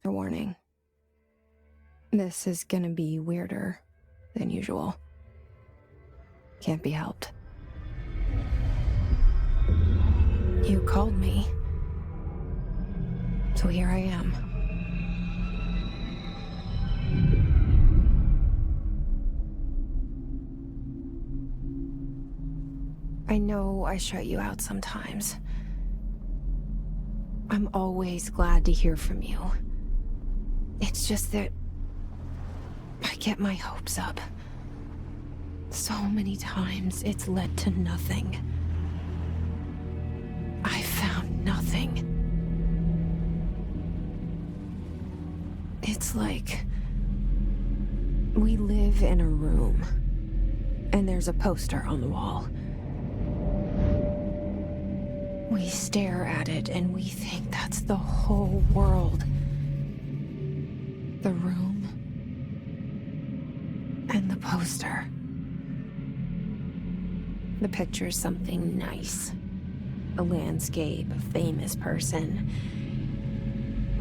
Trigger warning. This is gonna be weirder than usual. Can't be helped. You called me. So here I am. I know I shut you out sometimes. I'm always glad to hear from you. It's just that I get my hopes up. So many times it's led to nothing. I found nothing. It's like we live in a room, and there's a poster on the wall. We stare at it and we think that's the whole world. The room and the poster. The picture's something nice. A landscape, a famous person.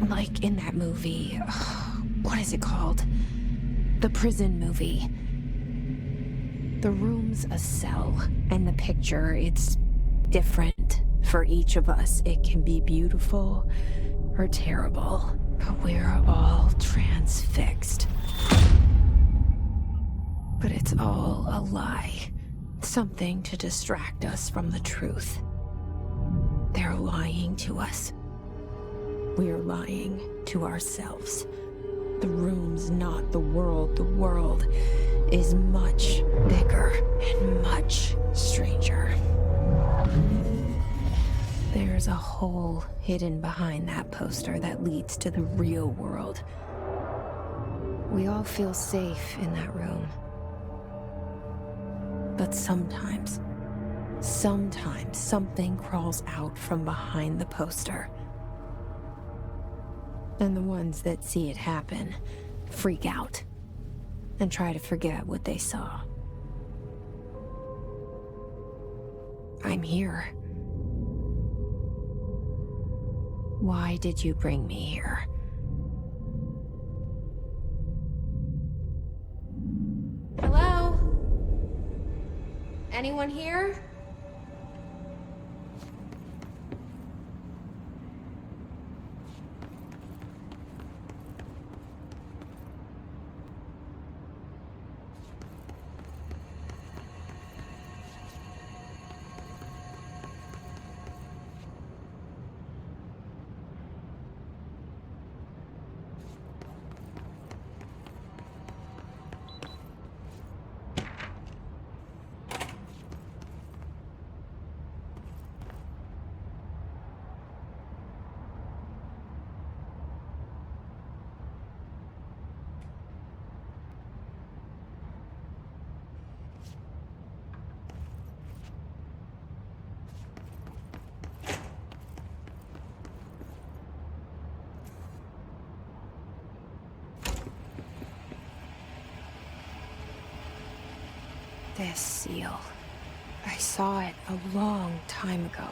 Like in that movie, what is it called? The prison movie. The room's a cell, and the picture, it's different for each of us. It can be beautiful or terrible, but we're all transfixed. But it's all a lie. Something to distract us from the truth. They're lying to us. We're lying to ourselves. The room's not the world. The world is much bigger and much stranger. There's a hole hidden behind that poster that leads to the real world. We all feel safe in that room. But sometimes something crawls out from behind the poster. And the ones that see it happen freak out and try to forget what they saw. I'm here. Why did you bring me here? Hello? Anyone here? This seal. I saw it a long time ago.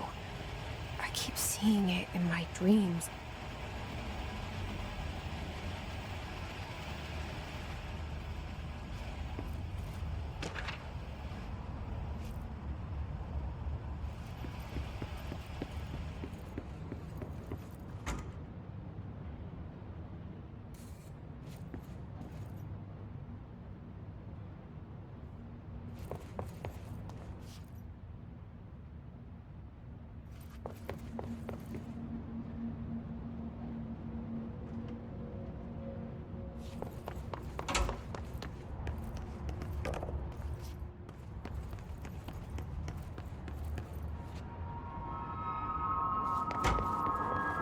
I keep seeing it in my dreams.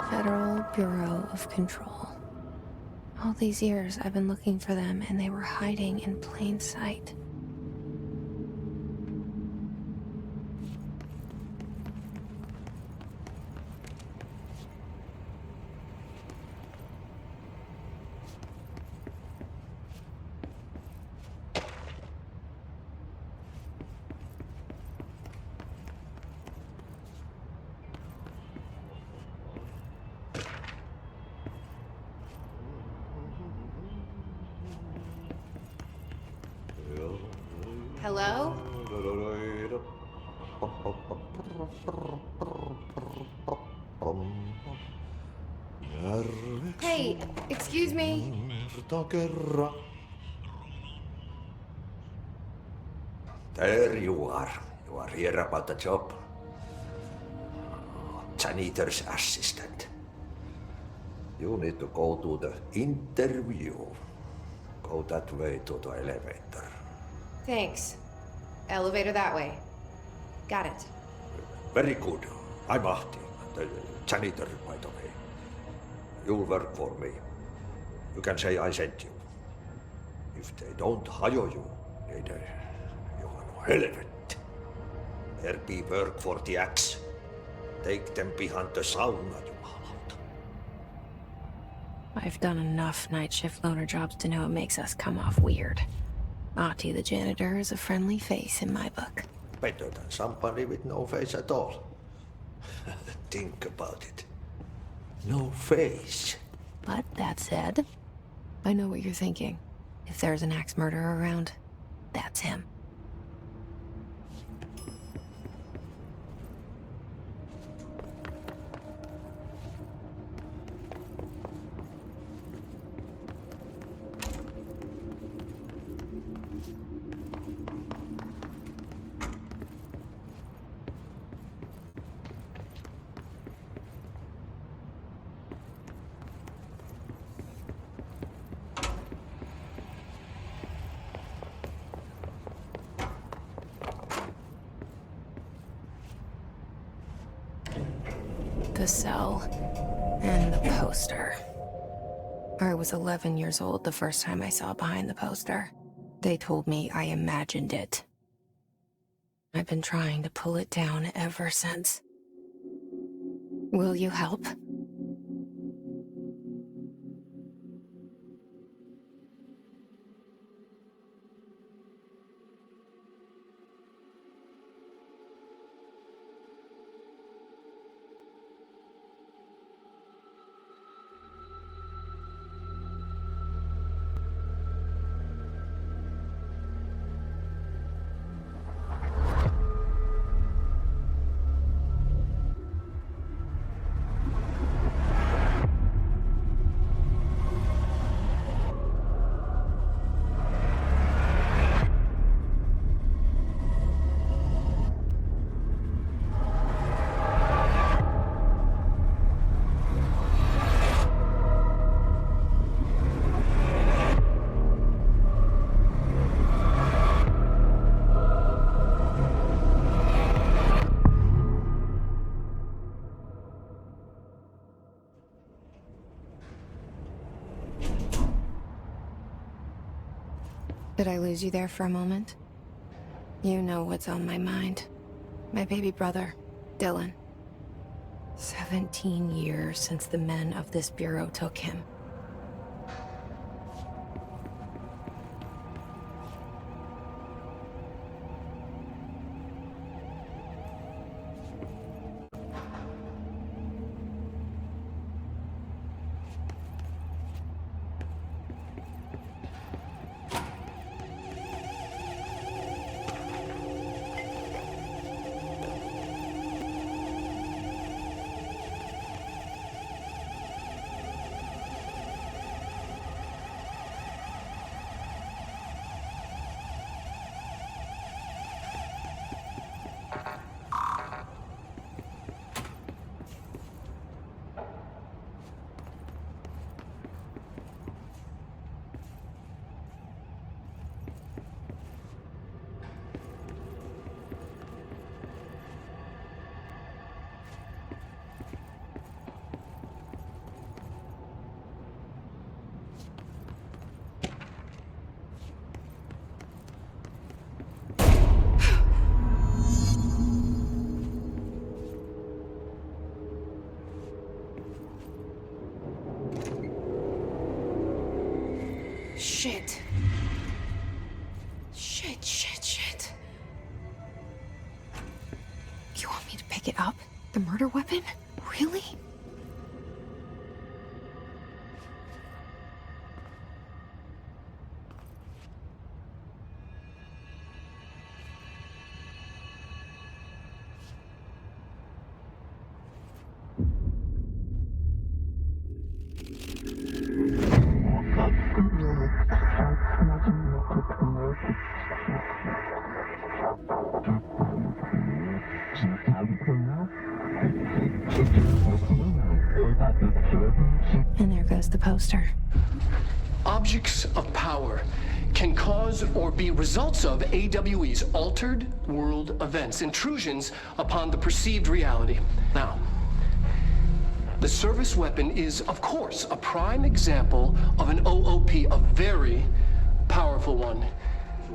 Federal Bureau of Control. All these years I've been looking for them, and they were hiding in plain sight. Hello? Hey, excuse me. There you are. You are here about the job. Janitor's assistant. You need to go to the interview. Go that way to the elevator. Thanks. Elevator that way. Got it. Very good. I'm Ahti, the janitor, by the way. You'll work for me. You can say I sent you. If they don't hire you, then you are no helvet. There be work for the axe. Take them behind the sauna, jumalauta. I've done enough night shift loner jobs to know it makes us come off weird. Ahti the janitor is a friendly face in my book. Better than somebody with no face at all. Think about it. No face. But that said, I know what you're thinking. If there's an axe murderer around, that's him. The cell and the poster. I was 11 years old the first time I saw behind the poster. They told me I imagined it. I've been trying to pull it down ever since. Will you help? Did I lose you there for a moment? You know what's on my mind. My baby brother, Dylan. 17 years since the men of this bureau took him. Shit. Shit. You want me to pick it up? The murder weapon? Really? And there goes the poster. Objects of power can cause or be results of AWE's altered world events, intrusions upon the perceived reality. Now, the service weapon is, of course, a prime example of an OOP, a very powerful one.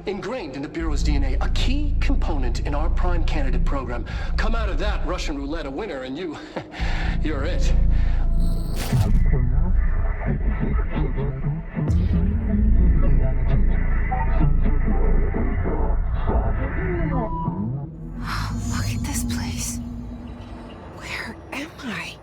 Ingrained in the Bureau's DNA, a key component in our prime candidate program. Come out of that Russian roulette a winner and you're it. Look at this place. Where am I?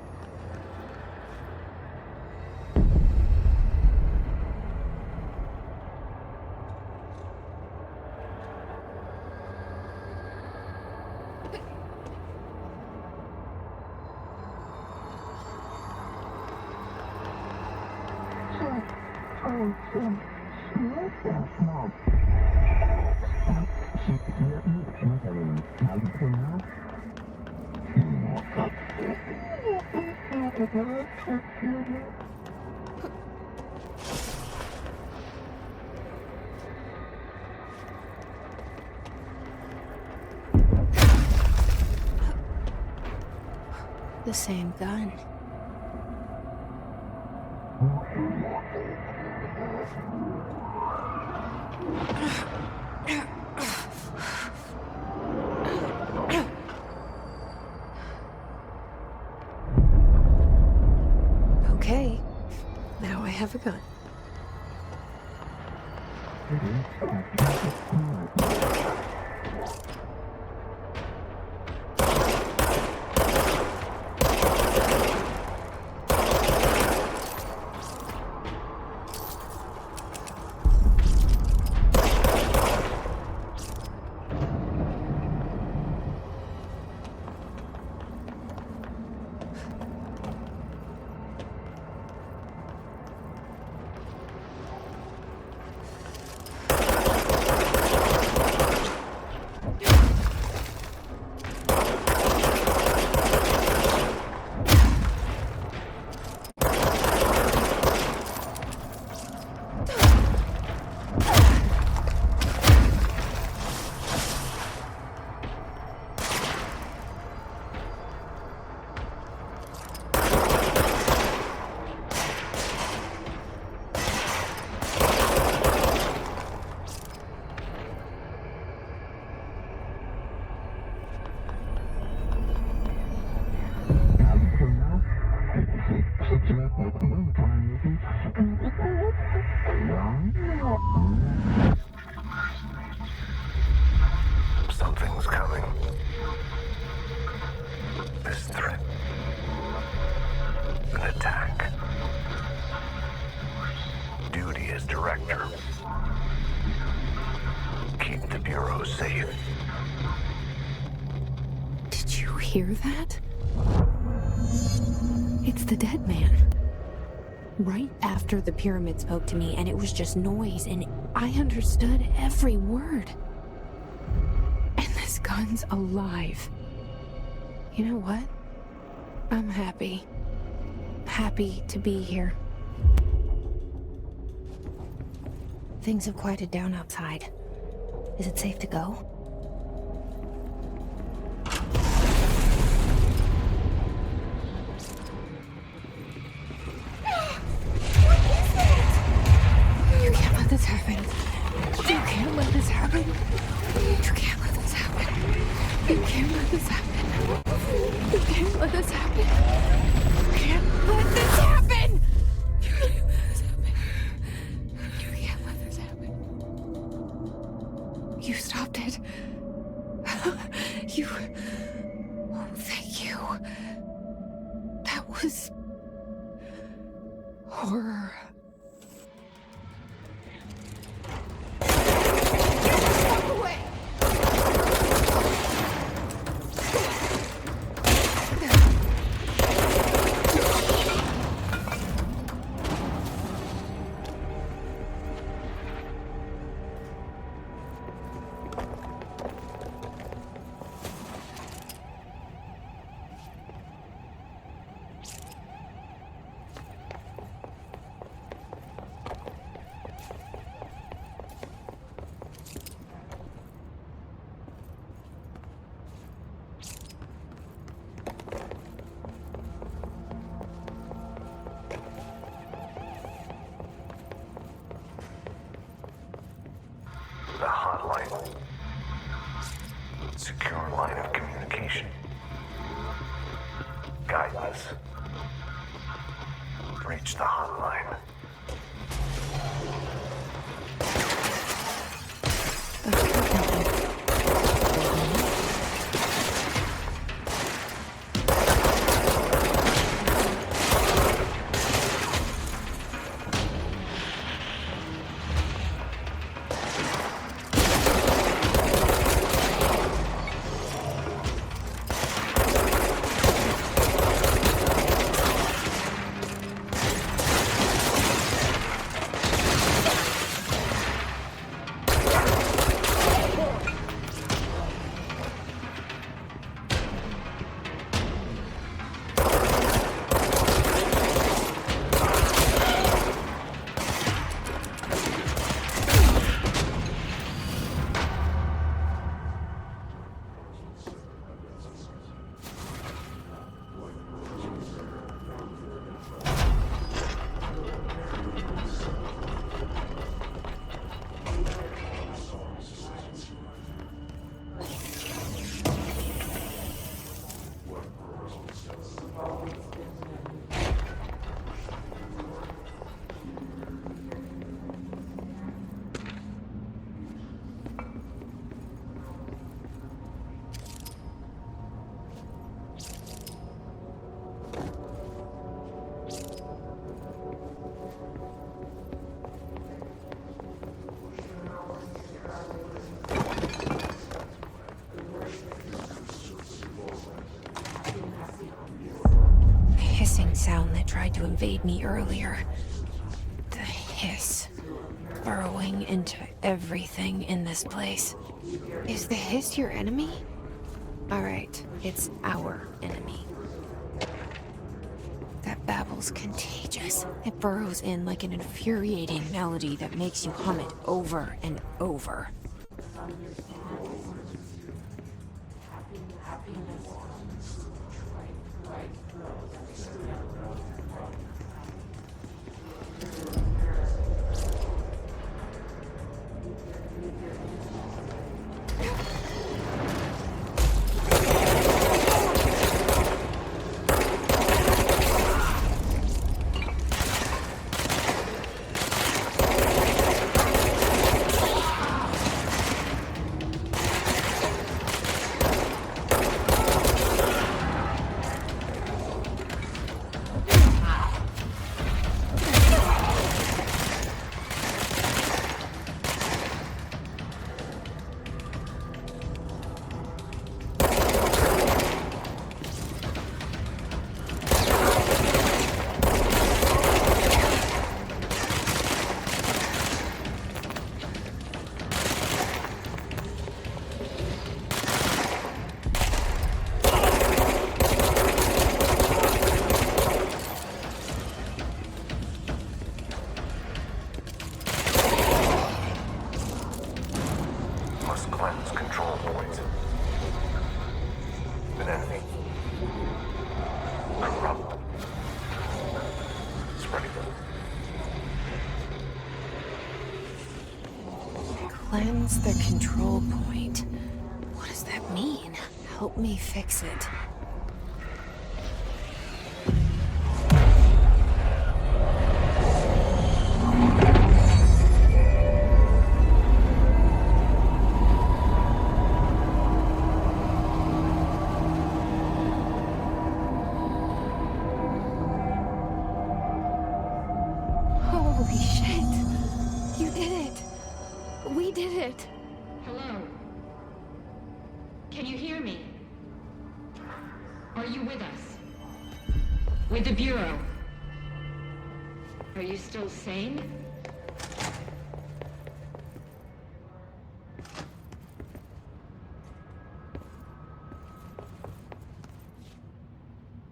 The same gun. Okay, now I have a gun. Something's coming. This threat. An attack. Duty as director. Keep the Bureau safe. Did you hear that? It's the dead man. Right after the pyramid spoke to me, and it was just noise, and I understood every word. And this gun's alive. You know what? I'm happy. Happy to be here. Things have quieted down outside. Is it safe to go? You can't let this happen. You can't let this happen. You can't let this happen. You can't let this happen. You can't let this happen. You can't let this happen. You can't let this happen. You can't let this happen. You stopped it. You... Oh, thank you. That was... horror. Step away! line. Secure line of communication. Guidance. Reach the hotline. Sound that tried to invade me earlier. The hiss. Burrowing into everything in this place. Is the hiss your enemy? Alright, it's our enemy. That babble's contagious. It burrows in like an infuriating melody that makes you hum it over and over. Cleanse the control point. What does that mean? Help me fix it. Holy shit! You did it! We did it! Hello? Can you hear me? Are you with us? With the Bureau? Are you still sane?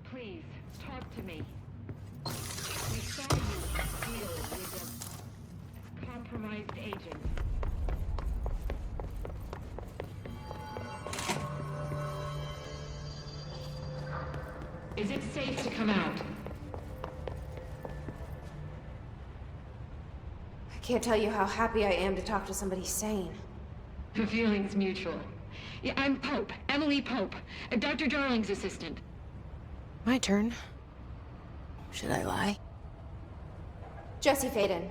Please, talk to me. We saw you deal with a compromised agent. Is it safe to come out? I can't tell you how happy I am to talk to somebody sane. The feeling's mutual. Yeah, I'm Pope, Emily Pope, Dr. Darling's assistant. My turn. Should I lie? Jesse Faden.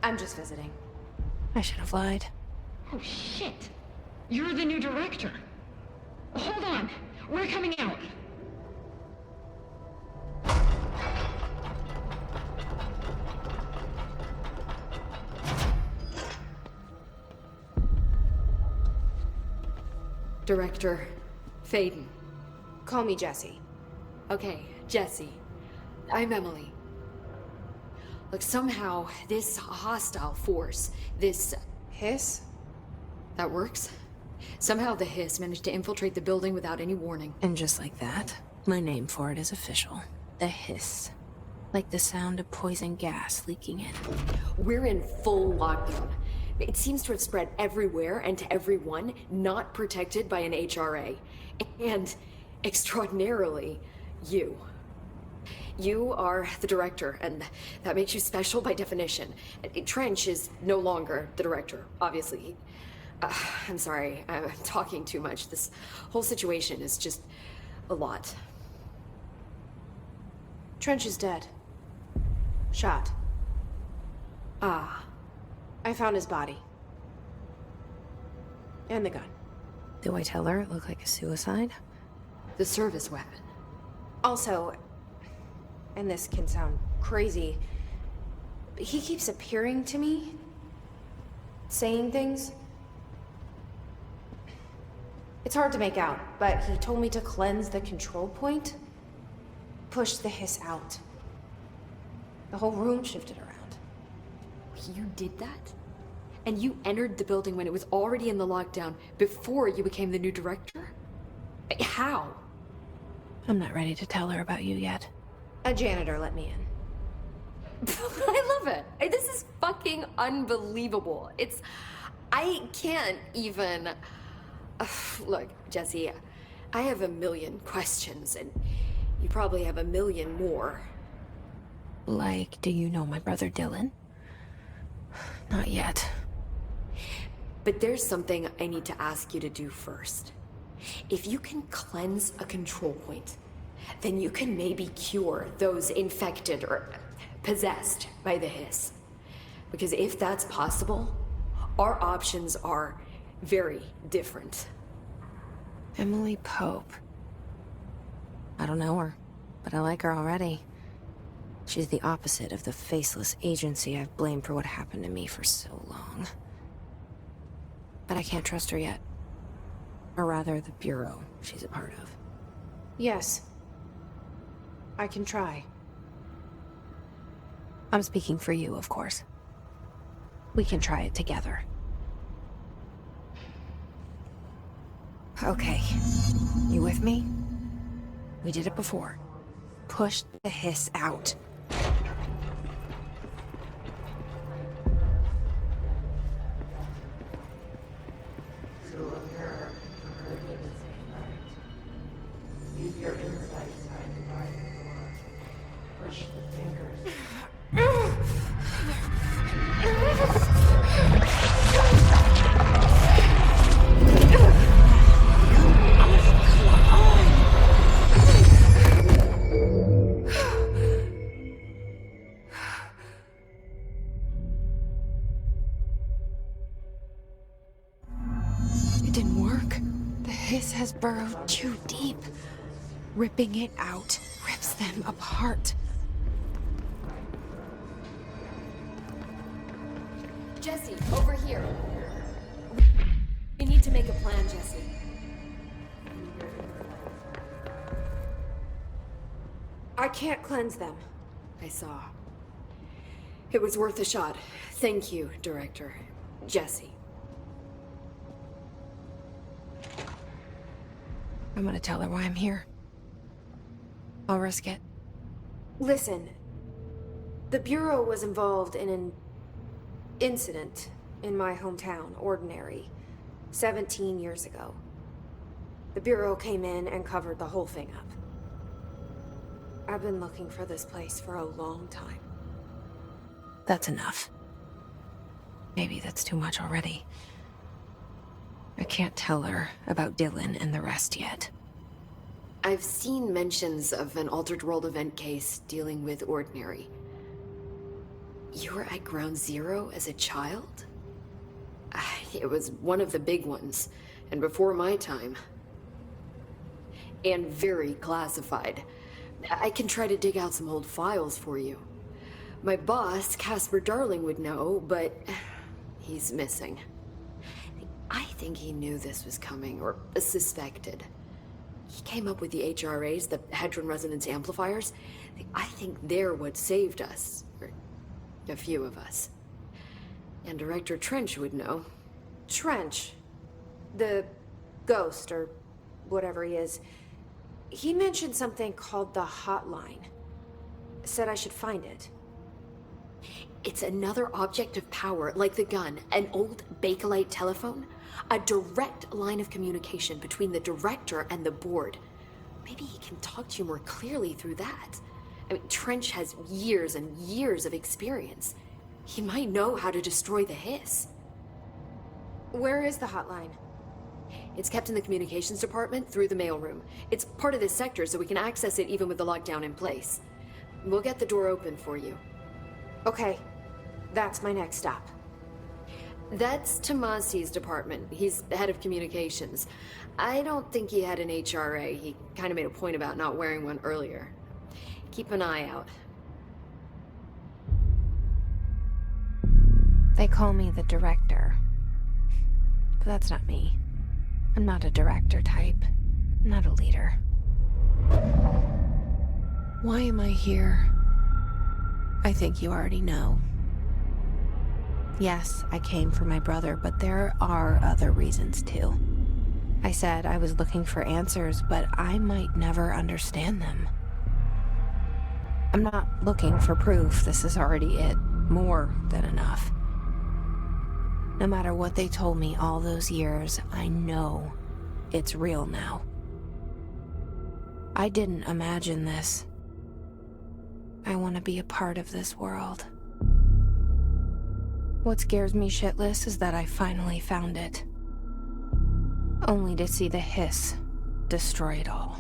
I'm just visiting. I should have lied. Oh, shit. You're the new director. Hold on. We're coming out. Director Faden. Call me Jesse. Okay, Jesse. I'm Emily. Look, somehow this hostile force, this... Hiss? That works? Somehow the hiss managed to infiltrate the building without any warning. And just like that, my name for it is official. The hiss. Like the sound of poison gas leaking in. We're in full lockdown. It seems to have spread everywhere and to everyone not protected by an HRA. And, extraordinarily, you. You are the director, and that makes you special by definition. Trench is no longer the director, obviously. I'm sorry, I'm talking too much. This whole situation is just a lot. Trench is dead. Shot. Ah. I found his body. And the gun. Do I tell her it looked like a suicide? The service weapon. Also, and this can sound crazy, but he keeps appearing to me, saying things. It's hard to make out, but he told me to cleanse the control point, push the hiss out. The whole room shifted around. You did that? And you entered the building when it was already in the lockdown before you became the new director? How? I'm not ready to tell her about you yet. A janitor let me in. I love it. This is fucking unbelievable. I can't even... Look, Jesse, I have a million questions, and you probably have a million more. Like, do you know my brother Dylan? Not yet. But there's something I need to ask you to do first. If you can cleanse a control point, then you can maybe cure those infected or possessed by the hiss. Because if that's possible, our options are very different. Emily Pope. I don't know her, but I like her already. She's the opposite of the faceless agency I've blamed for what happened to me for so long. But I can't trust her yet. Or rather, the Bureau she's a part of. Yes. I can try. I'm speaking for you, of course. We can try it together. Okay. You with me? We did it before. Push the hiss out. It didn't work. The hiss has burrowed too deep. Ripping it out rips them apart. Jesse, over here. We need to make a plan, Jesse. I can't cleanse them. I saw. It was worth a shot. Thank you, Director. Jesse. I'm gonna tell her why I'm here. I'll risk it. Listen. The Bureau was involved in an incident in my hometown, Ordinary, 17 years ago. The Bureau came in and covered the whole thing up. I've been looking for this place for a long time. That's enough. Maybe that's too much already. I can't tell her about Dylan and the rest yet. I've seen mentions of an Altered World event case dealing with Ordinary. You were at Ground Zero as a child? It was one of the big ones, and before my time. And very classified. I can try to dig out some old files for you. My boss, Casper Darling, would know, but he's missing. I think he knew this was coming, or suspected. He came up with the HRAs, the Hadron Resonance Amplifiers. I think they're what saved us. Or a few of us. And Director Trench would know. Trench. The ghost, or whatever he is. He mentioned something called the Hotline. Said I should find it. It's another object of power, like the gun, an old Bakelite telephone. A direct line of communication between the director and the board. Maybe he can talk to you more clearly through that. I mean, Trench has years and years of experience. He might know how to destroy the hiss. Where is the hotline? It's kept in the communications department through the mailroom. It's part of this sector, so we can access it even with the lockdown in place. We'll get the door open for you. Okay, that's my next stop. That's Tomasi's department. He's the head of communications. I don't think he had an HRA. He kind of made a point about not wearing one earlier. Keep an eye out. They call me the director. But that's not me. I'm not a director type. I'm not a leader. Why am I here? I think you already know. Yes, I came for my brother, but there are other reasons too. I said I was looking for answers, but I might never understand them. I'm not looking for proof. This is already it. More than enough. No matter what they told me all those years, I know it's real now. I didn't imagine this. I want to be a part of this world. What scares me shitless is that I finally found it. Only to see the hiss destroy it all.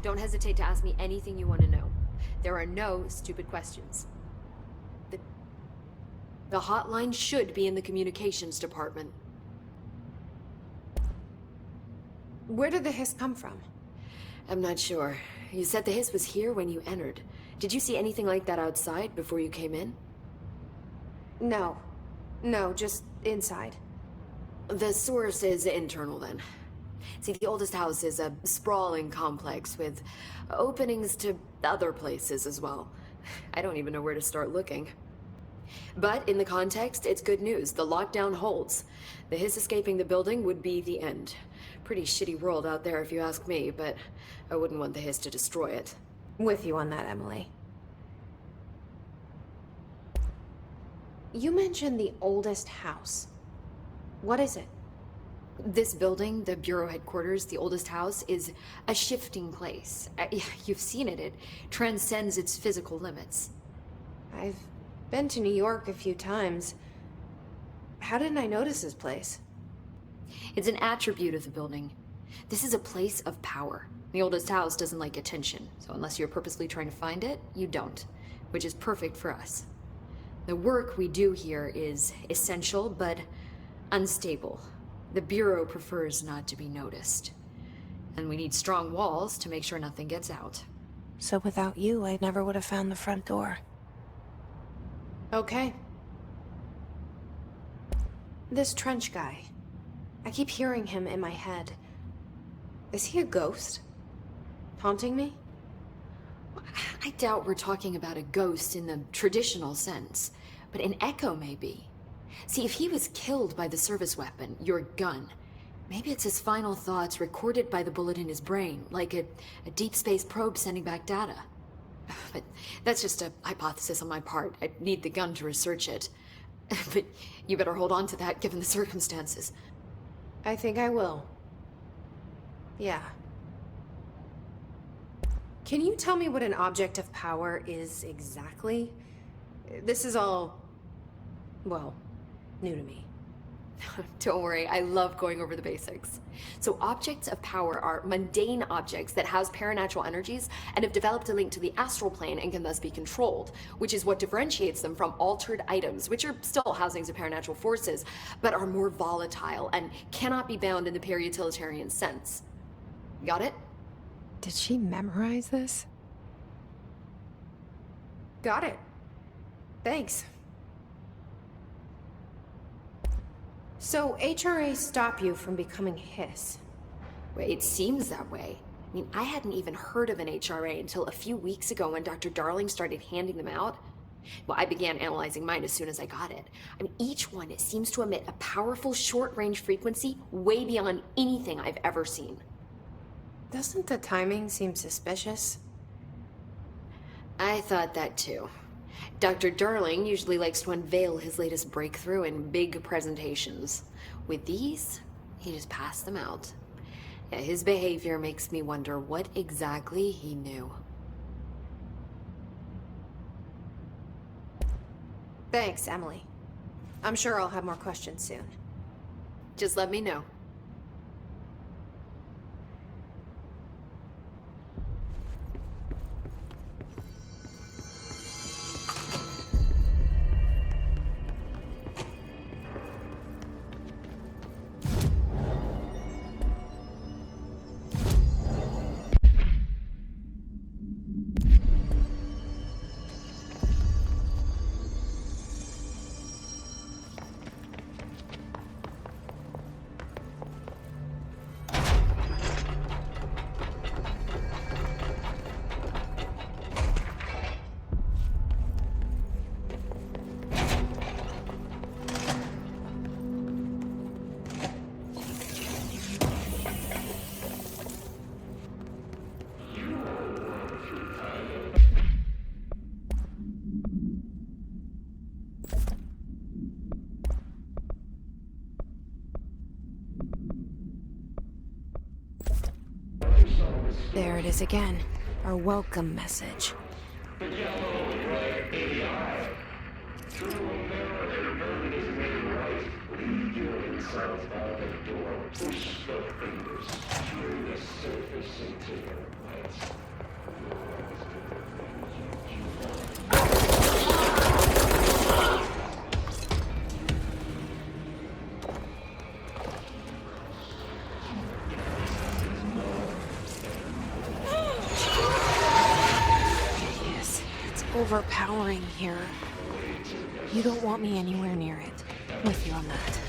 Don't hesitate to ask me anything you want to know. There are no stupid questions. The hotline should be in the communications department. Where did the hiss come from? I'm not sure. You said the hiss was here when you entered. Did you see anything like that outside before you came in? No. No, just inside. The source is internal then. See, the oldest house is a sprawling complex with openings to other places as well. I don't even know where to start looking. But in the context, it's good news. The lockdown holds. The hiss escaping the building would be the end. Pretty shitty world out there if you ask me, but I wouldn't want the hiss to destroy it. With you on that, Emily. You mentioned the oldest house. What is it? This building, the Bureau headquarters, the oldest house, is a shifting place. You've seen it. It transcends its physical limits. I've been to New York a few times. How didn't I notice this place? It's an attribute of the building. This is a place of power. The oldest house doesn't like attention, so unless you're purposely trying to find it, you don't, which is perfect for us. The work we do here is essential, but unstable. The Bureau prefers not to be noticed. And we need strong walls to make sure nothing gets out. So without you, I never would have found the front door. Okay. This Trench guy. I keep hearing him in my head. Is he a ghost? Haunting me? I doubt we're talking about a ghost in the traditional sense, but an echo maybe. See, if he was killed by the service weapon, your gun, Maybe it's his final thoughts recorded by the bullet in his brain, like a deep space probe sending back data. But that's just a hypothesis on my part. I'd need the gun to research it. But you better hold on to that given the circumstances. I think I will. Yeah. Can you tell me what an object of power is exactly? This is all, well, new to me. Don't worry, I love going over the basics. So objects of power are mundane objects that house paranatural energies and have developed a link to the astral plane and can thus be controlled, which is what differentiates them from altered items, which are still housings of paranatural forces, but are more volatile and cannot be bound in the peri-utilitarian sense. Got it? Did she memorize this? Got it. Thanks. So HRA stop you from becoming Hiss? Well, it seems that way. I mean, I hadn't even heard of an HRA until a few weeks ago when Dr. Darling started handing them out. Well, I began analyzing mine as soon as I got it. I mean, each one seems to emit a powerful short-range frequency way beyond anything I've ever seen. Doesn't the timing seem suspicious? I thought that too. Dr. Darling usually likes to unveil his latest breakthrough in big presentations. With these, he just passed them out. Yeah, his behavior makes me wonder what exactly he knew. Thanks, Emily. I'm sure I'll have more questions soon. Just let me know. There it is again. Our welcome message. Overpowering here. You don't want me anywhere near it. With you on that.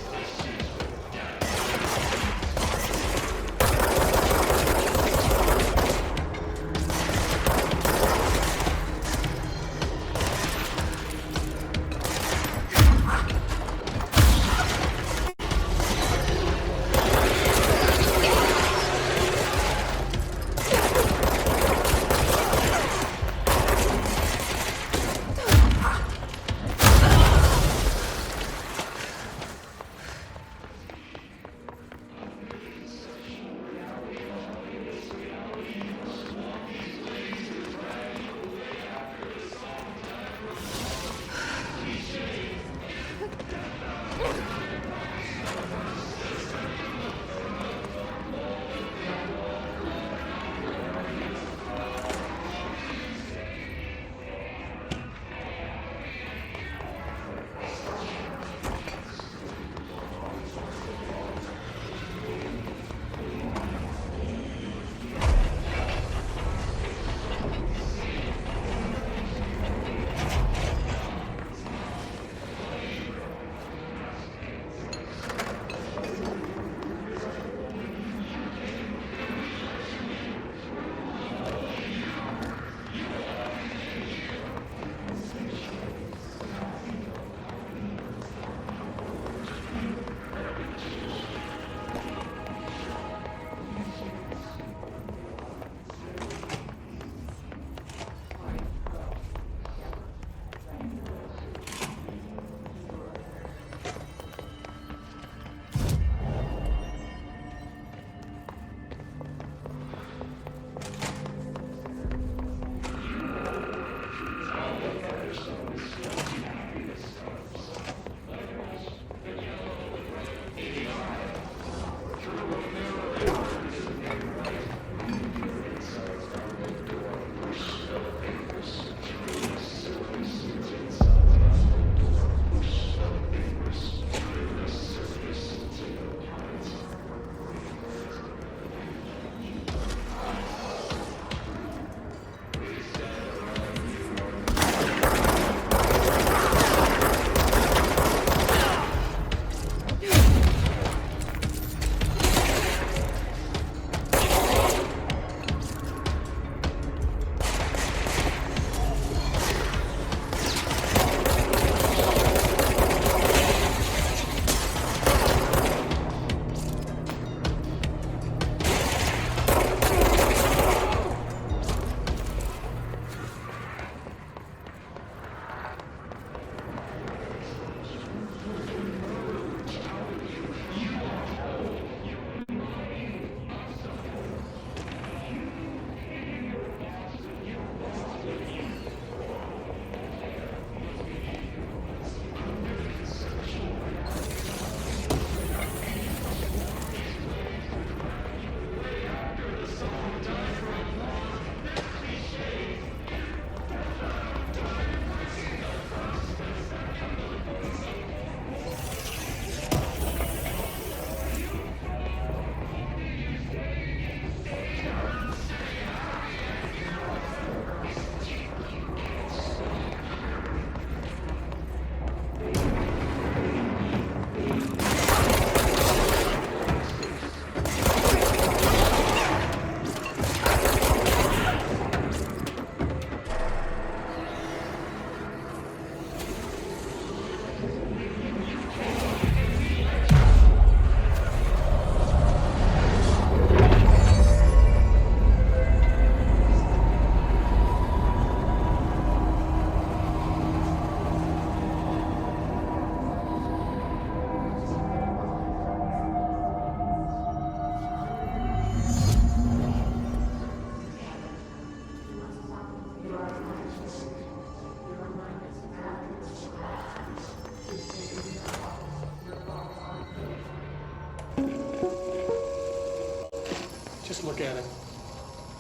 look at it.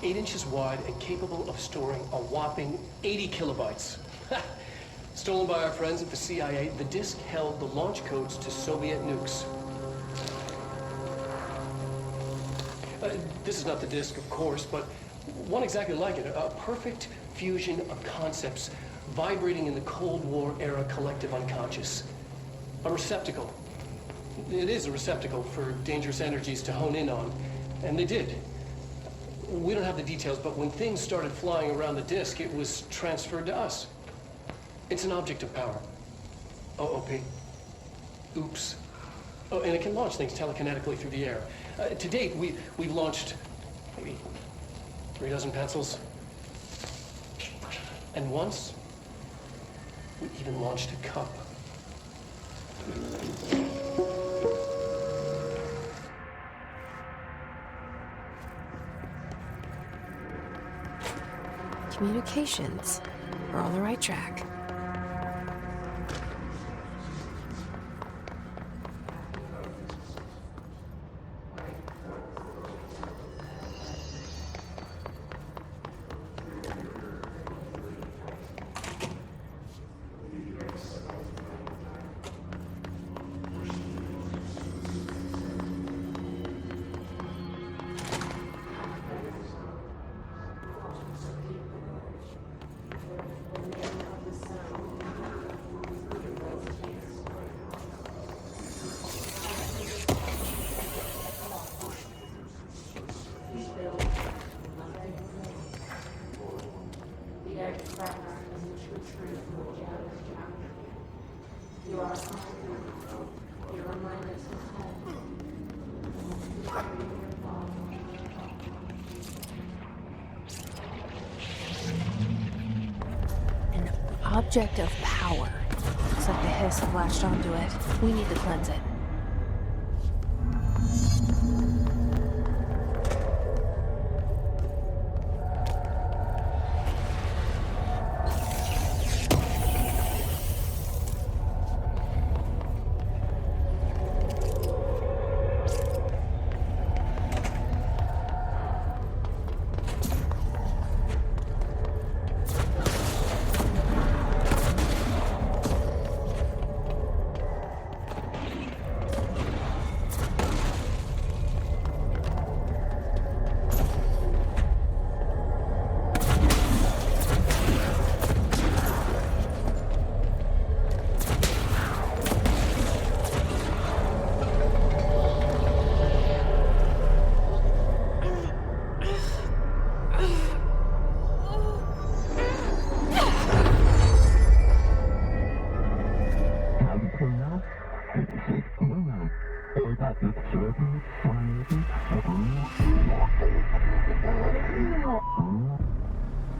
8 inches wide and capable of storing a whopping 80 kilobytes. Stolen by our friends at the CIA, the disk held the launch codes to Soviet nukes. This is not the disk, of course, but one exactly like it. A perfect fusion of concepts vibrating in the Cold War era collective unconscious. A receptacle. It is a receptacle for dangerous energies to hone in on, and they did. We don't have the details, but when things started flying around the disk, it was transferred to us. It's an object of power. OOP. Oops. Oh, and it can launch things telekinetically through the air. To date, we've launched maybe 3 dozen pencils. And once, we even launched a cup. Communications. We're on the right track. An object of power. Looks like the hiss have latched onto it. We need to cleanse it.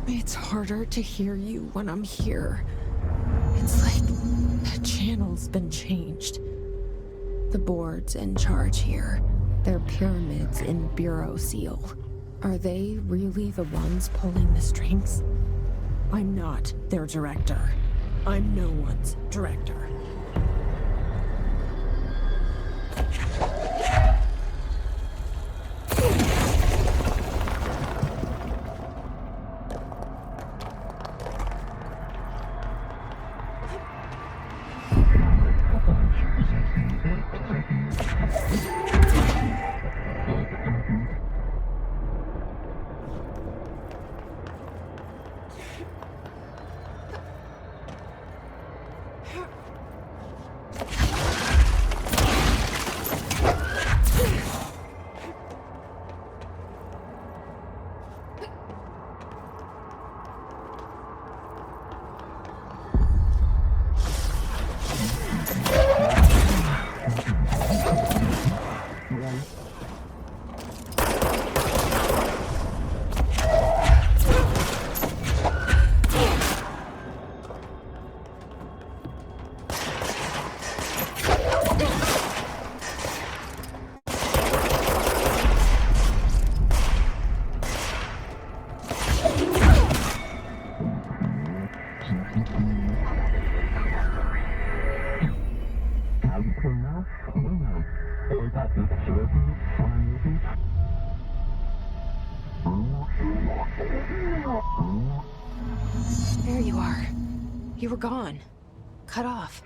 It's harder to hear you when I'm here. It's like the channel's been changed. The board's in charge here. They're pyramids in Bureau Seal. Are they really the ones pulling the strings? I'm not their director. I'm no one's director. There you are. You were gone. Cut off.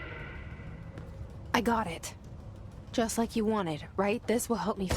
I got it. Just like you wanted, right? This will help me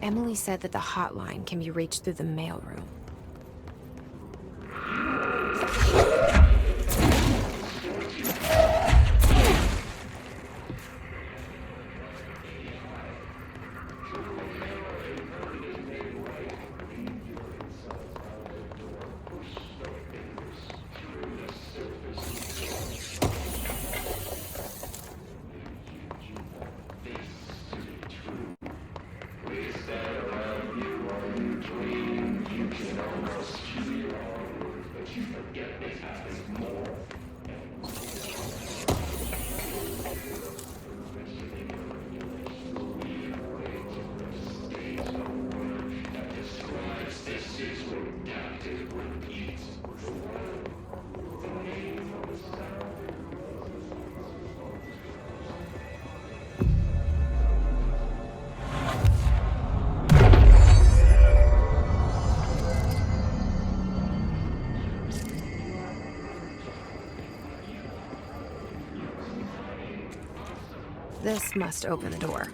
Emily said that the hotline can be reached through the mailroom. This must open the door.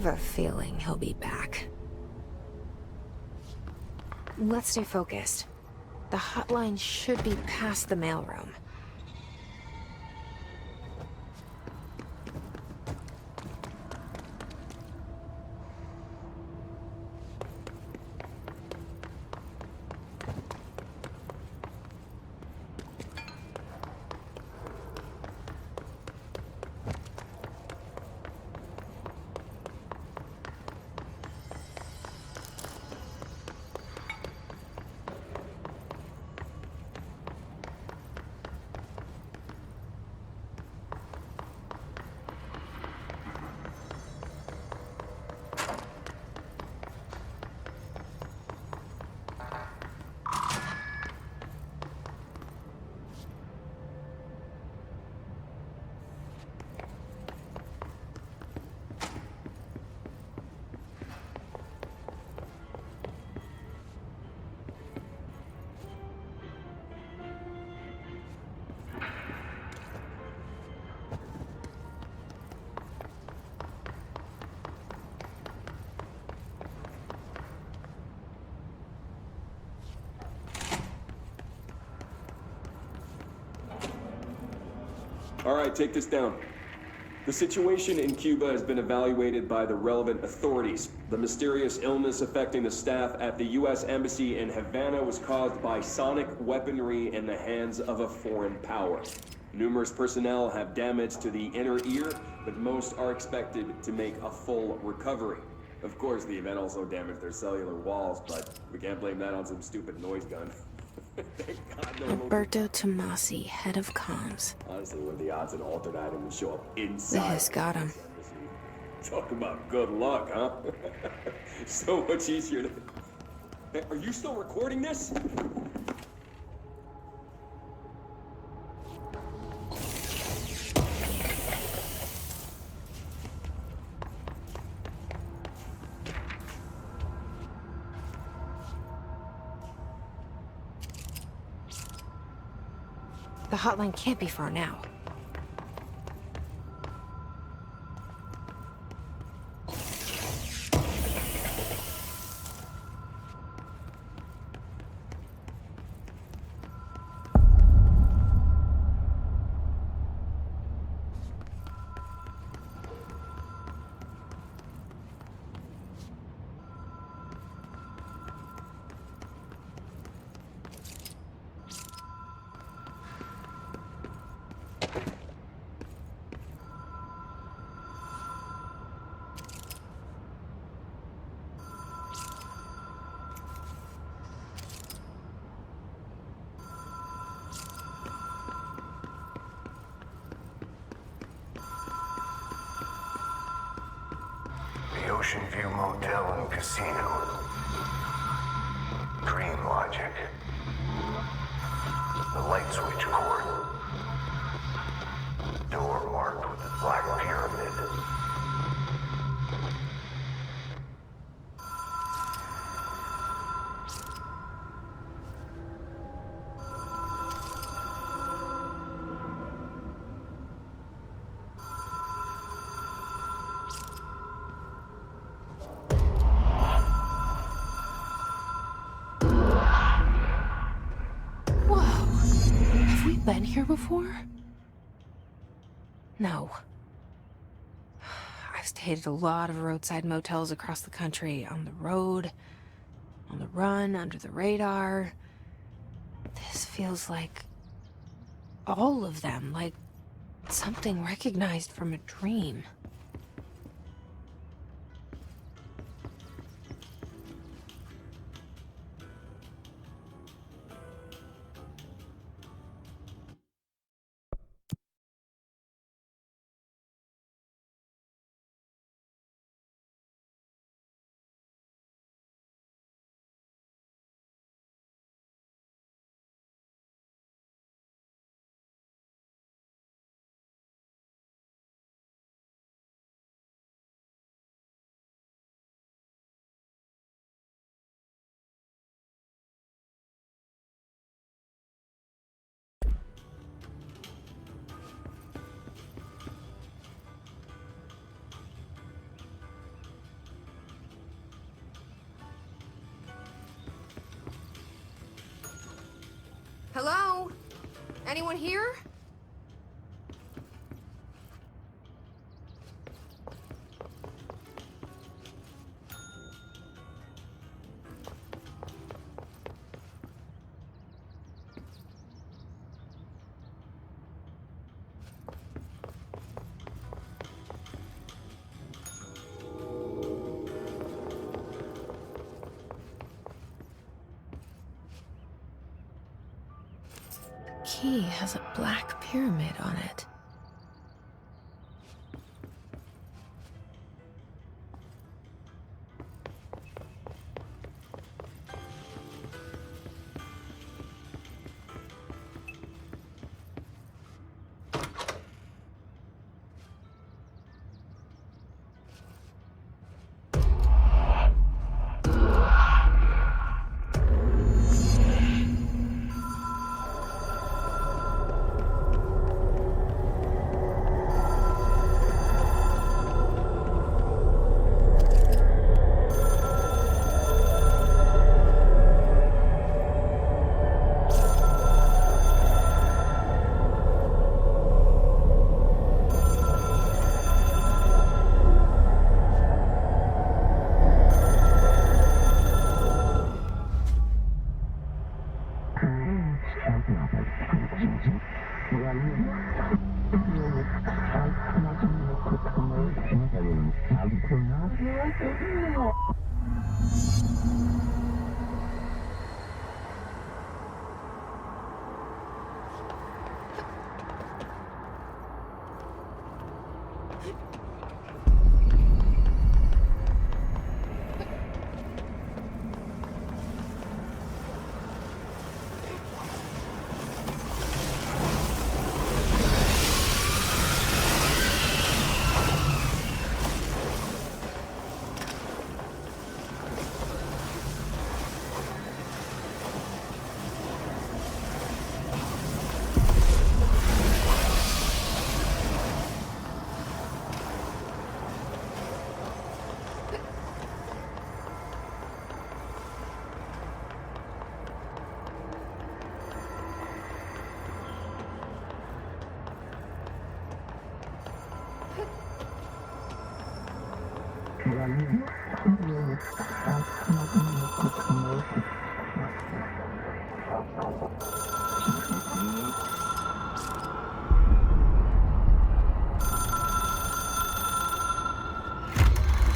have a feeling he'll be back. Let's stay focused. The hotline should be past the mailroom. All right, take this down. The situation in Cuba has been evaluated by the relevant authorities. The mysterious illness affecting the staff at the U.S. Embassy in Havana was caused by sonic weaponry in the hands of a foreign power. Numerous personnel have damage to the inner ear, but most are expected to make a full recovery. Of course, the event also damaged their cellular walls, but we can't blame that on some stupid noise gun. Thank God no Alberto Tomasi, head of comms. Honestly, what are the odds an altered item would show up inside? This got him. Talk about good luck, huh? So much easier to... Hey, are you still recording this? The hotline can't be far now. The Ocean View Motel and Casino. Dream Logic. The light switch cord. Door marked with the Black Pyramid. Been here before? No. I've stayed at a lot of roadside motels across the country, on the road, on the run, under the radar. This feels like all of them, like something recognized from a dream. Anyone here? Key has a black pyramid on it.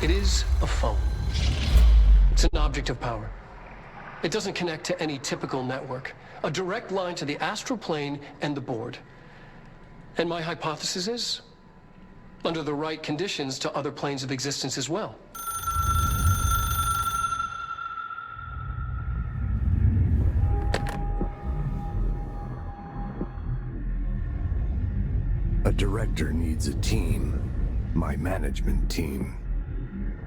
It is a phone. It's an object of power. It doesn't connect to any typical network. A direct line to the astral plane and the board. And my hypothesis is, under the right conditions, to other planes of existence as well. A director needs a team. My management team.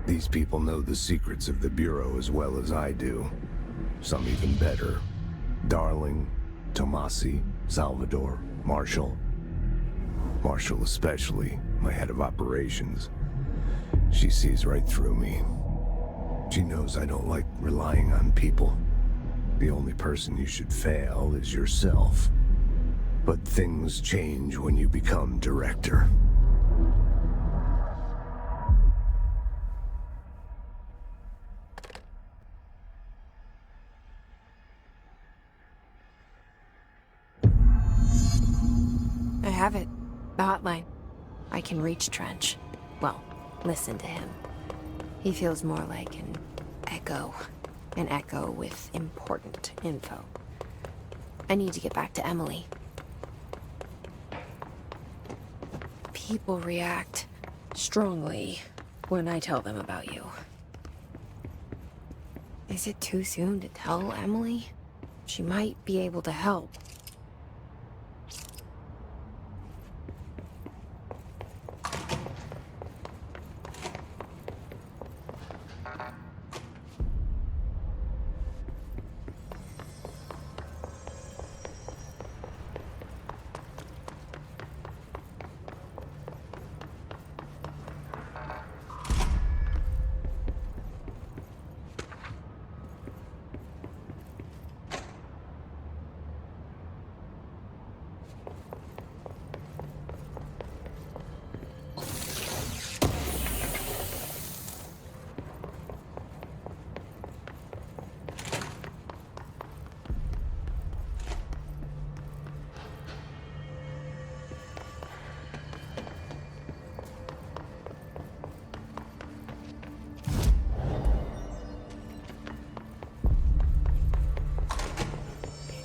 These people know the secrets of the Bureau as well as I do. Some even better. Darling, Tomasi, Salvador, Marshall. Marshall especially, my head of operations. She sees right through me. She knows I don't like relying on people. The only person you should fail is yourself. But things change when you become director. I have it. The hotline. I can reach Trench. Well, listen to him. He feels more like an echo. An echo with important info. I need to get back to Emily. People react strongly when I tell them about you. Is it too soon to tell Emily? She might be able to help.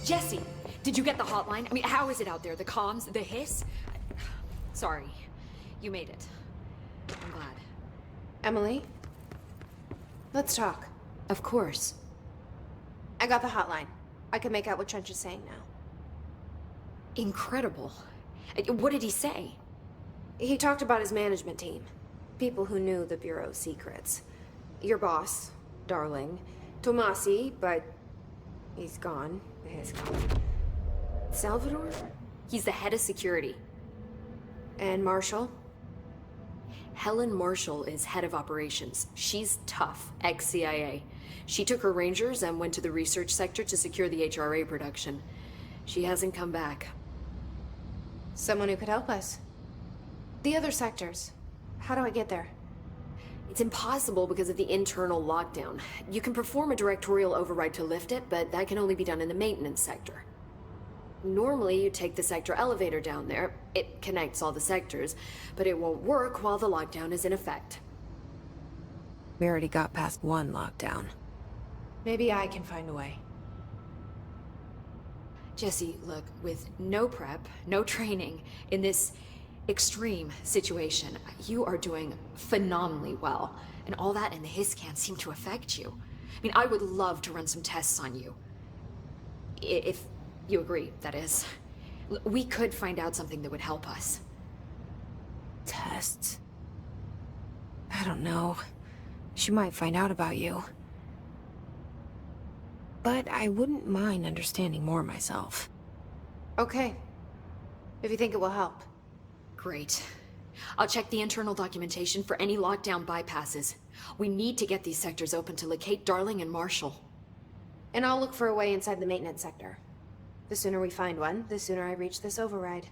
Jesse, did you get the hotline? I mean, how is it out there? The comms, the hiss? Sorry, you made it. I'm glad. Emily? Let's talk. Of course. I got the hotline. I can make out what Trench is saying now. Incredible. What did he say? He talked about his management team. People who knew the Bureau's secrets. Your boss, Darling. Tomasi, but he's gone. He's gone. Salvador? He's the head of security. And Marshall? Helen Marshall is head of operations. She's tough, ex-CIA. She took her Rangers and went to the research sector to secure the HRA production. She hasn't come back. Someone who could help us. The other sectors. How do I get there? It's impossible because of the internal lockdown. You can perform a directorial override to lift it, but that can only be done in the maintenance sector. Normally, you take the sector elevator down there. It connects all the sectors, but it won't work while the lockdown is in effect. We already got past one lockdown. Maybe I can find a way. Jesse, look, with no prep, no training, in this extreme situation, you are doing phenomenally well. And all that and the hiss can't seem to affect you. I mean, I would love to run some tests on you. If you agree, that is. We could find out something that would help us. Tests? I don't know. She might find out about you. But I wouldn't mind understanding more myself. Okay. If you think it will help. Great. I'll check the internal documentation for any lockdown bypasses. We need to get these sectors open to locate Darling and Marshall. And I'll look for a way inside the maintenance sector. The sooner we find one, the sooner I reach this override.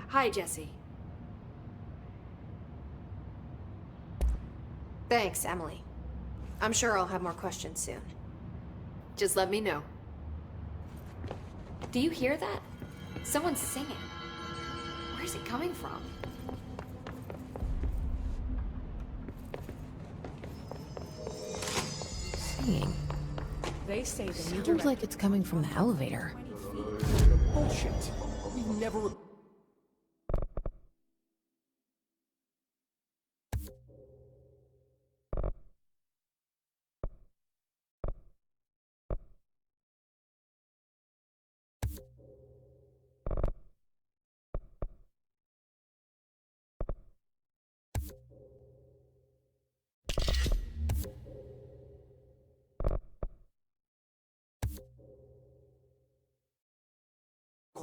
Hi, Jesse. Thanks, Emily. I'm sure I'll have more questions soon. Just let me know. Do you hear that? Someone's singing. Where's it coming from? Singing. They say the new Sounds like it's coming from the elevator. bullshit. We've never.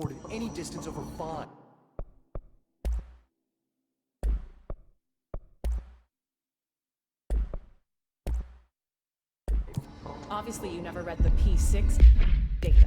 Recorded any distance over 5. Obviously, you never read the P6 data.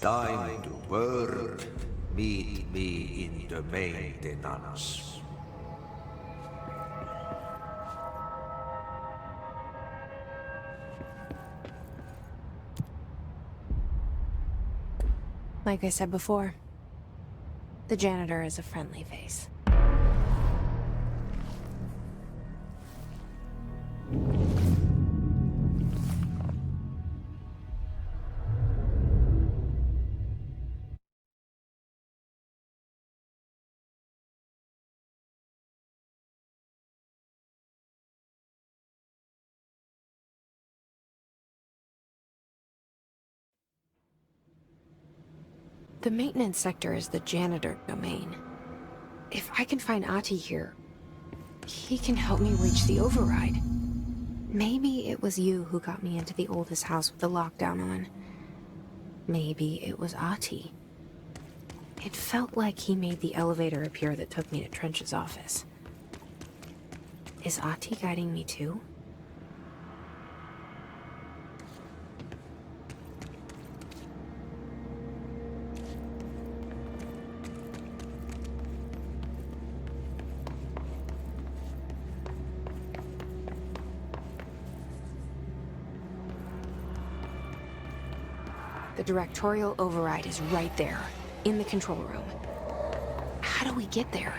time to work. Meet me in the maintenance. Like I said before, the janitor is a friendly face. The maintenance sector is the janitor domain. If I can find Ahti here, he can help me reach the override. Maybe it was you who got me into the oldest house with the lockdown on. Maybe it was Ahti. It felt like he made the elevator appear that took me to Trench's office. Is Ahti guiding me too? The directorial override is right there, in the control room. How do we get there?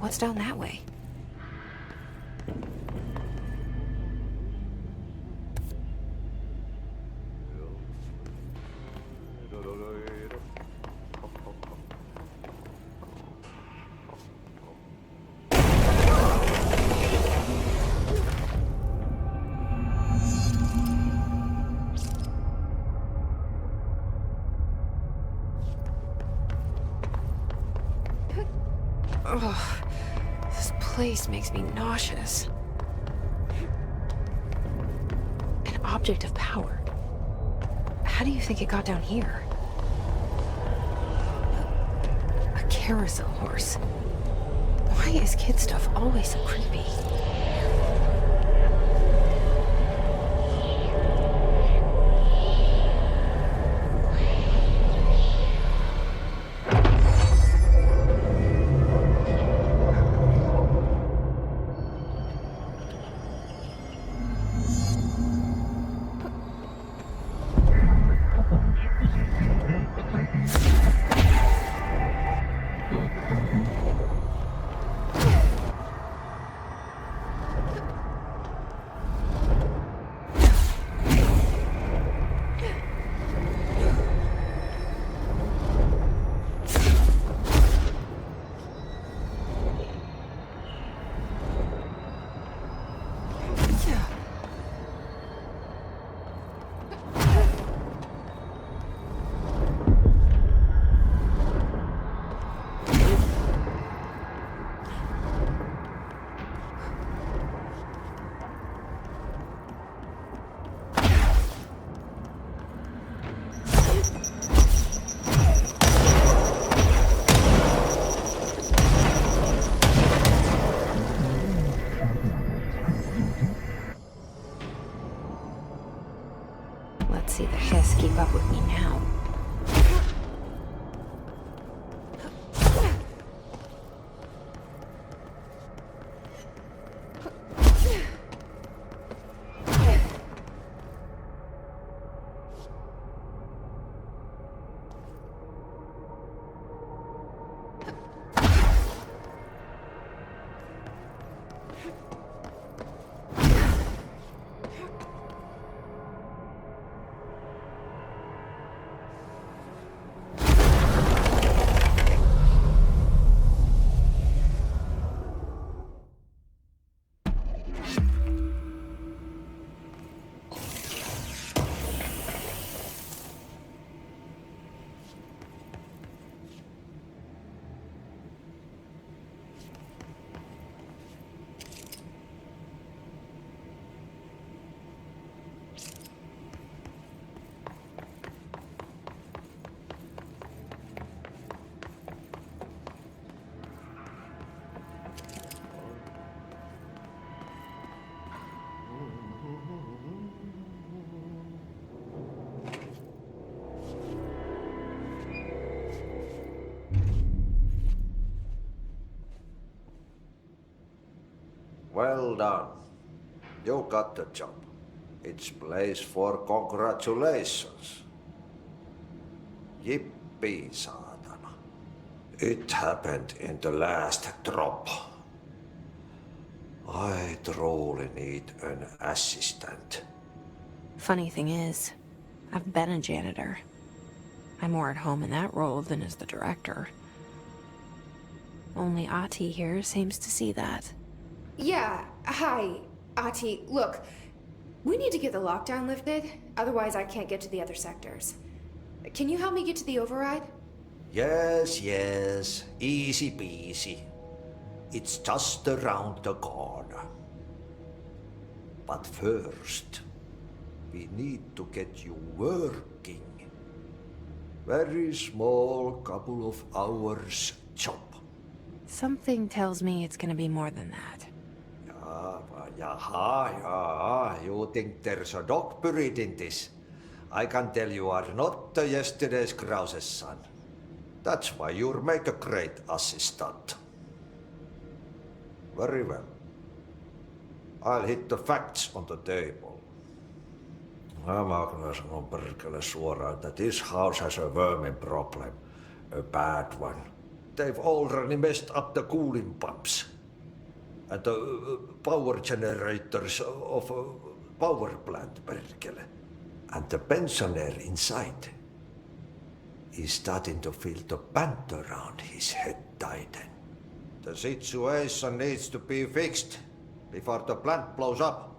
What's down that way? Ugh, this place makes me nauseous. An object of power. How do you think it got down here? A carousel horse. Why is kid stuff always so creepy? Let's see the Hiss keep up with me now. Well done. You got the job. It's place for congratulations. Yippee, saatana. It happened in the last drop. I truly need an assistant. Funny thing is, I've been a janitor. I'm more at home in that role than as the director. Only Ahti here seems to see that. Yeah, hi, Ahti. Look, we need to get the lockdown lifted, otherwise I can't get to the other sectors. Can you help me get to the override? Yes, easy peasy. It's just around the corner. But first, we need to get you working. Very small, couple of hours job. Something tells me it's gonna be more than that. Yeah, you think there's a dog buried in this? I can tell you are not yesterday's Krause's son. That's why you'll make a great assistant. Very well. I'll hit the facts on the table. Mä kyllä sanon perkele suoraan, että this house has a vermin problem. A bad one. They've already messed up the cooling pumps. And the power generators of a power plant, perkele. And the pensioner inside is starting to feel the band around his head tighten. The situation needs to be fixed before the plant blows up.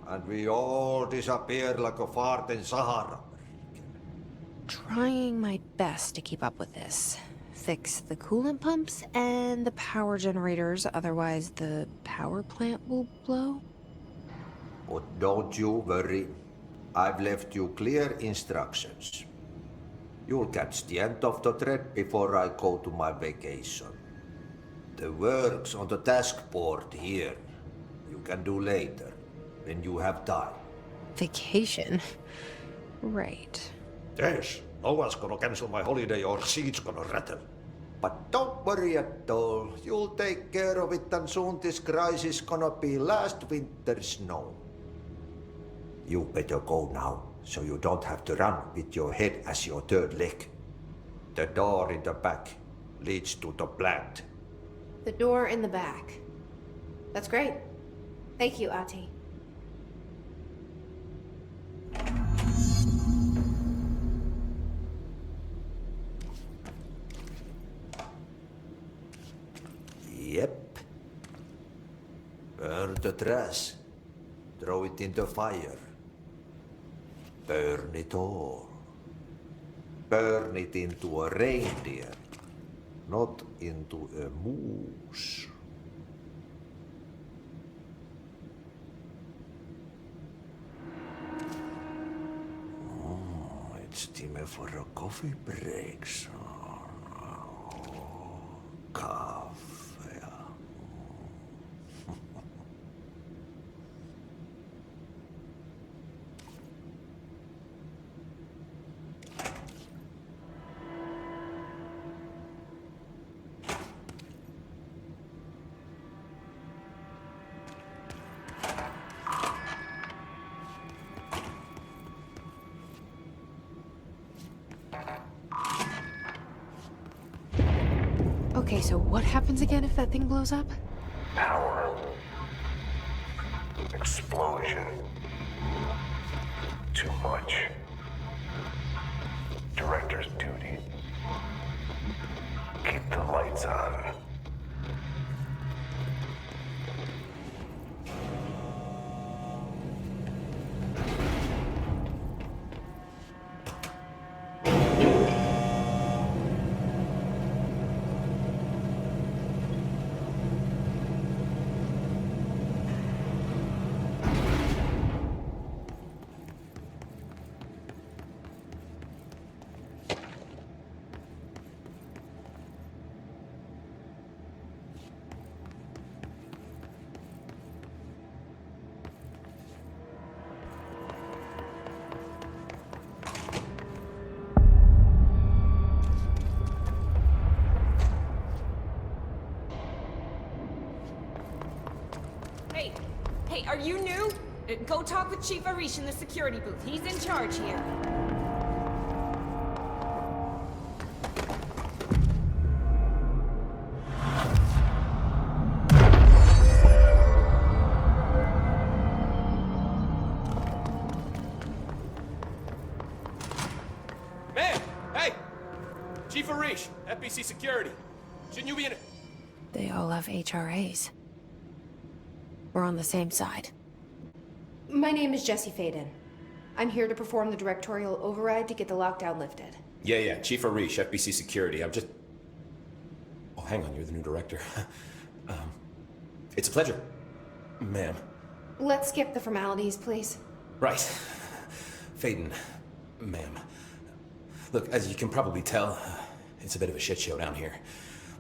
And we all disappear like a fart in Sahara. Trying my best to keep up with this. Fix the coolant pumps and the power generators, otherwise the power plant will blow? But don't you worry. I've left you clear instructions. You'll catch the end of the thread before I go to my vacation. The work's on the task board here. You can do later, when you have time. Vacation? Right. Yes, no one's gonna cancel my holiday or seat's gonna rattle. But don't worry at all. You'll take care of it, and soon this crisis gonna be last winter's snow. You better go now, so you don't have to run with your head as your third leg. The door in the back leads to the plant. The door in the back. That's great. Thank you, Ati. Yep. Burn the trash. Throw it in the fire. Burn it all. Burn it into a reindeer, not into a moose. Oh, it's time for a coffee break, son. Coffee. Okay, so what happens again if that thing blows up? Power. Explosion. Too much. Director's duty. Keep the lights on. Hey, are you new? Go talk with Chief Arish in the security booth. He's in charge here. Man! Hey! Chief Arish, FBC Security. Shouldn't you be in it? They all have HRAs. We're on the same side. My name is Jesse Faden. I'm here to perform the directorial override to get the lockdown lifted. Yeah, Chief Arish, FBC Security. I'm just... Oh, hang on, you're the new director. It's a pleasure, ma'am. Let's skip the formalities, please. Right. Faden, ma'am. Look, as you can probably tell, it's a bit of a shit show down here.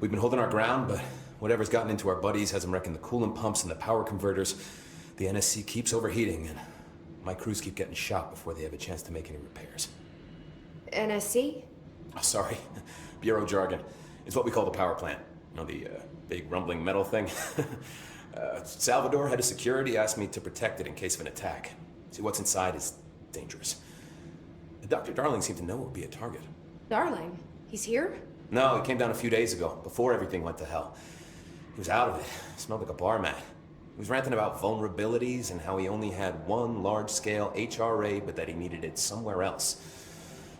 We've been holding our ground, but whatever's gotten into our buddies has them wrecking the coolant pumps and the power converters. The NSC keeps overheating, and my crews keep getting shot before they have a chance to make any repairs. NSC? Oh, sorry. Bureau jargon. It's what we call the power plant. You know, the big rumbling metal thing? Salvador, head of security, asked me to protect it in case of an attack. See, what's inside is dangerous. Dr. Darling seemed to know it would be a target. Darling? He's here? No, he came down a few days ago, before everything went to hell. He was out of it. Smelled like a bar mat. He was ranting about vulnerabilities and how he only had one large-scale HRA, but that he needed it somewhere else.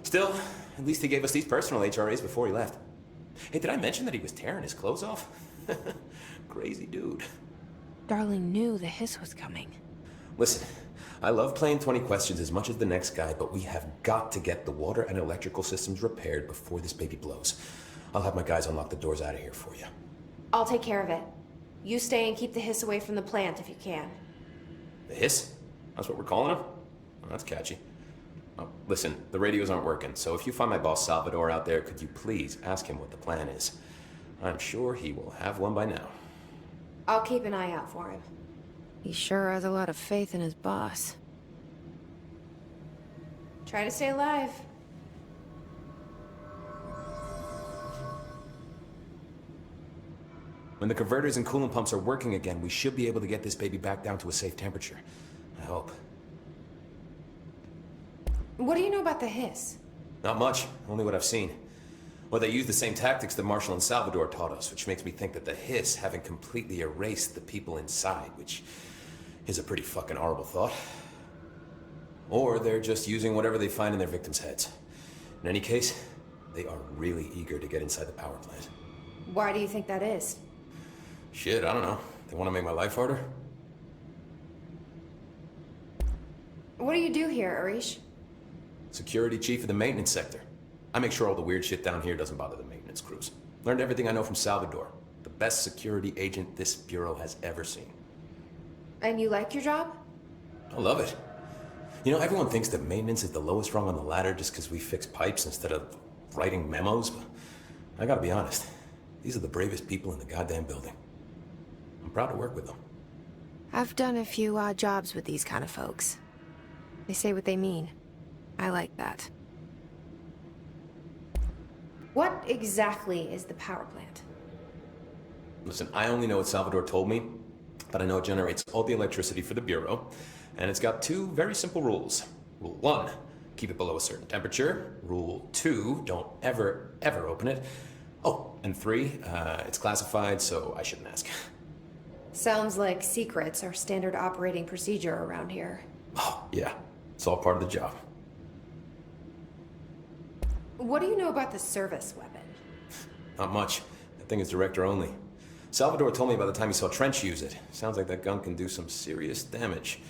Still, at least he gave us these personal HRAs before he left. Hey, did I mention that he was tearing his clothes off? Crazy dude. Darling knew the hiss was coming. Listen, I love playing 20 questions as much as the next guy, but we have got to get the water and electrical systems repaired before this baby blows. I'll have my guys unlock the doors out of here for you. I'll take care of it. You stay and keep the hiss away from the plant if you can. The hiss? That's what we're calling him? Oh, that's catchy. Oh, listen, the radios aren't working, so if you find my boss Salvador out there, could you please ask him what the plan is? I'm sure he will have one by now. I'll keep an eye out for him. He sure has a lot of faith in his boss. Try to stay alive. When the converters and coolant pumps are working again, we should be able to get this baby back down to a safe temperature. I hope. What do you know about the hiss? Not much, only what I've seen. Well, they use the same tactics that Marshall and Salvador taught us, which makes me think that the hiss haven't completely erased the people inside, which is a pretty fucking horrible thought. Or they're just using whatever they find in their victims' heads. In any case, they are really eager to get inside the power plant. Why do you think that is? Shit, I don't know. They want to make my life harder? What do you do here, Arish? Security chief of the maintenance sector. I make sure all the weird shit down here doesn't bother the maintenance crews. Learned everything I know from Salvador. The best security agent this bureau has ever seen. And you like your job? I love it. You know, everyone thinks that maintenance is the lowest rung on the ladder just because we fix pipes instead of writing memos, but I gotta be honest. These are the bravest people in the goddamn building. I'm proud to work with them. I've done a few odd jobs with these kind of folks. They say what they mean. I like that. What exactly is the power plant? Listen, I only know what Salvador told me, but I know it generates all the electricity for the Bureau, and it's got two very simple rules. Rule 1, keep it below a certain temperature. Rule 2, don't ever, ever open it. Oh, and 3, it's classified, so I shouldn't ask. Sounds like secrets are standard operating procedure around here. Oh, yeah. It's all part of the job. What do you know about the service weapon? Not much. That thing is director only. Salvador told me by the time he saw Trench use it. Sounds like that gun can do some serious damage.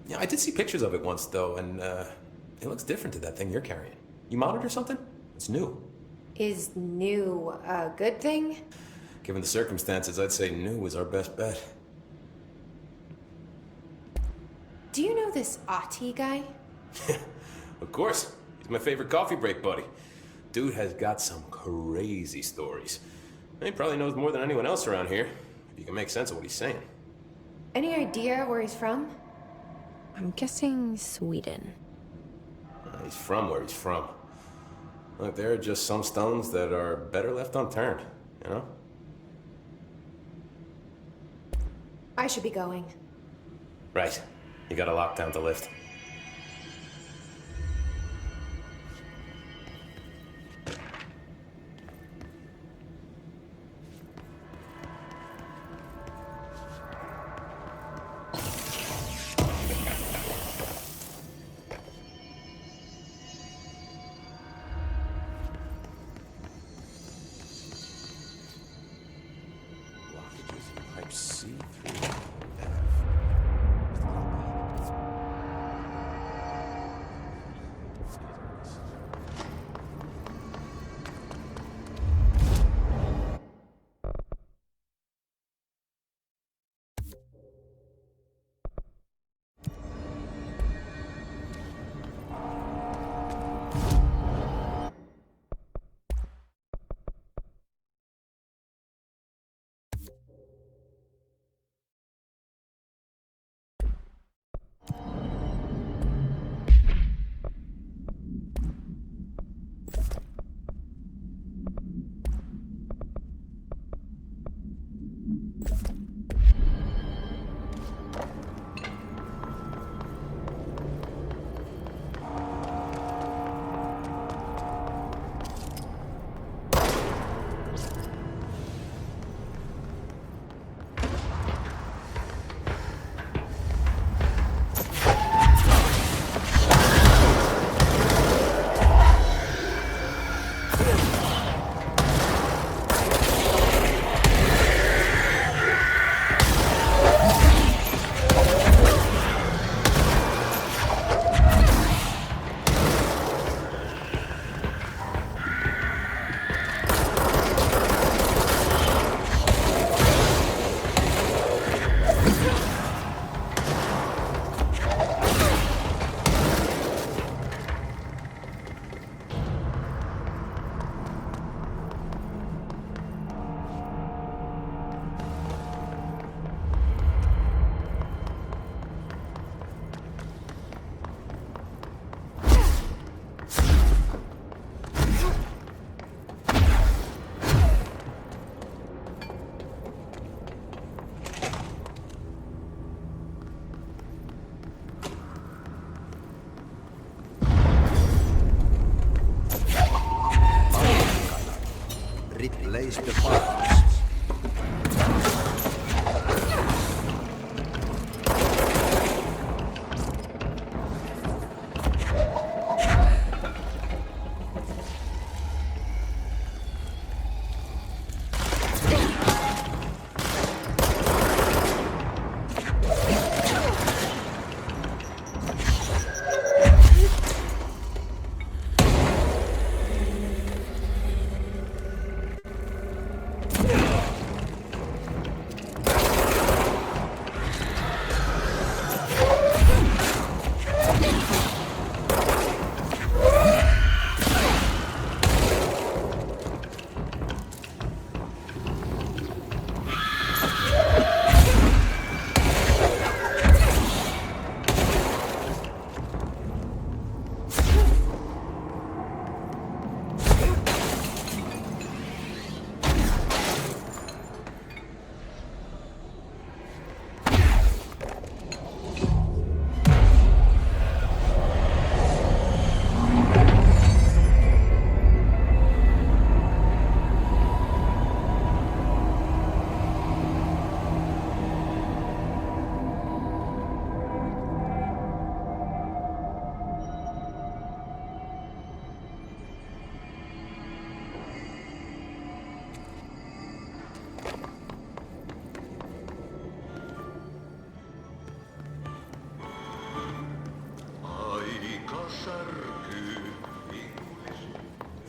Yeah, I did see pictures of it once, though, and it looks different to that thing you're carrying. You modded or something? It's new. Is new a good thing? Given the circumstances, I'd say new is our best bet. Do you know this Ati guy? Of course. He's my favorite coffee break buddy. Dude has got some crazy stories. He probably knows more than anyone else around here, if you can make sense of what he's saying. Any idea where he's from? I'm guessing Sweden. He's from where he's from. Look, there are just some stones that are better left unturned, you know? I should be going. Right. You got a lockdown to lift. Place the fire.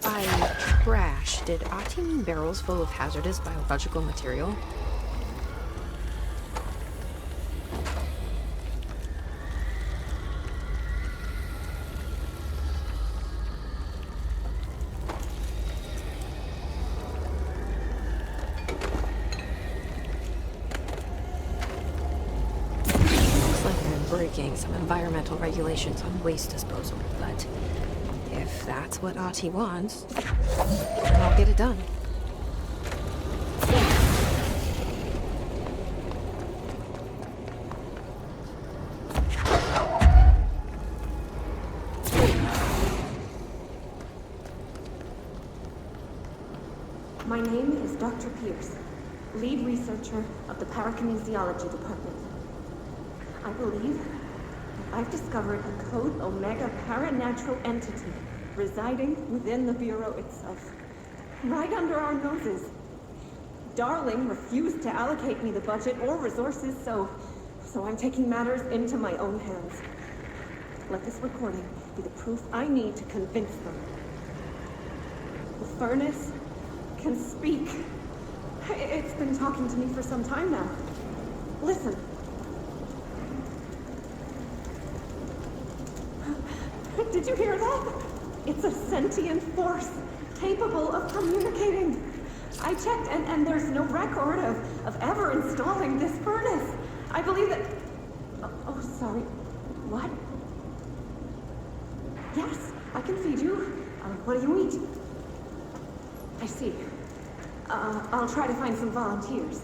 By trash, did Ati mean barrels full of hazardous biological material? Looks like they're breaking some environmental regulations on waste disposal, but if that's what Ati wants, then I'll get it done. My name is Dr. Pierce, lead researcher of the Parakinesiology Department. I believe I've discovered a Code Omega paranatural entity residing within the Bureau itself, right under our noses. Darling refused to allocate me the budget or resources, so I'm taking matters into my own hands. Let this recording be the proof I need to convince them. The furnace can speak. It's been talking to me for some time now. Listen. Did you hear that? It's a sentient force, capable of communicating. I checked, and there's no record of ever installing this furnace. I believe that... Oh, sorry. What? Yes, I can feed you. What do you eat? I see. I'll try to find some volunteers.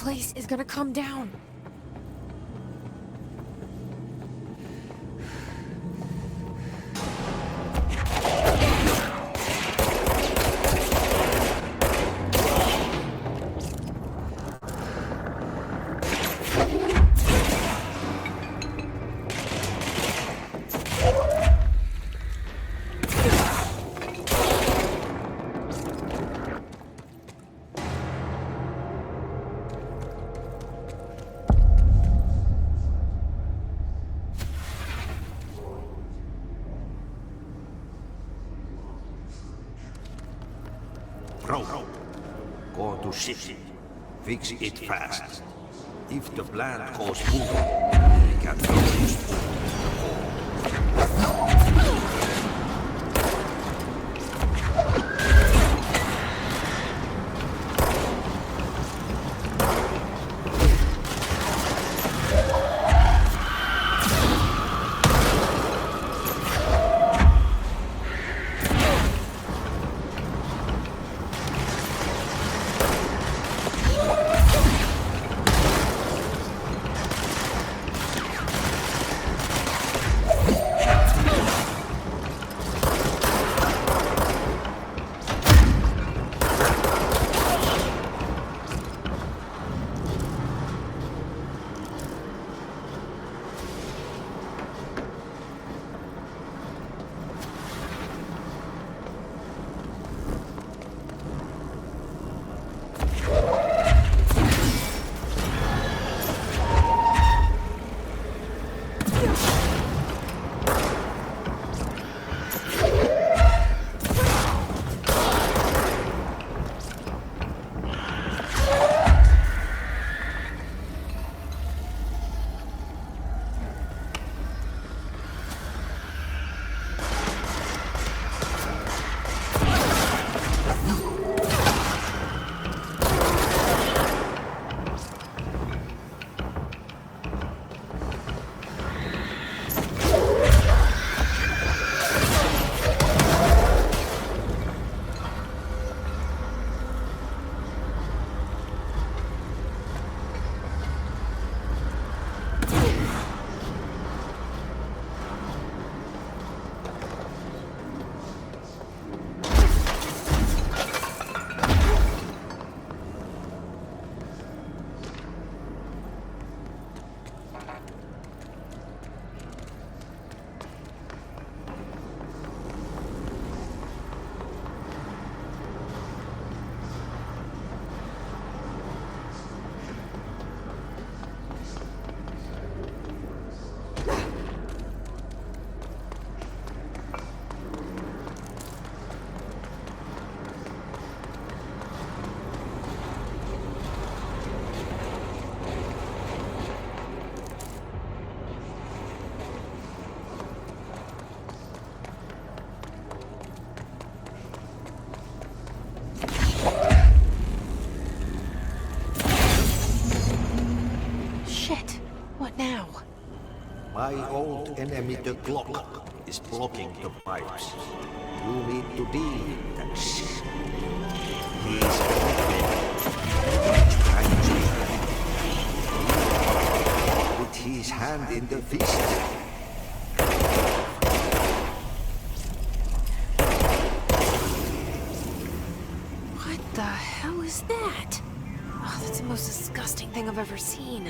place is gonna come down. Bro, go to city. Fix it fast. If the plant goes boom, we can go to school. My old enemy, the clock, is blocking the pipes. You need to deal with that shit. He's trying to put his hand in the fist. What the hell is that? Oh, that's the most disgusting thing I've ever seen.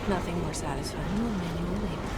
Nothing more satisfying than manual labor.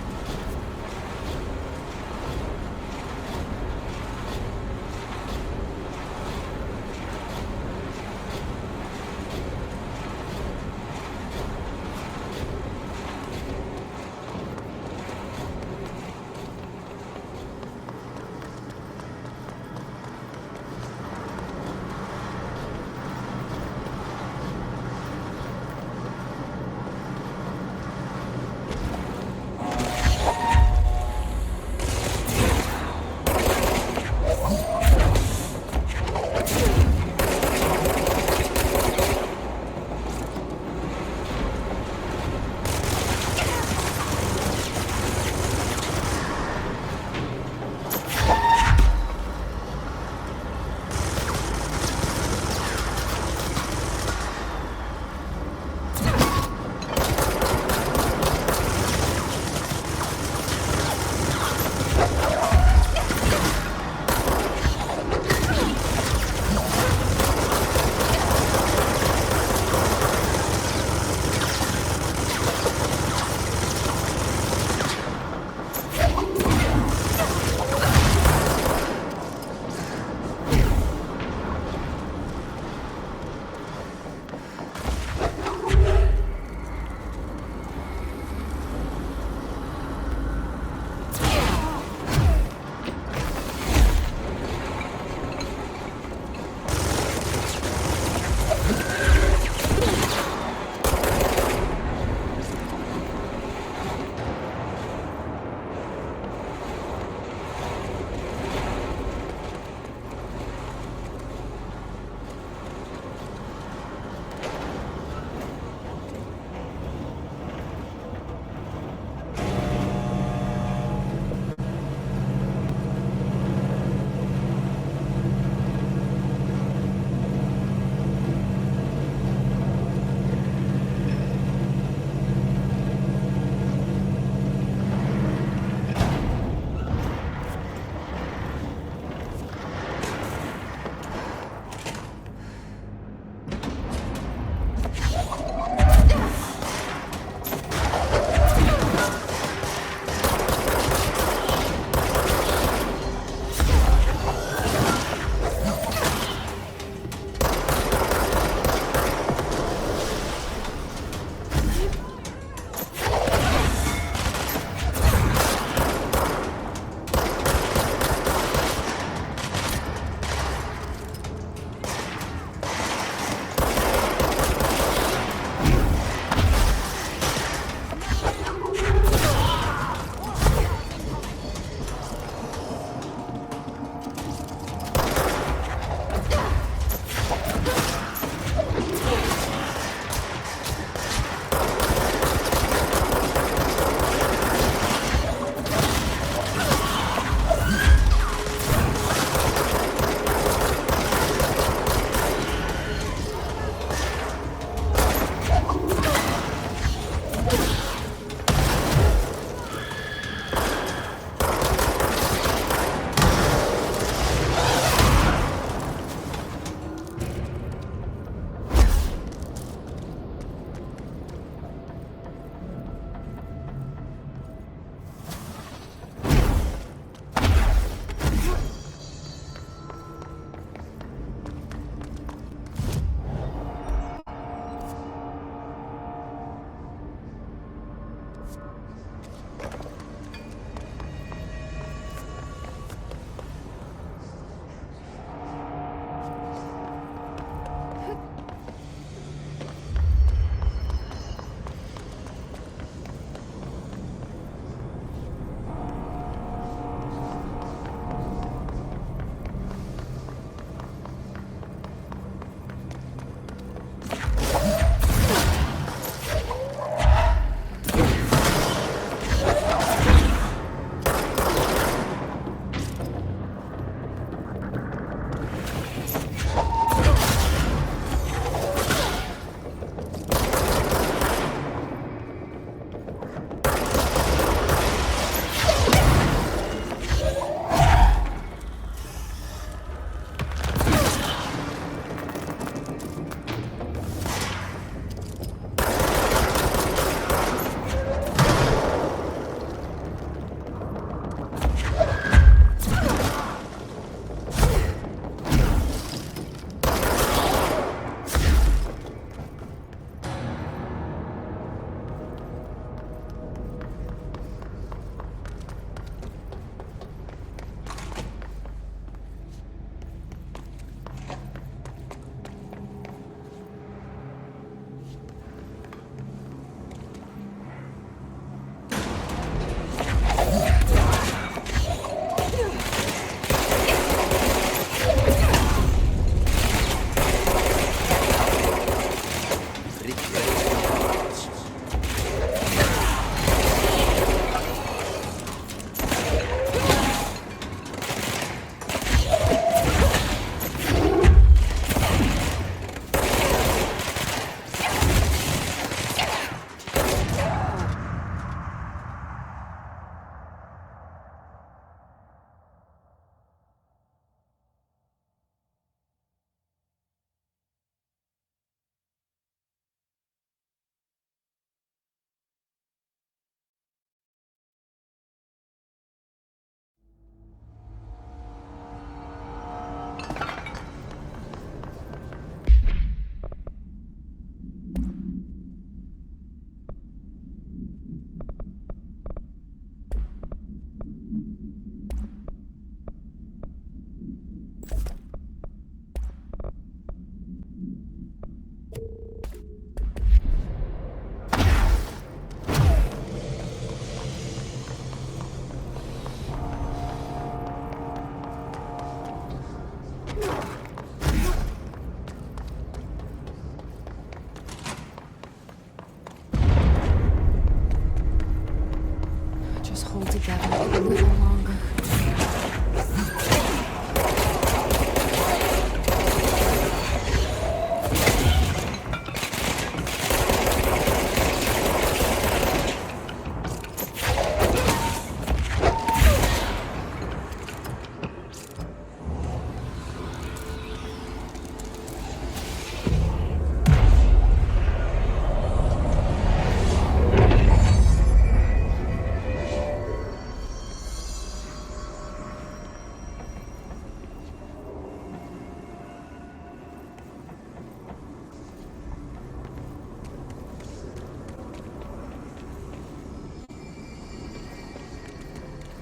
together a little longer.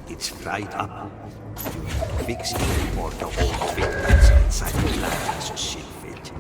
It's fried up. Fix it before the whole thing gets inside the lab has a shit fit.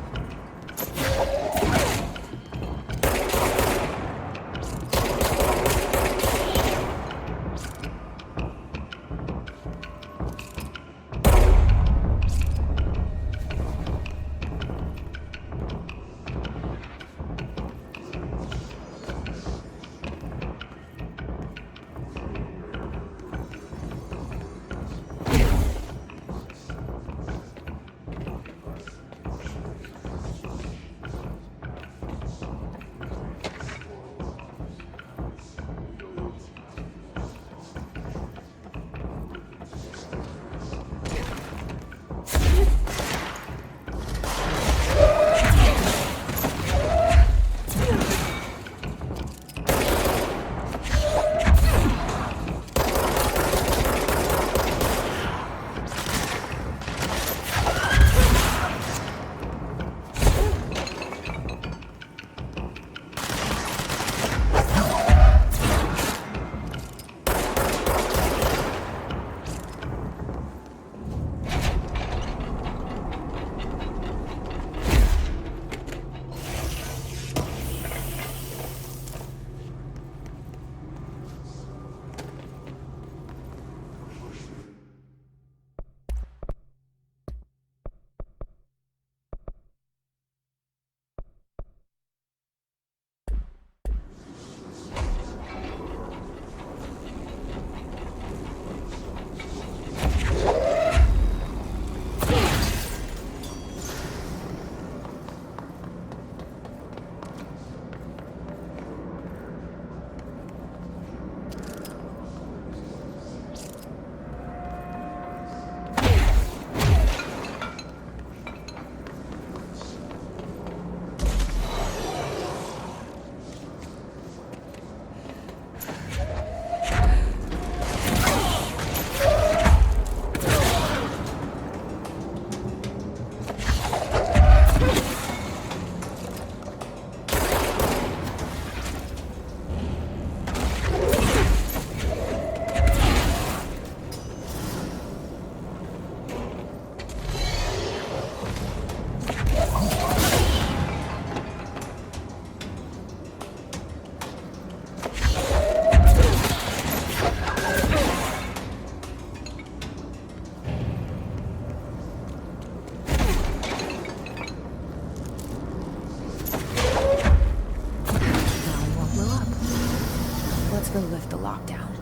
Lift the lockdown.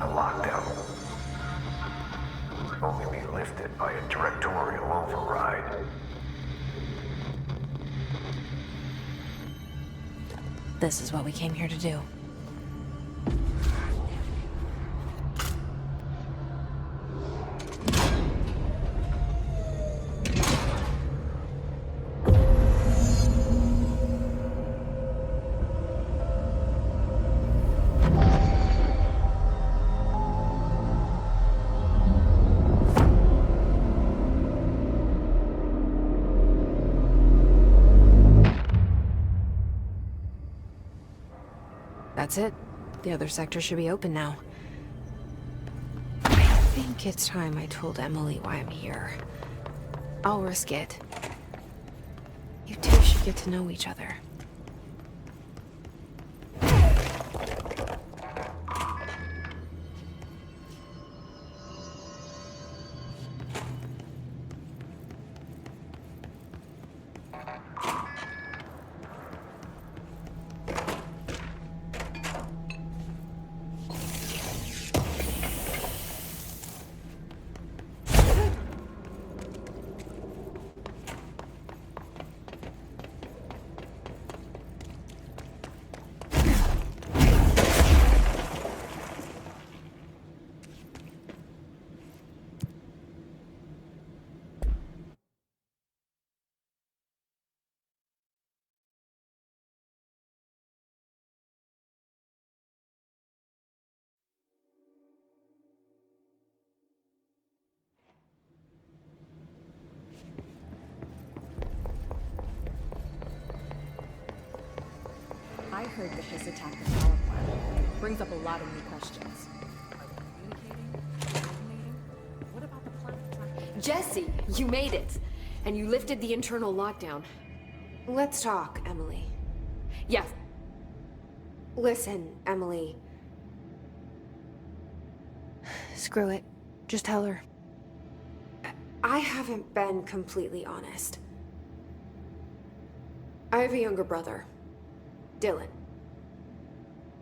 A lockdown will only be lifted by a directorial override. This is what we came here to do. That's it. The other sector should be open now. I think it's time I told Emily why I'm here. I'll risk it. You two should get to know each other. I heard that this attacked the power plant. Brings up a lot of new questions. Are they communicating? Coordinating? What about the planet? Jesse, you made it! And you lifted the internal lockdown. Let's talk, Emily. Yes. Listen, Emily. Screw it. Just tell her. I haven't been completely honest. I have a younger brother, Dylan.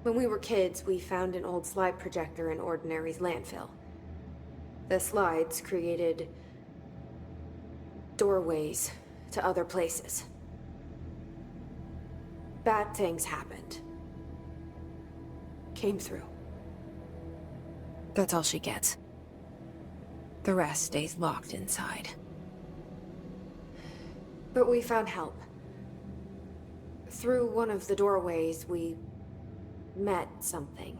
When we were kids, we found an old slide projector in Ordinary's landfill. The slides created doorways to other places. Bad things happened. Came through. That's all she gets. The rest stays locked inside. But we found help. Through one of the doorways, we met something.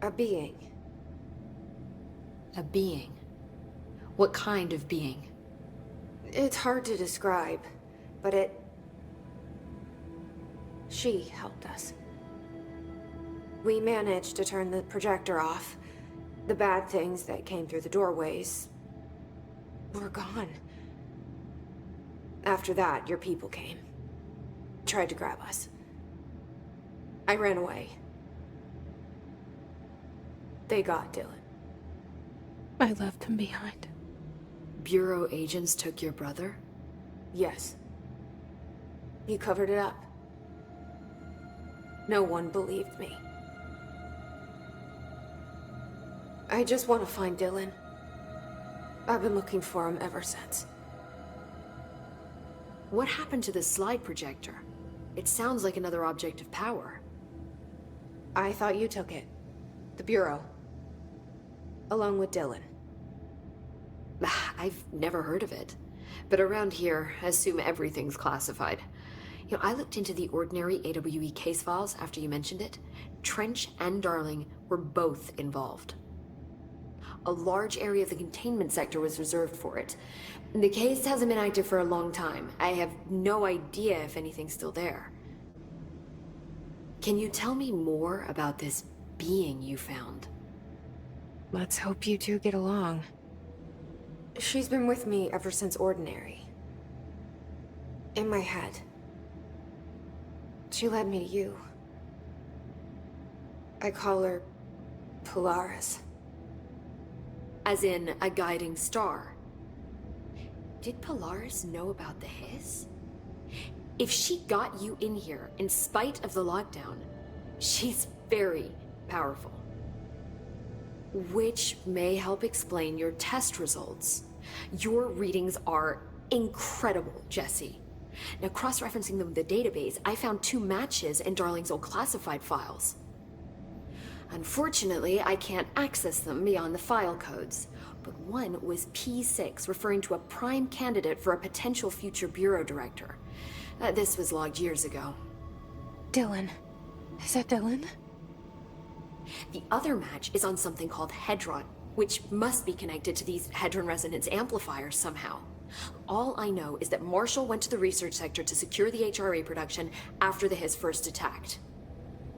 A being. A being? What kind of being? It's hard to describe, but she helped us. We managed to turn the projector off. The bad things that came through the doorways were gone. After that, your people came. Tried to grab us. I ran away. They got Dylan. I left him behind. Bureau agents took your brother? Yes. You covered it up. No one believed me. I just want to find Dylan. I've been looking for him ever since. What happened to the slide projector? It sounds like another object of power. I thought you took it. The Bureau. Along with Dylan. I've never heard of it. But around here, I assume everything's classified. You know, I looked into the Ordinary AWE case files after you mentioned it. Trench and Darling were both involved. A large area of the containment sector was reserved for it. The case hasn't been active for a long time. I have no idea if anything's still there. Can you tell me more about this being you found? Let's hope you two get along. She's been with me ever since Ordinary. In my head. She led me to you. I call her Polaris. As in, a guiding star. Did Polaris know about the hiss? If she got you in here in spite of the lockdown, she's very, powerful. Which may help explain your test results. Your readings are incredible, Jesse. Now, cross-referencing them with the database, I found 2 matches in Darling's old classified files. Unfortunately, I can't access them beyond the file codes, but one was P6, referring to a prime candidate for a potential future bureau director. This was logged years ago. Dylan. Is that Dylan? The other match is on something called Hedron, which must be connected to these Hedron resonance amplifiers somehow. All I know is that Marshall went to the research sector to secure the HRA production after the Hiss first attacked.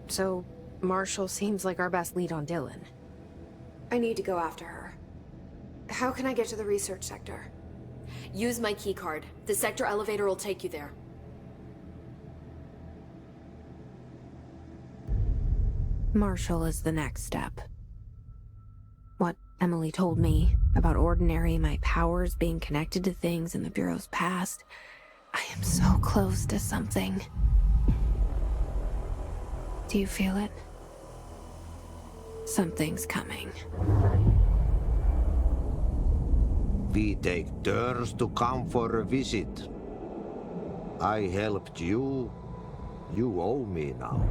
So, Marshall seems like our best lead on Dylan. I need to go after her. How can I get to the research sector? Use my keycard. The sector elevator will take you there. Marshall is the next step. What Emily told me about Ordinary, my powers being connected to things in the Bureau's past, I am so close to something. Do you feel it? Something's coming. We take turns to come for a visit. I helped you. You owe me now.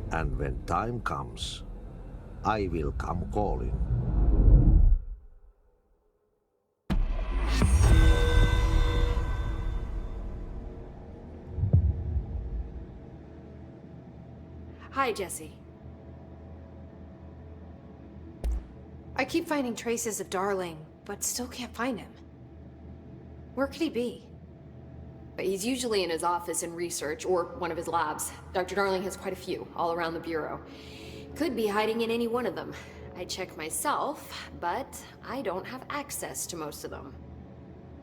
And when time comes, I will come calling. Hi, Jesse. I keep finding traces of Darling, but still can't find him. Where could he be? He's usually in his office in research, or one of his labs. Dr. Darling has quite a few, all around the Bureau. Could be hiding in any one of them. I check myself, but I don't have access to most of them.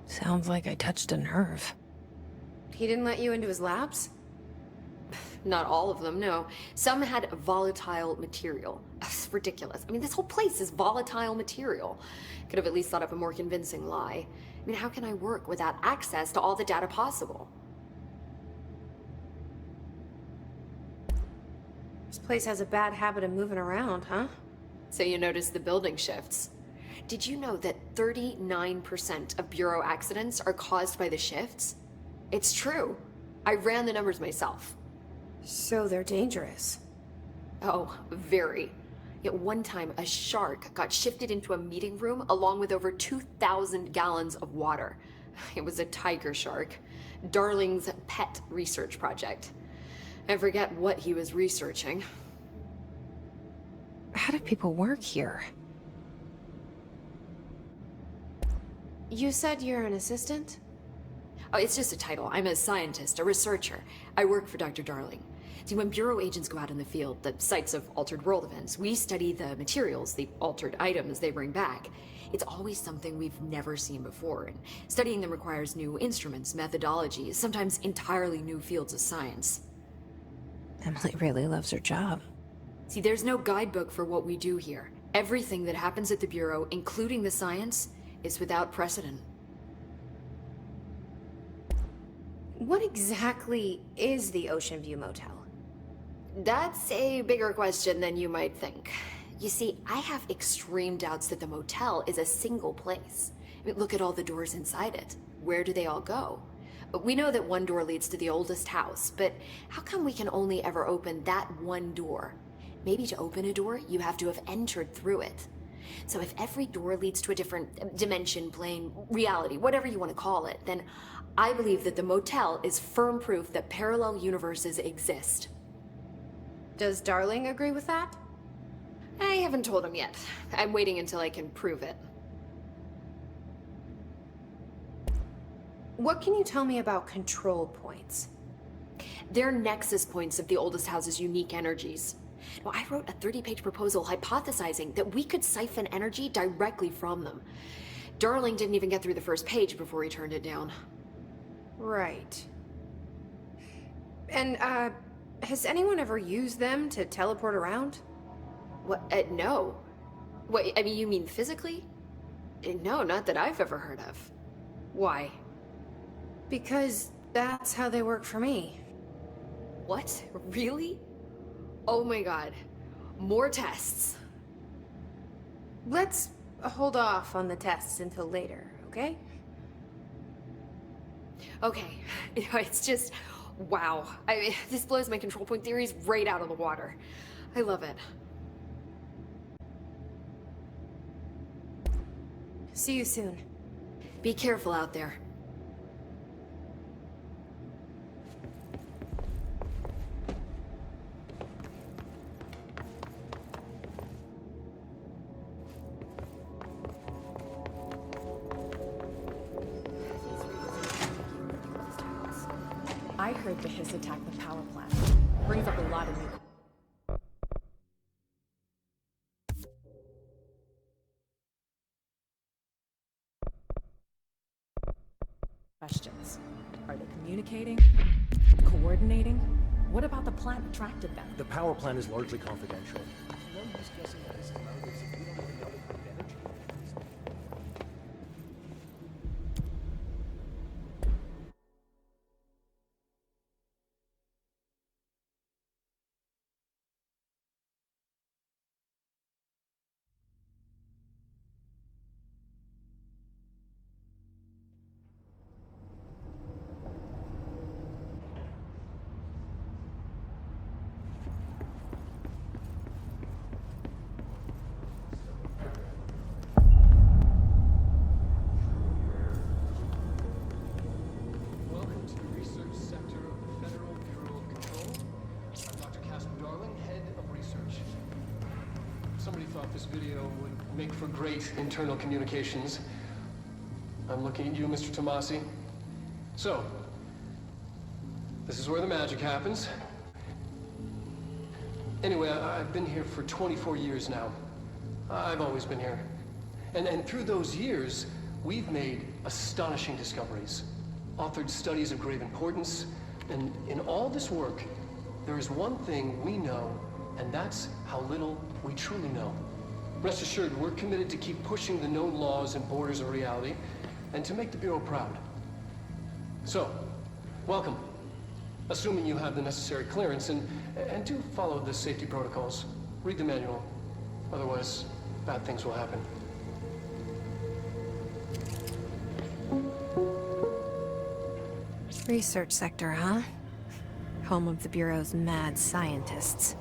Sounds like I touched a nerve. He didn't let you into his labs? Not all of them, no. Some had volatile material. It's ridiculous. I mean, this whole place is volatile material. Could have at least thought up a more convincing lie. I mean, how can I work without access to all the data possible? This place has a bad habit of moving around, huh? So you notice the building shifts. Did you know that 39% of Bureau accidents are caused by the shifts? It's true. I ran the numbers myself. So they're dangerous. Oh, very. At one time, a shark got shifted into a meeting room along with over 2,000 gallons of water. It was a tiger shark. Darling's pet research project. I forget what he was researching. How do people work here? You said you're an assistant? Oh, it's just a title. I'm a scientist, a researcher. I work for Dr. Darling. See, when Bureau agents go out in the field, the sites of altered world events, we study the materials, the altered items they bring back. It's always something we've never seen before, and studying them requires new instruments, methodologies, sometimes entirely new fields of science. Emily really loves her job. See, there's no guidebook for what we do here. Everything that happens at the Bureau, including the science, is without precedent. What exactly is the Ocean View Motel? That's a bigger question than you might think. You see, I have extreme doubts that the motel is a single place. I mean, look at all the doors inside it. Where do they all go? We know that one door leads to the oldest house, but how come we can only ever open that one door? Maybe to open a door, you have to have entered through it. So if every door leads to a different dimension, plane, reality, whatever you want to call it, then I believe that the motel is firm proof that parallel universes exist. Does Darling agree with that? I haven't told him yet. I'm waiting until I can prove it. What can you tell me about control points? They're nexus points of the oldest house's unique energies. Now, I wrote a 30-page proposal hypothesizing that we could siphon energy directly from them. Darling didn't even get through the first page before he turned it down. Right. And, has anyone ever used them to teleport around? What? No. What, I mean, you mean physically? No, not that I've ever heard of. Why? Because that's how they work for me. What? Really? Oh my god. More tests. Let's hold off on the tests until later, okay? Okay, it's just, wow. This blows my control point theories right out of the water. I love it. See you soon. Be careful out there. I heard the Hiss attacked the power plant. Brings up a lot of new questions. Are they communicating? Coordinating? What about the plant attracted them? The power plant is largely confidential. No use guessing at Hiss's motives if we don't even know what kind of energy it is. Welcome to the research sector of the Federal Bureau of Control. I'm Dr. Casper Darling, head of research. Somebody thought this video would make for great internal communications. I'm looking at you, Mr. Tomasi. So, this is where the magic happens. Anyway, I've been here for 24 years now. I've always been here. And through those years, we've made astonishing discoveries, authored studies of grave importance, and in all this work, there is one thing we know, and that's how little we truly know. Rest assured, we're committed to keep pushing the known laws and borders of reality, and to make the Bureau proud. So, welcome. Assuming you have the necessary clearance, and do follow the safety protocols. Read the manual. Otherwise, bad things will happen. Research sector, huh? Home of the Bureau's mad scientists.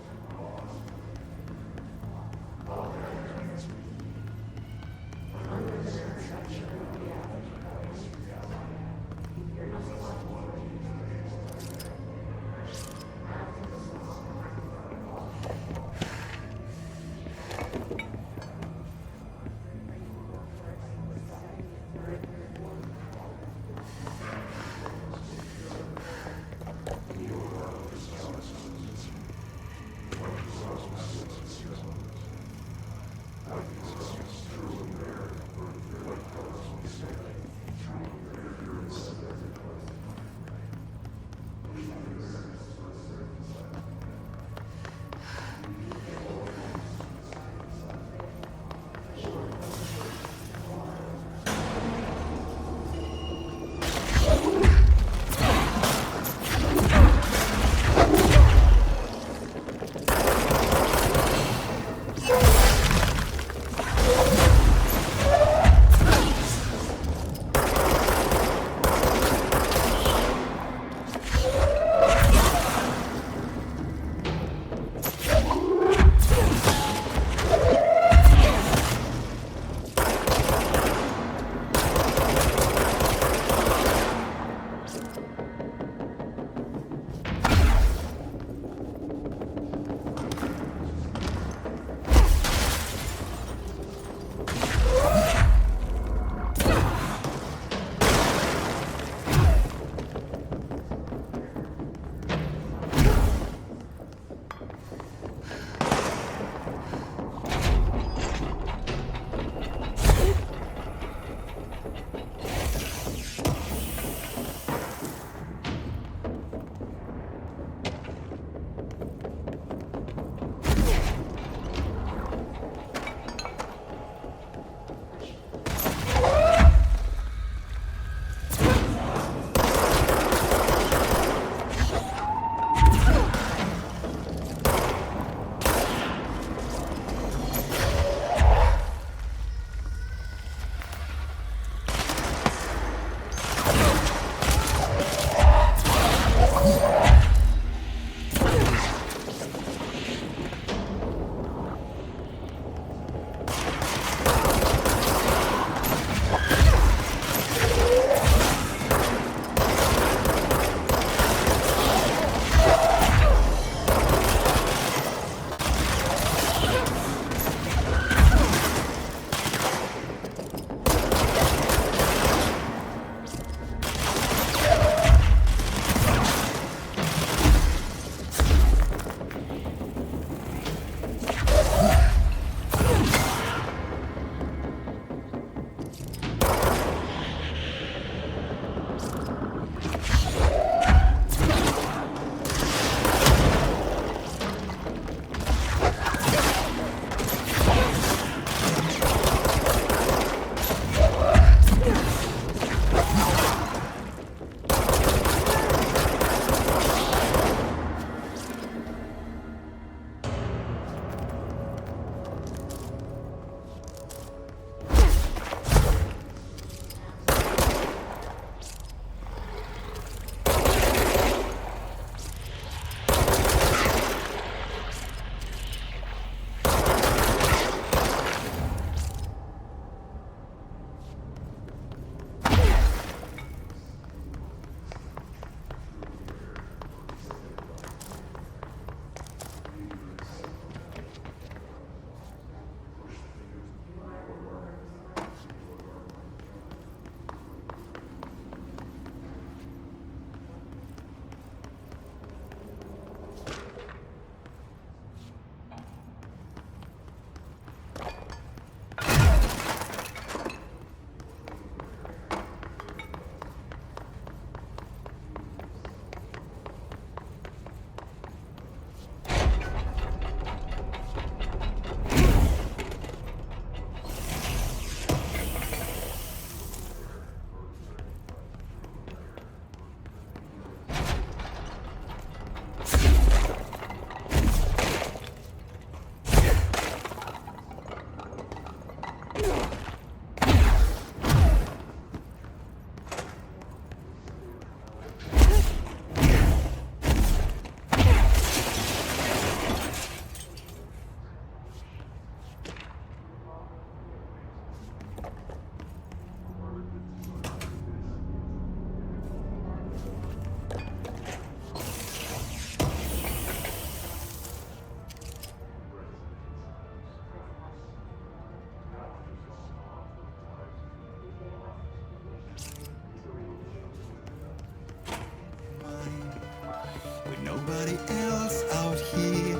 nobody else out here.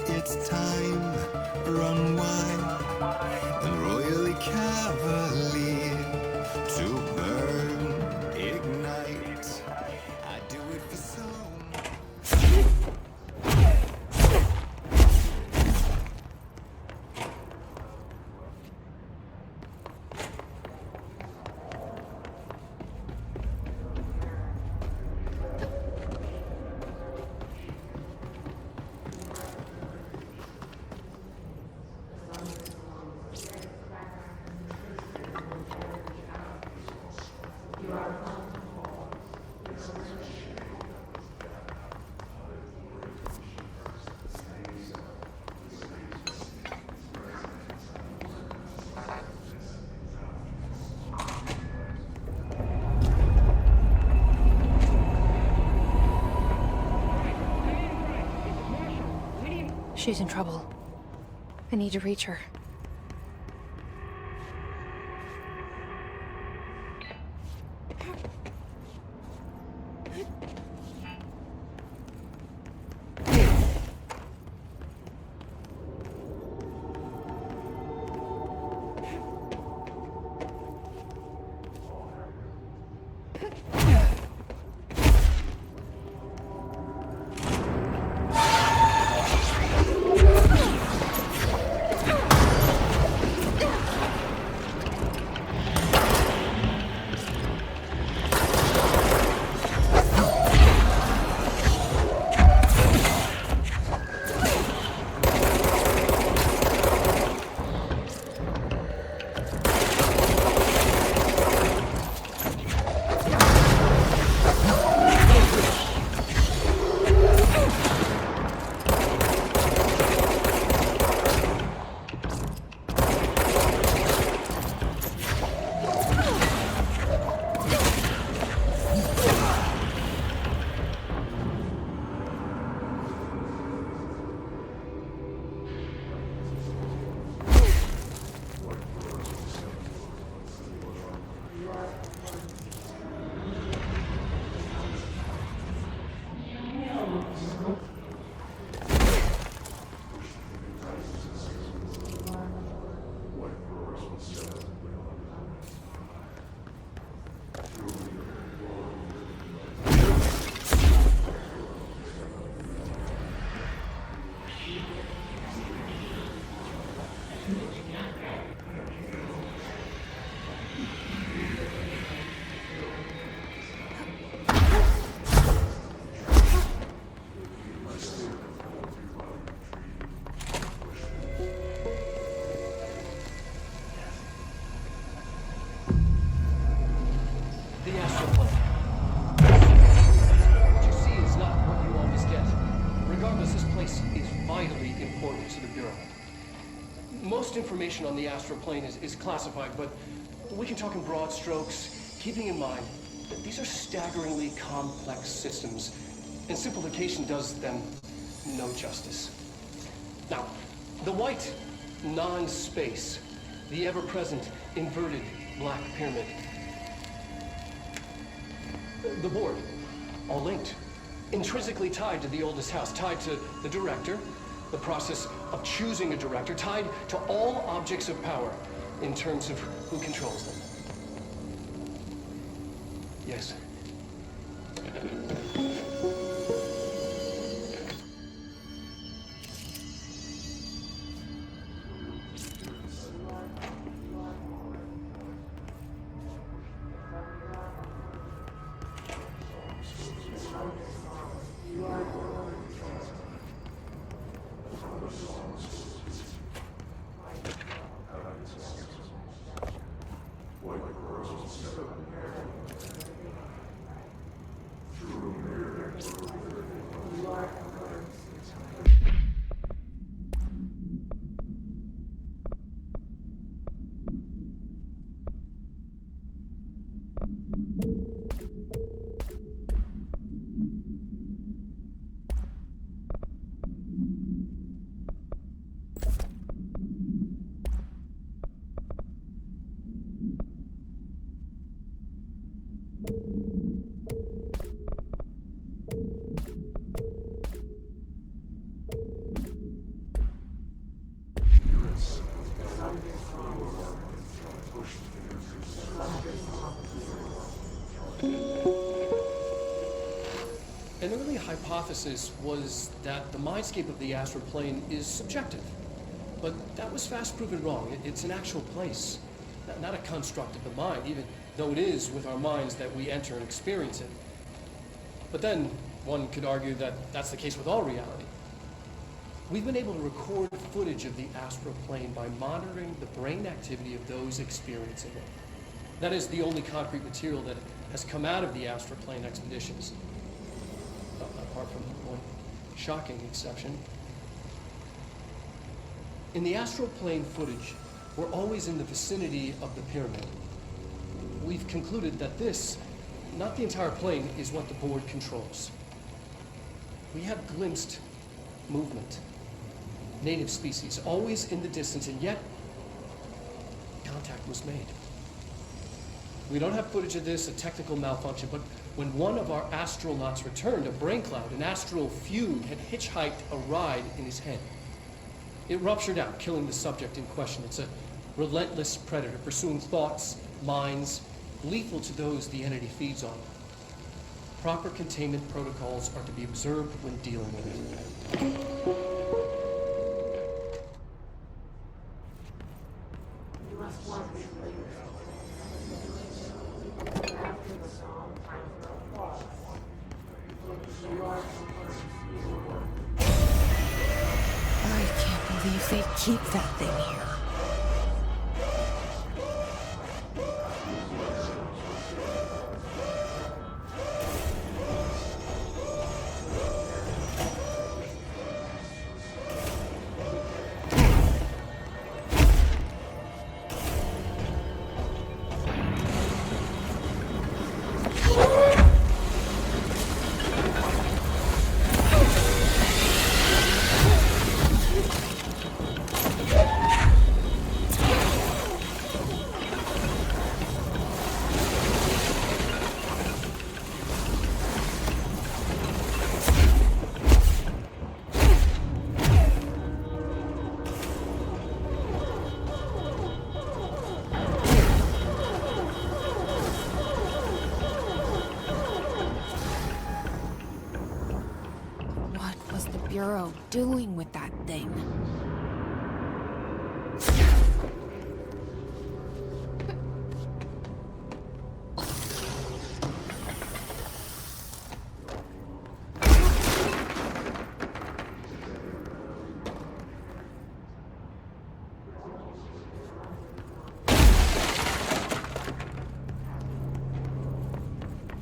It's time, run wild and royally cavalier to burn, ignite. I do it for so long. She's in trouble. I need to reach her. Information on the astral plane is classified, but we can talk in broad strokes, keeping in mind that these are staggeringly complex systems, and simplification does them no justice. Now, the white non-space, the ever-present inverted black pyramid, the board, all linked, intrinsically tied to the oldest house, tied to the director, the process of choosing a director, tied to all objects of power in terms of who controls them. Yes. True mirror. An early hypothesis was that the mindscape of the astral plane is subjective. But that was fast proven wrong. It's an actual place, not a construct of the mind, even though it is with our minds that we enter and experience it. But then one could argue that that's the case with all reality. We've been able to record footage of the astral plane by monitoring the brain activity of those experiencing it. That is the only concrete material that has come out of the astral plane expeditions. Apart from one shocking exception. In the astral plane footage, we're always in the vicinity of the pyramid. We've concluded that this, not the entire plane, is what the board controls. We have glimpsed movement, native species, always in the distance, and yet contact was made. We don't have footage of this, a technical malfunction, but when one of our astronauts returned, a brain cloud, an astral fugue, had hitchhiked a ride in his head. It ruptured out, killing the subject in question. It's a relentless predator, pursuing thoughts, minds, lethal to those the entity feeds on. Proper containment protocols are to be observed when dealing with it. I can't believe they keep that thing here. Bureau doing with that thing?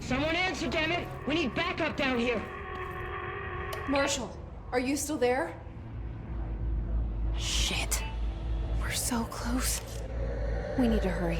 Someone answer, damn it! We need backup down here! Marshall, are you still there? Shit. We're so close. We need to hurry.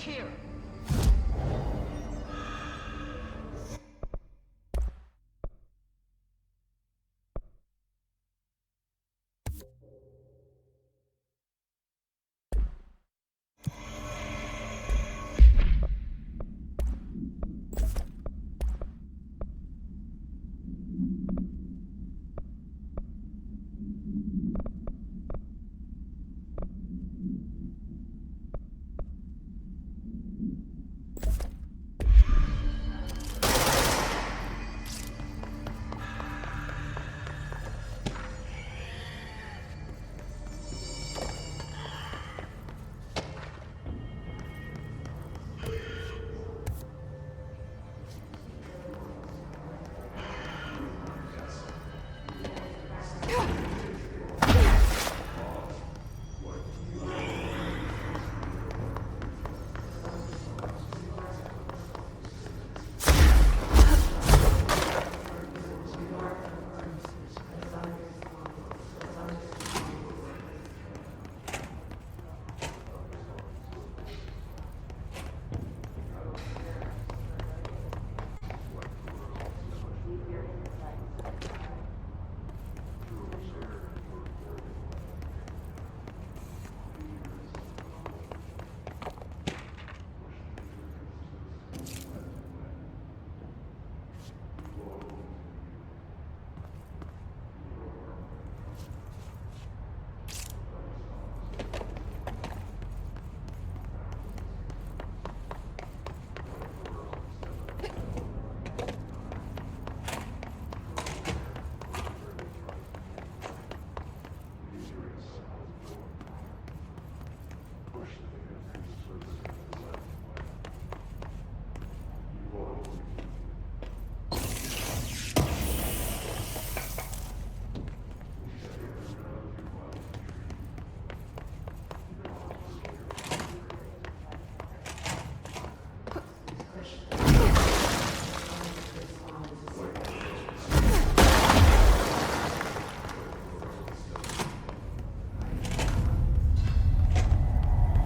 here.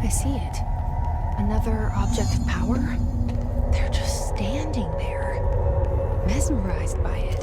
I see it. Another object of power? They're just standing there, mesmerized by it.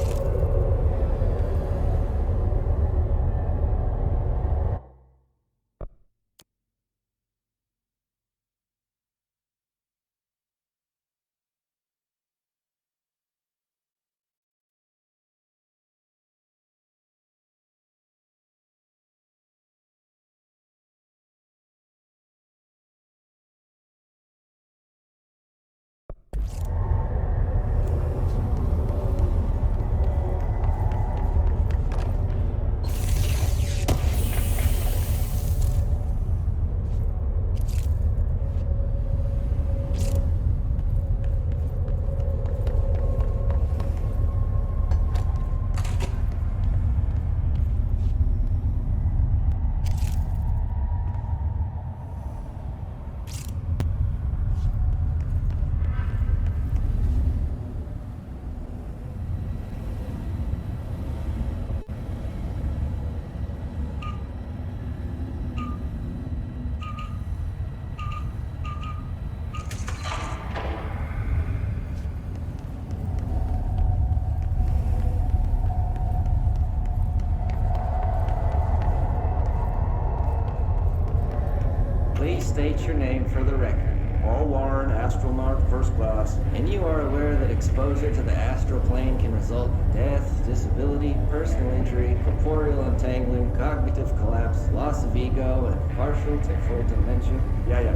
Please state your name for the record. Paul Warren, astronaut first class. And you are aware that exposure to the astral plane can result in death, disability, personal injury, corporeal untangling, cognitive collapse, loss of ego, and partial to full dementia? Yeah.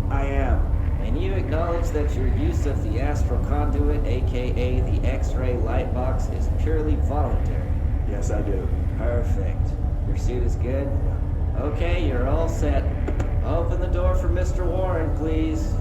I am. And you acknowledge that your use of the astral conduit, aka the X-ray light box, is purely voluntary? Yes, I do. Perfect. Your suit is good? Okay, you're all set. Open the door for Mr. Warren, please.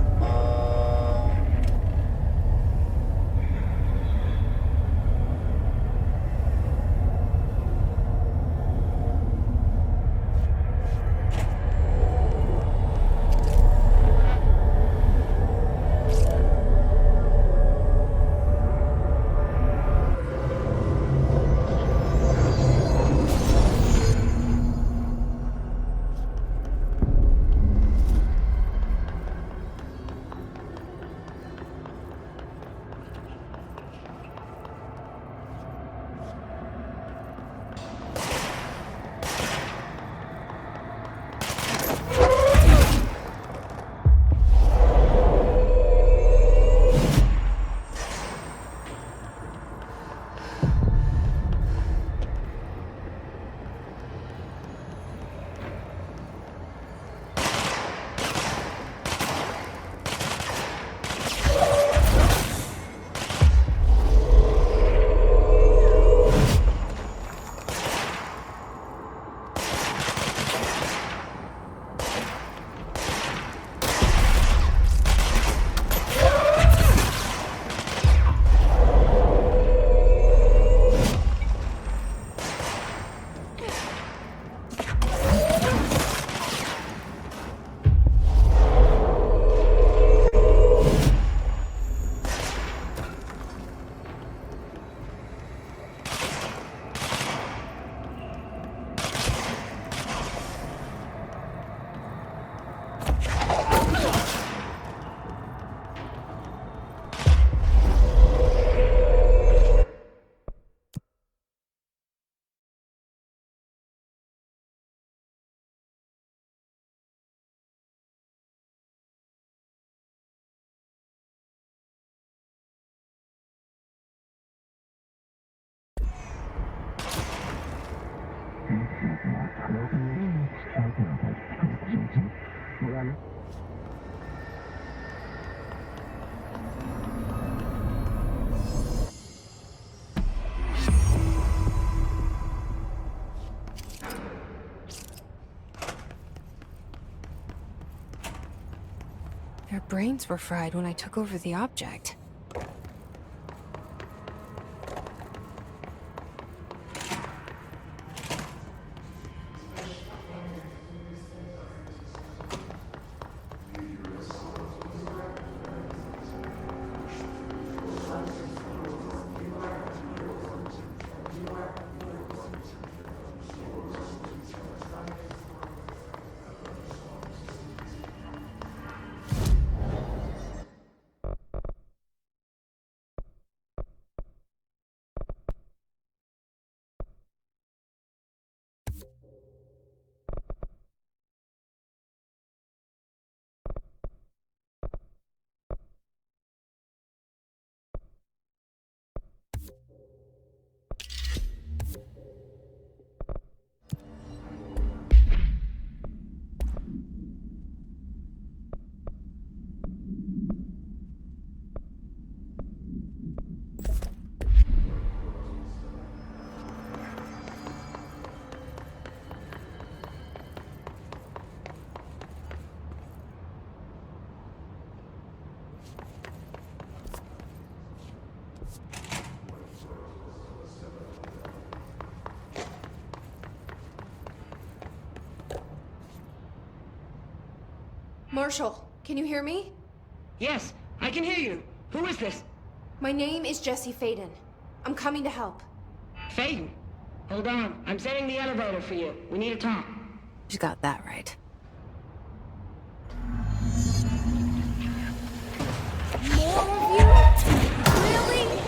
Their brains were fried when I took over the object. Marshall, can you hear me? Yes, I can hear you. Who is this? My name is Jesse Faden. I'm coming to help. Faden? Hold on. I'm setting the elevator for you. We need to talk. You got that right. More of you? Really?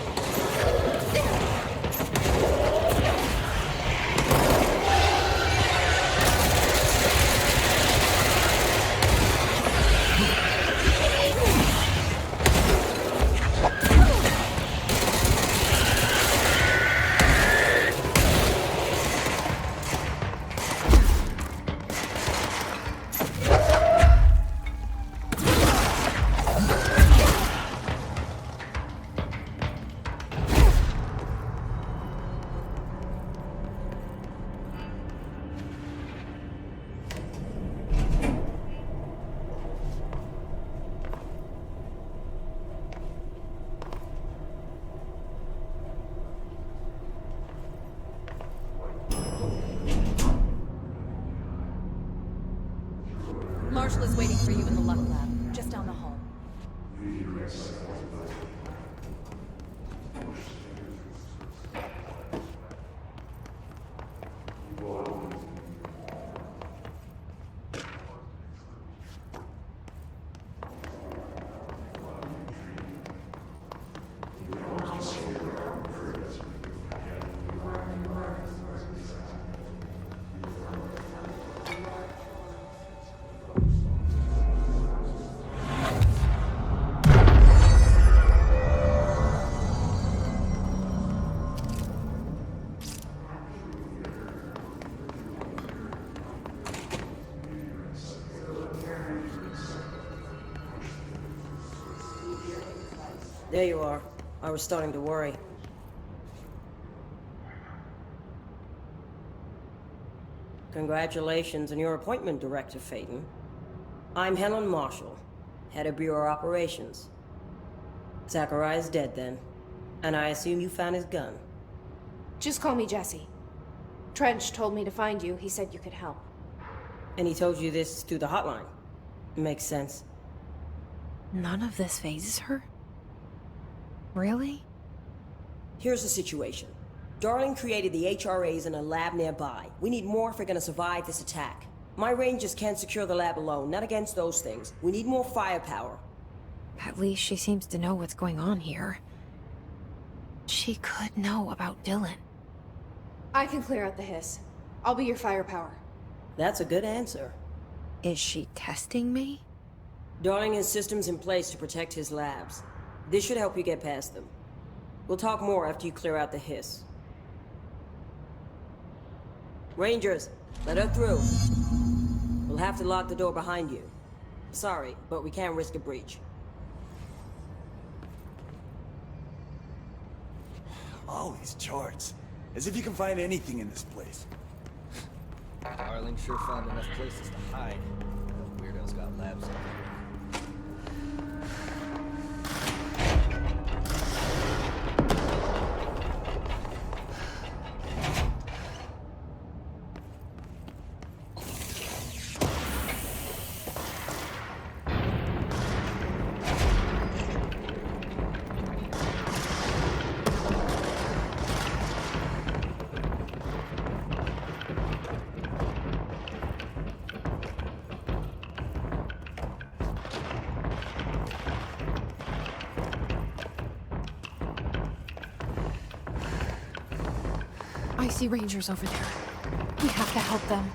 Marshall is waiting for you in the Luck Lab, just down the hall. There you are. I was starting to worry. Congratulations on your appointment, Director Faden. I'm Helen Marshall, head of Bureau Operations. Zachariah's dead then, and I assume you found his gun. Just call me Jesse. Trench told me to find you. He said you could help. And he told you this through the hotline. Makes sense. None of this phases her? Really? Here's the situation. Darling created the HRAs in a lab nearby. We need more if we're gonna survive this attack. My rangers can't secure the lab alone, not against those things. We need more firepower. At least she seems to know what's going on here. She could know about Dylan. I can clear out the hiss. I'll be your firepower. That's a good answer. Is she testing me? Darling has systems in place to protect his labs. This should help you get past them. We'll talk more after you clear out the hiss. Rangers, let her through. We'll have to lock the door behind you. Sorry, but we can't risk a breach. All these charts. As if you can find anything in this place. Darling sure found enough places to hide. The weirdos got labs everywhere. I see Rangers over there. We have to help them.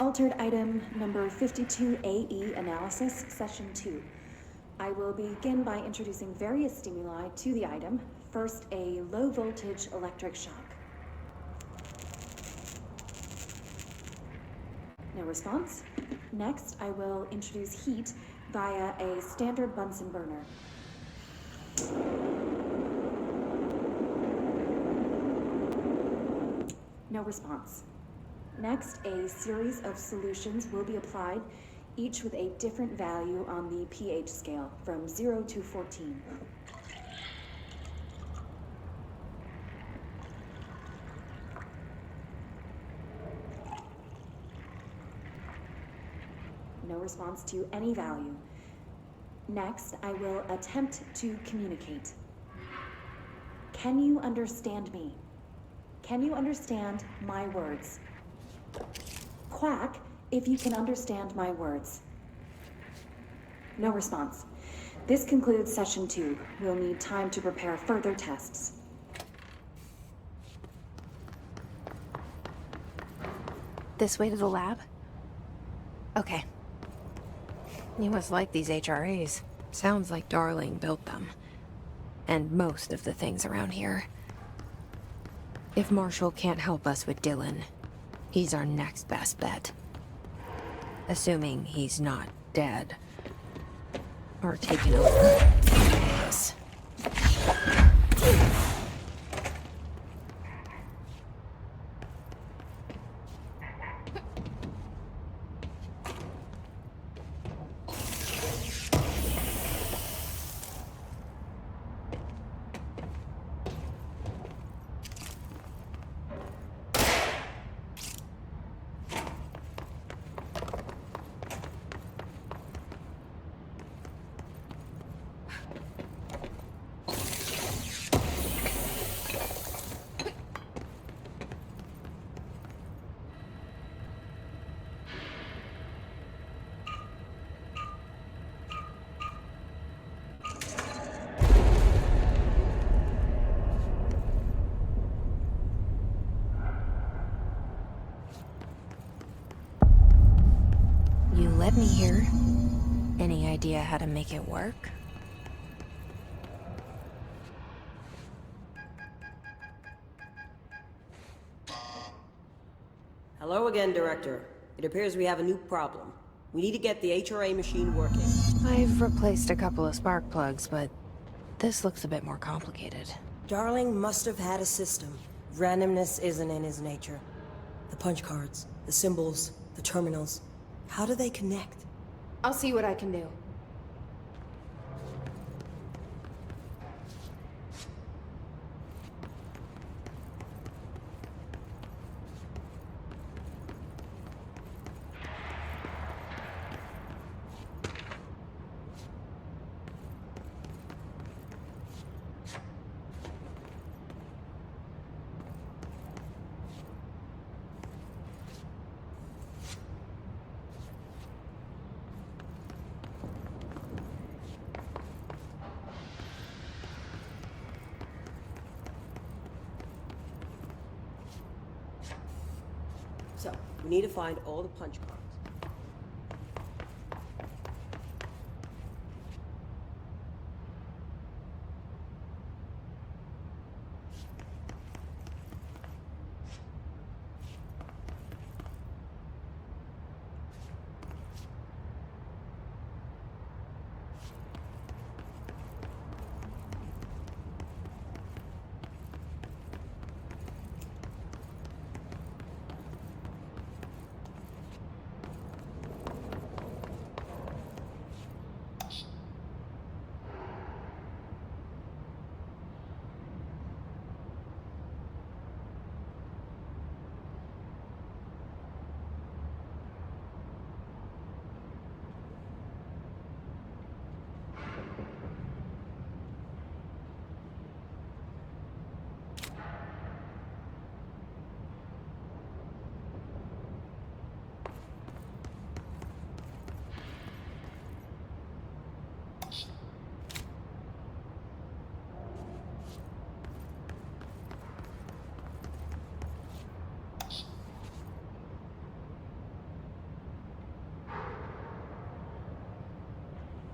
Altered item number 52AE analysis, session 2. I will begin by introducing various stimuli to the item. First, a low voltage electric shock. No response. Next, I will introduce heat via a standard Bunsen burner. No response. Next, a series of solutions will be applied, each with a different value on the pH scale, from 0 to 14. No response to any value. Next, I will attempt to communicate. Can you understand me? Can you understand my words? Quack if you can understand my words. No response. This concludes session 2. We'll need time to prepare further tests. This way to the lab? Okay. You must like these HRAs. Sounds like Darling built them. And most of the things around here. If Marshall can't help us with Dylan, he's our next best bet. Assuming he's not dead. Or taken over. Yes. You led me here. Any idea how to make it work? Hello again, Director. It appears we have a new problem. We need to get the HRA machine working. I've replaced a couple of spark plugs, but this looks a bit more complicated. Darling must have had a system. Randomness isn't in his nature. The punch cards, the symbols, the terminals. How do they connect? I'll see what I can do. So, we need to find all the punch cards.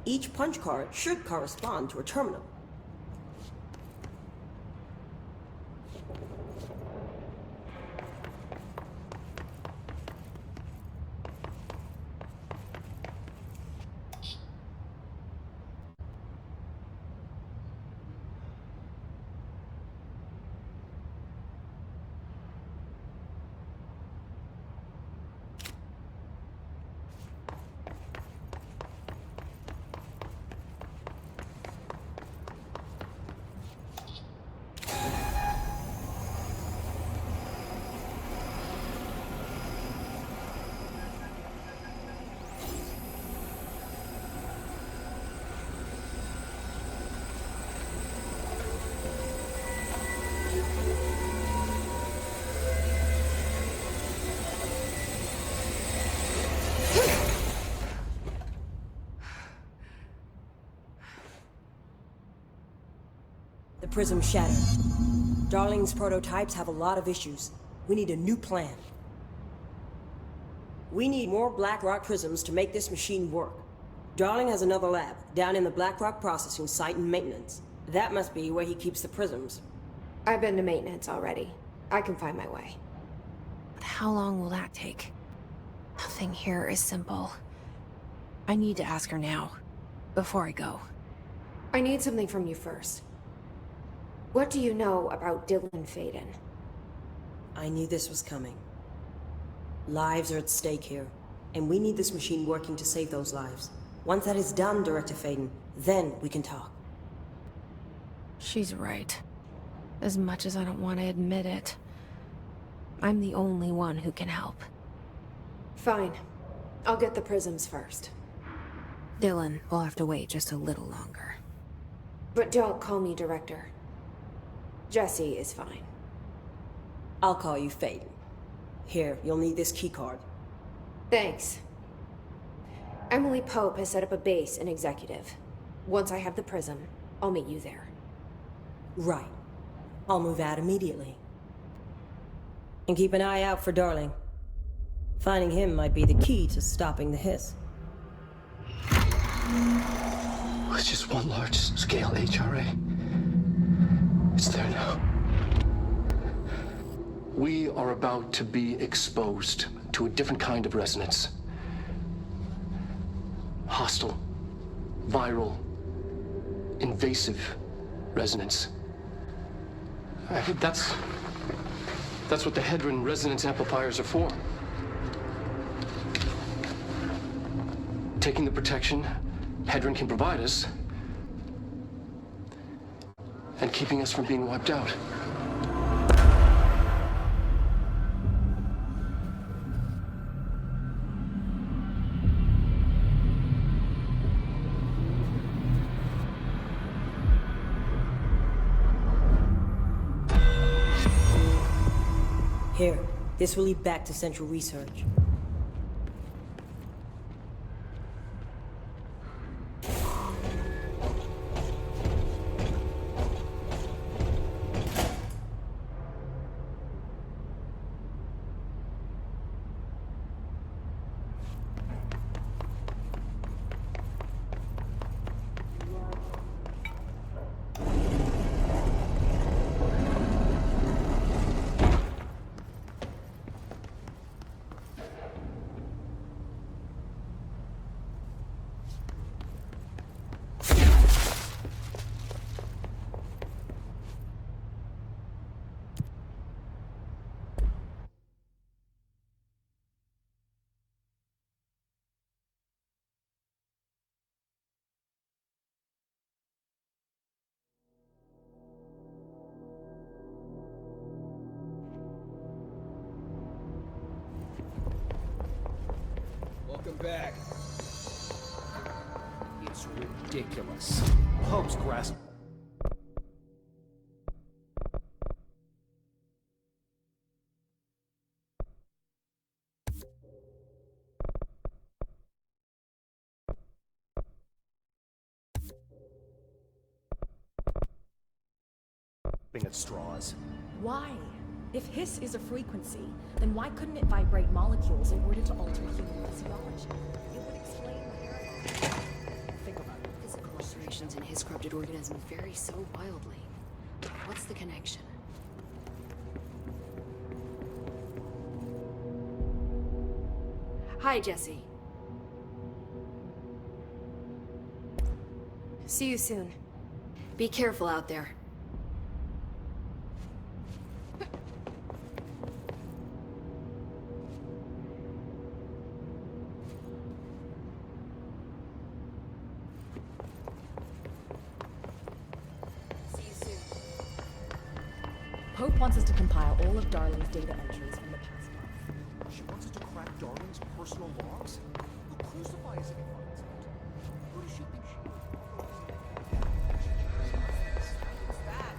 Each punch card should correspond to a terminal. The prism shattered. Darling's prototypes have a lot of issues. We need a new plan. We need more Blackrock prisms to make this machine work. Darling has another lab, down in the Blackrock processing site in maintenance. That must be where he keeps the prisms. I've been to maintenance already. I can find my way. But how long will that take? Nothing here is simple. I need to ask her now, before I go. I need something from you first. What do you know about Dylan Faden? I knew this was coming. Lives are at stake here, and we need this machine working to save those lives. Once that is done, Director Faden, then we can talk. She's right. As much as I don't want to admit it, I'm the only one who can help. Fine. I'll get the prisms first. Dylan will have to wait just a little longer. But don't call me Director. Jesse is fine. I'll call you Faden. Here, you'll need this keycard. Thanks. Emily Pope has set up a base in Executive. Once I have the prism, I'll meet you there. Right. I'll move out immediately. And keep an eye out for Darling. Finding him might be the key to stopping the hiss. It's just one large-scale HRA. It's there now. We are about to be exposed to a different kind of resonance. Hostile, viral, invasive resonance. That's what the Hedron resonance amplifiers are for. Taking the protection Hedron can provide us, and keeping us from being wiped out. Here, this will lead back to Central Research. Welcome back. It's ridiculous. Pope's grasp. At straws. Why? If hiss is a frequency, then why couldn't it vibrate molecules in order to alter human physiology? It would explain the paradox. Think about it. mutations in his corrupted organism vary so wildly. What's the connection? Hi, Jesse. See you soon. Be careful out there. Pope wants us to compile all of Darling's data entries from the past month. She wants us to crack Darling's personal logs? Who crucifies us if he finds out? Who does she think she is? It's that.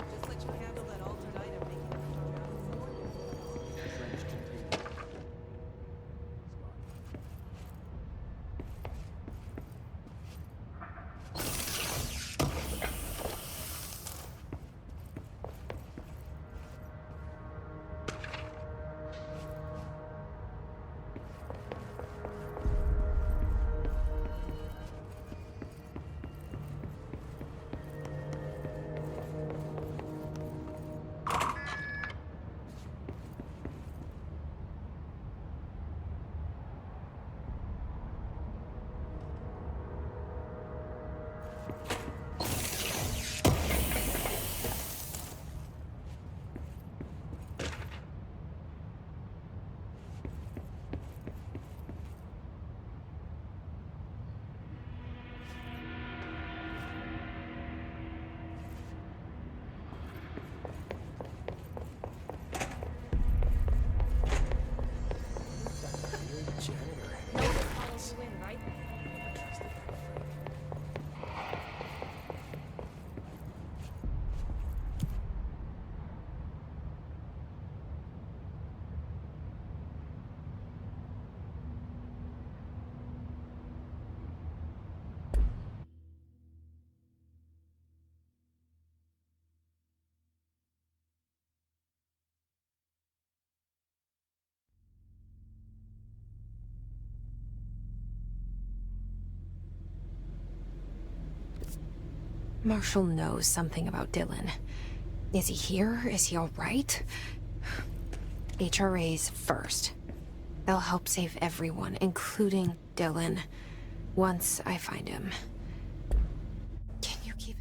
Just let you handle that altered item making it Trench container. Marshall knows something about Dylan. Is he here? Is he all right? HRAs first. They'll help save everyone, including Dylan, once I find him. Can you keep...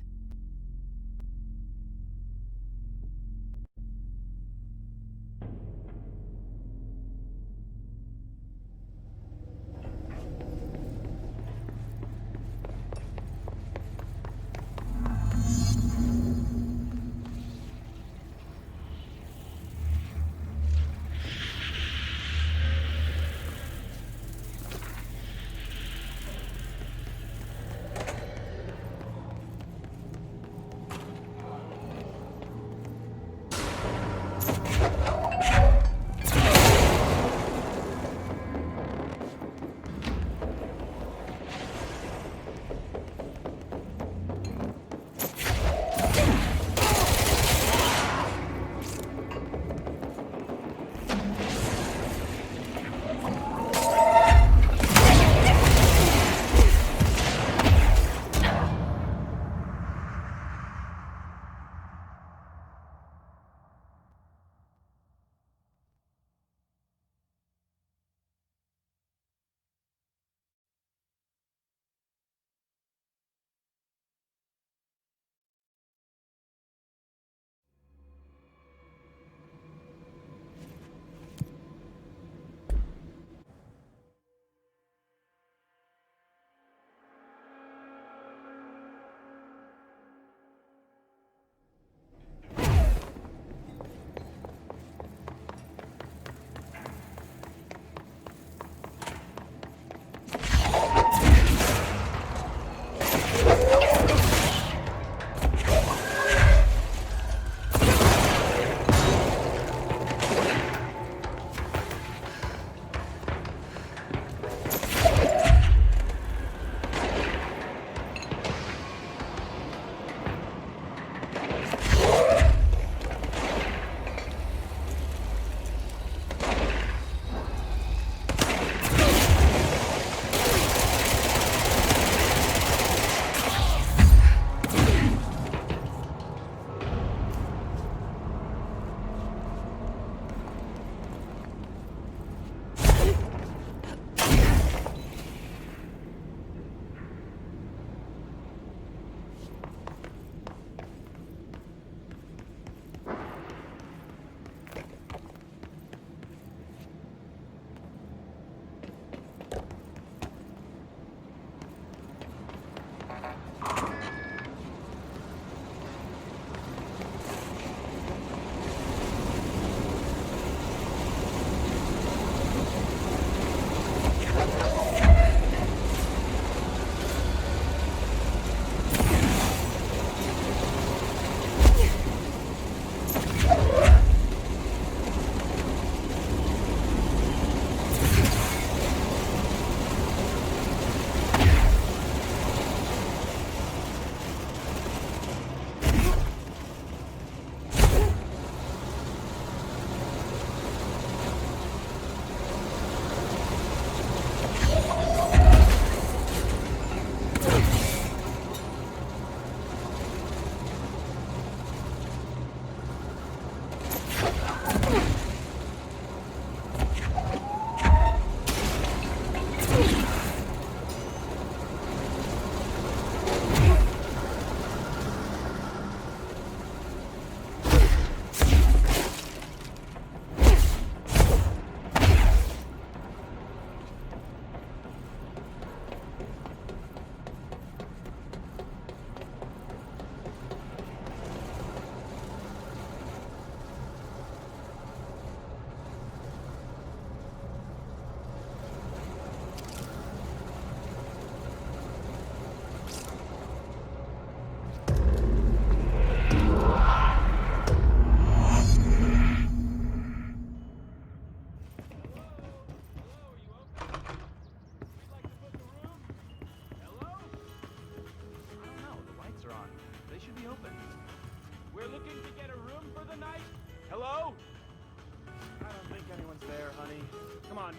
come on.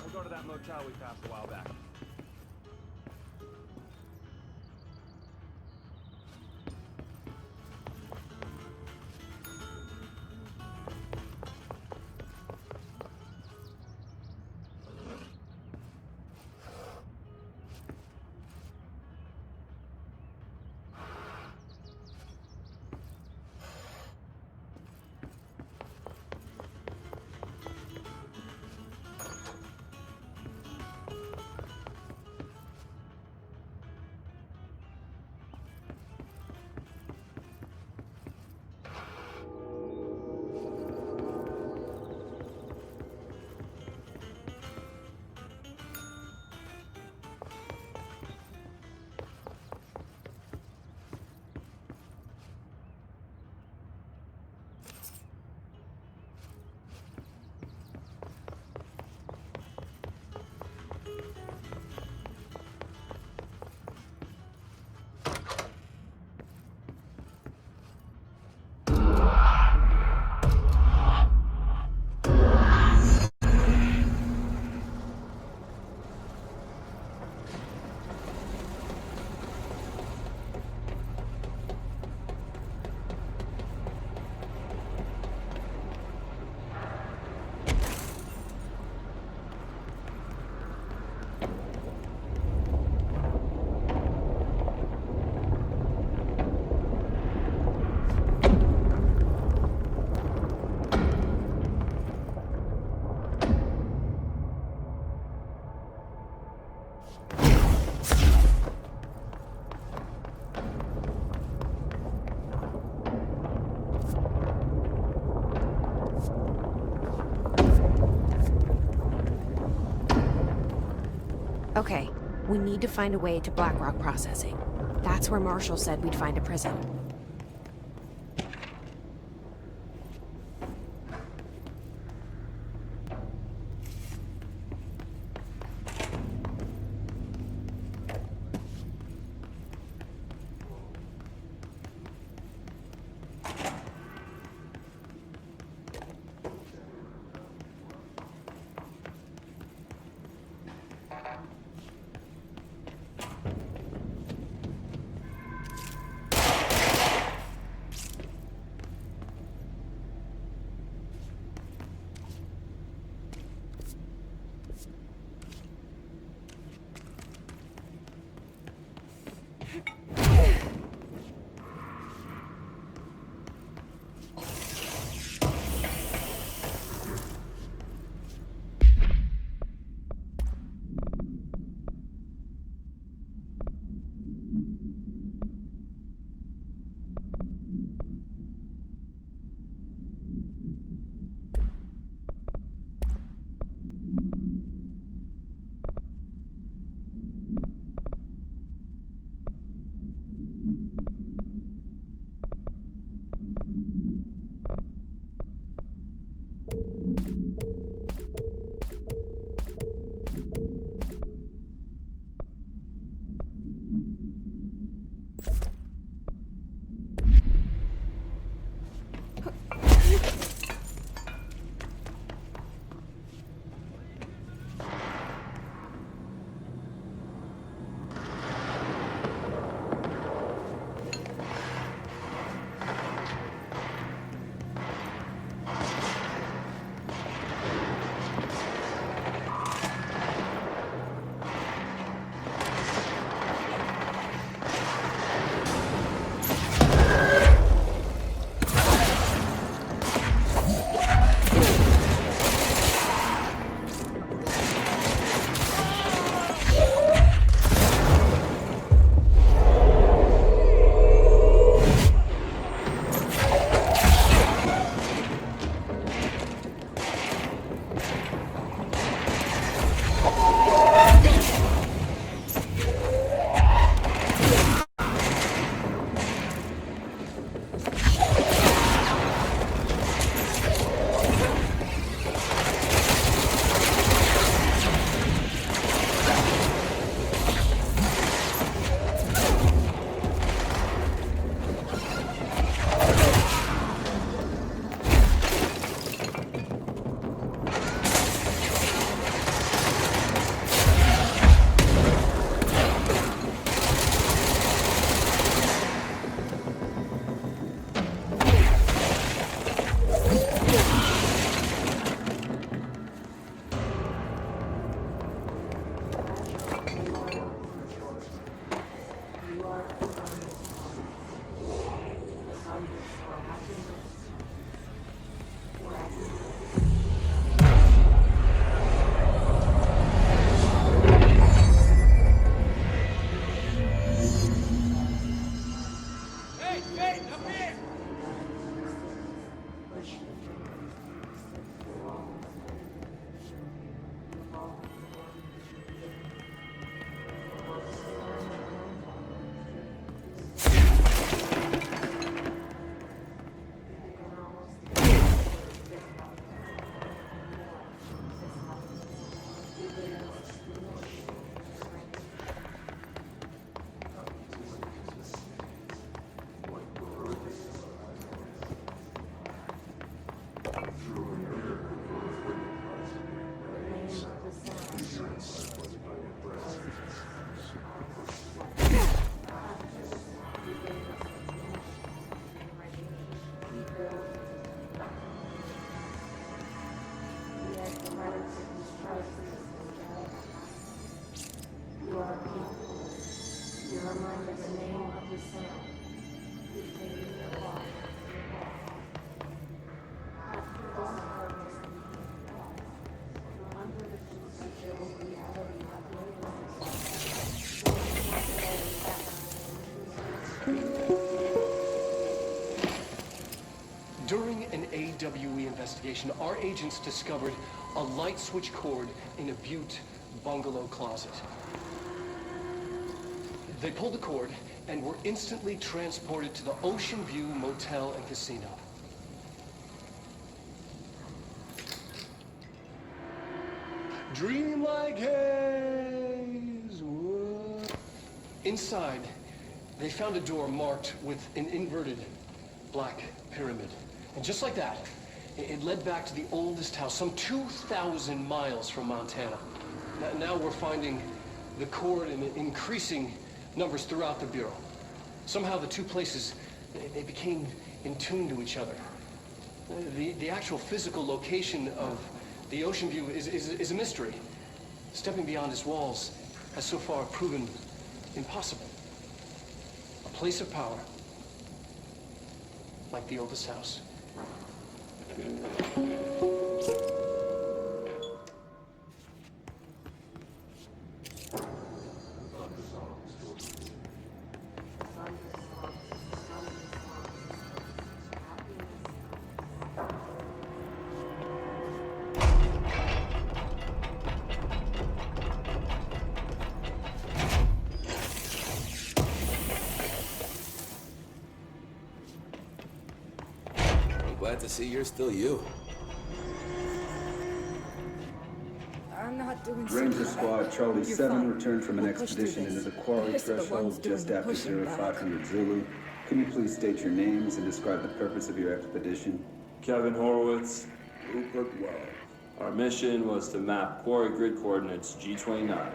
We'll go to that motel we passed a while back. Okay, we need to find a way to Blackrock processing. That's where Marshall said we'd find a prison. AWE investigation, our agents discovered a light switch cord in a Butte bungalow closet. They pulled the cord and were instantly transported to the Ocean View Motel and Casino. Dream like haze. What? Inside, they found a door marked with an inverted black pyramid. And just like that, it led back to the oldest house, some 2,000 miles from Montana. Now we're finding the cord in increasing numbers throughout the Bureau. Somehow the two places, they became in tune to each other. The actual physical location of the Ocean View is a mystery. Stepping beyond its walls has so far proven impossible. A place of power, like the oldest house. Glad to see you're still you. I'm not doing Ranger so Squad Charlie You're 7 fine. returned from an We'll push through expedition into this. the quarry This is the threshold ones doing just the after pushing back. 0500 Zulu. Can you please state your names and describe the purpose of your expedition? Kevin Horowitz, Rupert Well. Our mission was to map quarry grid coordinates G29.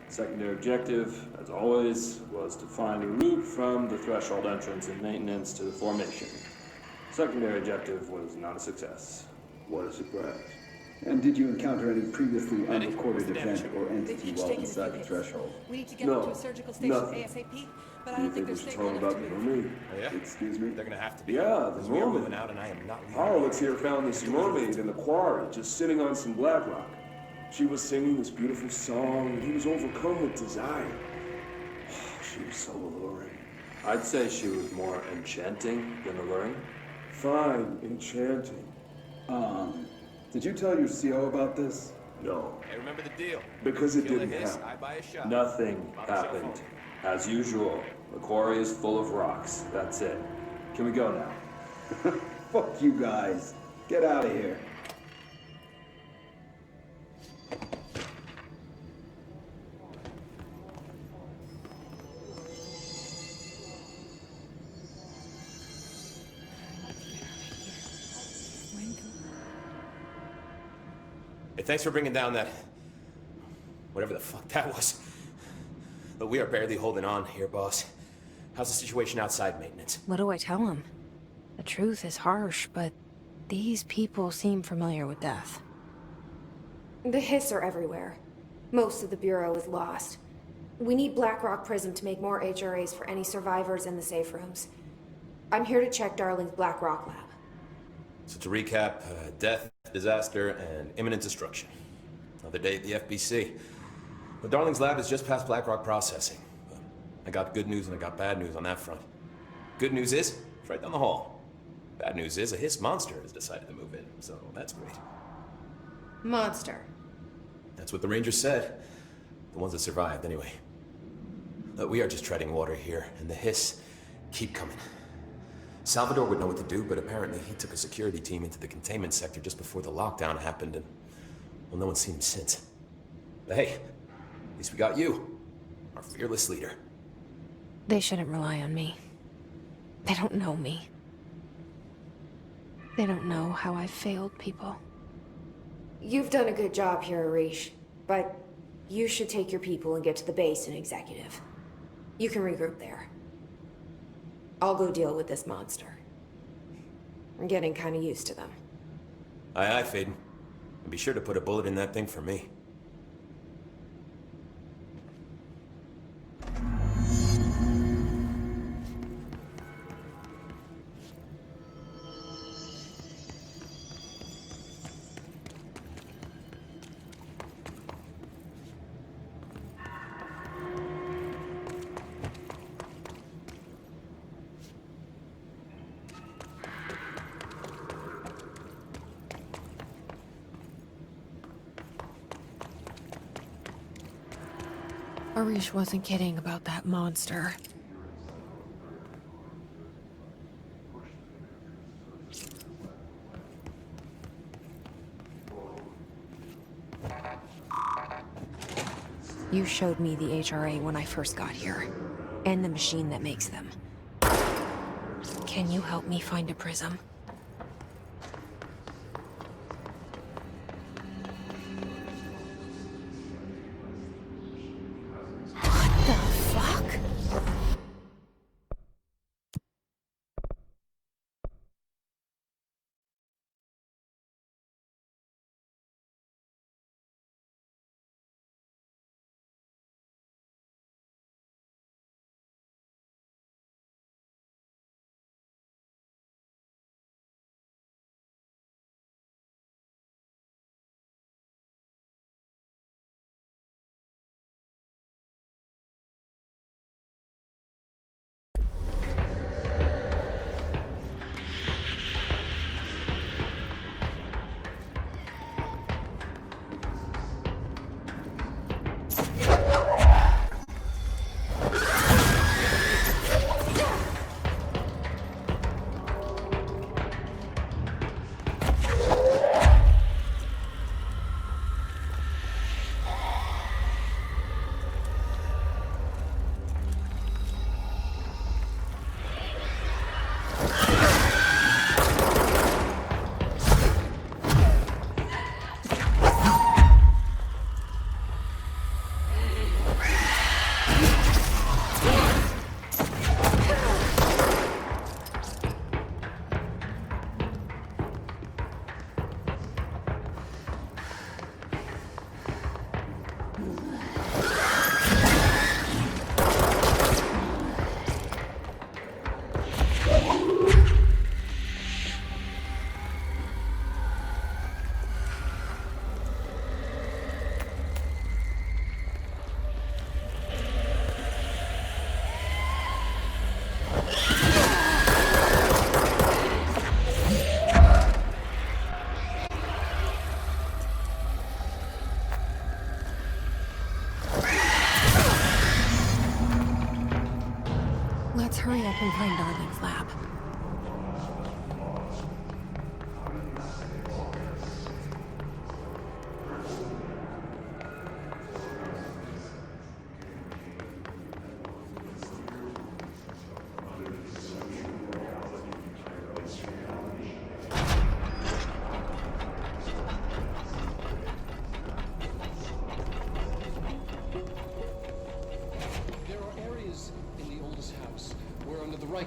Secondary objective, as always, was to find a route from the threshold entrance and maintenance to the formation. Secondary objective was not a success. What a surprise. And did you encounter any previously unrecorded event or entity while inside the threshold? We need to get them to a surgical station ASAP, but I don't think they're stable enough to move. Oh, yeah? Excuse me? They're gonna have to be. Yeah, the Because we are mermaid. moving out and I am not leaving. Horowitz here found this mermaid in the quarry, just sitting on some black rock. She was singing this beautiful song, and he was overcome with desire. She was so alluring. I'd say she was more enchanting than alluring. Fine, enchanting. Did you tell your CO about this? No. Hey, remember the deal. Because it Kill a didn't hiss, happen. I buy a shot. Nothing Mama cell happened. phone. As usual, the quarry is full of rocks. That's it. Can we go now? Fuck you guys. Get out of here. Hey, thanks for bringing down that... whatever the fuck that was. But we are barely holding on here, boss. How's the situation outside maintenance? What do I tell him? The truth is harsh, but these people seem familiar with death. The hiss are everywhere. Most of the Bureau is lost. We need Blackrock Prism to make more HRAs for any survivors in the safe rooms. I'm here to check Darling's Blackrock lab. So to recap, death, disaster, and imminent destruction. Another day at the FBC. But Darling's lab is just past Blackrock processing. But I got good news and I got bad news on that front. Good news is, it's right down the hall. Bad news is, a hiss monster has decided to move in, so that's great. Monster. That's what the Rangers said. The ones that survived, anyway. We are just treading water here, and the hiss keep coming. Salvador would know what to do, but apparently he took a security team into the containment sector just before the lockdown happened, and, well, no one's seen him since. But hey, at least we got you, our fearless leader. They shouldn't rely on me. They don't know me. They don't know how I've failed people. You've done a good job here, Arish, but you should take your people and get to the base and executive. You can regroup there. I'll go deal with this monster. I'm getting kind of used to them. Aye, aye, Faden. And be sure to put a bullet in that thing for me. Arish wasn't kidding about that monster. You showed me the HRA when I first got here, and the machine that makes them. Can you help me find a prism? What the fuck? Let's hurry up and find Darling's lab.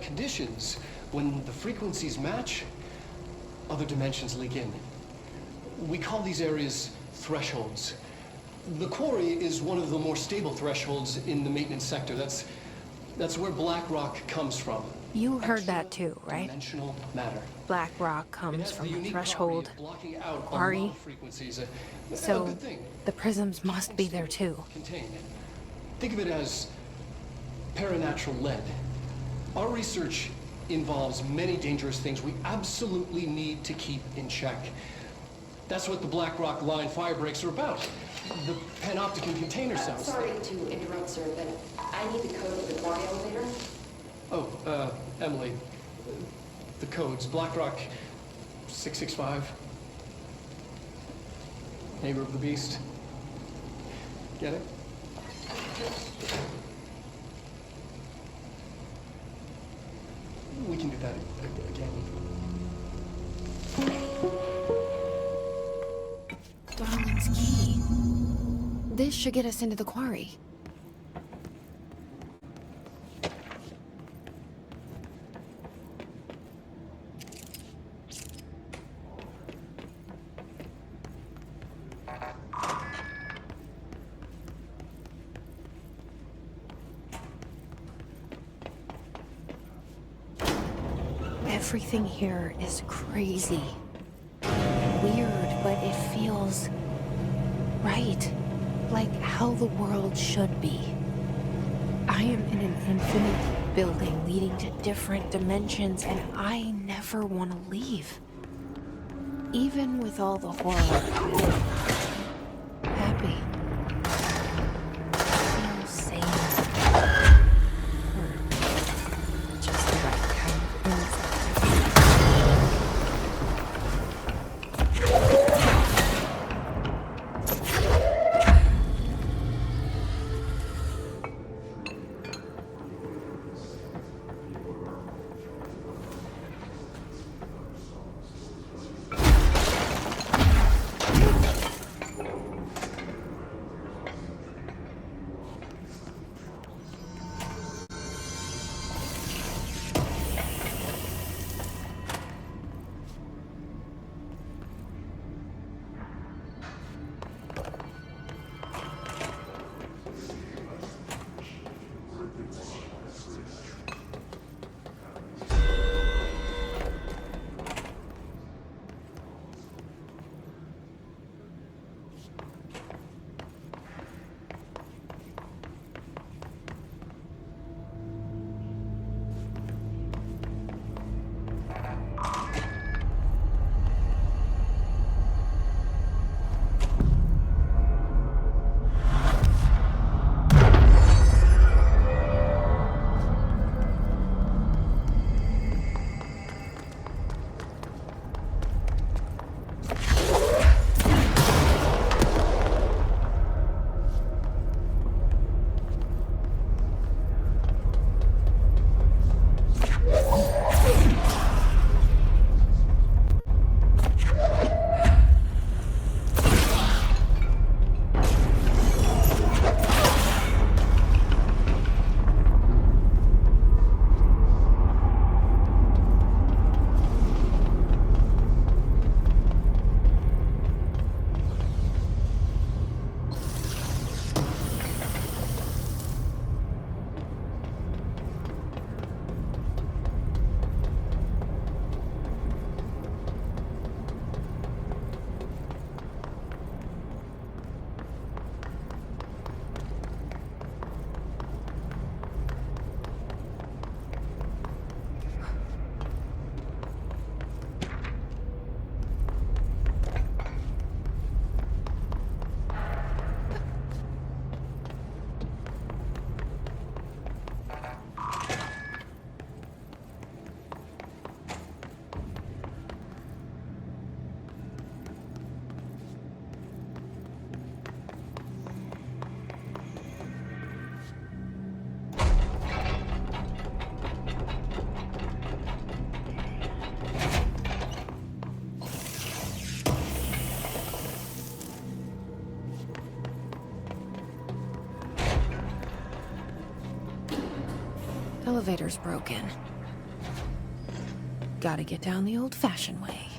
Conditions, when the frequencies match, other dimensions leak in. We call these areas thresholds. The quarry is one of the more stable thresholds in the maintenance sector. That's where black rock comes from. You heard that too, right? Dimensional matter. Black rock comes from the threshold Out quarry. Frequencies. So good thing. the prisms must be there too. Contained. Think of it as paranatural lead. Our research involves many dangerous things we absolutely need to keep in check. That's what the Black Rock Line fire breaks are about. The panopticon container cells. Sorry to interrupt, sir, but I need the code for the quarry elevator. Oh, Emily. The codes. Black Rock 665. Neighbor of the Beast. Get it? We can do that again. Darling's key. This should get us into the quarry. Everything here is crazy. Weird, but it feels right. Like how the world should be. I am in an infinite building leading to different dimensions, and I never want to leave. Even with all the horror, I'm happy. Feels elevator's broken. Gotta get down the old-fashioned way.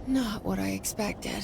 Not what I expected.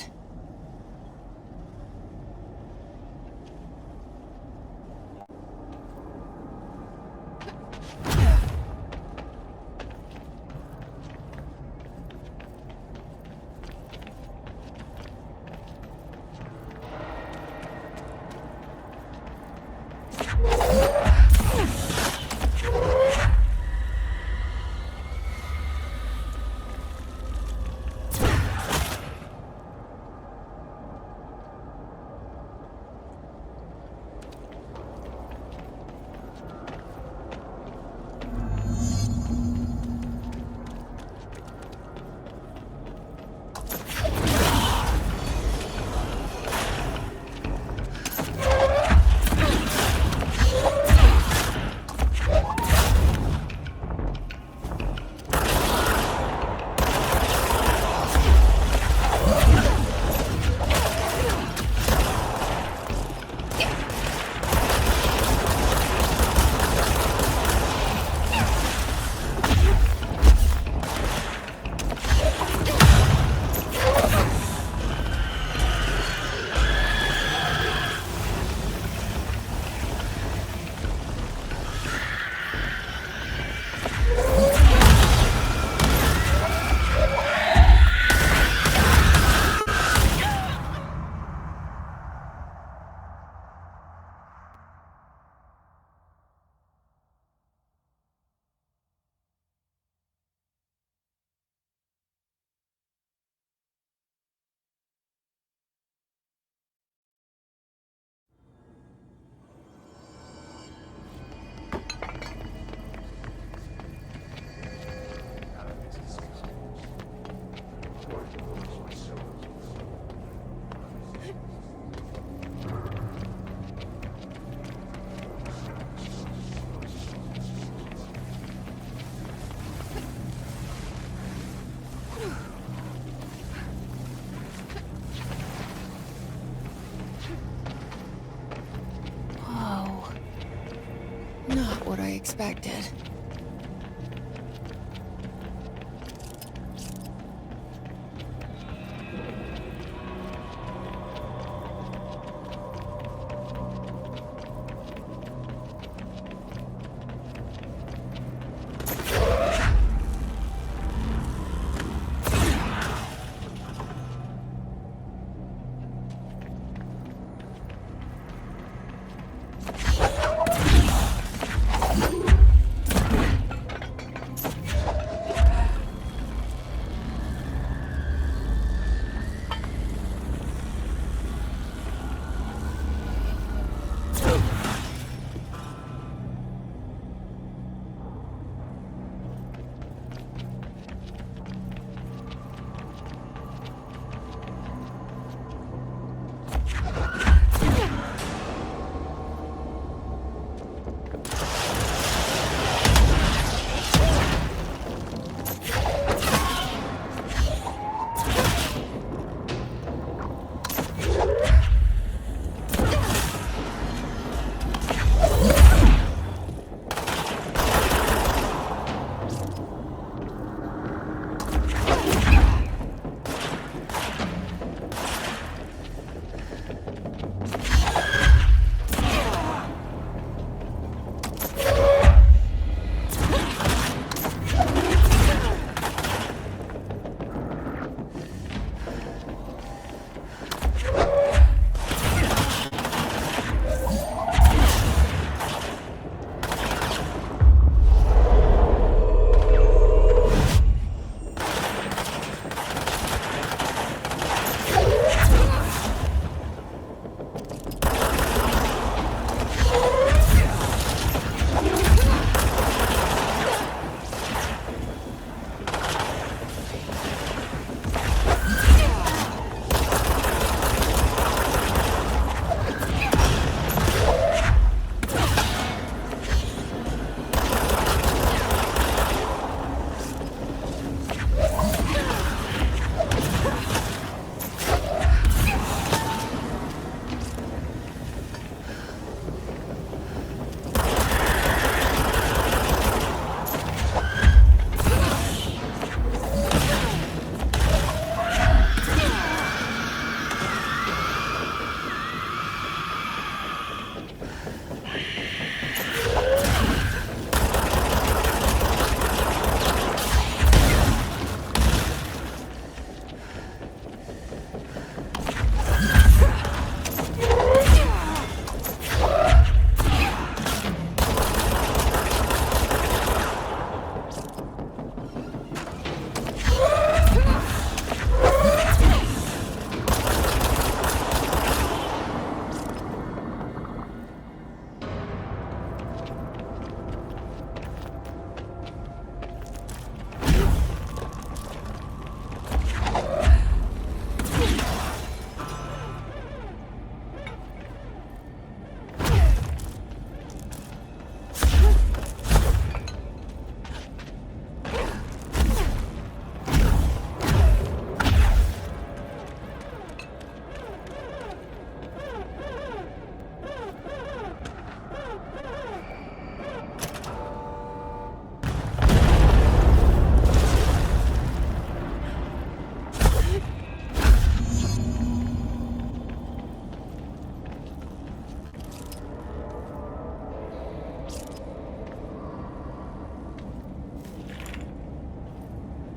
what I expected.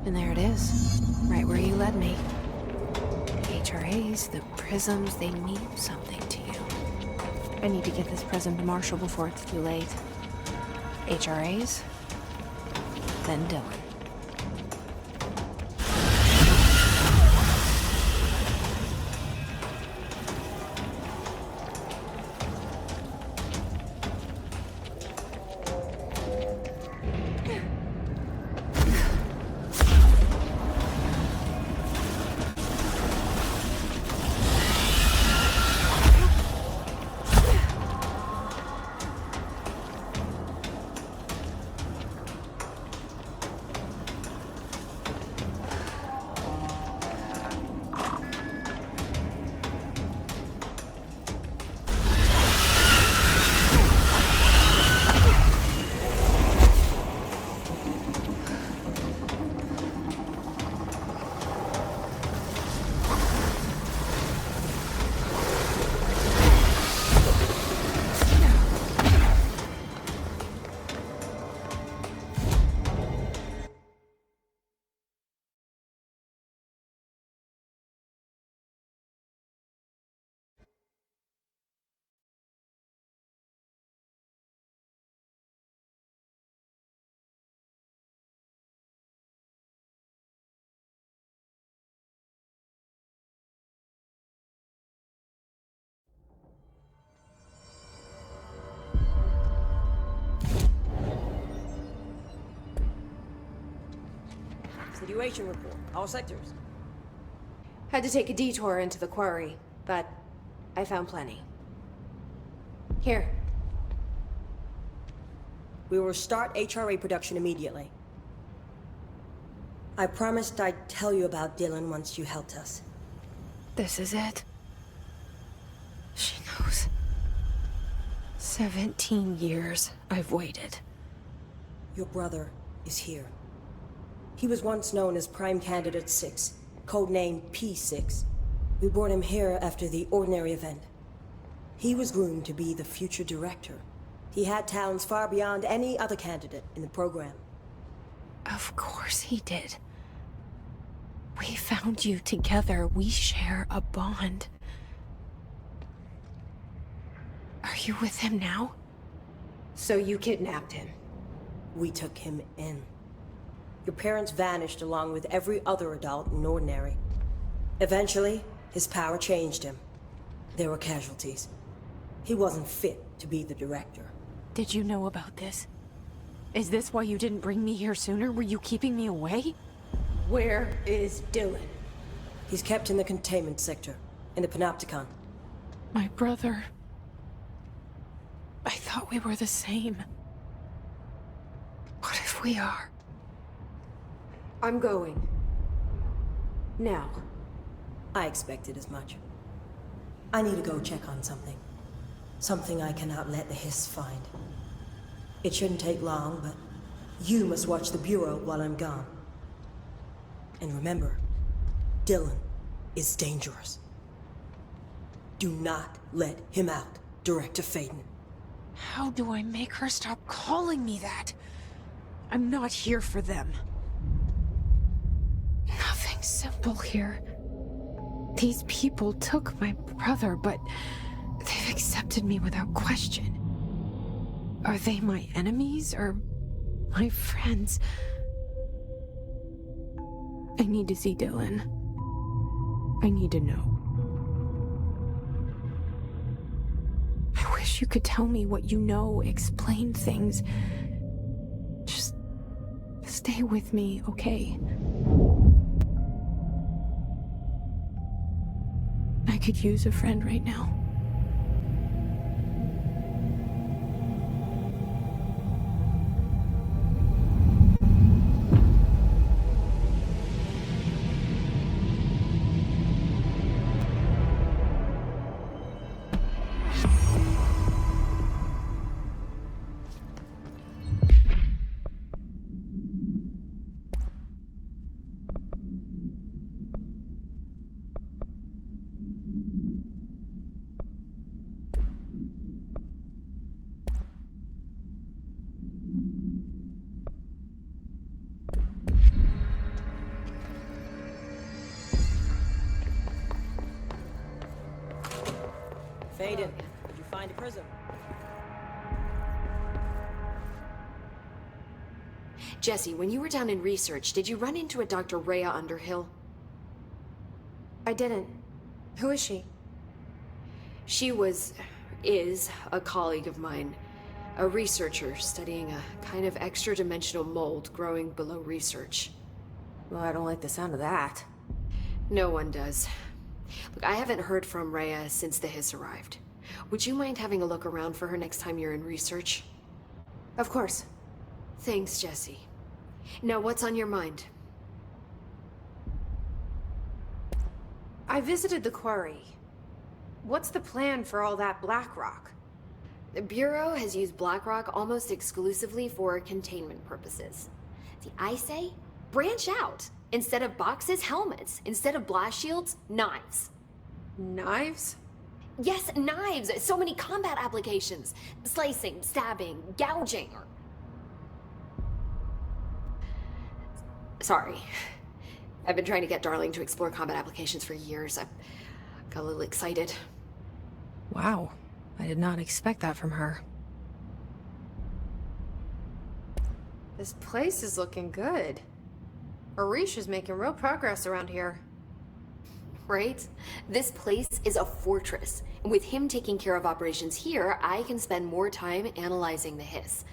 And there it is, right where you led me. The HRAs, the prisms, they mean something to you. I need to get this prism to Marshall before it's too late. HRAs, then Dylan. Evacuation report. All sectors. Had to take a detour into the quarry, but I found plenty. Here. We will start HRA production immediately. I promised I'd tell you about Dylan once you helped us. This is it. She knows. 17 years I've waited. Your brother is here. He was once known as Prime Candidate 6, codenamed P6. We brought him here after the ordinary event. He was groomed to be the future director. He had talents far beyond any other candidate in the program. Of course he did. We found you together. We share a bond. Are you with him now? So you kidnapped him? We took him in. Your parents vanished along with every other adult in Ordinary. Eventually, his power changed him. There were casualties. He wasn't fit to be the director. Did you know about this? Is this why you didn't bring me here sooner? Were you keeping me away? Where is Dylan? He's kept in the containment sector, in the Panopticon. My brother. I thought we were the same. What if we are? I'm going. Now. I expected as much. I need to go check on something. Something I cannot let the Hiss find. It shouldn't take long, but you must watch the Bureau while I'm gone. And remember, Dylan is dangerous. Do not let him out, Director Faden. How do I make her stop calling me that? I'm not here for them. Nothing simple here. These people took my brother, but they've accepted me without question. Are they my enemies or my friends? I need to see Dylan. I need to know. I wish you could tell me what you know, explain things. Just stay with me, okay? I could use a friend right now. Faden, did you find a prism? Jesse, when you were down in research, did you run into a Dr. Rhea Underhill? I didn't. Who is she? She is a colleague of mine. A researcher studying a kind of extra-dimensional mold growing below research. Well, I don't like the sound of that. No one does. Look, I haven't heard from Rhea since the Hiss arrived. Would you mind having a look around for her next time you're in research? Of course. Thanks, Jesse. Now, what's on your mind? I visited the quarry. What's the plan for all that black rock? The Bureau has used black rock almost exclusively for containment purposes. See, I say, branch out. Instead of boxes, helmets. Instead of blast shields, knives. Knives? Yes, knives! So many combat applications. Slicing, stabbing, gouging, or... Sorry. I've been trying to get Darling to explore combat applications for years. I got a little excited. Wow. I did not expect that from her. This place is looking good. Arish is making real progress around here. Right? This place is a fortress. And with him taking care of operations here, I can spend more time analyzing the Hiss.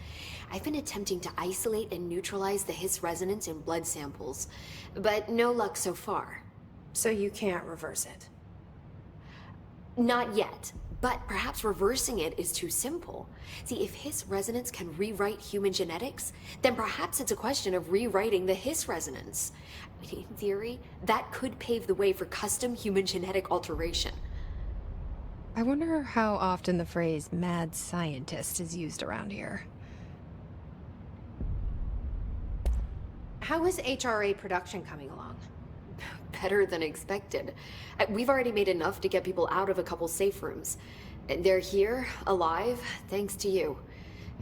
I've been attempting to isolate and neutralize the Hiss resonance in blood samples, but no luck so far. So you can't reverse it? Not yet, but perhaps reversing it is too simple. See, if Hiss resonance can rewrite human genetics, then perhaps it's a question of rewriting the Hiss resonance. In theory, that could pave the way for custom human genetic alteration. I wonder how often the phrase mad scientist is used around here. How is HRA production coming along? Better than expected. We've already made enough to get people out of a couple safe rooms. They're here, alive, thanks to you.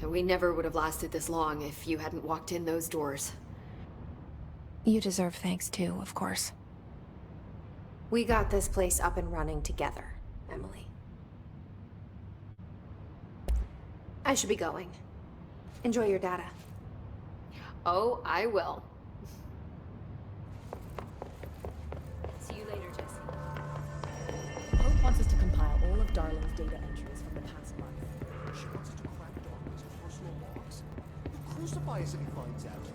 We never would have lasted this long if you hadn't walked in those doors. You deserve thanks too, of course. We got this place up and running together, Emily. I should be going. Enjoy your data. Oh, I will. See you later, Jesse. Hope wants us to compile all of Darling's data entries from the past month. She wants us to crack Darling's personal logs. He'll crucify us if he finds out.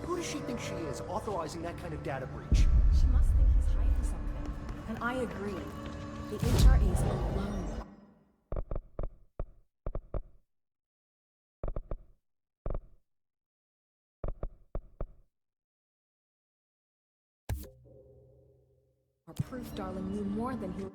Who does she think she is, authorizing that kind of data breach? She must think he's hiding something. And I agree. The HRAs alone are proof Darling knew more than he...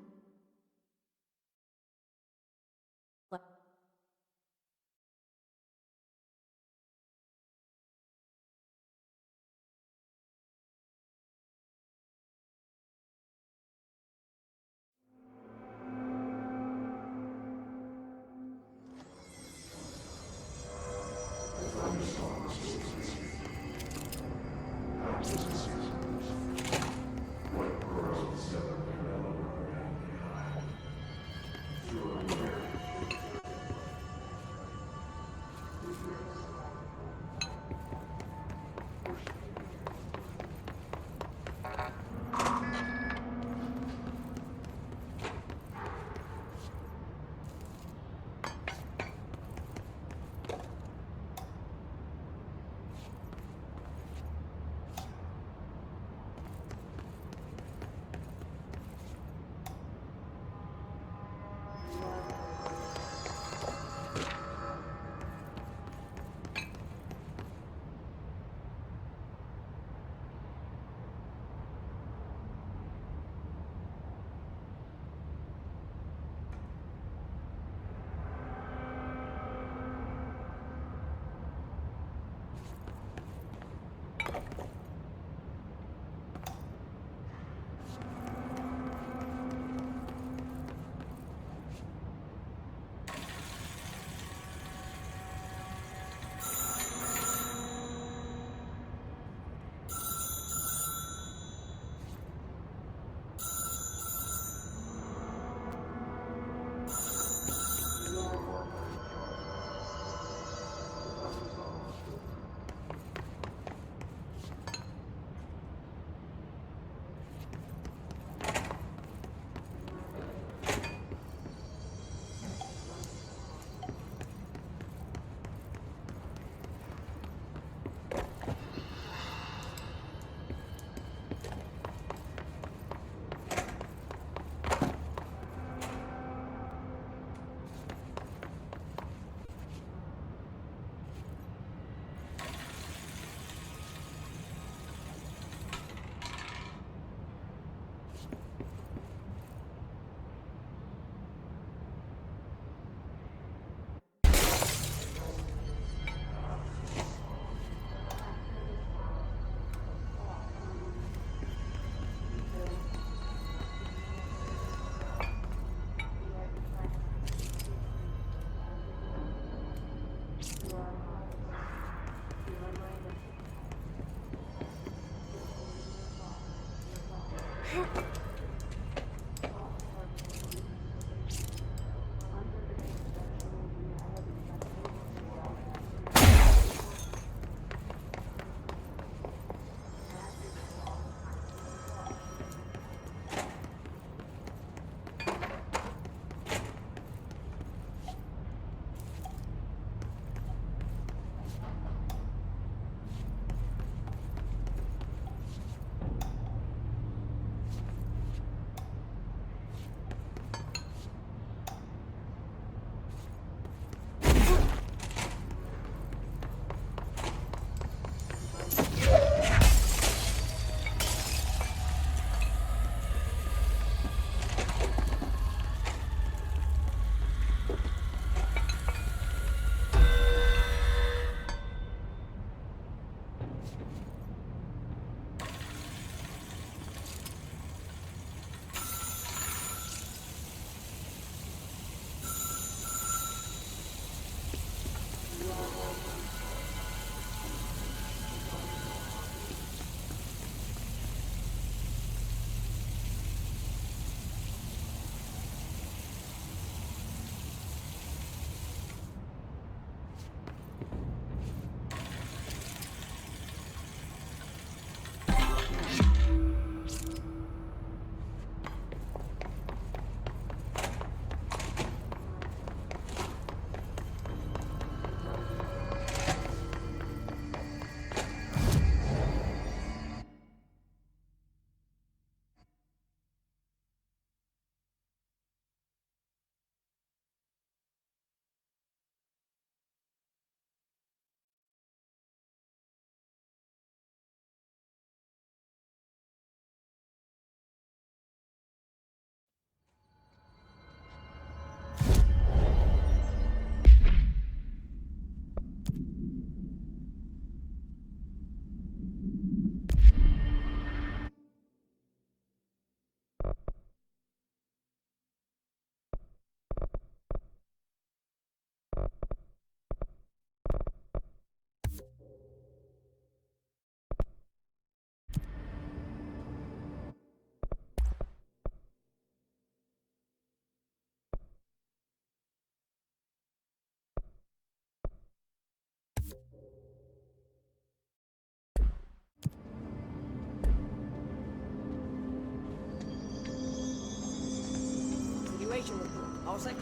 Continuation report. All set?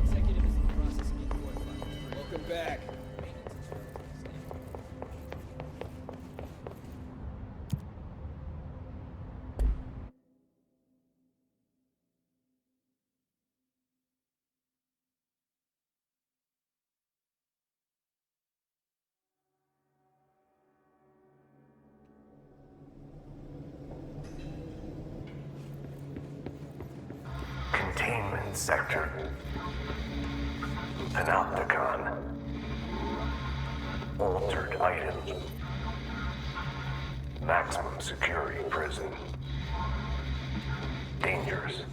Executive is in the process of getting Wi-Fi. Welcome back. Containment sector. Panopticon. Altered items. Maximum security prison. Dangerous.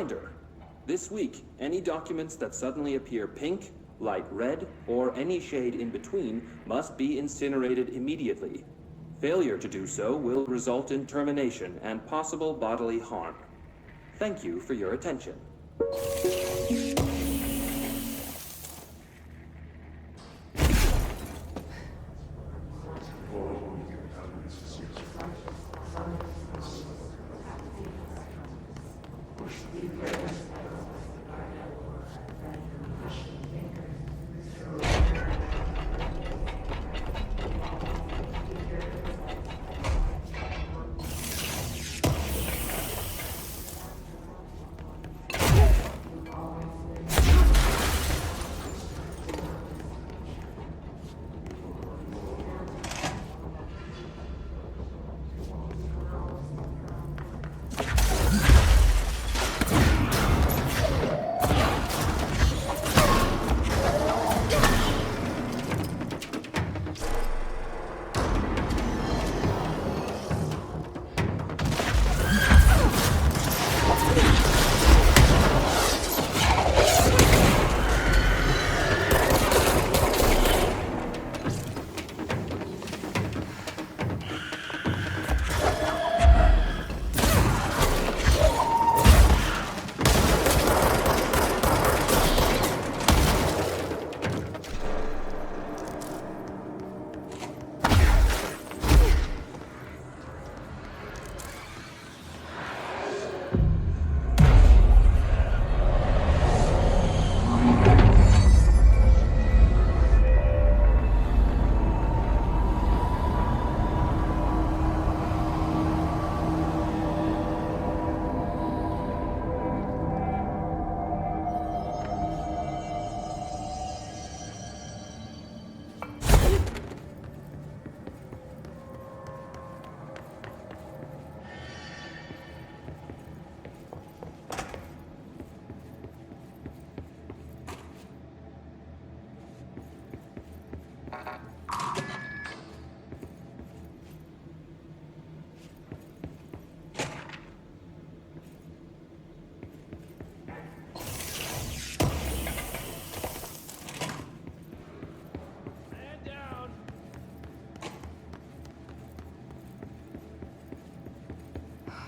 Reminder, this week, any documents that suddenly appear pink, light red, or any shade in between must be incinerated immediately. Failure to do so will result in termination and possible bodily harm. Thank you for your attention.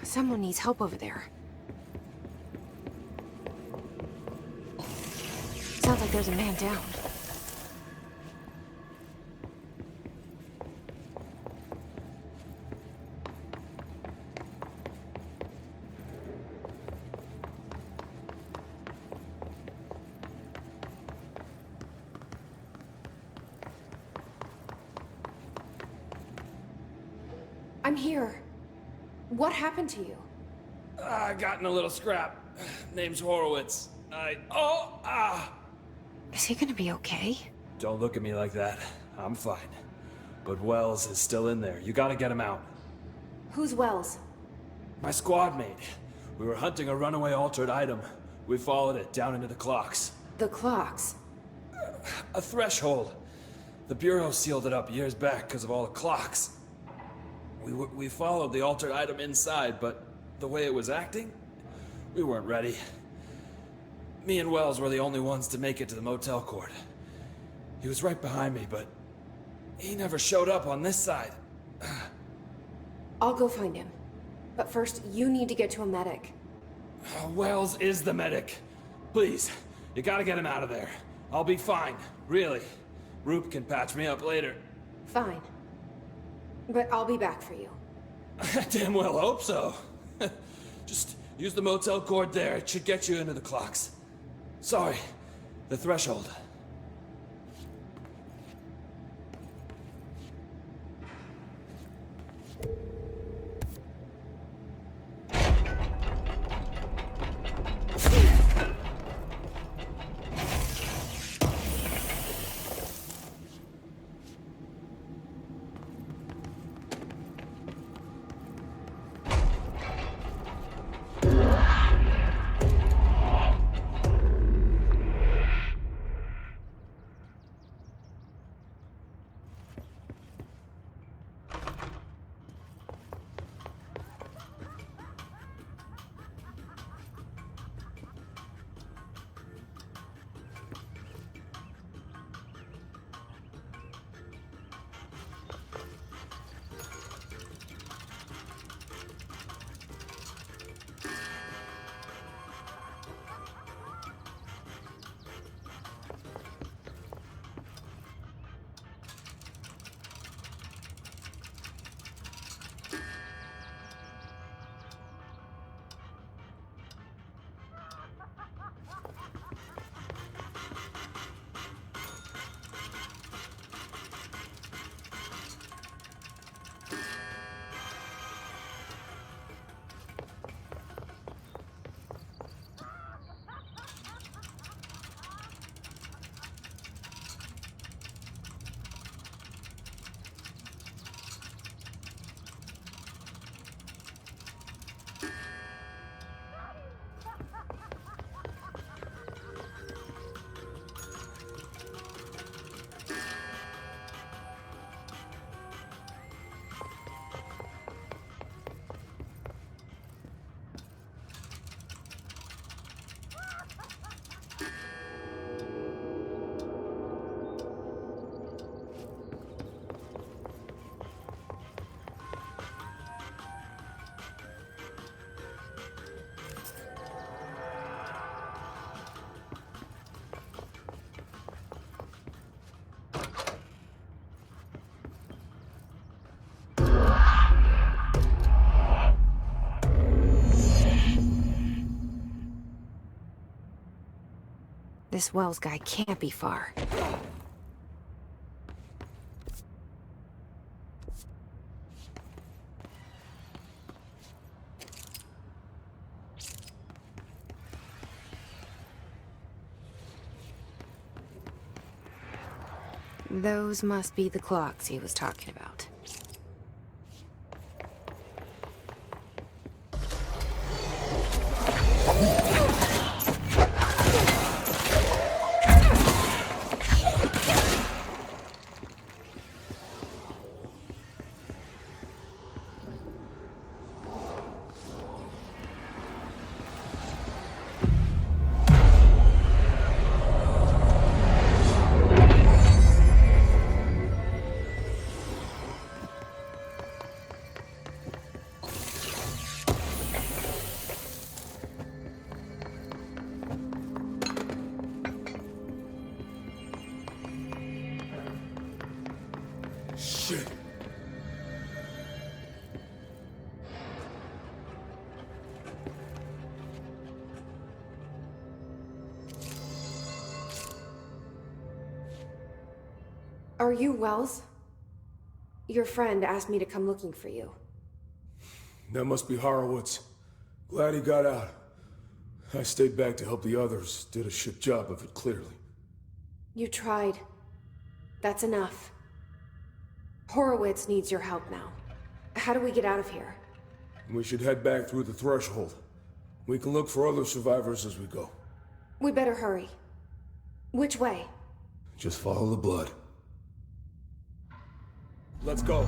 Someone needs help over there. Sounds like there's a man down. I'm here. What happened to you? I got in a little scrap. Name's Horowitz. Is he gonna be okay? Don't look at me like that. I'm fine. But Wells is still in there. You gotta get him out. Who's Wells? My squad mate. We were hunting a runaway altered item. We followed it down into the clocks. The clocks? A threshold. The Bureau sealed it up years back because of all the clocks. We followed the altered item inside, but the way it was acting, we weren't ready. Me and Wells were the only ones to make it to the motel court. He was right behind me, but he never showed up on this side. I'll go find him. But first, you need to get to a medic. Wells is the medic. Please, you gotta get him out of there. I'll be fine, really. Roop can patch me up later. Fine. But I'll be back for you. I damn well hope so. Just use the motel cord there. It should get you into the clocks. Sorry, the threshold. This Wells guy can't be far. Those must be the clocks he was talking about. Shit. Are you Wells? Your friend asked me to come looking for you. That must be Horowitz. Glad he got out. I stayed back to help the others. Did a shit job of it, clearly. You tried. That's enough. Horowitz needs your help now. How do we get out of here? We should head back through the threshold. We can look for other survivors as we go. We better hurry. Which way? Just follow the blood. Let's go.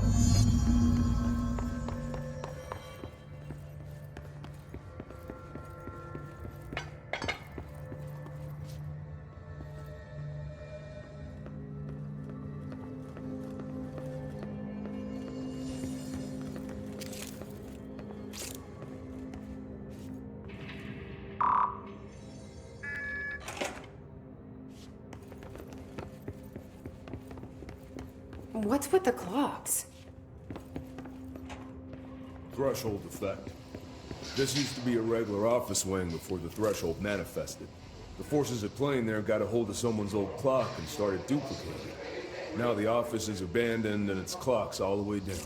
What's with the clocks? Threshold effect. This used to be a regular office wing before the threshold manifested. The forces at play in there got a hold of someone's old clock and started duplicating it. Now the office is abandoned and its clock's all the way down.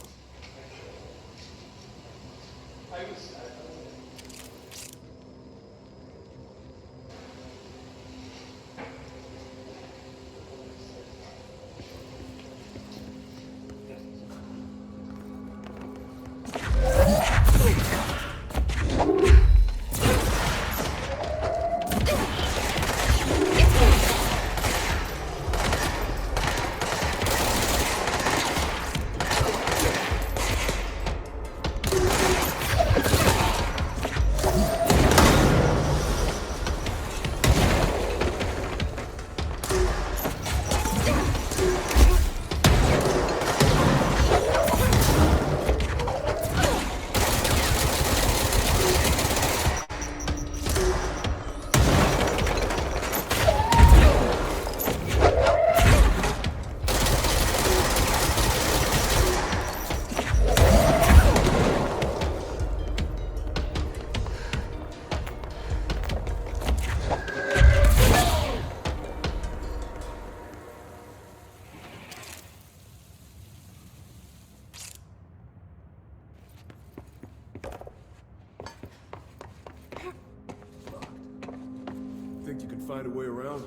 Think you can find a way around?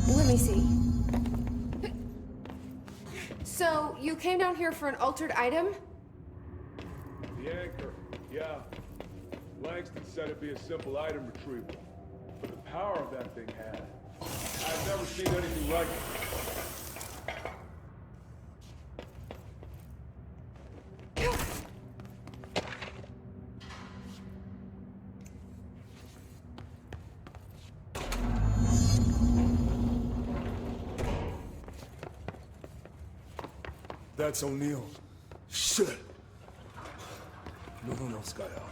Let me see. So, you came down here for an altered item? The anchor, yeah. Langston said it'd be a simple item retrieval. But the power that thing had, I've never seen anything like it. That's O'Neill. Shit! No one else got out.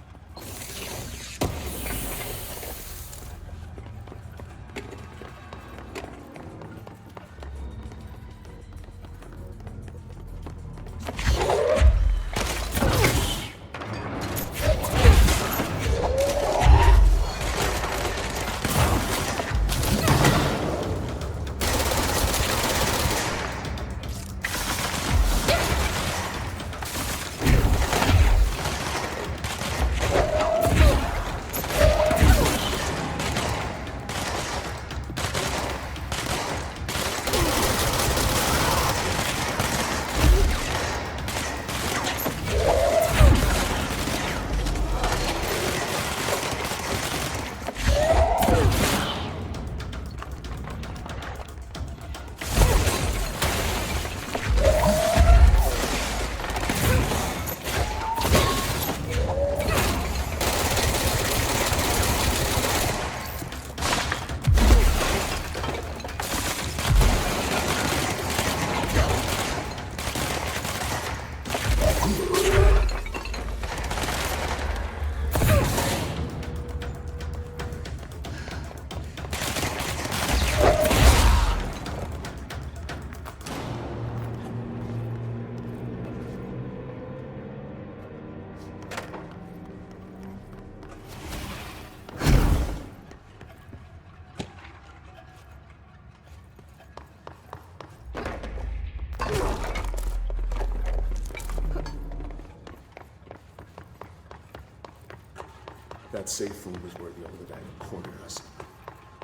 That safe room is where the altered item cornered us.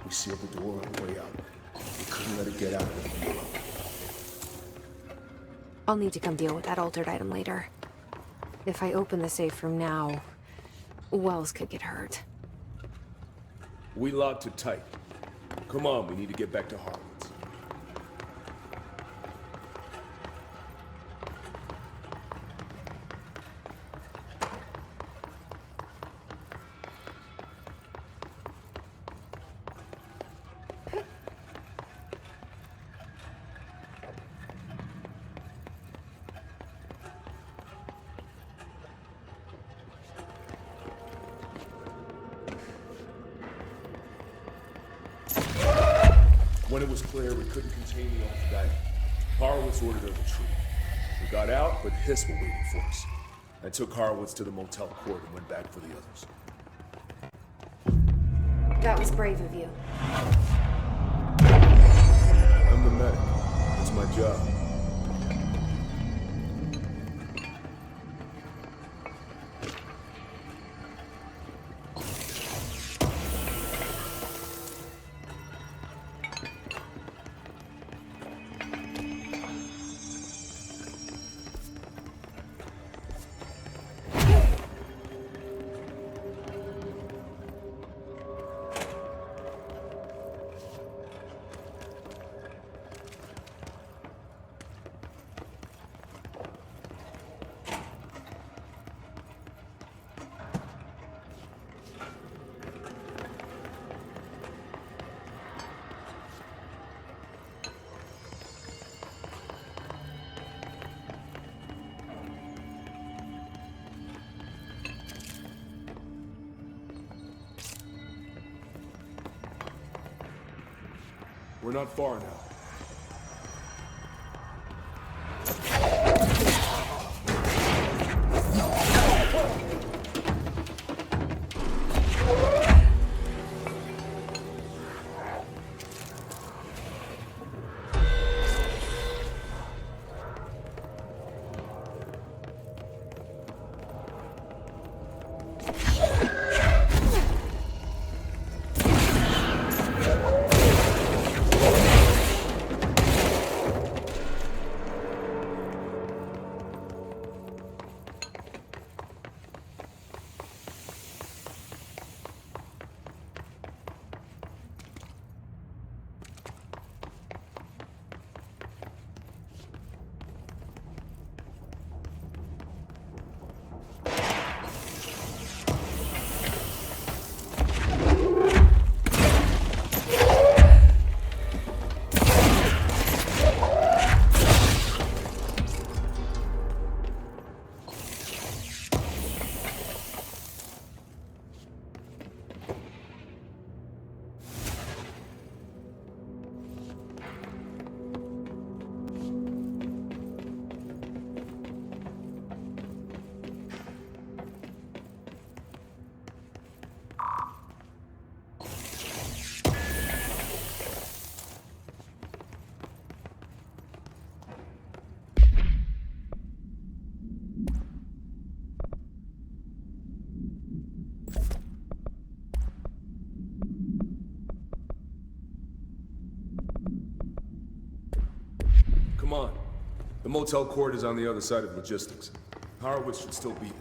We sealed the door on the way out. We couldn't let it get out of the bureau. I'll need to come deal with that altered item later. If I open the safe room now, Wells could get hurt. We locked it tight. Come on, we need to get back to Harwood's. When it was clear we couldn't contain the altered item, Horowitz ordered a retreat. We got out, but Hiss were waiting for us. I took Horowitz to the motel court and went back for the others. That was brave of you. I'm the medic. It's my job. We're not far now. Come on. The motel court is on the other side of logistics. Horowitz should still be here.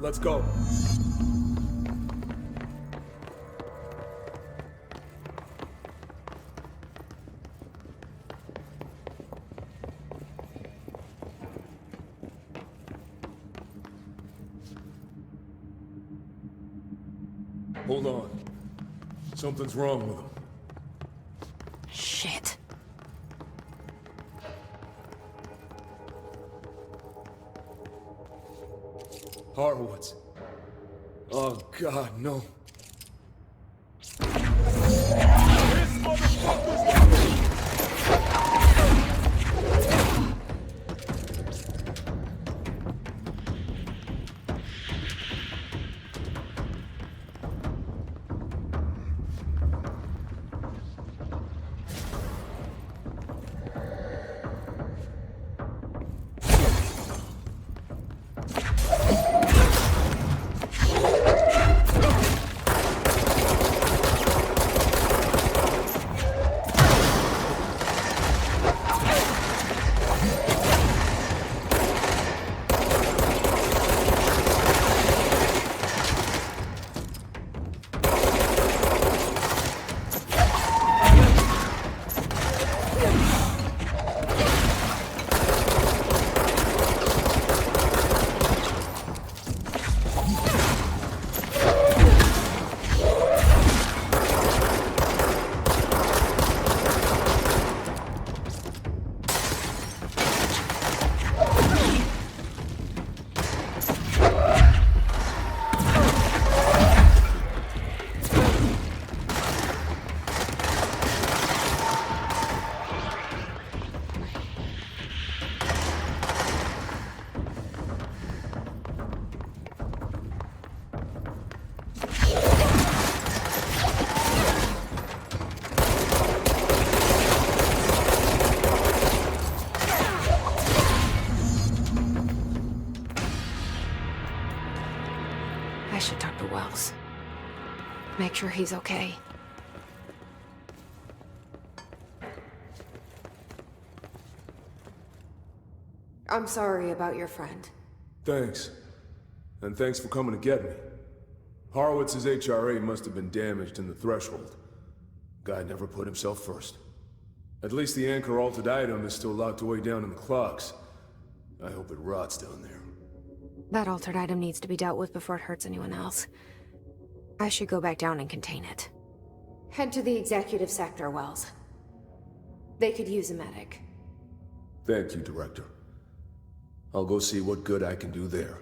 Let's go. Hold on. Something's wrong with him. Shit. Horowitz. Oh, God, no. I should talk to Wells. Make sure he's okay. I'm sorry about your friend. Thanks. And thanks for coming to get me. Horowitz's HRA must have been damaged in the threshold. Guy never put himself first. At least the anchor altered item is still locked away down in the clocks. I hope it rots down there. That altered item needs to be dealt with before it hurts anyone else. I should go back down and contain it. Head to the executive sector, Wells. They could use a medic. Thank you, Director. I'll go see what good I can do there.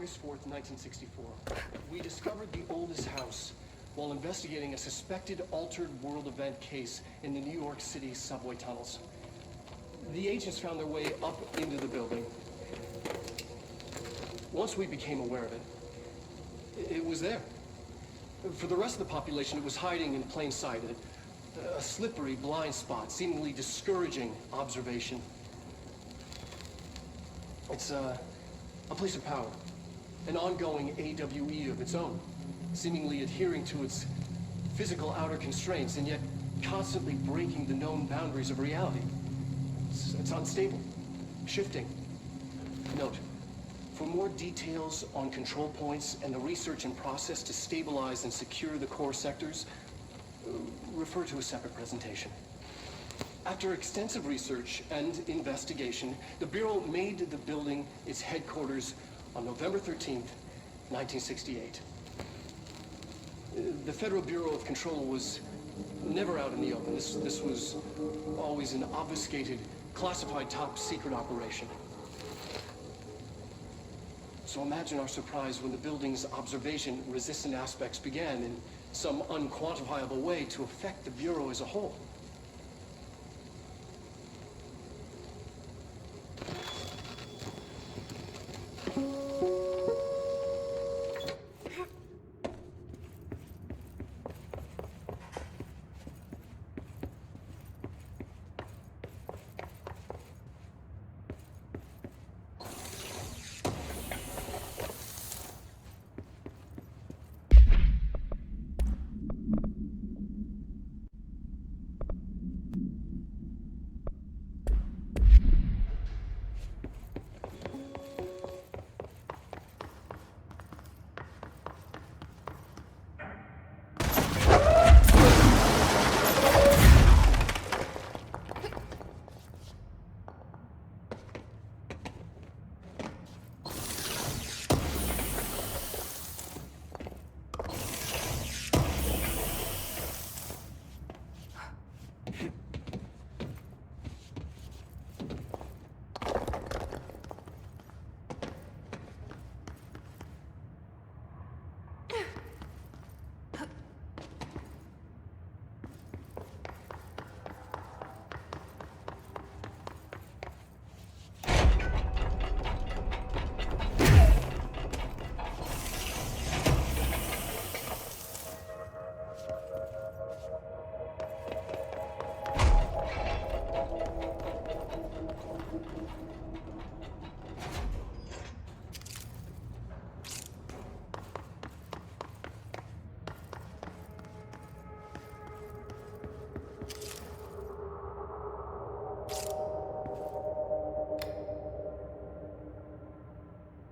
August 4th, 1964. We discovered the oldest house while investigating a suspected altered world event case in the New York City subway tunnels. The agents found their way up into the building. Once we became aware of it, it was there. For the rest of the population, it was hiding in plain sight, a slippery blind spot, seemingly discouraging observation. It's a place of power, an ongoing AWE of its own, seemingly adhering to its physical outer constraints and yet constantly breaking the known boundaries of reality. It's unstable, shifting. Note, for more details on control points and the research and process to stabilize and secure the core sectors, refer to a separate presentation. After extensive research and investigation, the Bureau made the building its headquarters on November 13th, 1968. The Federal Bureau of Control was never out in the open. This was always an obfuscated, classified top secret operation. So imagine our surprise when the building's observation-resistant aspects began in some unquantifiable way to affect the Bureau as a whole.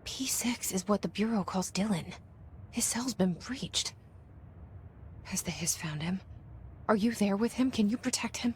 P6 is what the Bureau calls Dylan. His cell's been breached. Has the Hiss found him? Are you there with him? Can you protect him?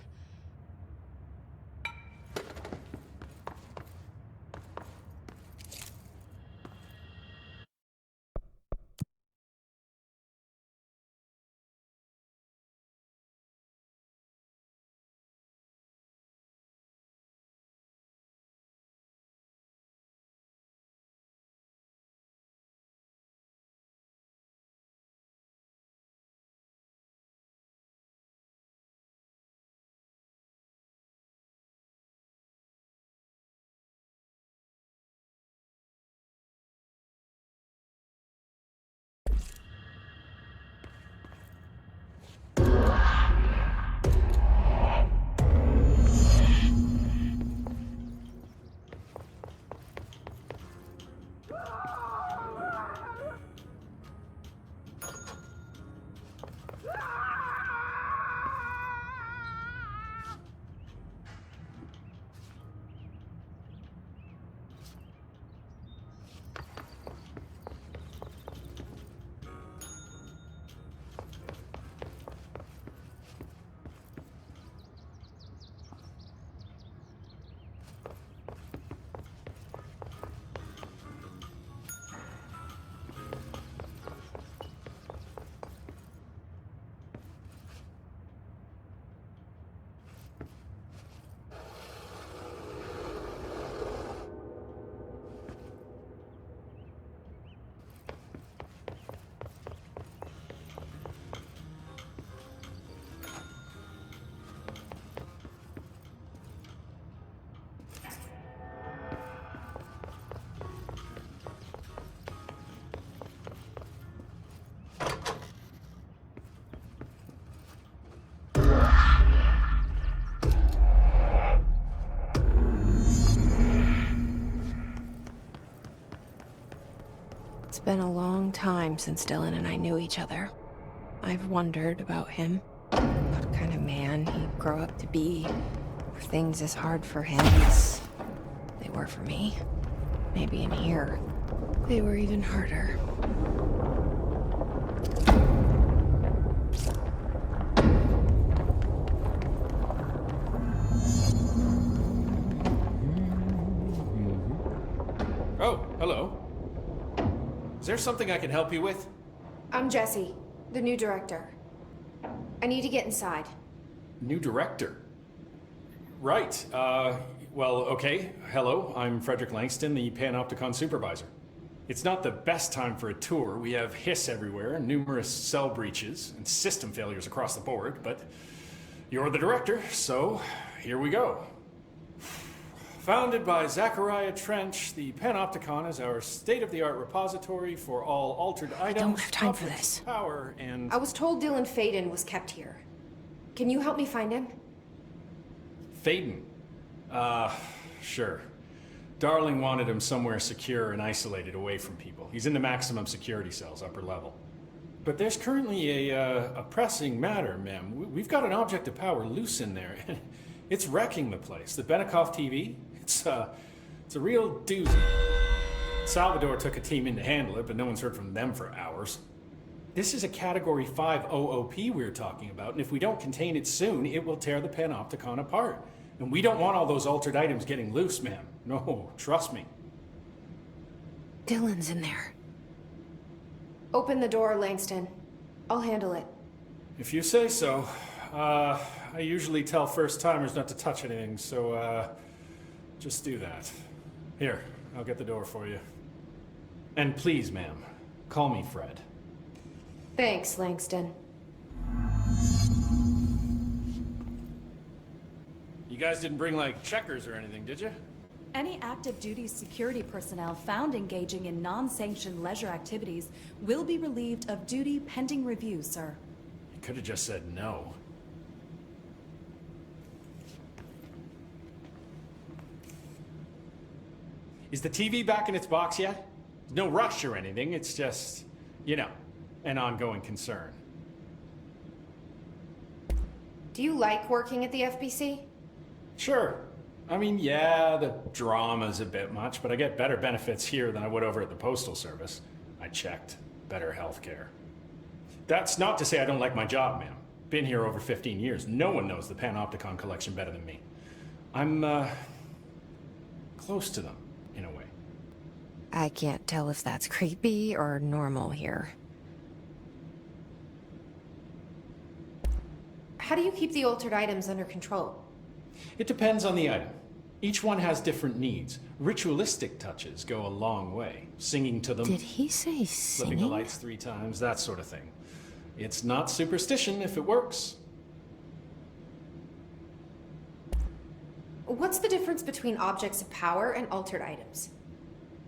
It's been a long time since Dylan and I knew each other. I've wondered about him. What kind of man he'd grow up to be. Were things as hard for him as they were for me? Maybe in here, they were even harder. Oh, hello. Is there something I can help you with? I'm Jesse, the new director. I need to get inside. New director? Right. Well, okay. Hello, I'm Frederick Langston, the Panopticon supervisor. It's not the best time for a tour. We have hiss everywhere, numerous cell breaches, and system failures across the board, but you're the director, so here we go. Founded by Zachariah Trench, the Panopticon is our state-of-the-art repository for all altered items. I don't have time for objects this. of Power and I was told Dylan Faden was kept here. Can you help me find him? Faden. Sure. Darling wanted him somewhere secure and isolated away from people. He's in the maximum security cells, upper level. But there's currently a pressing matter, ma'am. We've got an object of power loose in there. It's wrecking the place. The Benikoff TV, it's a real doozy. Salvador took a team in to handle it, but no one's heard from them for hours. This is a Category 5 OOP we're talking about, and if we don't contain it soon, it will tear the Panopticon apart. And we don't want all those altered items getting loose, ma'am. No, trust me. Dylan's in there. Open the door, Langston. I'll handle it. If you say so. I usually tell first-timers not to touch anything, so, just do that. Here, I'll get the door for you. And please, ma'am, call me Fred. Thanks, Langston. You guys didn't bring, like, checkers or anything, did you? Any active duty security personnel found engaging in non-sanctioned leisure activities will be relieved of duty pending review, sir. You could have just said no. Is the TV back in its box yet? No rush or anything, it's just, you know, an ongoing concern. Do you like working at the FBC? Sure. I mean, yeah, the drama's a bit much, but I get better benefits here than I would over at the Postal Service. I checked. Better healthcare. That's not to say I don't like my job, ma'am. Been here over 15 years. No one knows the Panopticon collection better than me. I'm, close to them, in a way. I can't tell if that's creepy or normal here. How do you keep the altered items under control? It depends on the item. Each one has different needs. Ritualistic touches go a long way. Singing to them. Did he say Flipping the singing? lights 3 times, that sort of thing. It's not superstition if it works. What's the difference between objects of power and altered items?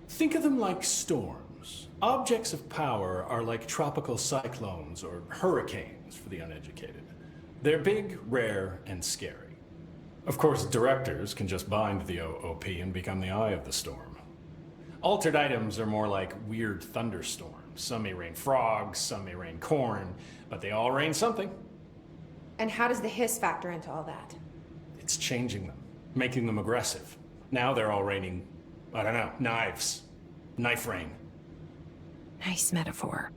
Think of them like storms. Objects of power are like tropical cyclones or hurricanes for the uneducated. They're big, rare, and scary. Of course, directors can just bind the OOP and become the eye of the storm. Altered items are more like weird thunderstorms. Some may rain frogs, some may rain corn, but they all rain something. And how does the hiss factor into all that? It's changing them, making them aggressive. Now they're all raining, I don't know, knives. Knife rain. Nice metaphor.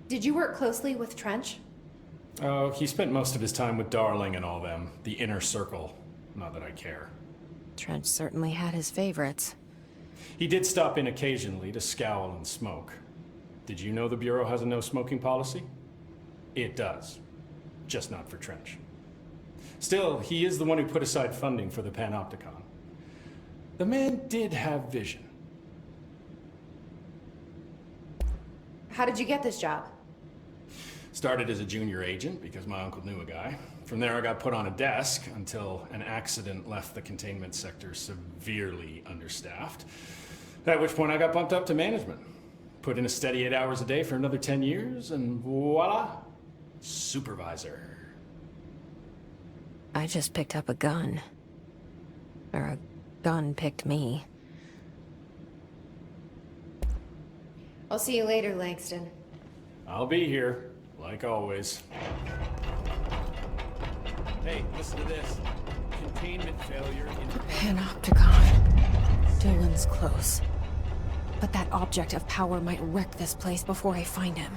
Did you work closely with Trench? Oh, he spent most of his time with Darling and all them. The inner circle. Not that I care. Trench certainly had his favorites. He did stop in occasionally to scowl and smoke. Did you know the Bureau has a no-smoking policy? It does. Just not for Trench. Still, he is the one who put aside funding for the Panopticon. The man did have vision. How did you get this job? Started as a junior agent because my uncle knew a guy. From there I got put on a desk until an accident left the containment sector severely understaffed. At which point I got bumped up to management. Put in a steady 8 hours a day for another 10 years and voila, supervisor. I just picked up a gun. Or a gun picked me. I'll see you later, Langston. I'll be here, like always. Hey, listen to this. Containment failure in Panopticon. Dylan's close. But that object of power might wreck this place before I find him.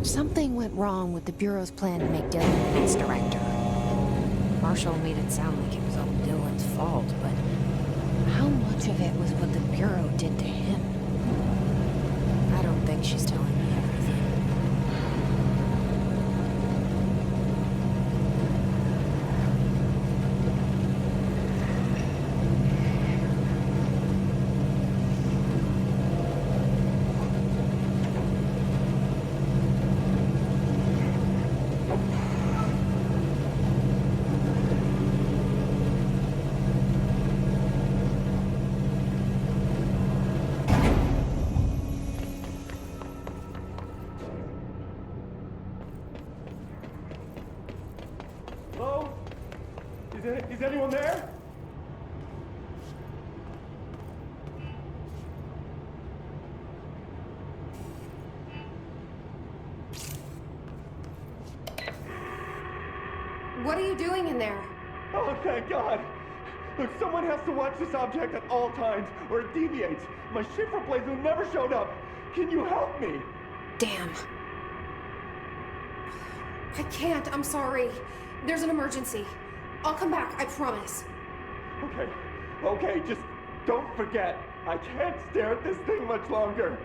Something went wrong with the Bureau's plan to make Dylan the next director. Marshall made it sound like it was all Dylan's fault, but how much of it was what the Bureau did to him? I don't think she's telling me everything. Hello? Is anyone there? What are you doing in there? Oh, thank God! Look, someone has to watch this object at all times, or it deviates. My shift replacement never showed up. Can you help me? Damn. I can't, I'm sorry. There's an emergency. I'll come back, I promise. Okay, just don't forget. I can't stare at this thing much longer.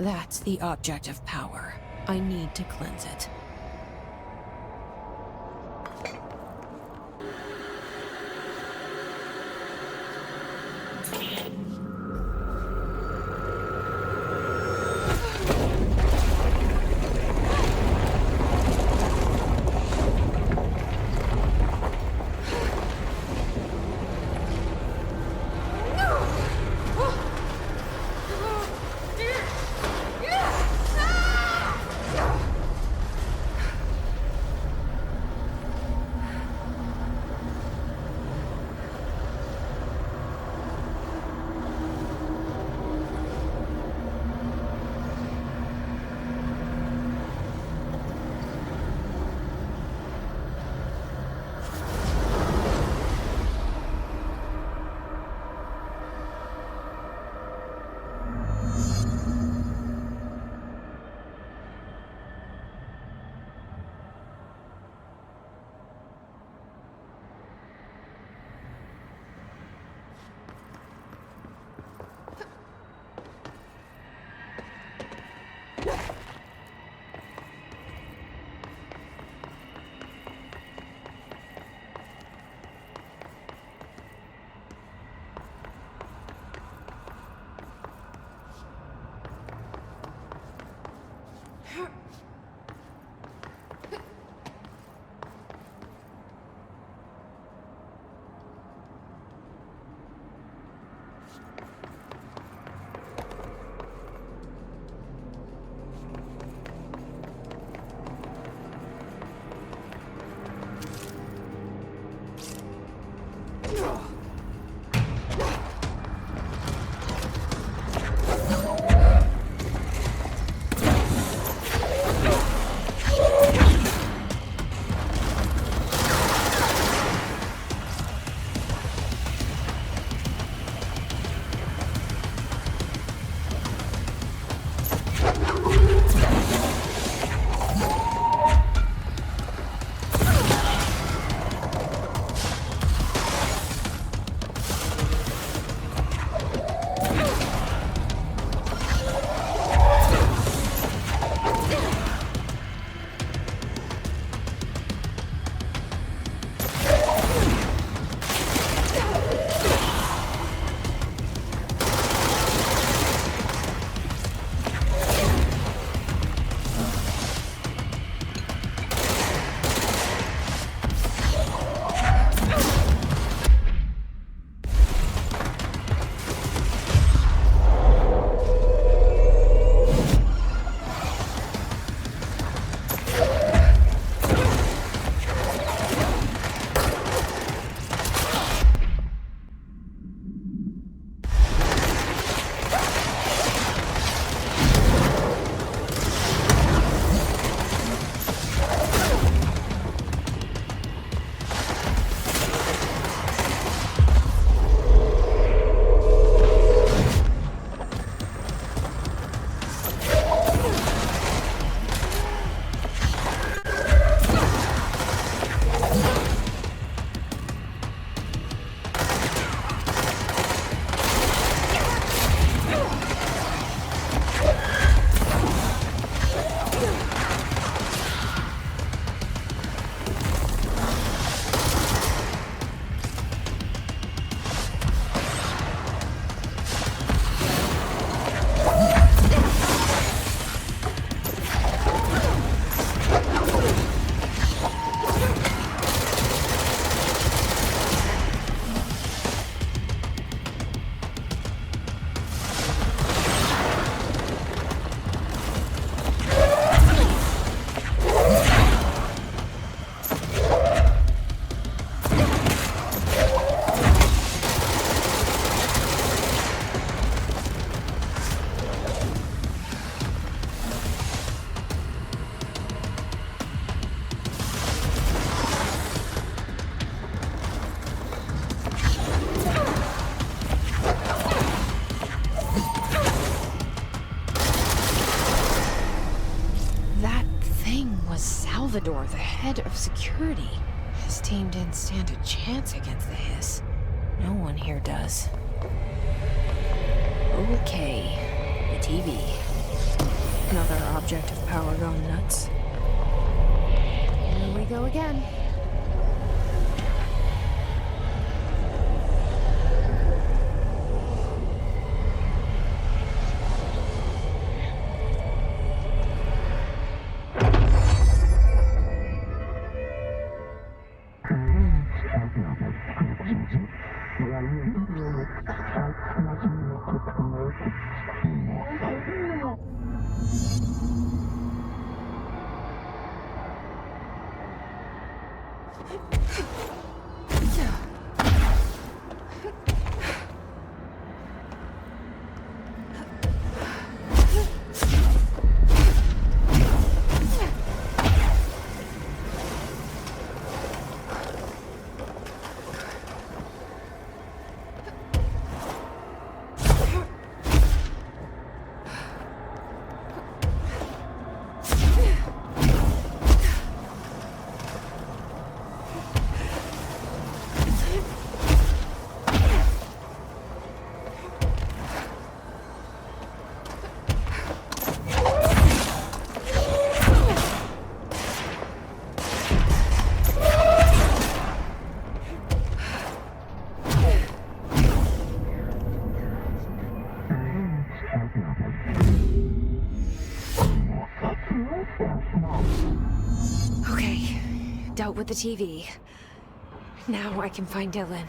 That's the object of power. I need to cleanse it. door, the head of security. His team didn't stand a chance against the Hiss. No one here does. Okay, the TV. Another object of power gone nuts. Here we go again. Okay, dealt with the TV. Now I can find Dylan.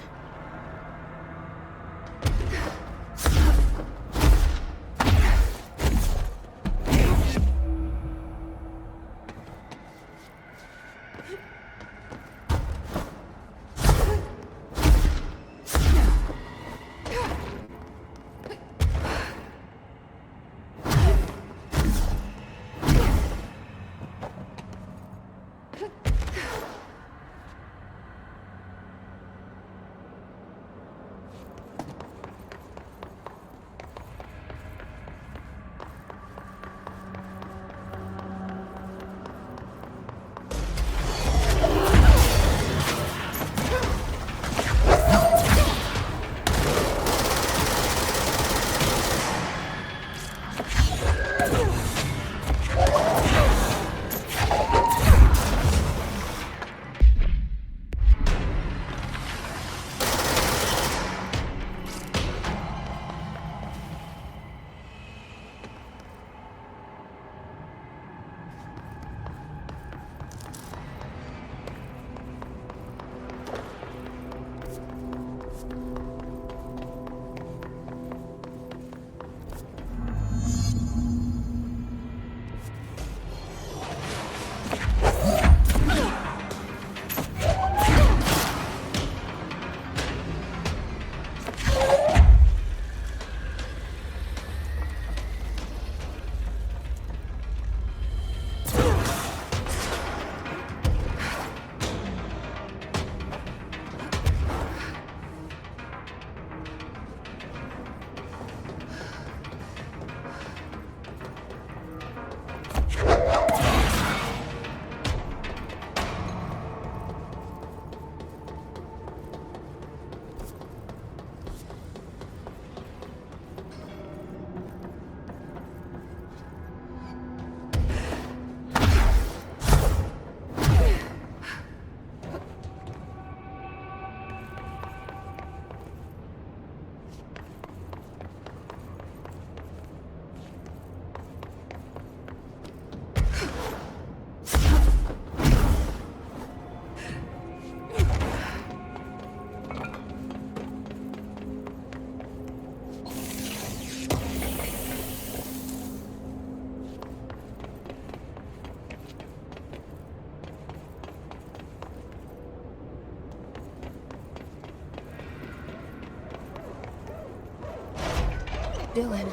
Dylan.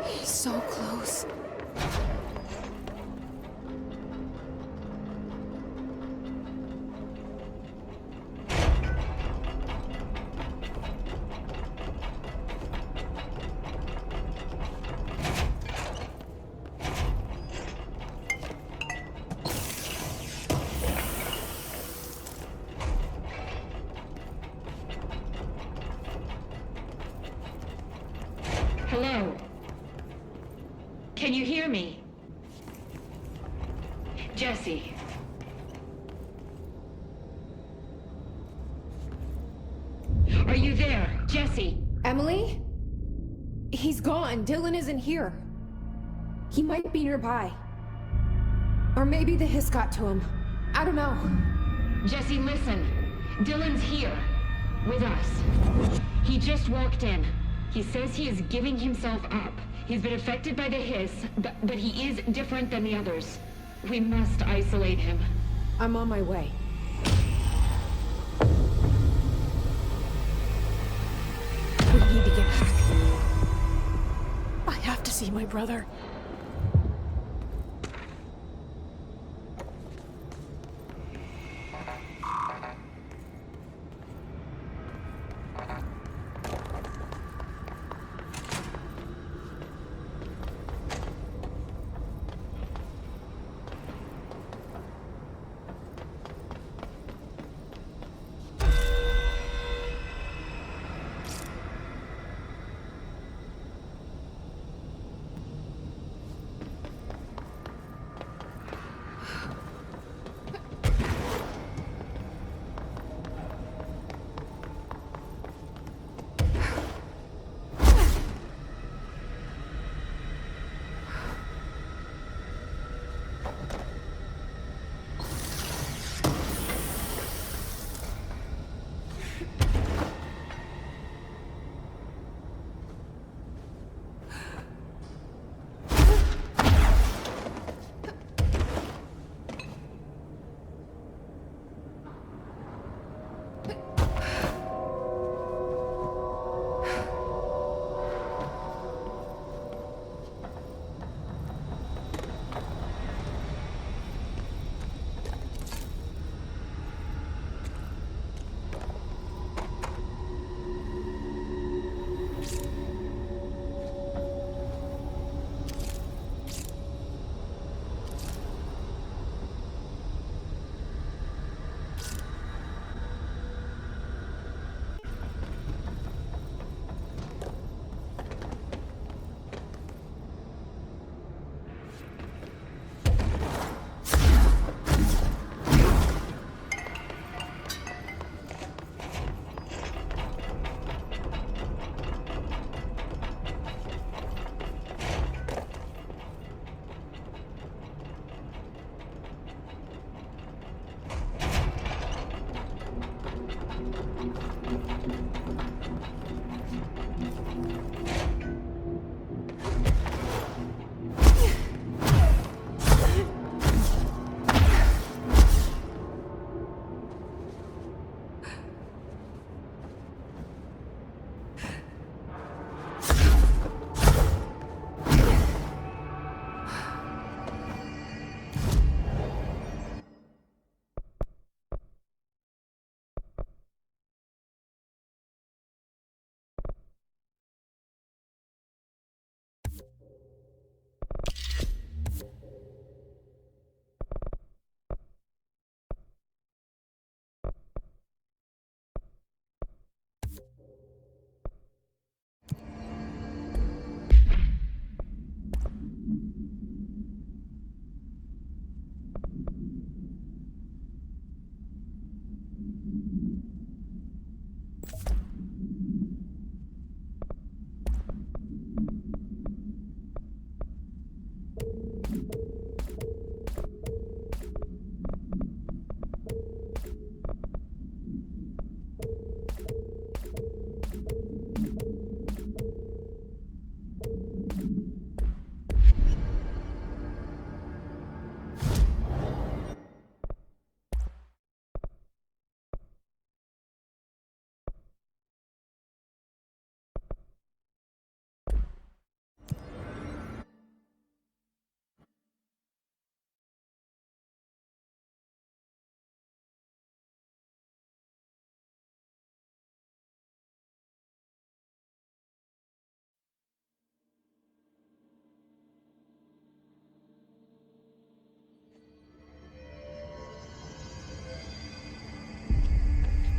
He's so close. Can you hear me? Jesse. Are you there, Jesse? Emily? He's gone. Dylan isn't here. He might be nearby. Or maybe the hiss got to him. I don't know. Jesse, listen. Dylan's here. With us. He just walked in. He says he is giving himself up. He's been affected by the hiss, but he is different than the others. We must isolate him. I'm on my way. We need to get back. I have to see my brother.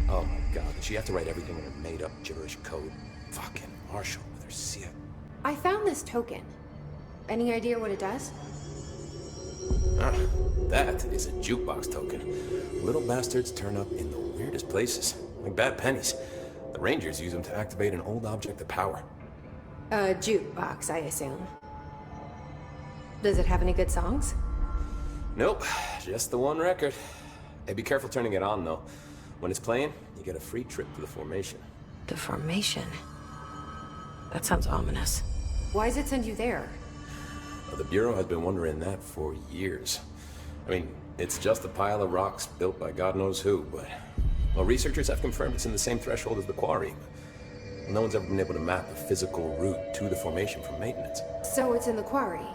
Oh my god, did she have to write everything in her made-up gibberish code? Fucking Marshall with her shit. I found this token. Any idea what it does? Ah, that is a jukebox token. Little bastards turn up in the weirdest places, like bad pennies. The Rangers use them to activate an old object of power. A jukebox, I assume. Does it have any good songs? Nope, just the one record. Hey, be careful turning it on, though. When it's playing, you get a free trip to the formation. The formation? That sounds ominous. Why does it send you there? Well, the Bureau has been wondering that for years. I mean, it's just a pile of rocks built by God knows who, but... Well, researchers have confirmed it's in the same threshold as the quarry. No one's ever been able to map a physical route to the formation from maintenance. So it's in the quarry.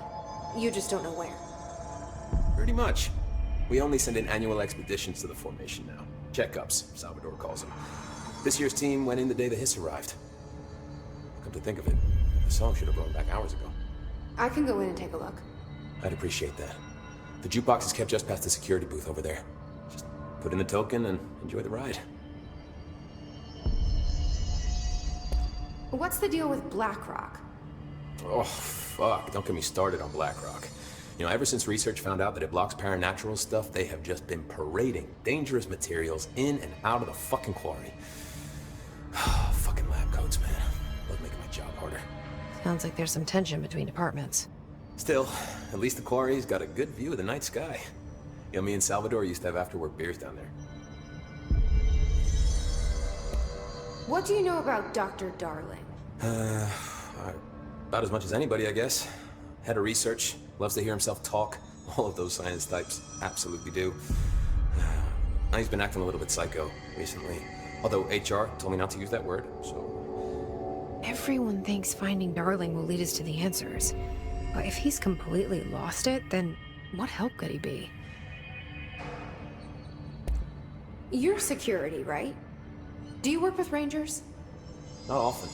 You just don't know where. Pretty much. We only send in annual expeditions to the formation now. Checkups, Salvador calls them. This year's team went in the day the hiss arrived. Come to think of it, the song should have run back hours ago. I can go in and take a look. I'd appreciate that. The jukebox is kept just past the security booth over there. Just put in the token and enjoy the ride. What's the deal with BlackRock? Oh, fuck. Don't get me started on BlackRock. You know, ever since research found out that it blocks paranatural stuff, they have just been parading dangerous materials in and out of the fucking quarry. Fucking lab coats, man. Love making my job harder. Sounds like there's some tension between departments. Still, at least the quarry's got a good view of the night sky. You know, me and Salvador used to have after-work beers down there. What do you know about Dr. Darling? About as much as anybody, I guess. Head of research, loves to hear himself talk. All of those science types absolutely do. He's been acting a little bit psycho recently. Although HR told me not to use that word, so... Everyone thinks finding Darling will lead us to the answers. But if he's completely lost it, then what help could he be? You're security, right? Do you work with Rangers? Not often.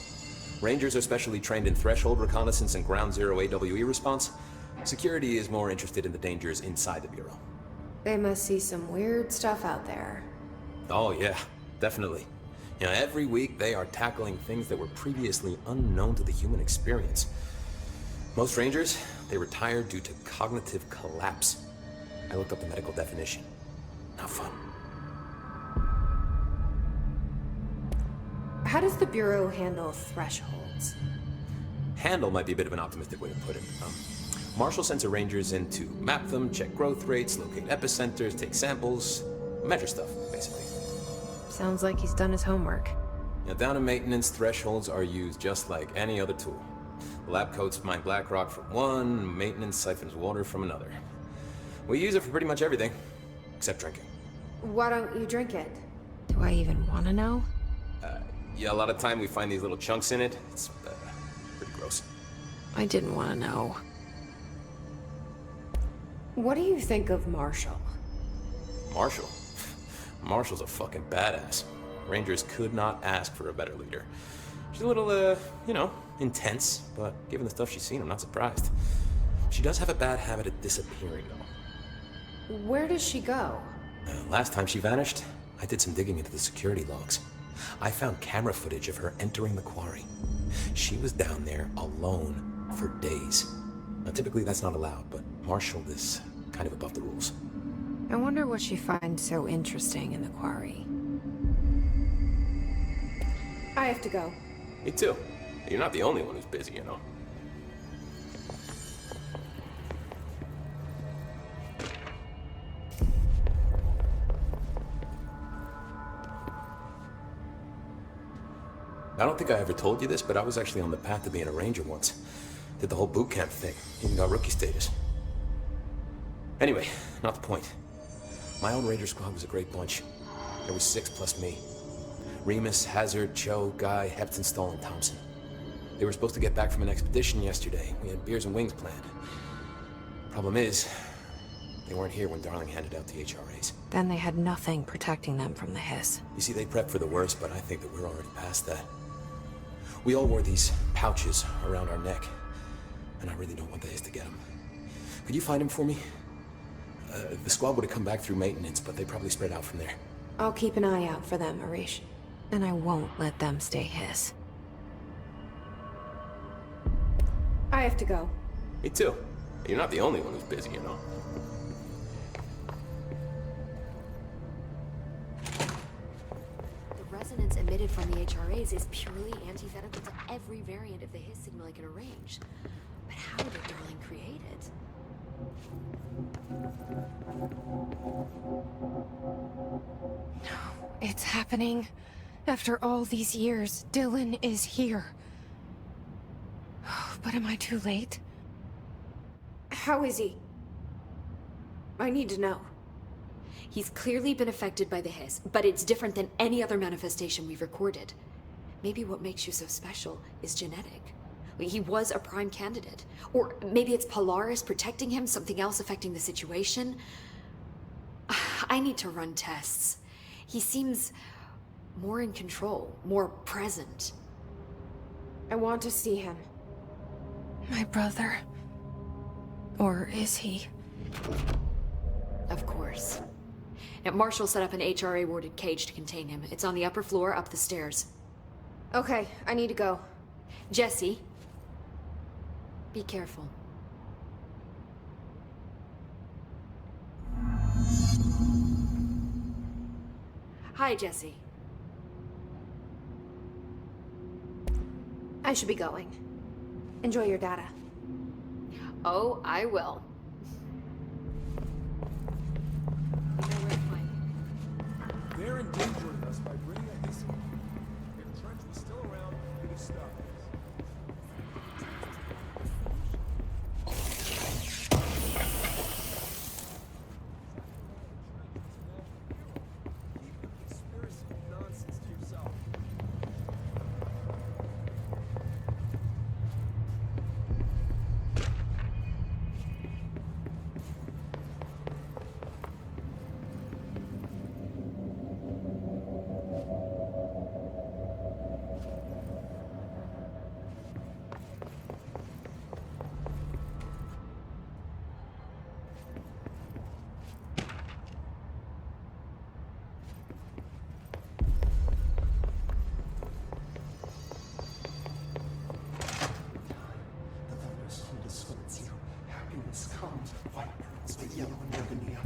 Rangers are specially trained in threshold reconnaissance and ground zero AWE response. Security is more interested in the dangers inside the Bureau. They must see some weird stuff out there. Oh yeah, definitely. You know, every week they are tackling things that were previously unknown to the human experience. Most Rangers, they retire due to cognitive collapse. I looked up the medical definition. Not fun. How does the Bureau handle thresholds? Handle might be a bit of an optimistic way to put it. Marshall sends her Rangers in to map them, check growth rates, locate epicenters, take samples, measure stuff, basically. Sounds like he's done his homework. Now, down in maintenance, thresholds are used just like any other tool. The lab coats mine black rock from one, maintenance siphons water from another. We use it for pretty much everything, except drinking. Why don't you drink it? Do I even want to know? Yeah, a lot of time we find these little chunks in it. It's pretty gross. I didn't want to know. What do you think of Marshall? Marshall? Marshall's a fucking badass. Rangers could not ask for a better leader. She's a little, you know, intense, but given the stuff she's seen, I'm not surprised. She does have a bad habit of disappearing, though. Where does she go? Last time she vanished, I did some digging into the security logs. I found camera footage of her entering the quarry. She was down there alone for days. Now, typically that's not allowed, but Marshall is kind of above the rules. I wonder what she finds so interesting in the quarry. I have to go. Me too. You're not the only one who's busy, you know. I don't think I ever told you this, but I was actually on the path to being a Ranger once. Did the whole boot camp thing, even got rookie status. Anyway, not the point. My own Ranger squad was a great bunch. There was 6 plus me. Remus, Hazard, Cho, Guy, Heptonstall, and Thompson. They were supposed to get back from an expedition yesterday. We had beers and wings planned. Problem is, they weren't here when Darling handed out the HRAs. Then they had nothing protecting them from the hiss. You see, they prepped for the worst, but I think that we're already past that. We all wore these pouches around our neck, and I really don't want the hiss to get them. Could you find him for me? The squad would have come back through maintenance, but they probably spread out from there. I'll keep an eye out for them, Arish. And I won't let them stay hiss. I have to go. Me too. You're not the only one who's busy, you know. The resonance emitted from the HRAs is purely antithetical to every variant of the Hiss signal I can arrange. But how did Darling create it? It's happening. After all these years, Dylan is here. But am I too late? How is he? I need to know. He's clearly been affected by the Hiss, but it's different than any other manifestation we've recorded. Maybe what makes you so special is genetic. He was a prime candidate. Or maybe it's Polaris protecting him, something else affecting the situation. I need to run tests. He seems more in control, more present. I want to see him. My brother. Or is he? Of course. Now, Marshall set up an HRA-warded cage to contain him. It's on the upper floor, up the stairs. Okay, I need to go. Jesse, be careful. Hi, Jesse. I should be going. Enjoy your data. Oh, I will. They're endangering us by bringing a Hiss. If Trench was still around, he'd have stopped us.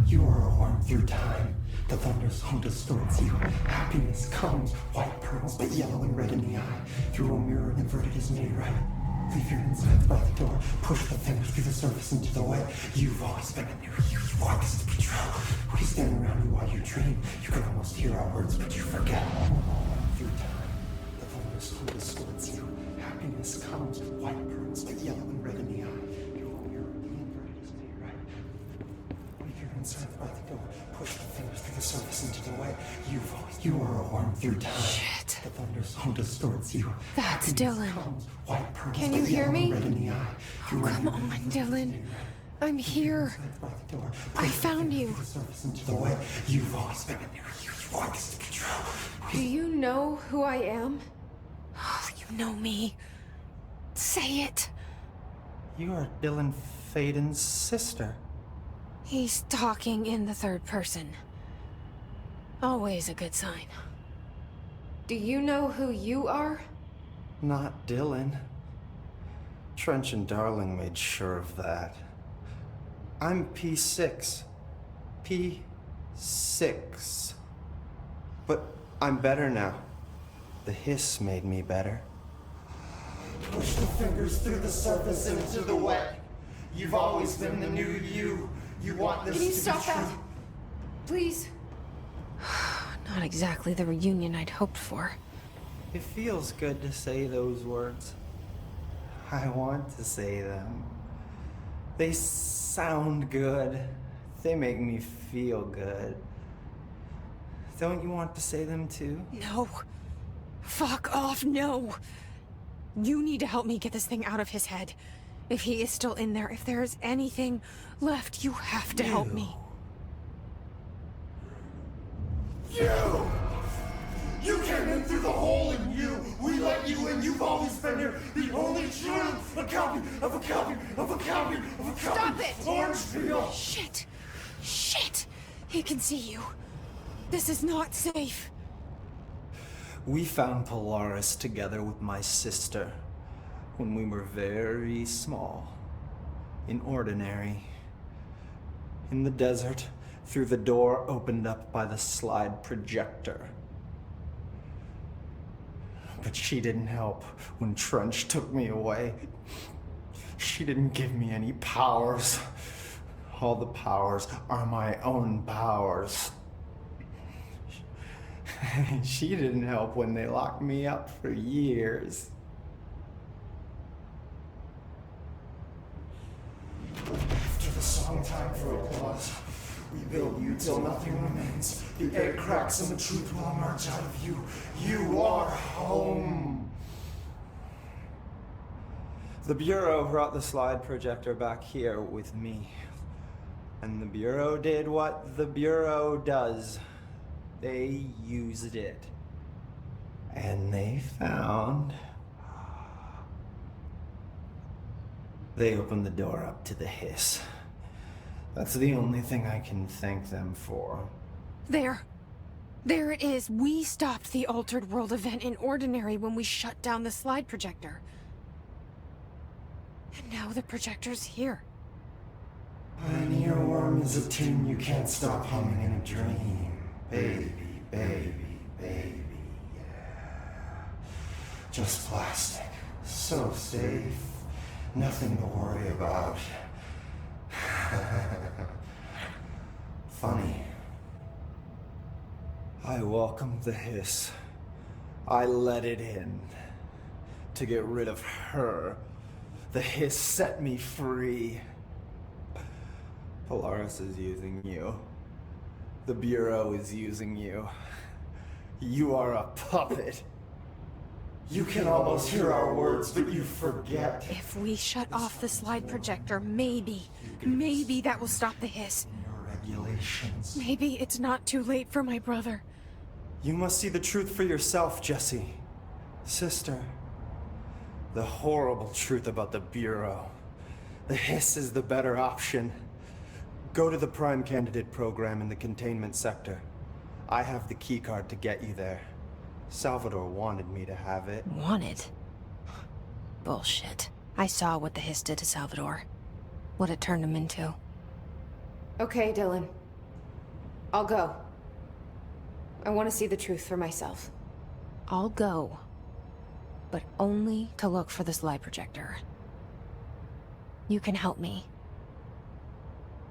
You are warm through time. The thunder's home distorts you. Happiness comes, white pearls, but yellow and red in the eye. Through a mirror inverted is made right. Leave your insides by the door. Push the fingers through the surface into the wet. You've always been a new you. You want this to be true. We stand around you while you dream. You can almost hear our words, but you forget. Through time, the thunder's home distorts you. Happiness comes, white pearls, but yellow and red in the eye. Through a mirror inverted is made right. Inside by the door, push the fingers through the surface into the way. You are warm through time. Shit. The thunder's home distorts you. That's Dylan. White pearls, Can you hear me? red in the eye. Oh, come on, Dylan. I'm here. I found you. Into the way. You've always been in there. You want this to be true. Do you know who I am? Oh, you know me. Say it. You are Dylan Faden's sister. He's talking in the third person. Always a good sign. Do you know who you are? Not Dylan. Trench and Darling made sure of that. I'm P6. P6. But I'm better now. The Hiss made me better. Push the fingers through the surface into the wet. You've always been the new you. You want this Can you to stop be true. that? Please? Not exactly the reunion I'd hoped for. It feels good to say those words. I want to say them. They sound good. They make me feel good. Don't you want to say them too? No. Fuck off, no. You need to help me get this thing out of his head. If he is still in there, if there is anything left, you have to help me. You came in through the hole in you. We let you in. You've always been here. The only true. A copy of a copy of a copy of a copy. Stop it! Orange peel. Shit. Shit. He can see you. This is not safe. We found Polaris together with my sister when we were very small. in Ordinary. In the desert, through the door opened up by the slide projector. But she didn't help when Trench took me away. She didn't give me any powers. All the powers are my own powers. She didn't help when they locked me up for years. After the song time for applause, we build you till nothing remains. The air cracks and the truth will emerge out of you. You are home. The Bureau brought the slide projector back here with me. And the Bureau did what the Bureau does. They used it. And they found... They opened the door up to the hiss. That's the only thing I can thank them for. There. There it is. We stopped the Altered World event in Ordinary when we shut down the slide projector. And now the projector's here. An earworm is a tune you can't stop humming in a dream. Baby, baby, baby, yeah. Just plastic. So safe. Nothing to worry about. Funny. I welcomed the hiss. I let it in. To get rid of her. The hiss set me free. Polaris is using you. The Bureau is using you. You are a puppet. You can almost hear our words, but you forget. If we shut off the slide projector, maybe that will stop the hiss. Regulations. Maybe it's not too late for my brother. You must see the truth for yourself, Jessie. Sister. The horrible truth about the Bureau. The hiss is the better option. Go to the Prime Candidate program in the containment sector. I have the keycard to get you there. Salvador wanted me to have it. Wanted? Bullshit. I saw what the hiss did to Salvador. What it turned him into. Okay, Dylan. I'll go. I want to see the truth for myself. I'll go. But only to look for the slide projector. You can help me.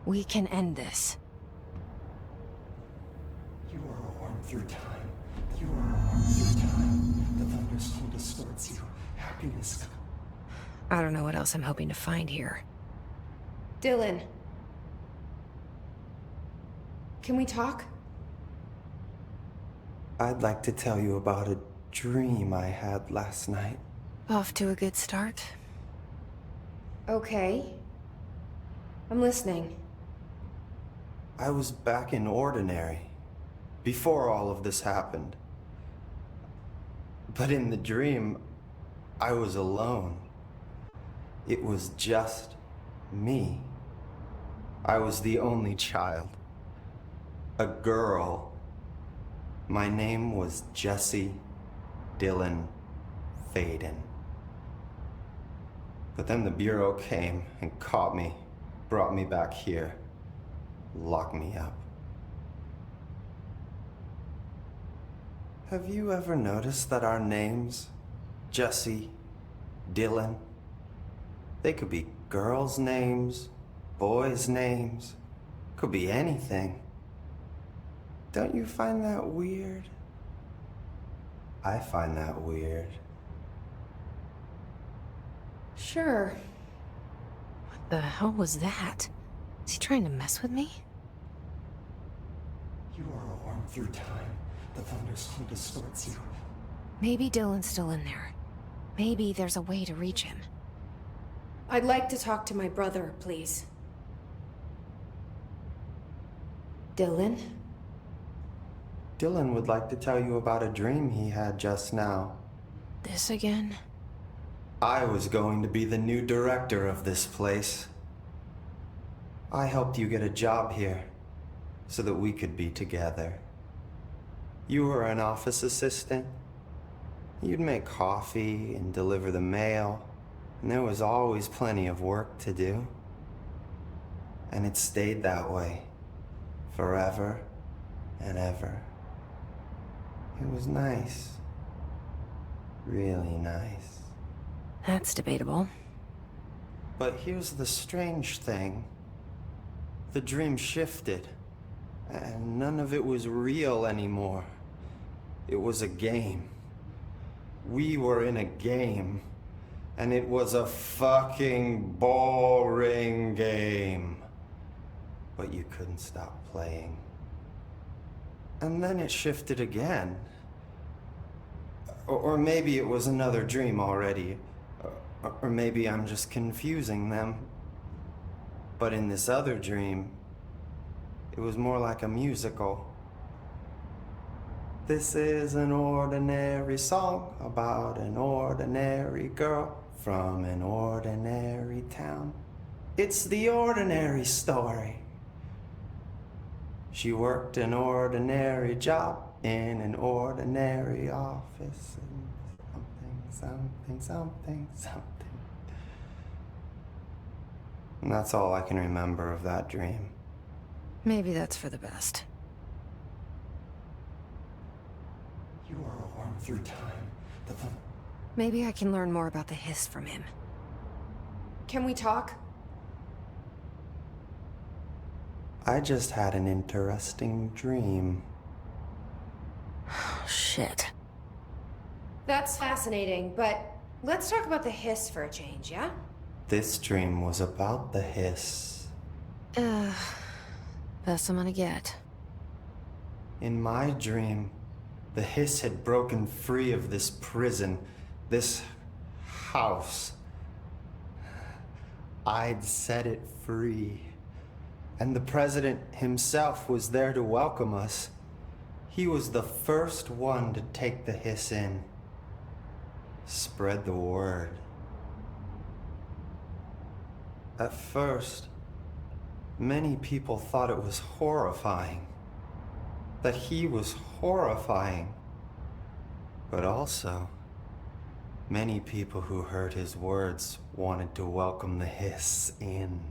We can end this. You are a worm through time. You are a worm through time. The thunderstorm distorts you. Happiness. I don't know what else I'm hoping to find here. Dylan. Can we talk? I'd like to tell you about a dream I had last night. Off to a good start. Okay. I'm listening. I was back in Ordinary, before all of this happened. But in the dream, I was alone. It was just me. I was the only child. A girl. My name was Jesse Dylan Faden. But then the Bureau came and caught me, brought me back here, locked me up. Have you ever noticed that our names, Jesse, Dylan, they could be girls' names, boys' names, could be anything. Don't you find that weird? I find that weird. Sure. What the hell was that? Is he trying to mess with me? You are a worm through time. The thunderstorm distorts you. Maybe Dylan's still in there. Maybe there's a way to reach him. I'd like to talk to my brother, please. Dylan? Dylan would like to tell you about a dream he had just now. This again? I was going to be the new director of this place. I helped you get a job here, so that we could be together. You were an office assistant. You'd make coffee and deliver the mail, and there was always plenty of work to do. And it stayed that way. Forever and ever. It was nice. Really nice. That's debatable. But here's the strange thing. The dream shifted, and none of it was real anymore. It was a game. We were in a game, and it was a fucking boring game. But you couldn't stop playing. And then it shifted again. Or maybe it was another dream already. Or maybe I'm just confusing them. But in this other dream, it was more like a musical. This is an ordinary song about an ordinary girl from an ordinary town. It's the ordinary story. She worked an ordinary job in an ordinary office. And something. And that's all I can remember of that dream. Maybe that's for the best. You are a worm through time. Maybe I can learn more about the hiss from him. Can we talk? I just had an interesting dream. Shit. That's fascinating, but let's talk about the hiss for a change, yeah? This dream was about the hiss. Best I'm gonna get. In my dream, the hiss had broken free of this prison, this house. I'd set it free. And the president himself was there to welcome us. He was the first one to take the hiss in. Spread the word. At first, many people thought it was horrifying. That he was horrifying. But also, many people who heard his words wanted to welcome the hiss in.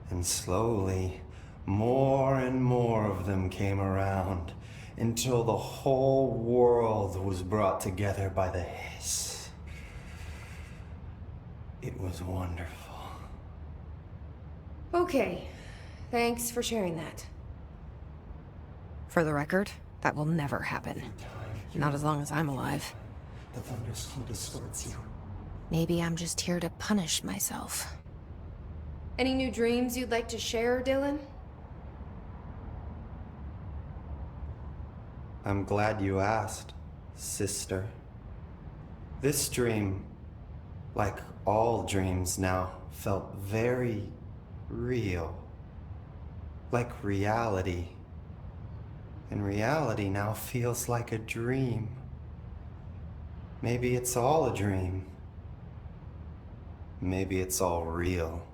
And slowly, more and more of them came around until the whole world was brought together by the hiss. It was wonderful. Okay, thanks for sharing that. For the record, that will never happen. Not as long as I'm alive. The thunderstorm distorts you. Maybe I'm just here to punish myself. Any new dreams you'd like to share, Dylan? I'm glad you asked, sister. This dream, like all dreams now, felt very real. Like reality. And reality now feels like a dream. Maybe it's all a dream. Maybe it's all real.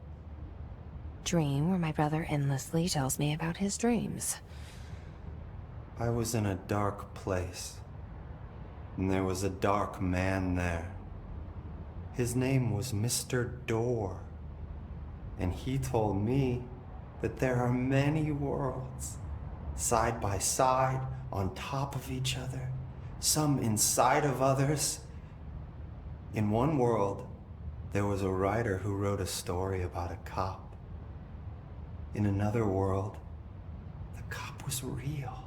Dream where my brother endlessly tells me about his dreams. I was in a dark place, and there was a dark man there. His name was Mr. Door, and he told me that there are many worlds, side by side, on top of each other, some inside of others. In one world, there was a writer who wrote a story about a cop. In another world, the cop was real.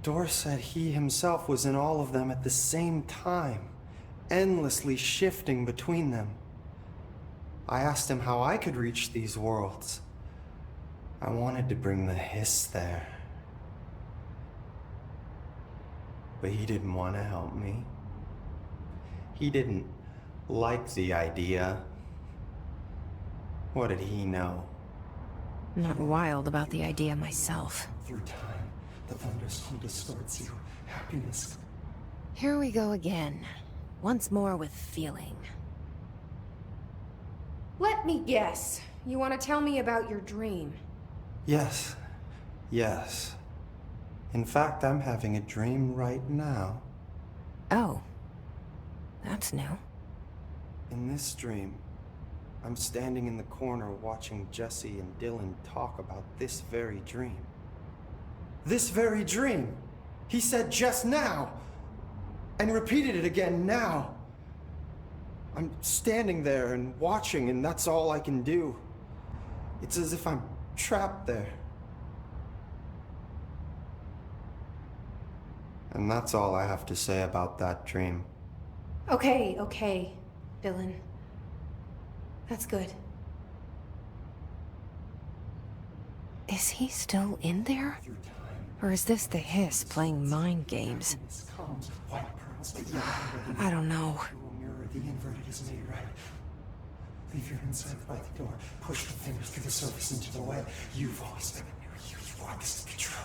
Door said he himself was in all of them at the same time, endlessly shifting between them. I asked him how I could reach these worlds. I wanted to bring the hiss there. But he didn't want to help me. He didn't like the idea. What did he know? I'm not wild about the idea myself. Through time, the thunderstorm distorts you. Happiness. Here we go again. Once more with feeling. Let me guess. You want to tell me about your dream? Yes. Yes. In fact, I'm having a dream right now. Oh. That's new. In this dream, I'm standing in the corner watching Jesse and Dylan talk about this very dream. This very dream! He said just now! And repeated it again now! I'm standing there and watching, and that's all I can do. It's as if I'm trapped there. And that's all I have to say about that dream. Okay, Dylan. That's good. Is he still in there? Or is this the hiss playing mind games? I don't know. The inverted is made right. Leave your inside by the door. Push the fingers through the surface into the web. You've always been a mirror. You want this to be true.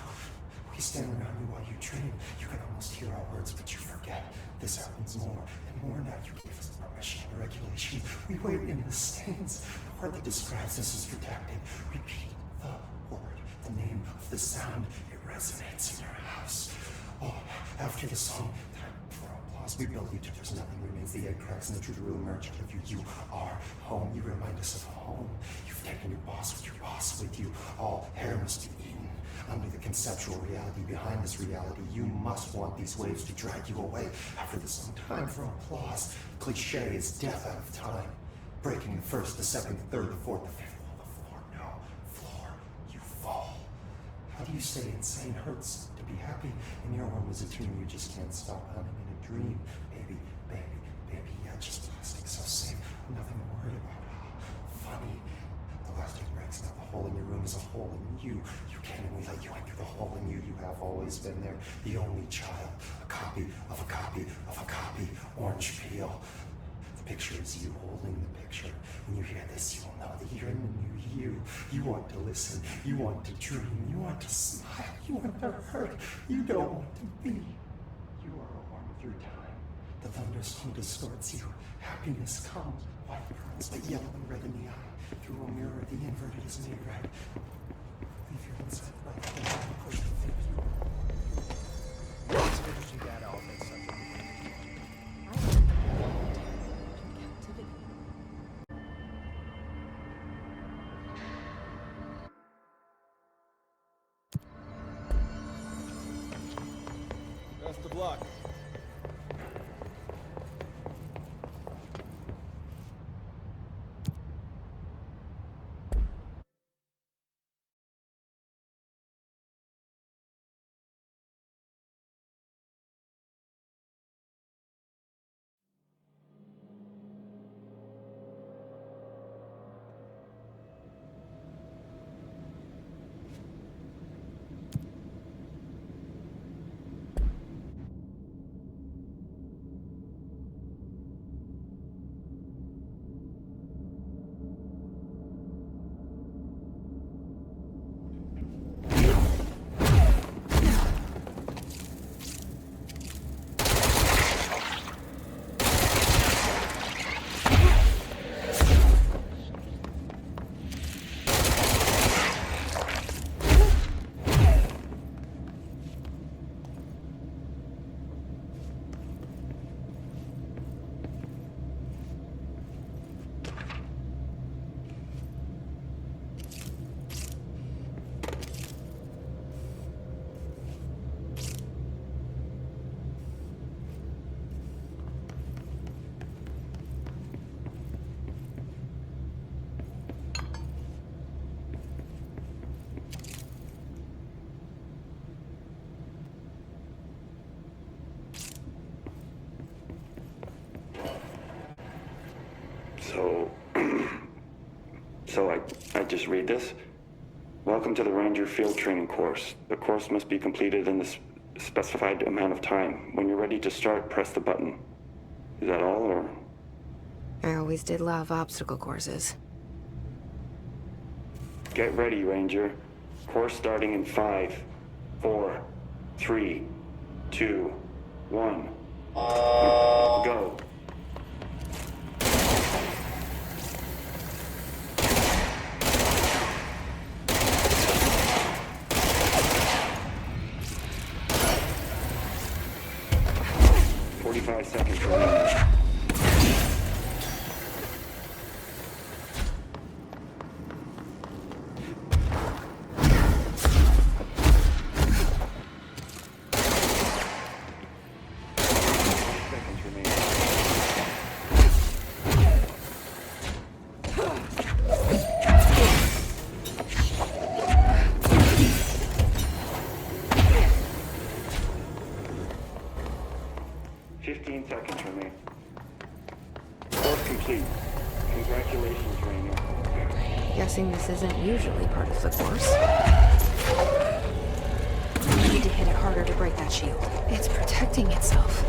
We stand around you while you dream. You can almost hear our words, but you forget. This happens more and more now. You give us permission and regulation. We wait in the stands. The word that describes us is protected. Repeat the word, the name of the sound. It resonates in your house. Oh, after the song, for applause, we build you till there's nothing remains. The egg cracks and the truth will emerge out of you. You are home. You remind us of home. You've taken your boss with you. All hair must be eaten. Under the conceptual reality behind this reality, you must want these waves to drag you away. After the song, time for applause. Cliche is death out of time. Breaking the first, the second, the third, the fourth, the fifth wall, the floor. No, floor, you fall. How do you say insane hurts to be happy? In your one was a dream, you just can't stop hunting in a dream. Baby, yeah, just plastic, so safe. Nothing to worry about. Funny. The elastic breaks, now the hole in your room is a hole in you. You can't, and we let you enter the hole in you. You have always been there, the only child. A copy of a copy of a copy. Orange peel. The picture is you holding the picture. When you hear this, you will know that you're in the new you. You want to listen. You want to dream. You want to smile. You want to hurt. You don't want to be. You are a worm of your time. The thunderstorm distorts you. Happiness comes. White pearls, but yellow and red in the eye. Through a mirror, the inverted is made right. Leave your inside right there. Push the fingers. It's finishing that off in such a Best of luck. So I just read this. Welcome to the Ranger Field Training course. The course must be completed in the specified amount of time. When you're ready to start, press the button. Is that all, or? I always did love obstacle courses. Get ready, Ranger. Course starting in 5, 4, 3, 2, 1. Go. 15 seconds remain. Course complete. Congratulations, Rainier. Guessing this isn't usually part of the course. I need to hit it harder to break that shield. It's protecting itself.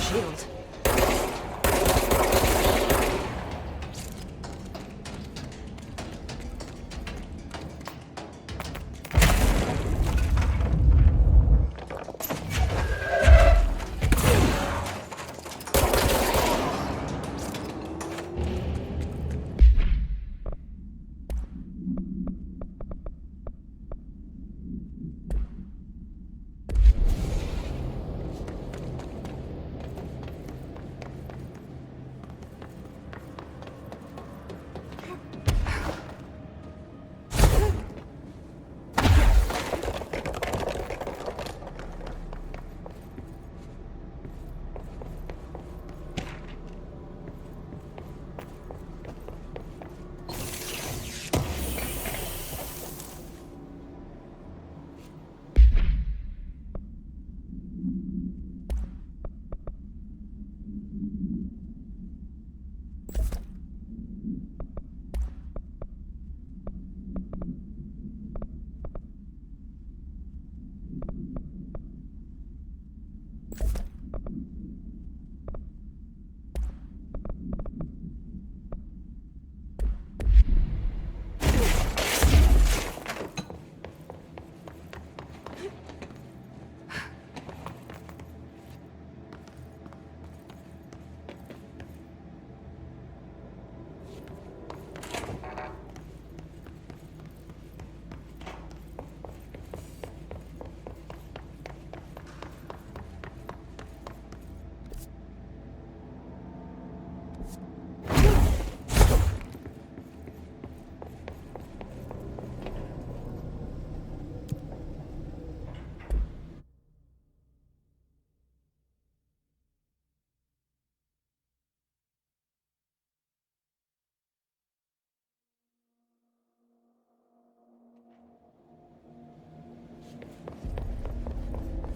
Shield.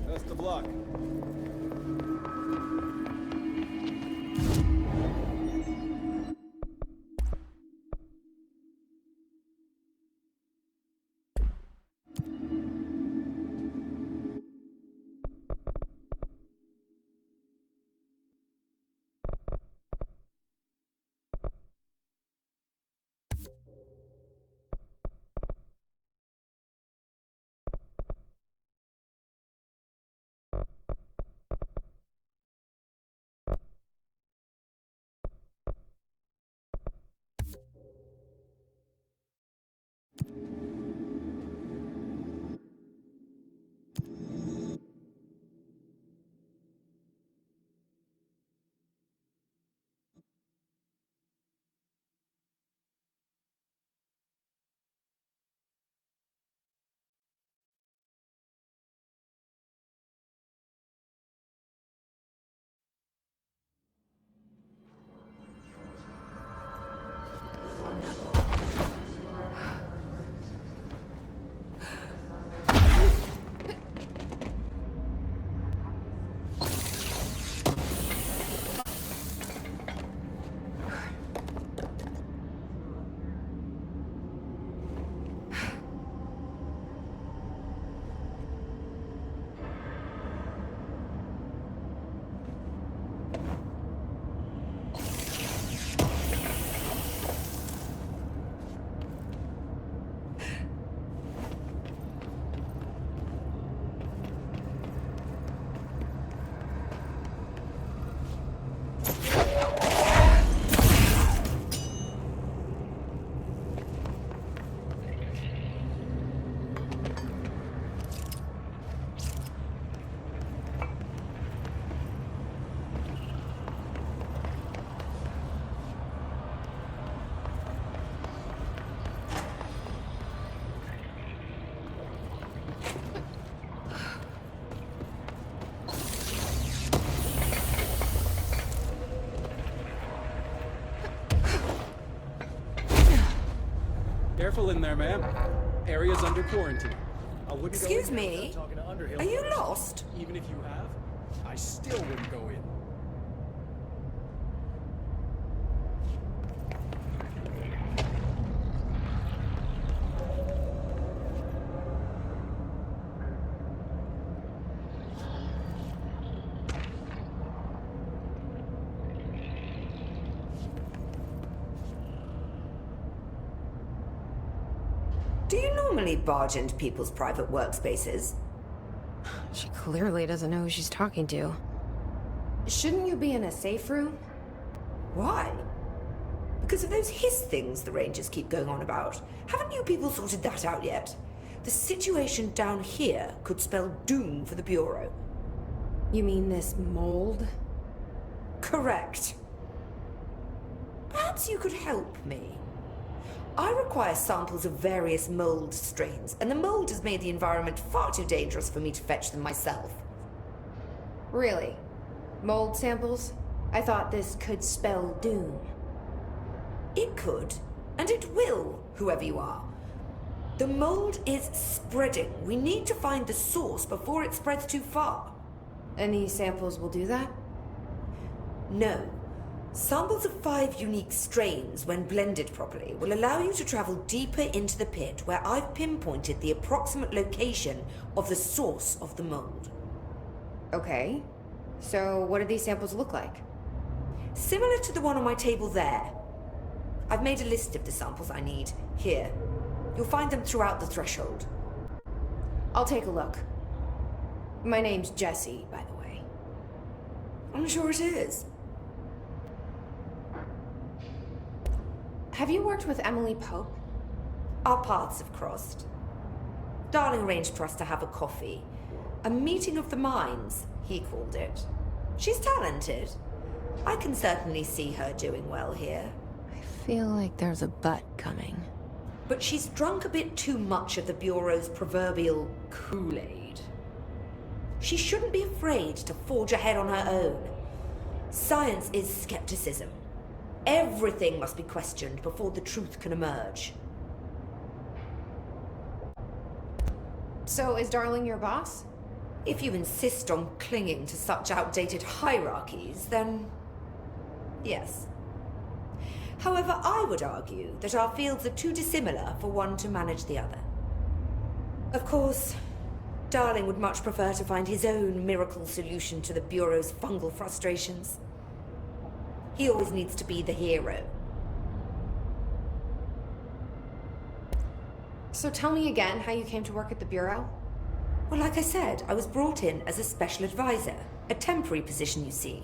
Best of luck. Careful in there, ma'am. Area's under quarantine. I wouldn't Excuse go in me? talking to Underhill Are you first. lost? Even if you have, I still wouldn't go in. Do you normally barge into people's private workspaces? She clearly doesn't know who she's talking to. Shouldn't you be in a safe room? Why? Because of those hiss things the Rangers keep going on about. Haven't you people sorted that out yet? The situation down here could spell doom for the Bureau. You mean this mold? Correct. Perhaps you could help me. I require samples of various mold strains, and the mold has made the environment far too dangerous for me to fetch them myself. Really? Mold samples? I thought this could spell doom. It could, and it will, whoever you are. The mold is spreading. We need to find the source before it spreads too far. And these samples will do that? No. Samples of 5 unique strains, when blended properly, will allow you to travel deeper into the pit where I've pinpointed the approximate location of the source of the mold. Okay. So what do these samples look like? Similar to the one on my table there. I've made a list of the samples I need. Here. You'll find them throughout the threshold. I'll take a look. My name's Jessie, by the way. I'm sure it is. Have you worked with Emily Pope? Our paths have crossed. Darling arranged for us to have a coffee. A meeting of the minds, he called it. She's talented. I can certainly see her doing well here. I feel like there's a but coming. But she's drunk a bit too much of the Bureau's proverbial Kool-Aid. She shouldn't be afraid to forge ahead on her own. Science is skepticism. Everything must be questioned before the truth can emerge. So is Darling your boss? If you insist on clinging to such outdated hierarchies, then yes. However, I would argue that our fields are too dissimilar for one to manage the other. Of course, Darling would much prefer to find his own miracle solution to the Bureau's fungal frustrations. He always needs to be the hero. So tell me again how you came to work at the Bureau? Well, like I said, I was brought in as a special advisor. A temporary position, you see.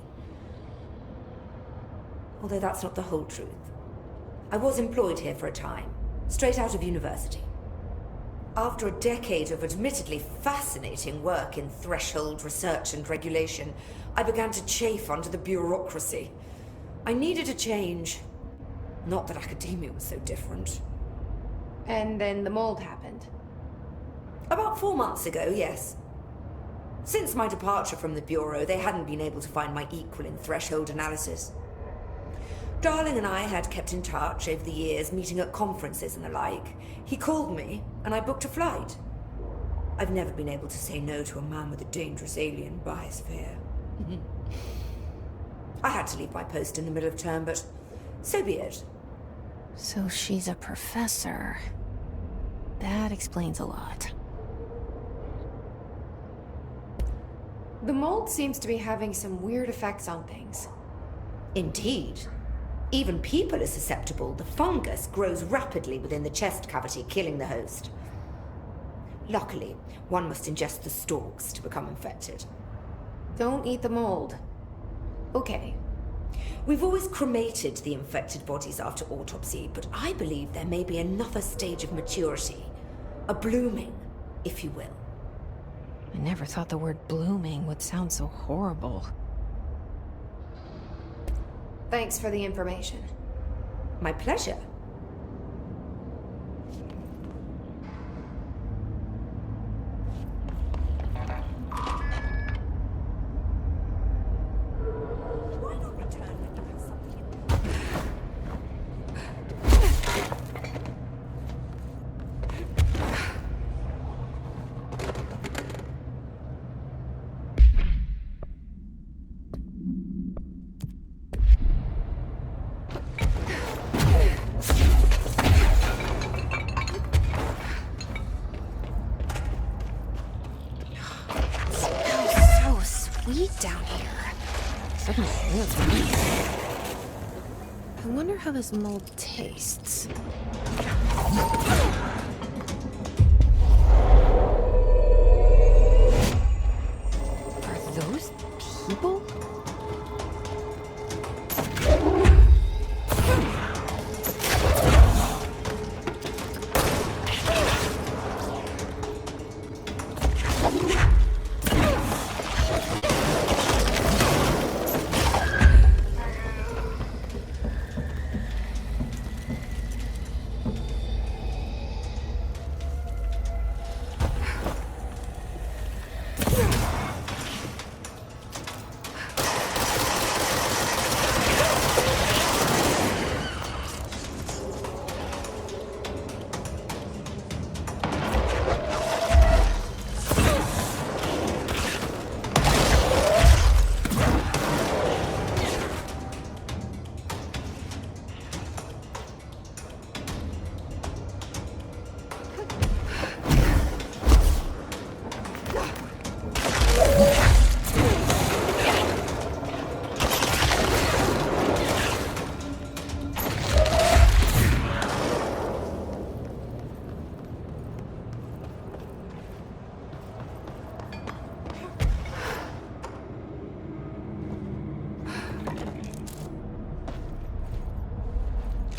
Although that's not the whole truth. I was employed here for a time, straight out of university. After a decade of admittedly fascinating work in threshold research and regulation, I began to chafe under the bureaucracy. I needed a change. Not that academia was so different. And then the mold happened. About 4 months ago, yes. Since my departure from the Bureau, they hadn't been able to find my equal in threshold analysis. Darling and I had kept in touch over the years, meeting at conferences and the like. He called me, and I booked a flight. I've never been able to say no to a man with a dangerous alien biosphere. I had to leave my post in the middle of term, but so be it. So she's a professor. That explains a lot. The mold seems to be having some weird effects on things. Indeed. Even people are susceptible. The fungus grows rapidly within the chest cavity, killing the host. Luckily, one must ingest the stalks to become infected. Don't eat the mold. Okay. We've always cremated the infected bodies after autopsy, but I believe there may be another stage of maturity. A blooming, if you will. I never thought the word blooming would sound so horrible. Thanks for the information. My pleasure. down here. Suddenly feels nice. I wonder how this mold tastes. Are those people?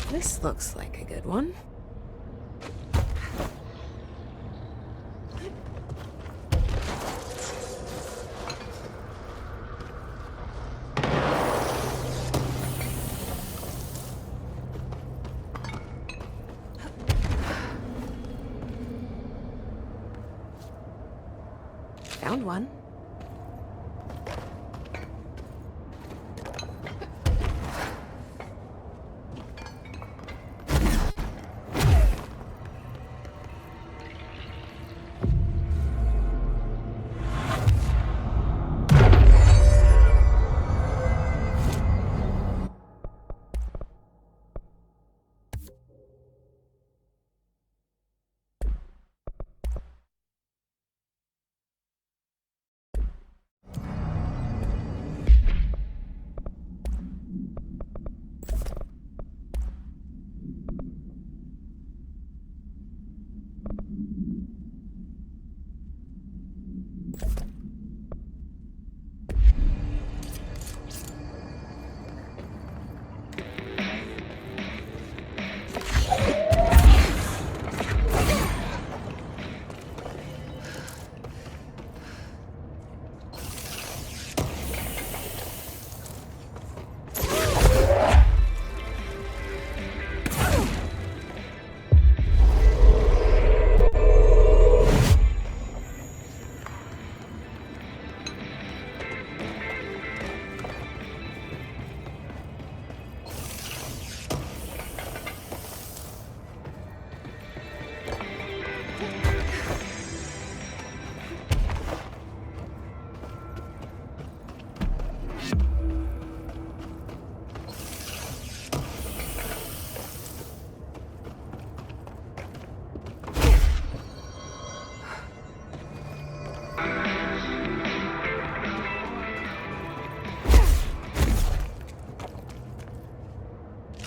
This looks like a good one. Found one.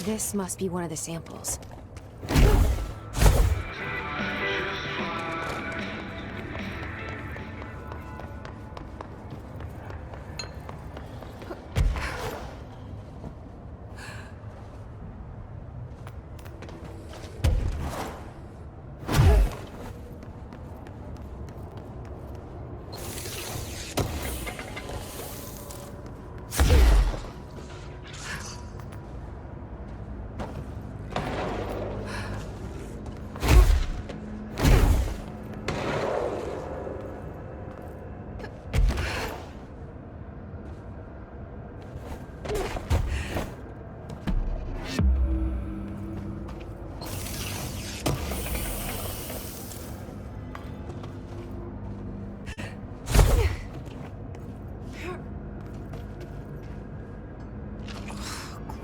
This must be one of the samples.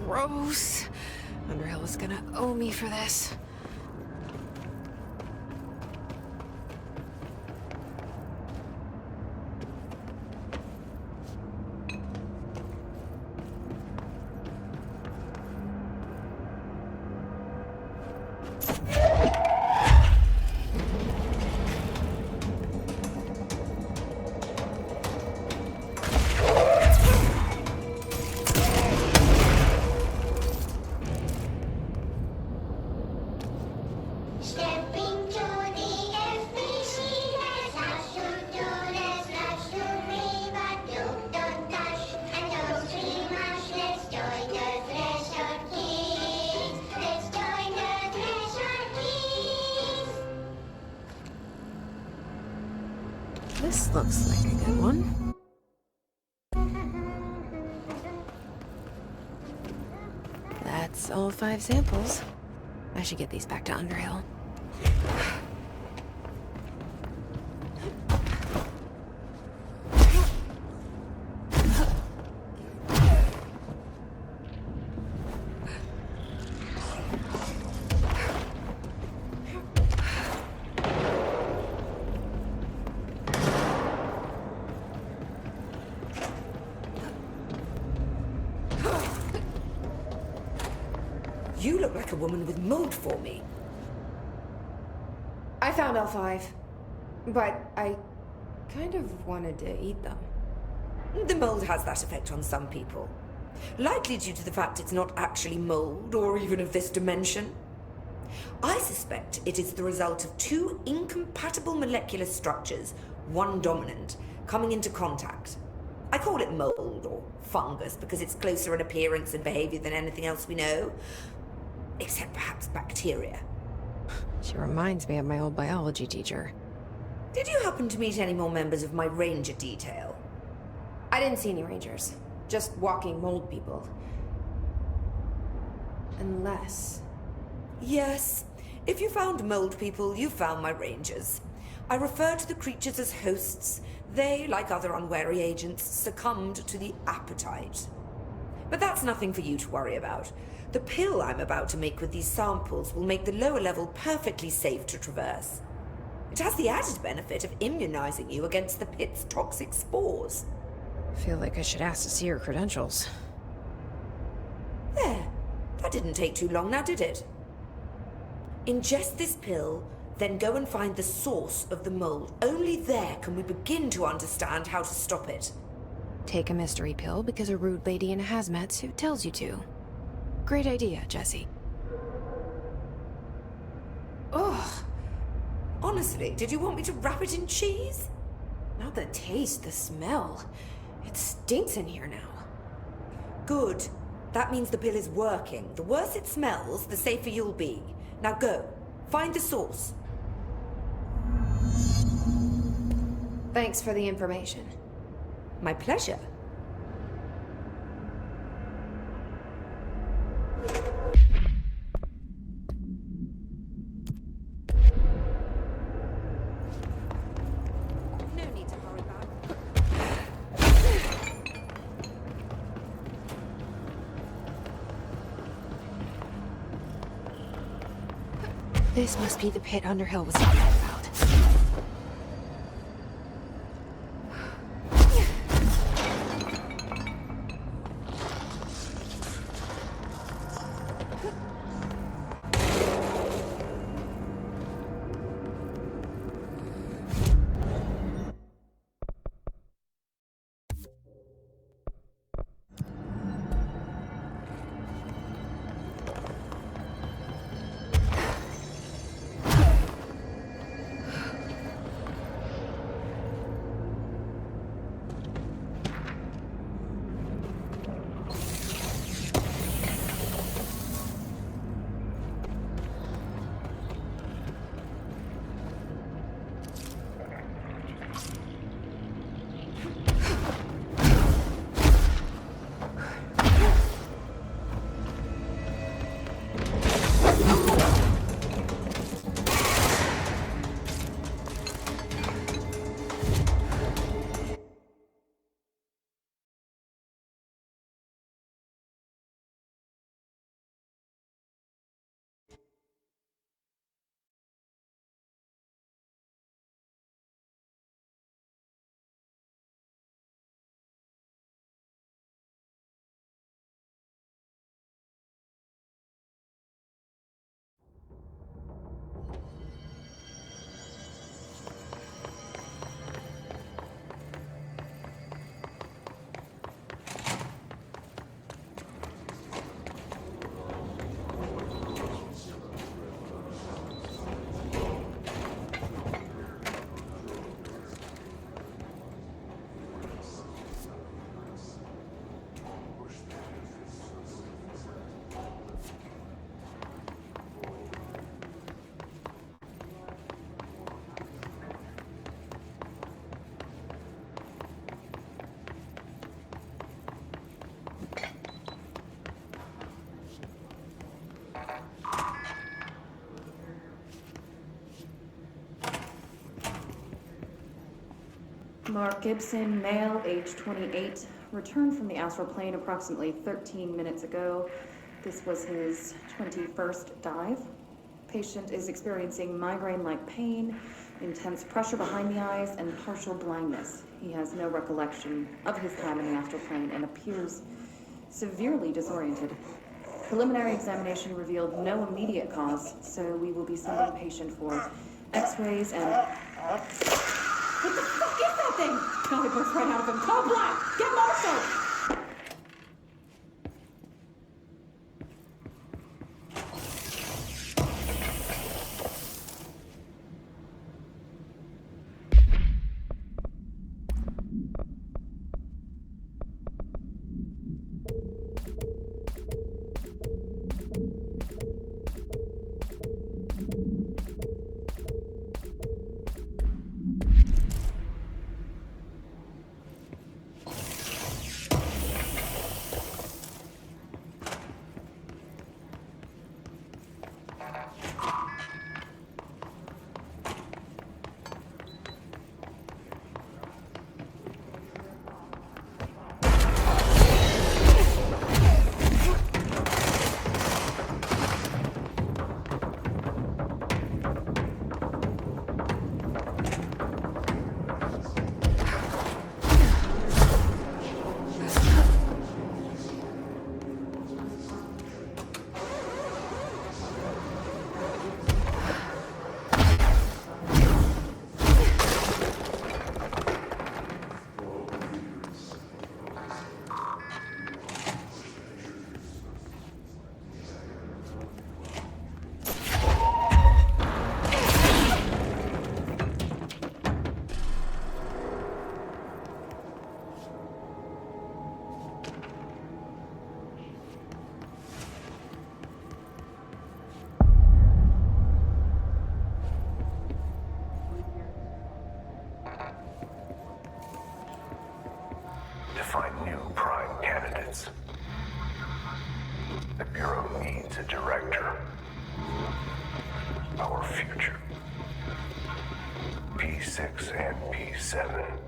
Gross. Underhill is gonna owe me for this. This looks like a good one. That's all 5 samples. I should get these back to Underhill. You look like a woman with mold for me. I found L5, but I kind of wanted to eat them. The mold has that effect on some people. Likely due to the fact it's not actually mold, or even of this dimension. I suspect it is the result of 2 incompatible molecular structures, one dominant, coming into contact. I call it mold, or fungus, because it's closer in appearance and behavior than anything else we know. Except perhaps bacteria. She reminds me of my old biology teacher. Did you happen to meet any more members of my ranger detail? I didn't see any rangers. Just walking mold people. Unless... Yes. If you found mold people, you found my rangers. I refer to the creatures as hosts. They, like other unwary agents, succumbed to the appetite. But that's nothing for you to worry about. The pill I'm about to make with these samples will make the lower level perfectly safe to traverse. It has the added benefit of immunizing you against the pit's toxic spores. I feel like I should ask to see her credentials. There. That didn't take too long now, did it? Ingest this pill, then go and find the source of the mold. Only there can we begin to understand how to stop it. Take a mystery pill because a rude lady in a hazmat suit tells you to. Great idea, Jesse. Ugh. Honestly, did you want me to wrap it in cheese? Not the taste, the smell. It stinks in here now. Good. That means the pill is working. The worse it smells, the safer you'll be. Now go. Find the source. Thanks for the information. My pleasure. No need to hurry back. This must be the pit Underhill was talking about. Mark Gibson, male, age 28, returned from the astral plane approximately 13 minutes ago. This was his 21st dive. Patient is experiencing migraine-like pain, intense pressure behind the eyes, and partial blindness. He has no recollection of his time in the astral plane and appears severely disoriented. Preliminary examination revealed no immediate cause, so we will be sending the patient for x-rays and... What the fuck is that thing? God, it burst right out of him. Call Black! Get Marshall! To find new prime candidates, the Bureau needs a director. Our future. P6 and P7.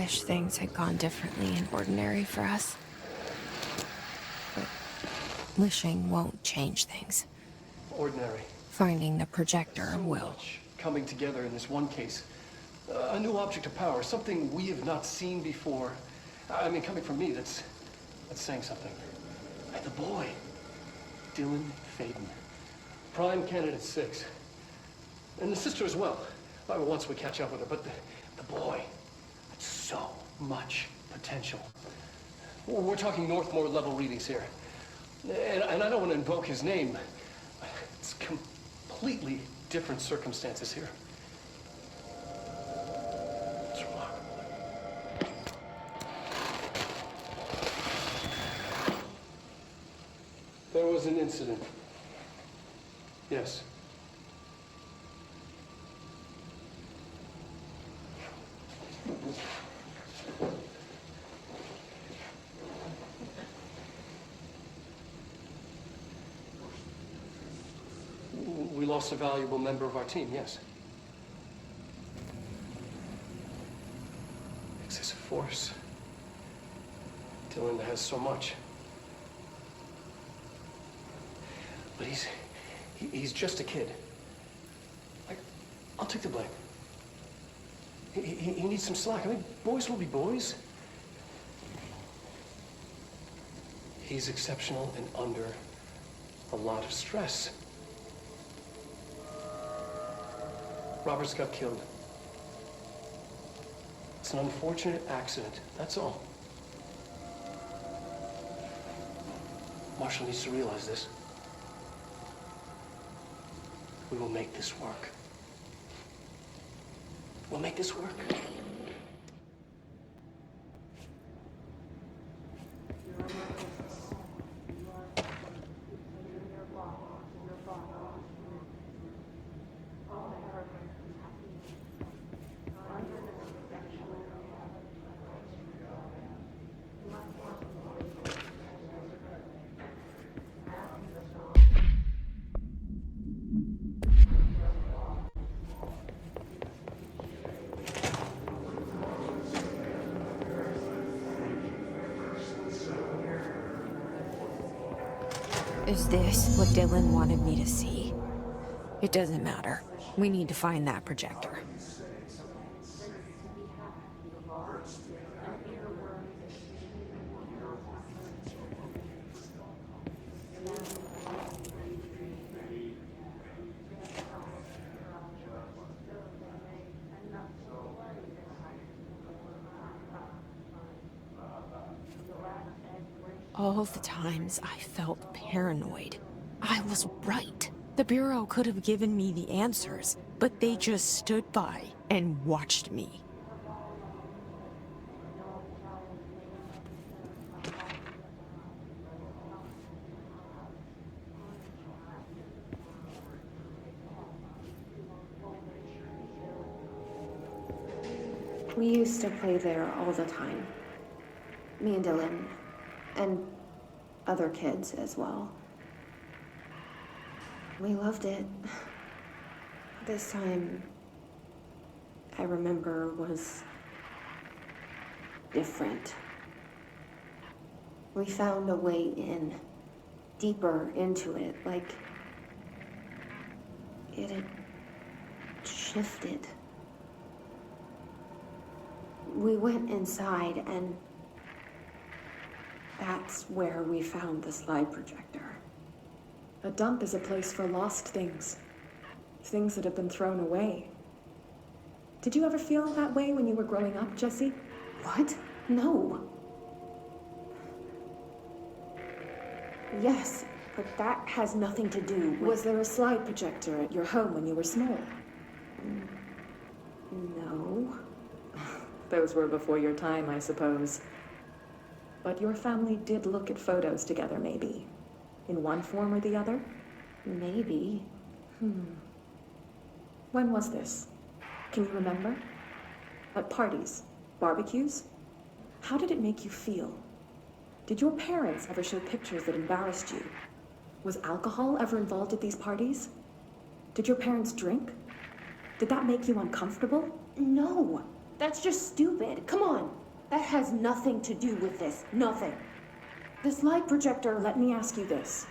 wish things had gone differently in Ordinary for us. But wishing won't change things. Ordinary. Finding the projector So will. much coming together in this one case. A new object of power, something we have not seen before. I mean, coming from me, that's saying something. And the boy, Dylan Faden. Prime candidate 6. And the sister as well. Once we catch up with her, but the boy, so much potential. We're talking Northmore level readings here. And I don't want to invoke his name. It's completely different circumstances here. It's remarkable. There was an incident. Yes. We lost a valuable member of our team, yes. Excessive force. Dylan has so much. But he's just a kid. I'll take the blame. He needs some slack. I mean, boys will be boys. He's exceptional and under a lot of stress. Roberts got killed. It's an unfortunate accident, that's all. Marshall needs to realize this. We will make this work. We'll make this work. Is this what Dylan wanted me to see? It doesn't matter. We need to find that projector. All the times I felt paranoid, I was right. The Bureau could have given me the answers, but they just stood by and watched me. We used to play there all the time. Me and Dylan. And other kids as well. We loved it. This time, I remember, was different. We found a way in, deeper into it, like it had shifted. We went inside and that's where we found the slide projector. A dump is a place for lost things. Things that have been thrown away. Did you ever feel that way when you were growing up, Jesse? What? No. Yes, but that has nothing to do with... Was there a slide projector at your home when you were small? No. Those were before your time, I suppose. But your family did look at photos together, maybe. In one form or the other? Maybe. When was this? Can you remember? At parties? Barbecues? How did it make you feel? Did your parents ever show pictures that embarrassed you? Was alcohol ever involved at these parties? Did your parents drink? Did that make you uncomfortable? No. That's just stupid. Come on. That has nothing to do with this. Nothing. This light projector, let me ask you this.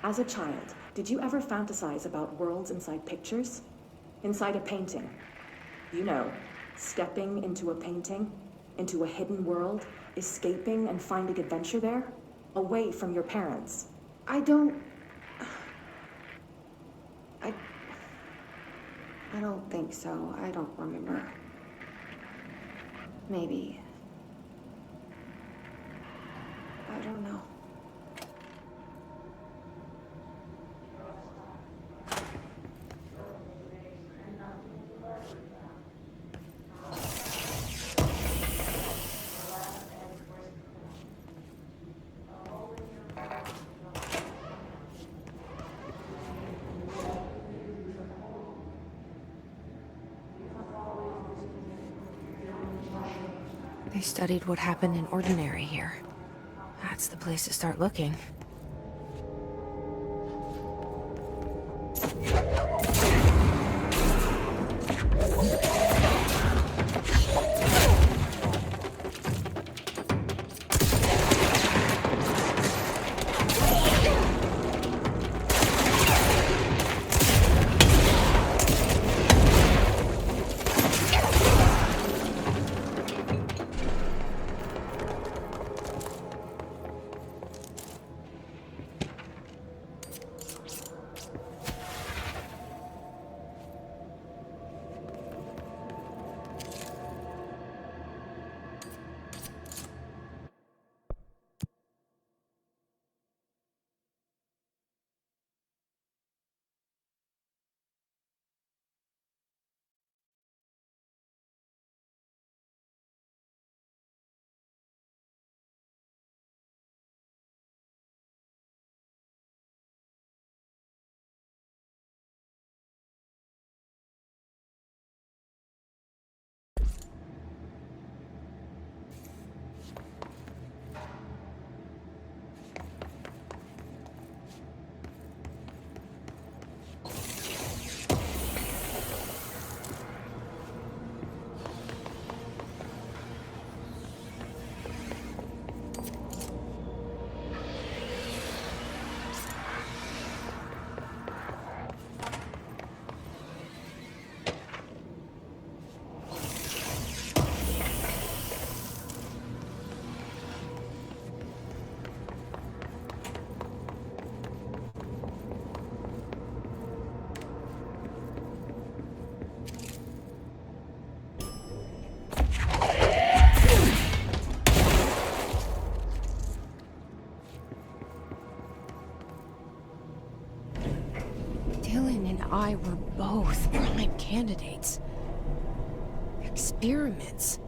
As a child, did you ever fantasize about worlds inside pictures? Inside a painting? You know, stepping into a painting, into a hidden world, escaping and finding adventure there, away from your parents. I don't think so. I don't remember. Maybe. I don't know. They studied what happened in Ordinary here. That's the place to start looking. Dylan and I were both prime candidates. Experiments.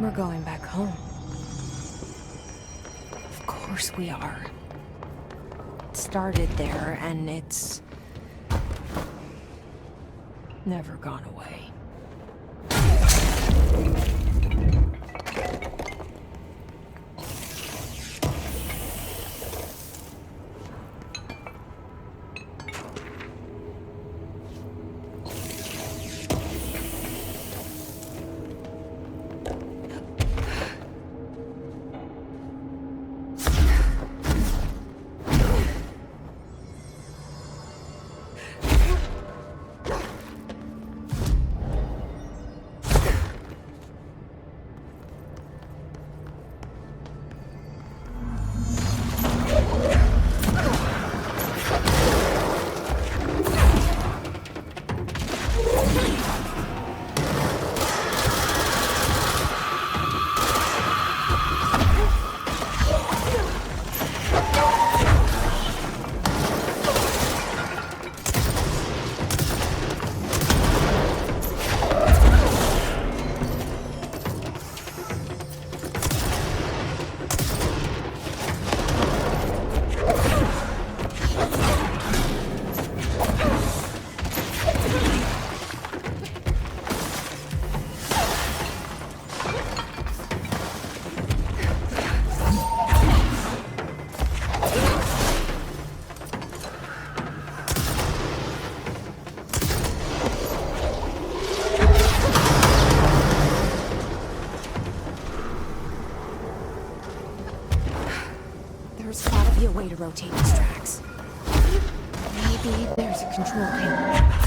We're going back home. Of course we are. It started there, and it's never gone away. There's gotta be a way to rotate these tracks. Maybe there's a control panel nearby.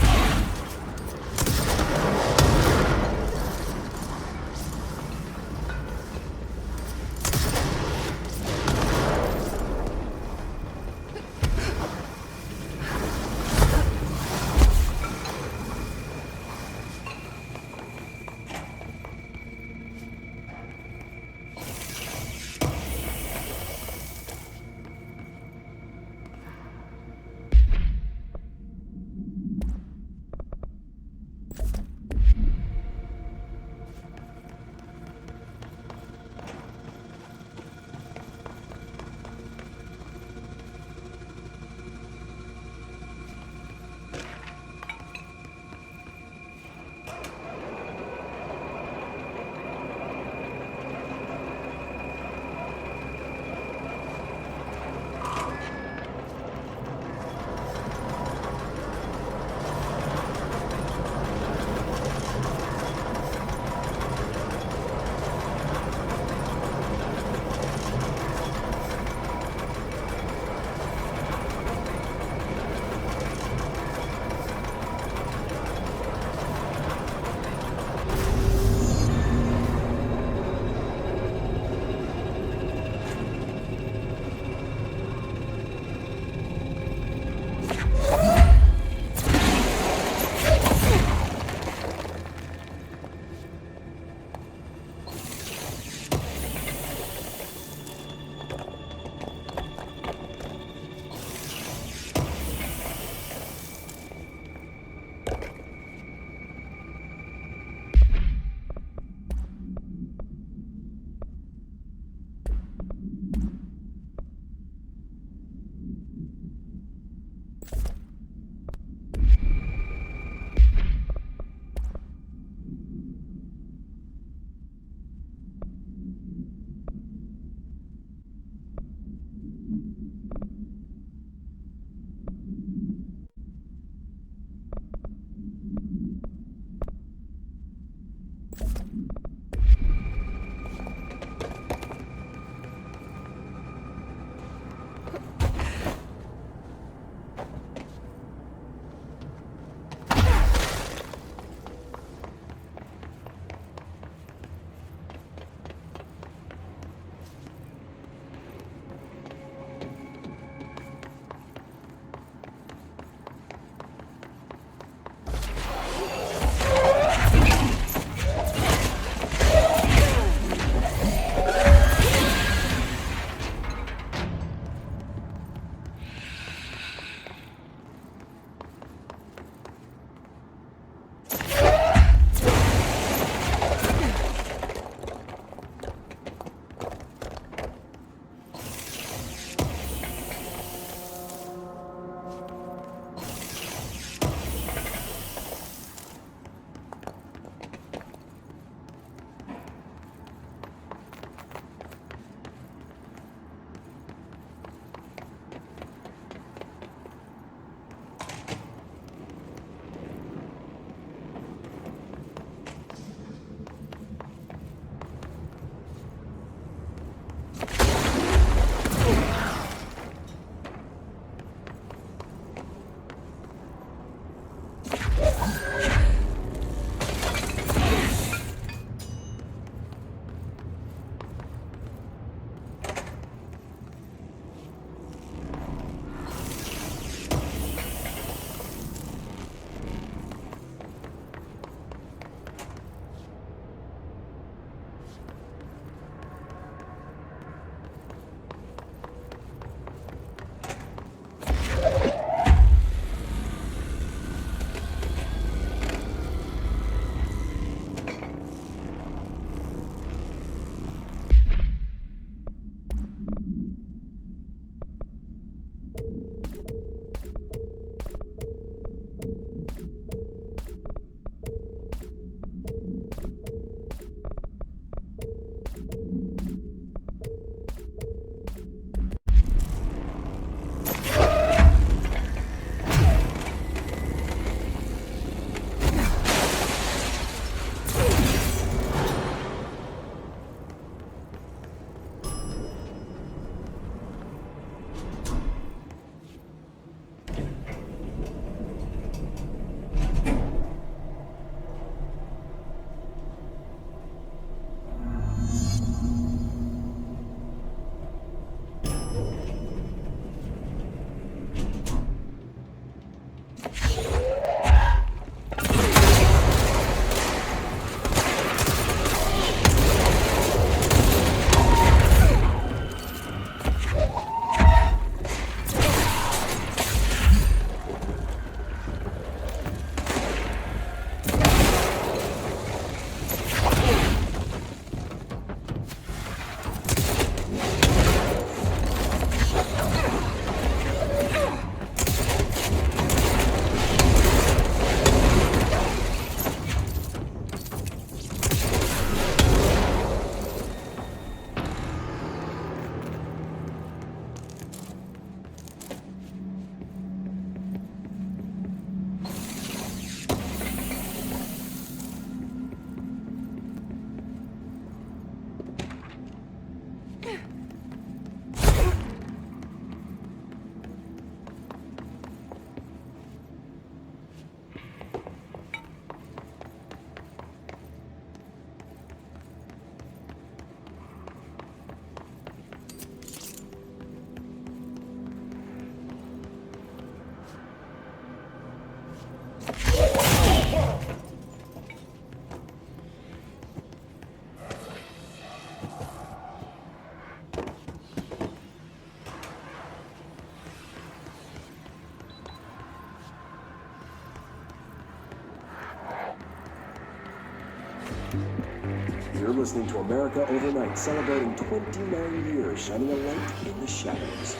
listening to America Overnight, celebrating 29 years, shining a light in the shadows.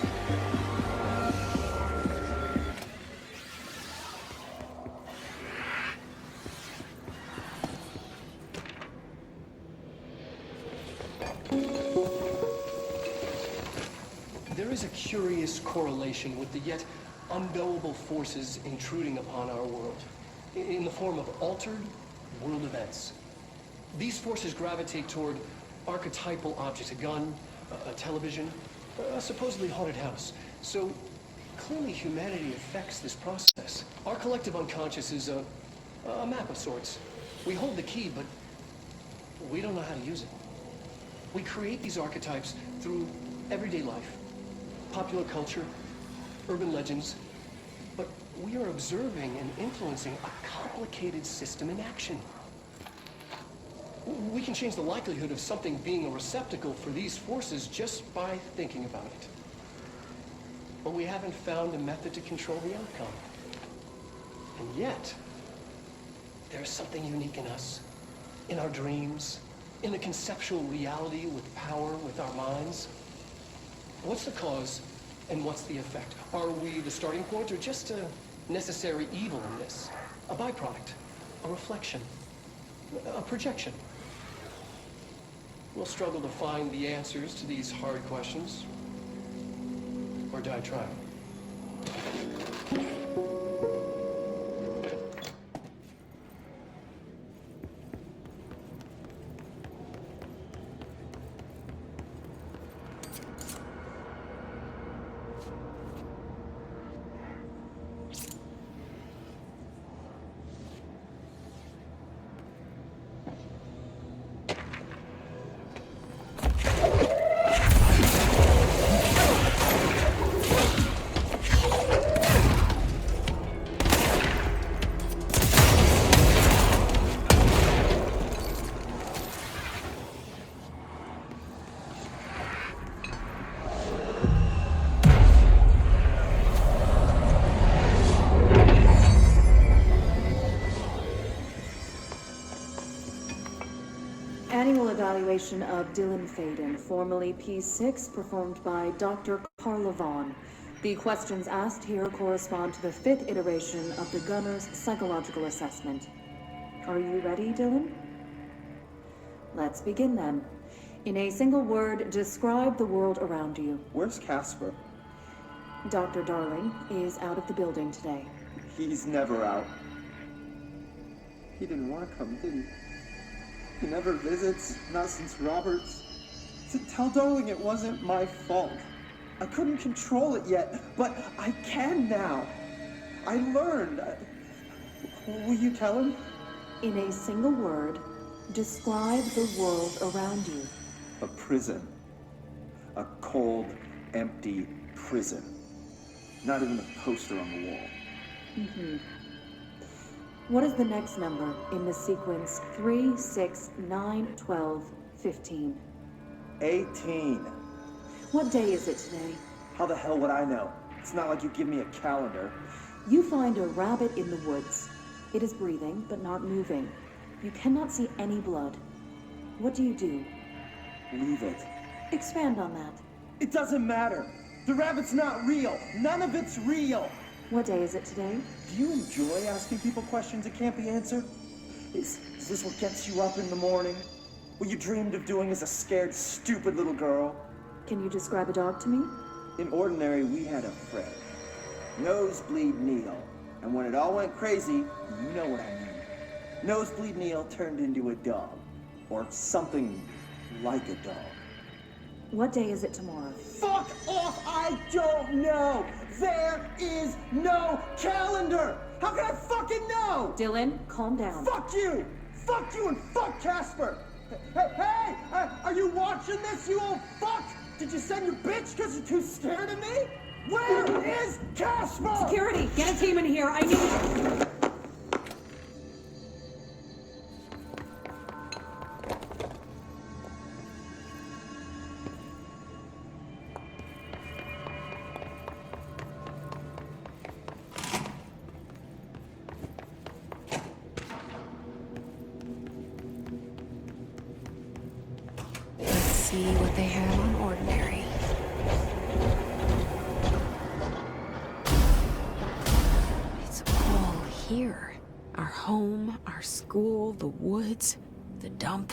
There is a curious correlation with the yet unknowable forces intruding upon our world, in the form of altered world events. These forces gravitate toward archetypal objects, a gun, a television, a supposedly haunted house. So clearly humanity affects this process. Our collective unconscious is a map of sorts. We hold the key, but we don't know how to use it. We create these archetypes through everyday life, popular culture, urban legends, but we are observing and influencing a complicated system in action. We can change the likelihood of something being a receptacle for these forces just by thinking about it. But we haven't found a method to control the outcome. And yet, there's something unique in us, in our dreams, in the conceptual reality with power, with our minds. What's the cause and what's the effect? Are we the starting point or just a necessary evil in this? A byproduct, a reflection, a projection? We'll struggle to find the answers to these hard questions, or die trying. Annual evaluation of Dylan Faden, formerly P6, performed by Dr. Carla Vaughn. The questions asked here correspond to the 5th iteration of the Gunner's psychological assessment. Are you ready, Dylan? Let's begin then. In a single word, describe the world around you. Where's Casper? Dr. Darling is out of the building today. He's never out. He didn't want to come, did he? He never visits, not since Roberts. Tell Darling it wasn't my fault. I couldn't control it yet, but I can now. I learned. Will you tell him? In a single word, describe the world around you. A prison. A cold, empty prison. Not even a poster on the wall. Mm-hmm. What is the next number in the sequence 3, 6, 9, 12, 15? 18. What day is it today? How the hell would I know? It's not like you give me a calendar. You find a rabbit in the woods. It is breathing, but not moving. You cannot see any blood. What do you do? Leave it. Expand on that. It doesn't matter. The rabbit's not real. None of it's real. What day is it today? Do you enjoy asking people questions that can't be answered? Is this what gets you up in the morning? What you dreamed of doing as a scared, stupid little girl? Can you describe a dog to me? In Ordinary, we had a friend. Nosebleed Neil. And when it all went crazy, you know what I mean. Nosebleed Neil turned into a dog. Or something like a dog. What day is it tomorrow? Fuck off! I don't know! There is no calendar! How can I fucking know? Dylan, calm down. Fuck you! Fuck you and fuck Casper! Hey! Are you watching this, you old fuck? Did you send your bitch because you're too scared of me? Where is Casper? Security, get a team in here. I need... see what they have on Ordinary. It's all here. Our home, our school, the woods, the dump.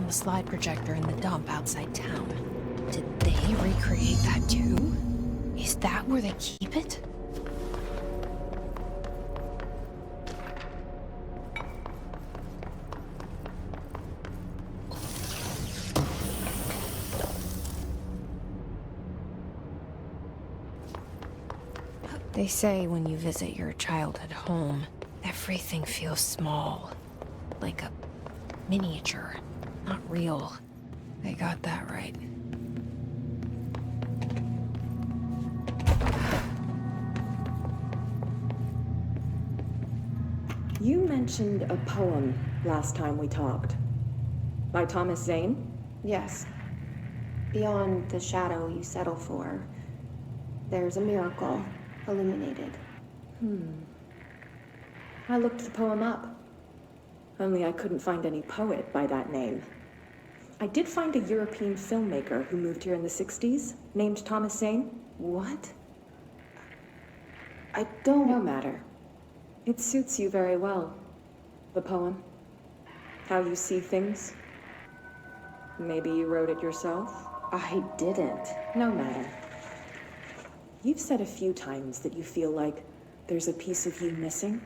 Slide projector in the dump outside town. Did they recreate that too? Is that where they keep it? They say when you visit your childhood home, everything feels small, like a miniature. Not real. They got that right. You mentioned a poem last time we talked. By Thomas Zane? Yes. Beyond the shadow you settle for, there's a miracle illuminated. I looked the poem up. Only I couldn't find any poet by that name. I did find a European filmmaker who moved here in the 60s, named Thomas Zane. What? I don't... No matter. It suits you very well. The poem. How you see things. Maybe you wrote it yourself? I didn't. No matter. You've said a few times that you feel like there's a piece of you missing.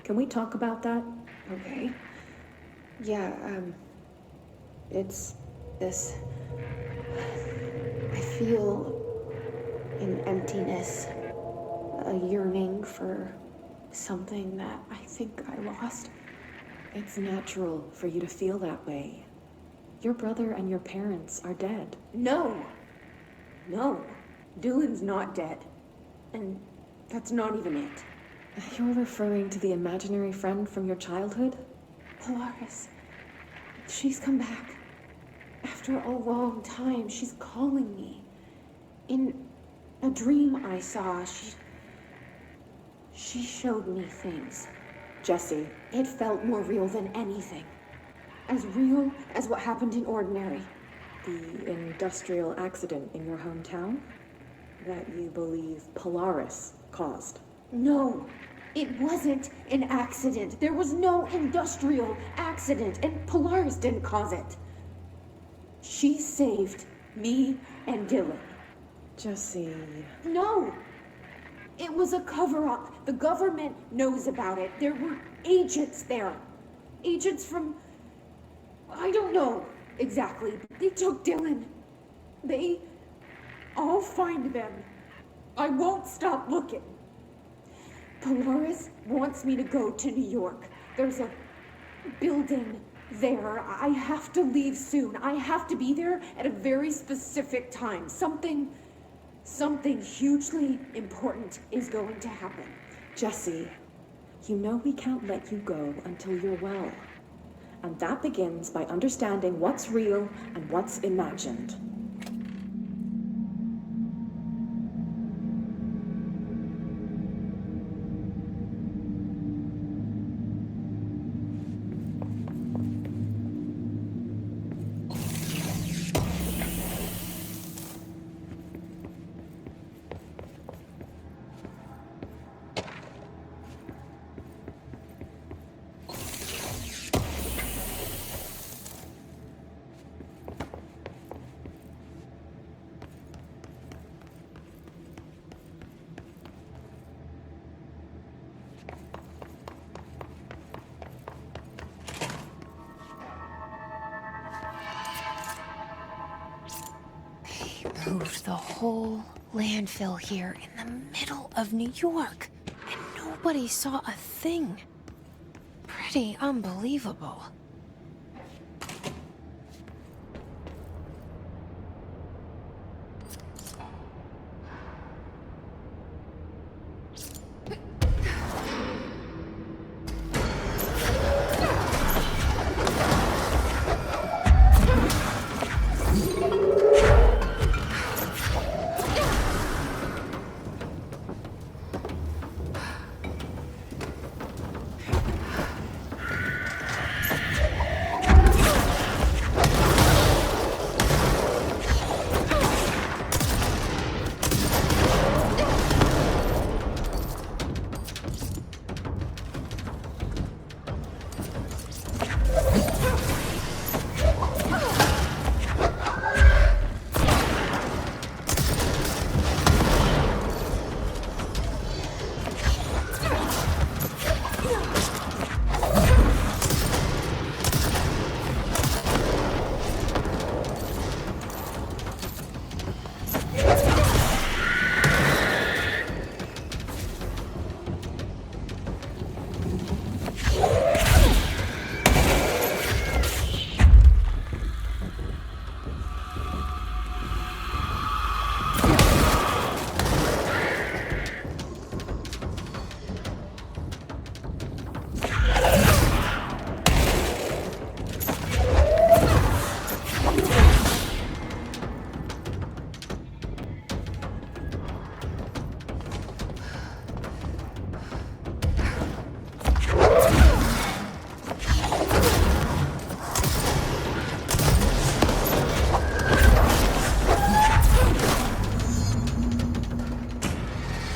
Can we talk about that? Okay. Yeah, it's this... I feel an emptiness, a yearning for something that I think I lost. It's natural for you to feel that way. Your brother and your parents are dead. No! No. Dylan's not dead. And that's not even it. You're referring to the imaginary friend from your childhood? Polaris. She's come back. After a long time, she's calling me. In a dream I saw, she showed me things. Jesse. It felt more real than anything. As real as what happened in Ordinary. The industrial accident in your hometown? That you believe Polaris caused? No, it wasn't an accident. There was no industrial accident, and Polaris didn't cause it. She saved me and Dylan. Jesse... No! It was a cover-up. The government knows about it. There were agents there. Agents from... I don't know exactly. They took Dylan. I'll find them. I won't stop looking. Polaris wants me to go to New York. There's a building there. I have to leave soon. I have to be there at a very specific time. Something hugely important is going to happen. Jesse, you know we can't let you go until you're well. And that begins by understanding what's real and what's imagined. moved the whole landfill here in the middle of New York, and nobody saw a thing. Pretty unbelievable.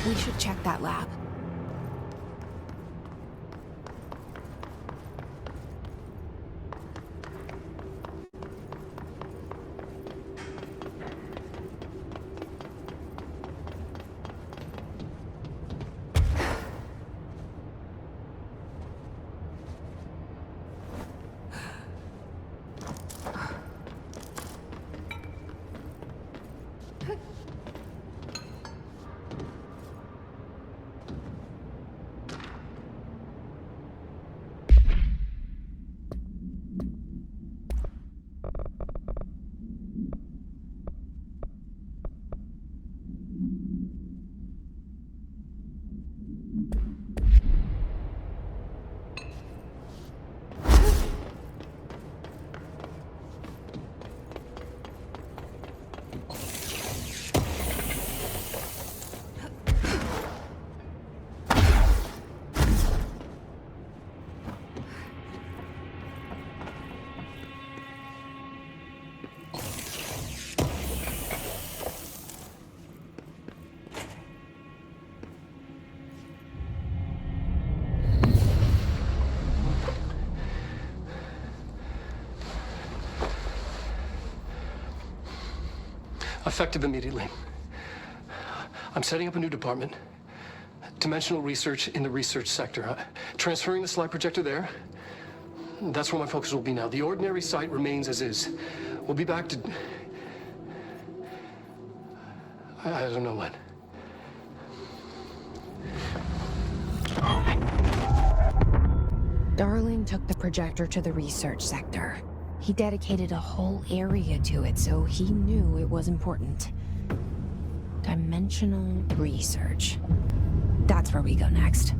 We should check that lab. Effective immediately. I'm setting up a new department. Dimensional research in the research sector. Transferring the slide projector there. That's where my focus will be now. The ordinary site remains as is. We'll be back to... I don't know when. Darling took the projector to the research sector. He dedicated a whole area to it, so he knew it was important. Dimensional research. That's where we go next.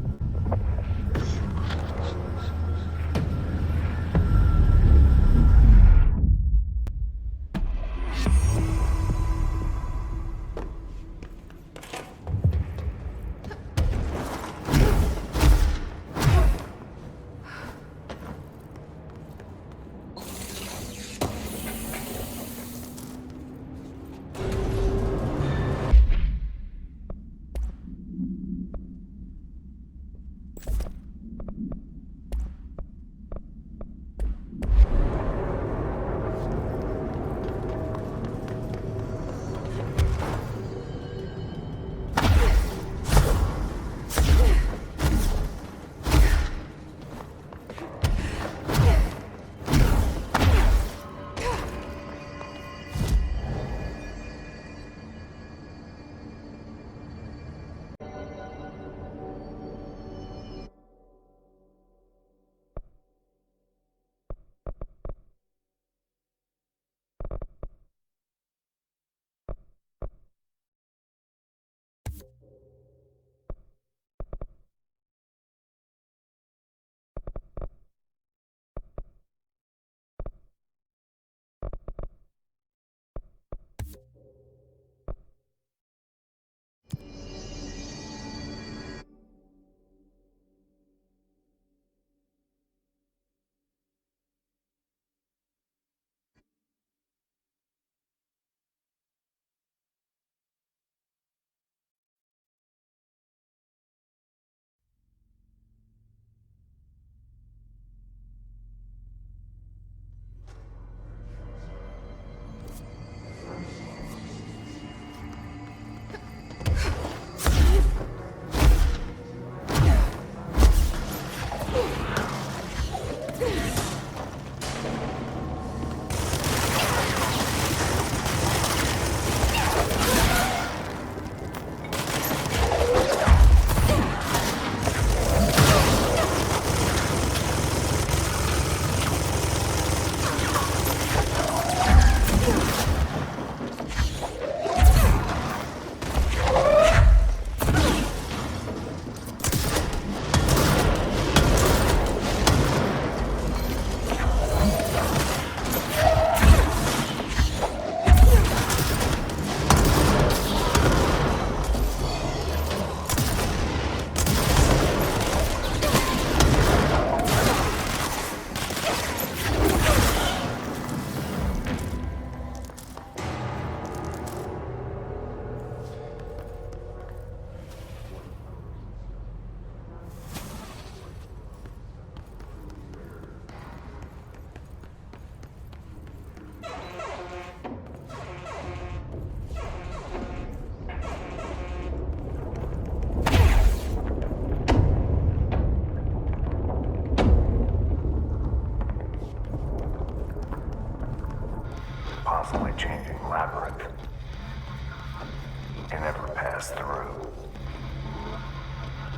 pass through.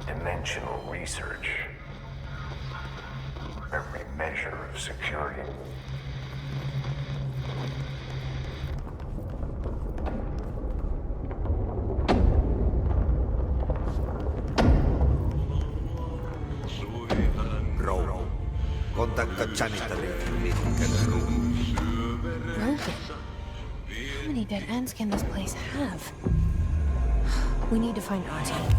Dimensional research. Every measure of security. Row. Contact sanitary unit in the room. Broken? How many dead ends can this place have? We need to find Auntie.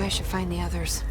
I should find the others.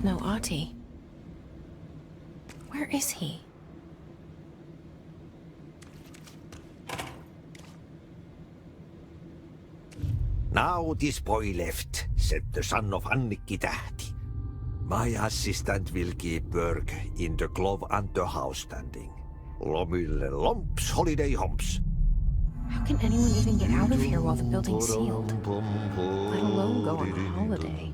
No Ahti. Where is he? Now this boy left, said the son of Annikki Tähti. My assistant will keep work in the glove and the house standing. Lomille lomps, holiday humps. How can anyone even get out of here while the building's sealed? Let alone go on a holiday.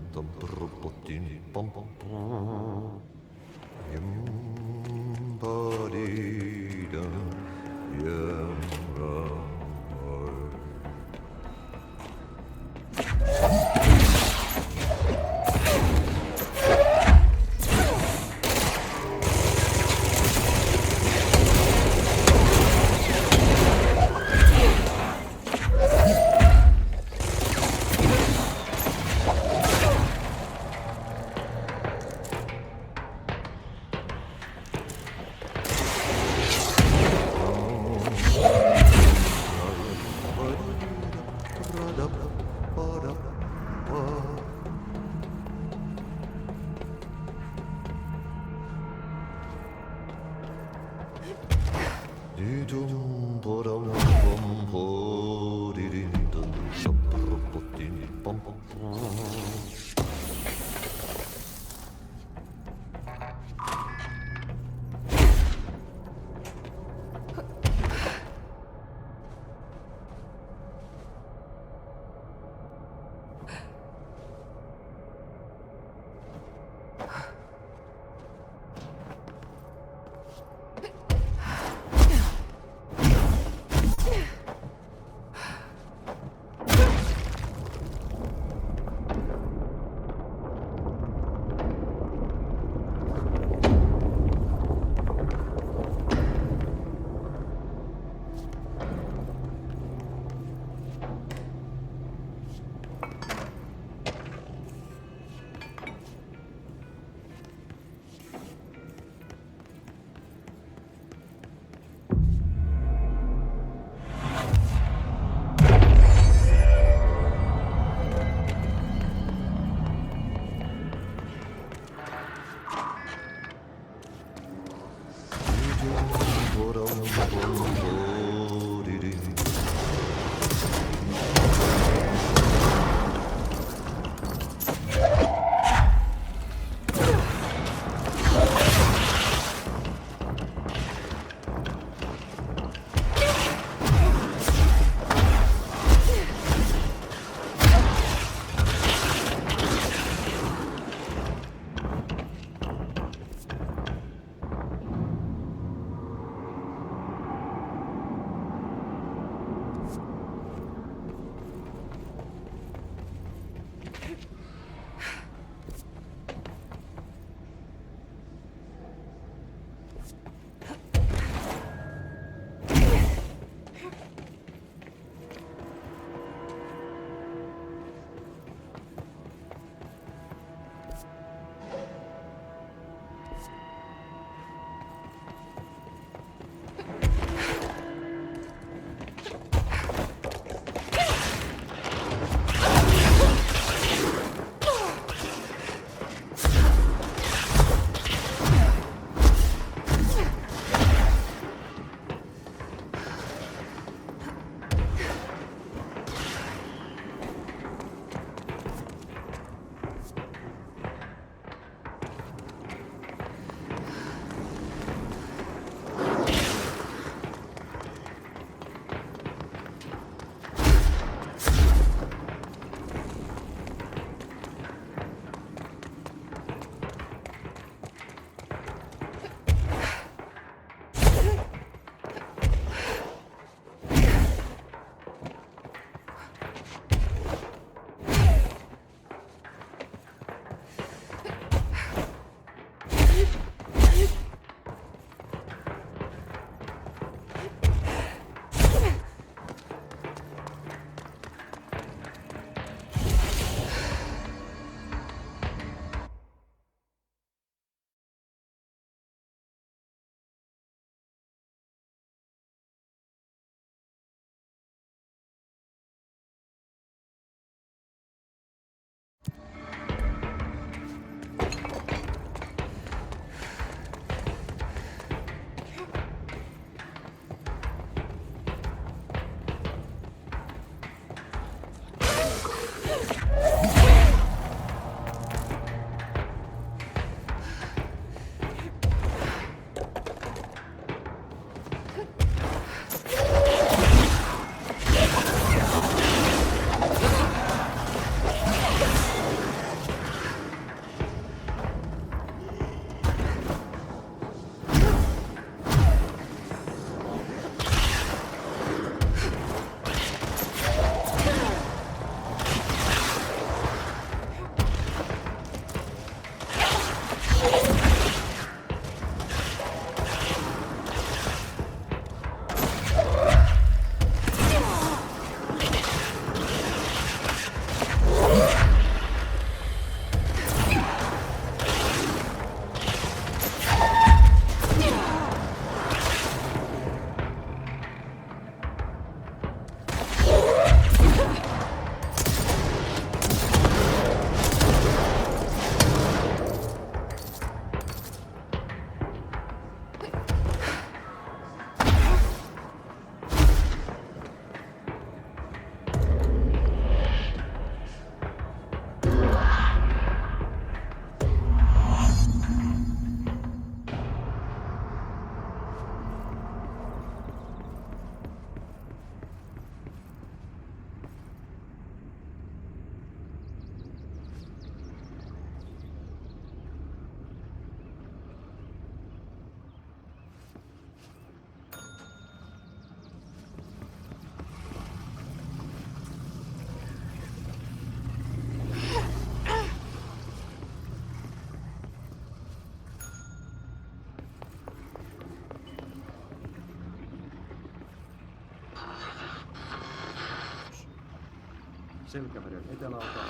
Selkämeren eteläosassa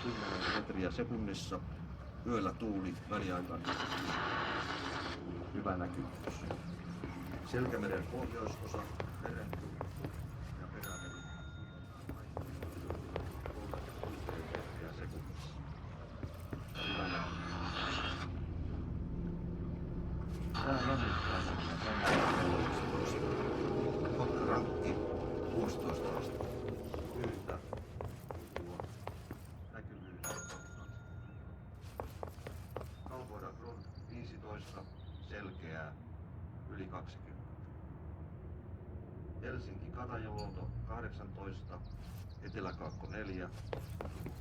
10 metriä sekunnissa. Yöllä tuuli väliaikaisesti. Hyvä näkyvyys. Selkämeren pohjoisosa merentuuli ja perämeri. 3 metriä sekunnissa. Hyvä näkyvyys. Sää lämmittää tänään 16. Rankki 16 astetta. Yhtä. Näkyvyys. Kalvoida front 15. Selkeää. Yli 20. Helsinki Katajaluoto 18. Eteläkaakko 4. Yli 20.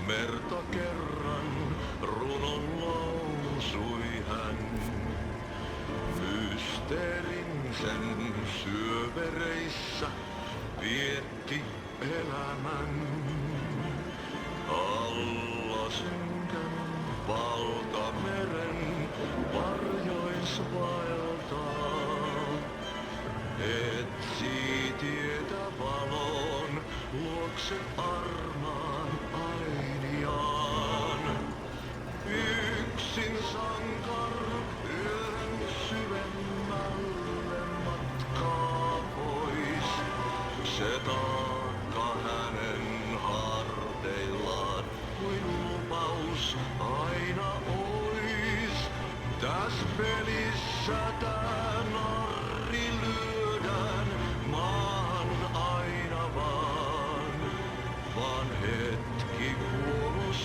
merta kerran runon lausui hän. Mysteerin sen syövereissä vietti elämän. Alla synkän valtameren varjois vaeltaa. Etsii tietä valon luokse armaan ainiaan. Yksin sankar yön syvemmälle matkaa pois. Se taakka hänen harteillaan kuin lupaus aina ois. Täs pelissä tää narri lyödään maan aina vaan hetki kuulus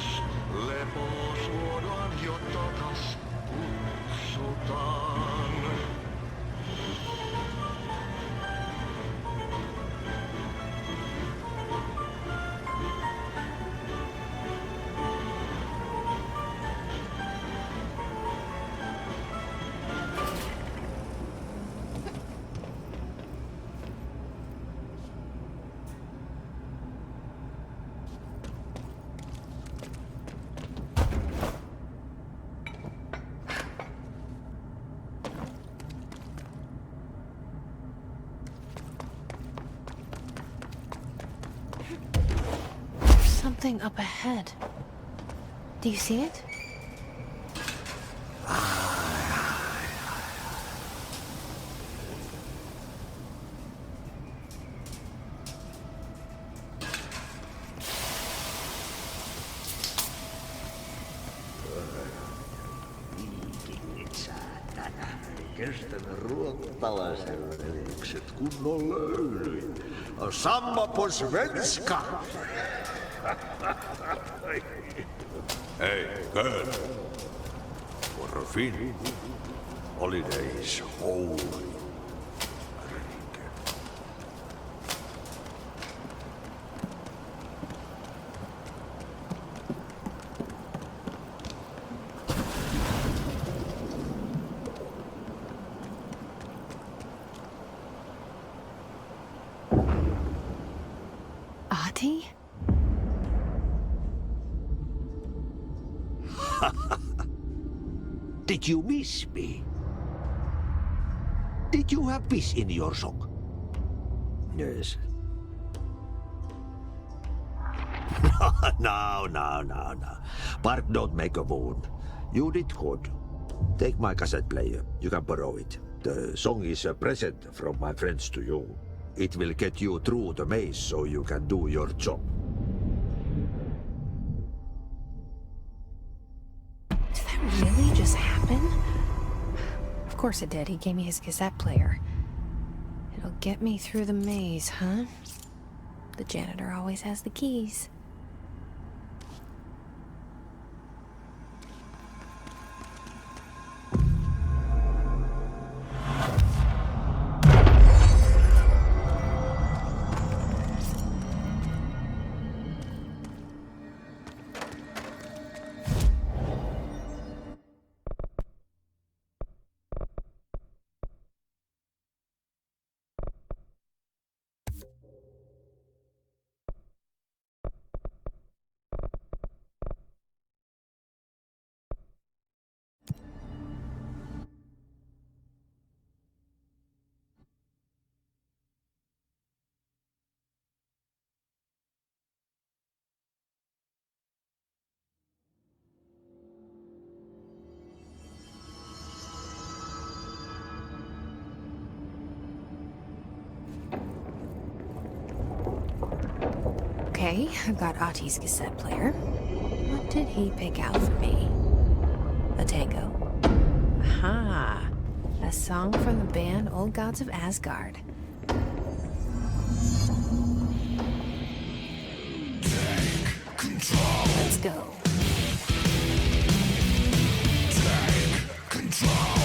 lepoos luodaan jo takas kutsutaan. Something up ahead. Do you see it? Viikingit saatana. Ei kestänyt ruottalaisen veljekset kunnon löylyin. Samma på svenska! Hey, girl. For a fin. Holidays holy. Ati? Did you miss me? Did you have peace in your song? Yes. No. Bark don't make a wound. You did good. Take my cassette player. You can borrow it. The song is a present from my friends to you. It will get you through the maze so you can do your job. Did that really just happen? Of course it did. He gave me his cassette player. It'll get me through the maze, huh? The janitor always has the keys. Okay, I've got Ati's cassette player. What did he pick out for me? A tango. Aha! A song from the band Old Gods of Asgard. Take control. Let's go. Take control.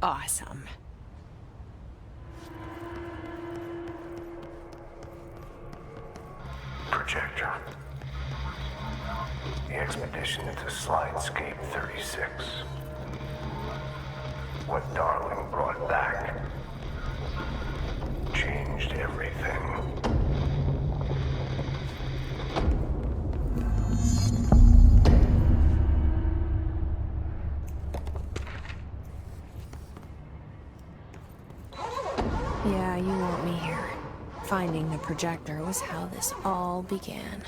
Awesome. Projector. The expedition into Slidescape 36. What Darling brought back changed everything. Yeah, you want me here. Finding the projector was how this all began.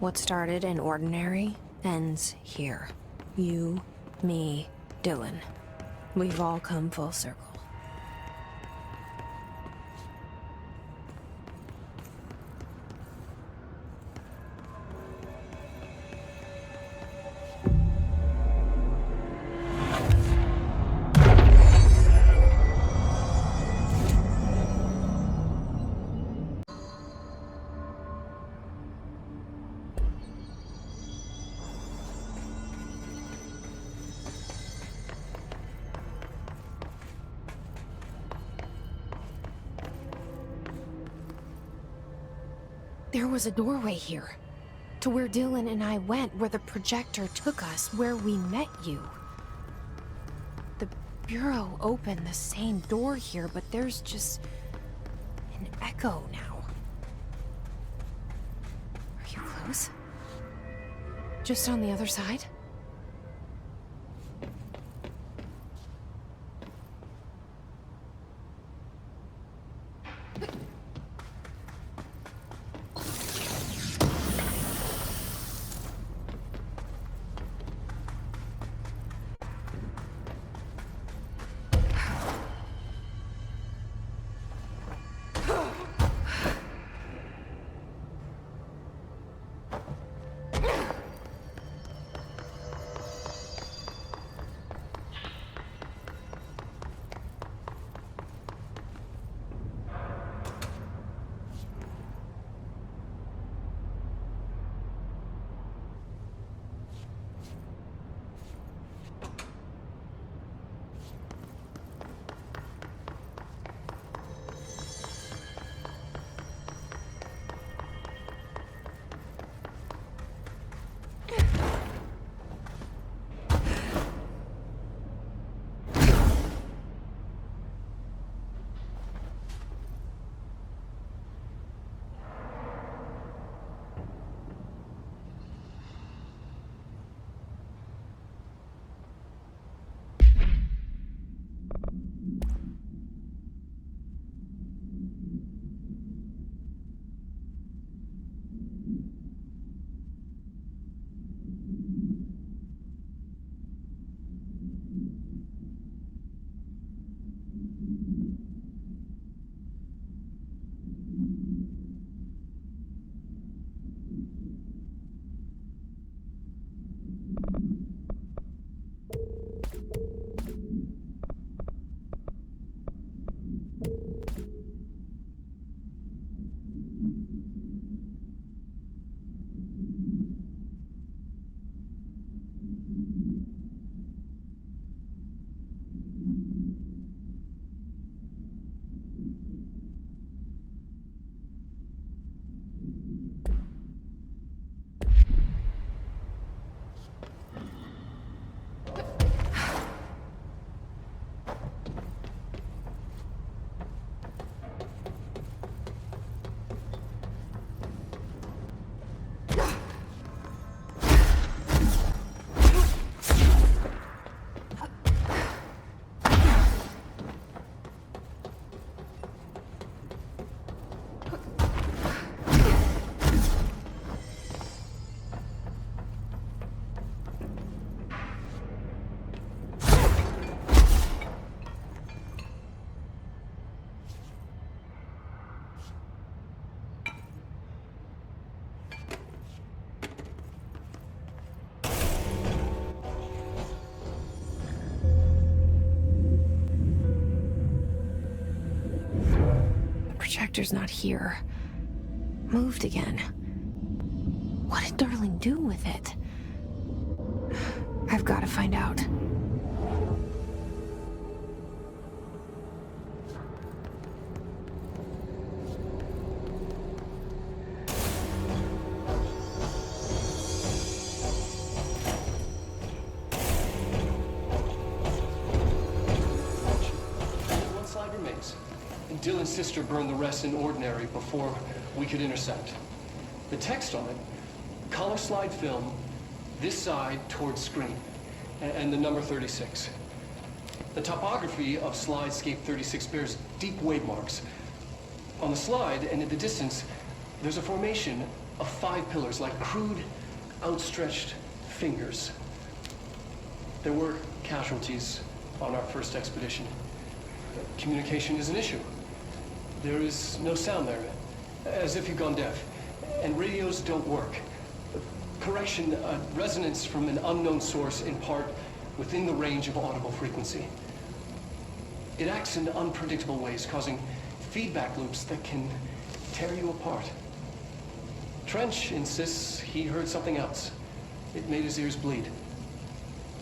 What started in ordinary ends here. You, me, Dylan. We've all come full circle. There was a doorway here, to where Dylan and I went, where the projector took us, where we met you. The Bureau opened the same door here, but there's just an echo now. Are you close? Just on the other side? Projector's not here. Moved again. What did Darling do with it? I've got to find out. remains, and Dylan's sister burned the rest in ordinary before we could intercept. The text on it, color slide film, this side towards screen, and the number 36. The topography of slidescape 36 bears deep wave marks. On the slide and in the distance, there's a formation of 5 pillars like crude, outstretched fingers. There were casualties on our first expedition. Communication is an issue. There is no sound there, as if you've gone deaf, and radios don't work. Correction, resonance from an unknown source in part within the range of audible frequency. It acts in unpredictable ways, causing feedback loops that can tear you apart. Trench insists he heard something else. It made his ears bleed.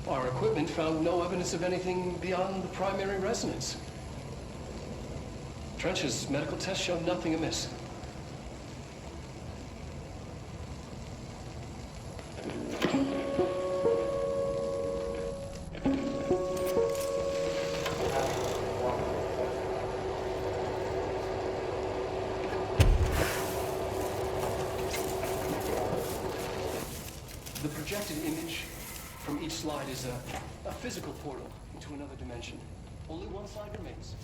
Our equipment found no evidence of anything beyond the primary resonance. Trench's medical tests showed nothing amiss. The projected image from each slide is a physical portal into another dimension. Only one slide remains.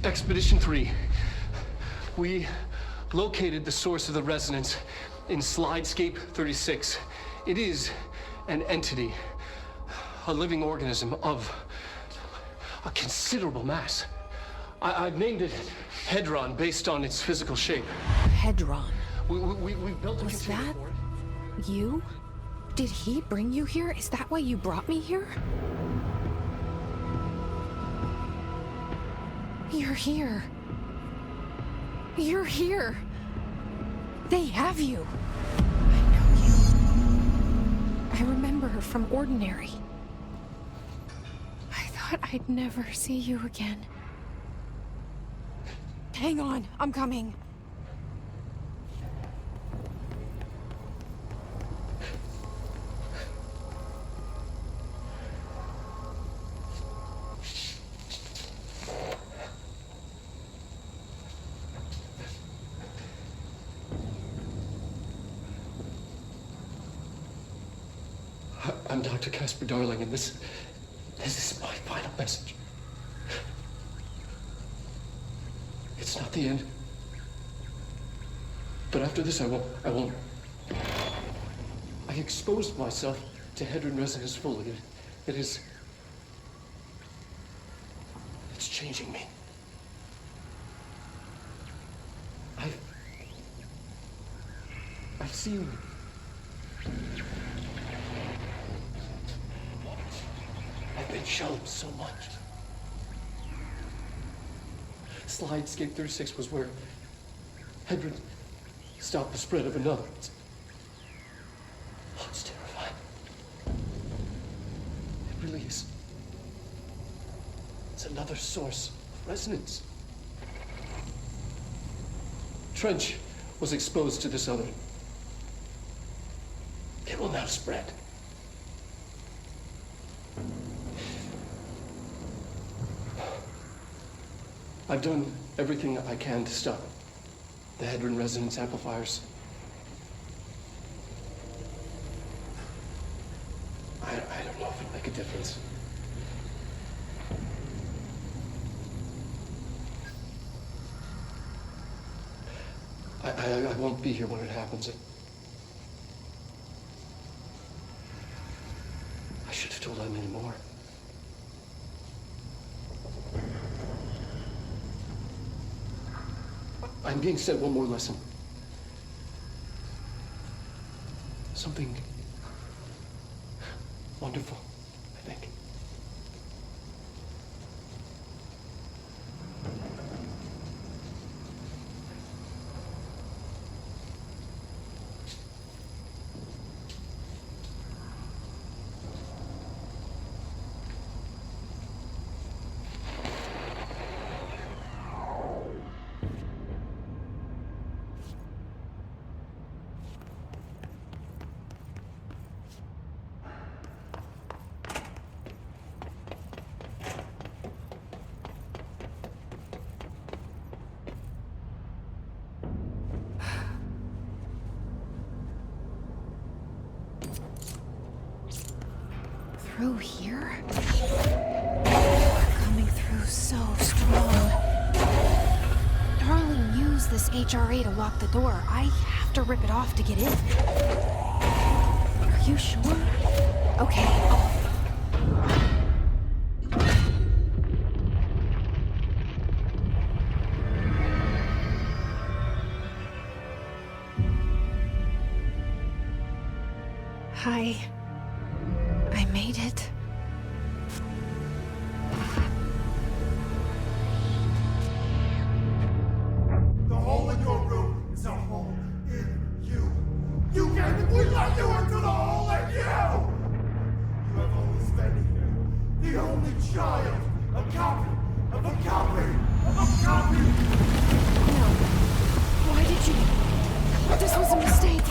Expedition 3. We located the source of the resonance in slidescape 36. It is an entity, a living organism of a considerable mass. I've named it Hedron based on its physical shape. Hedron. We built a Was container that for it. you? Did he bring you here? Is that why you brought me here? You're here. You're here. They have you. I know you. I remember her from Ordinary. I thought I'd never see you again. Hang on, I'm coming. I'm Dr. Casper Darling, and this is my final message. It's not the end. But after this, I won't. I exposed myself to Hedron resonance fully. It's changing me. I've seen. I've been shown so much. Slidescape 36 was where Hedron stopped the spread of another. It's terrifying. It really is. It's another source of resonance. Trench was exposed to this other. It will now spread. I've done everything I can to stop the Hedron resonance amplifiers. I don't know if it'll make a difference. I won't be here when it happens. I should have told Emily more. I'm being sent one more lesson. Something wonderful, I think. Through here? Coming through so strong. Darling used this HRA to lock the door. I have to rip it off to get in. Are you sure? Okay. Hi. I made it. The hole in your room is a hole in you. You gave it, we let you into the hole in you! You have always been here. The only child. A copy of a copy of a copy! No. Why did you... This was a mistake.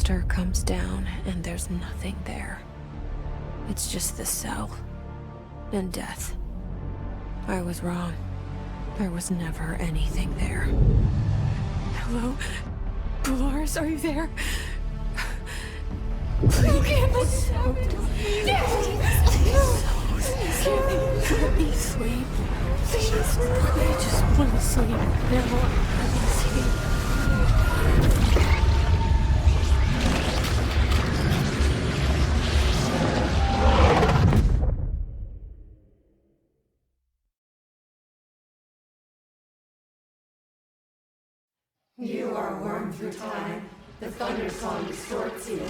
canister comes down and there's nothing there. It's just the cell. And death. I was wrong. There was never anything there. Hello? Dolores, are you there? You can't be so... Let me sleep. Please. I just want to sleep. Now, let me sleep. You are worn through time. The thunder song distorts you.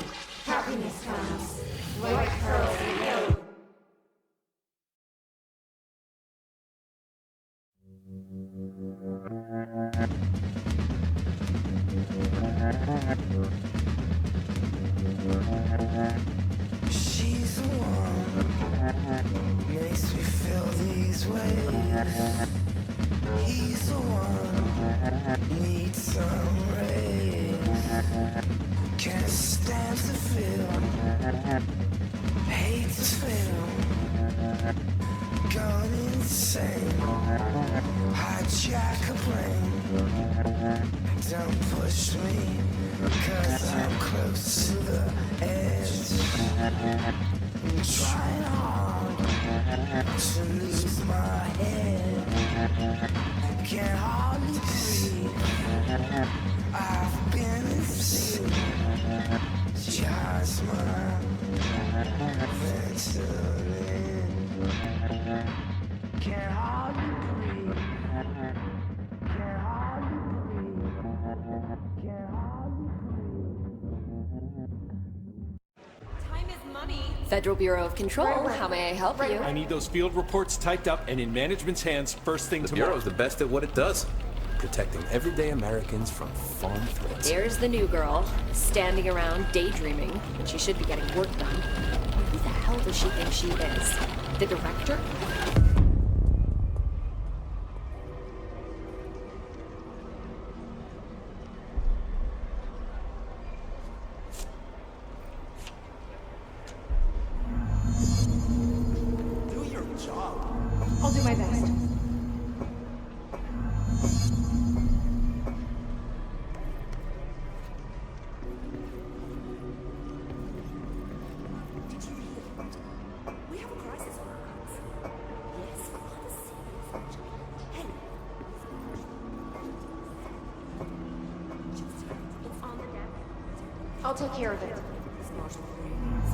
Happiness comes. White pearls and yellow. She's the one makes me feel these ways. He's the one needs some rays. Can't stand to feel, hate to feel, gone insane. Hijack a plane. Don't push me, 'cause I'm close to the edge. I'm trying hard to lose my head. Can't hardly breathe. I've been asleep. Just my ventolin. Can't hardly breathe. Can't hardly breathe. Can't hardly Time is money. Federal Bureau of Control, how may I help you? I need those field reports typed up and in management's hands first thing tomorrow. The Bureau's the best at what it does. Protecting everyday Americans from foreign threats. There's the new girl, standing around daydreaming when she should be getting work done. Who the hell does she think she is? The director? Do your job. I'll do my best. We have a crisis on our hands. Yes, for other serious. Hey. It's on the deck. I'll take care of it. Marshal Graves.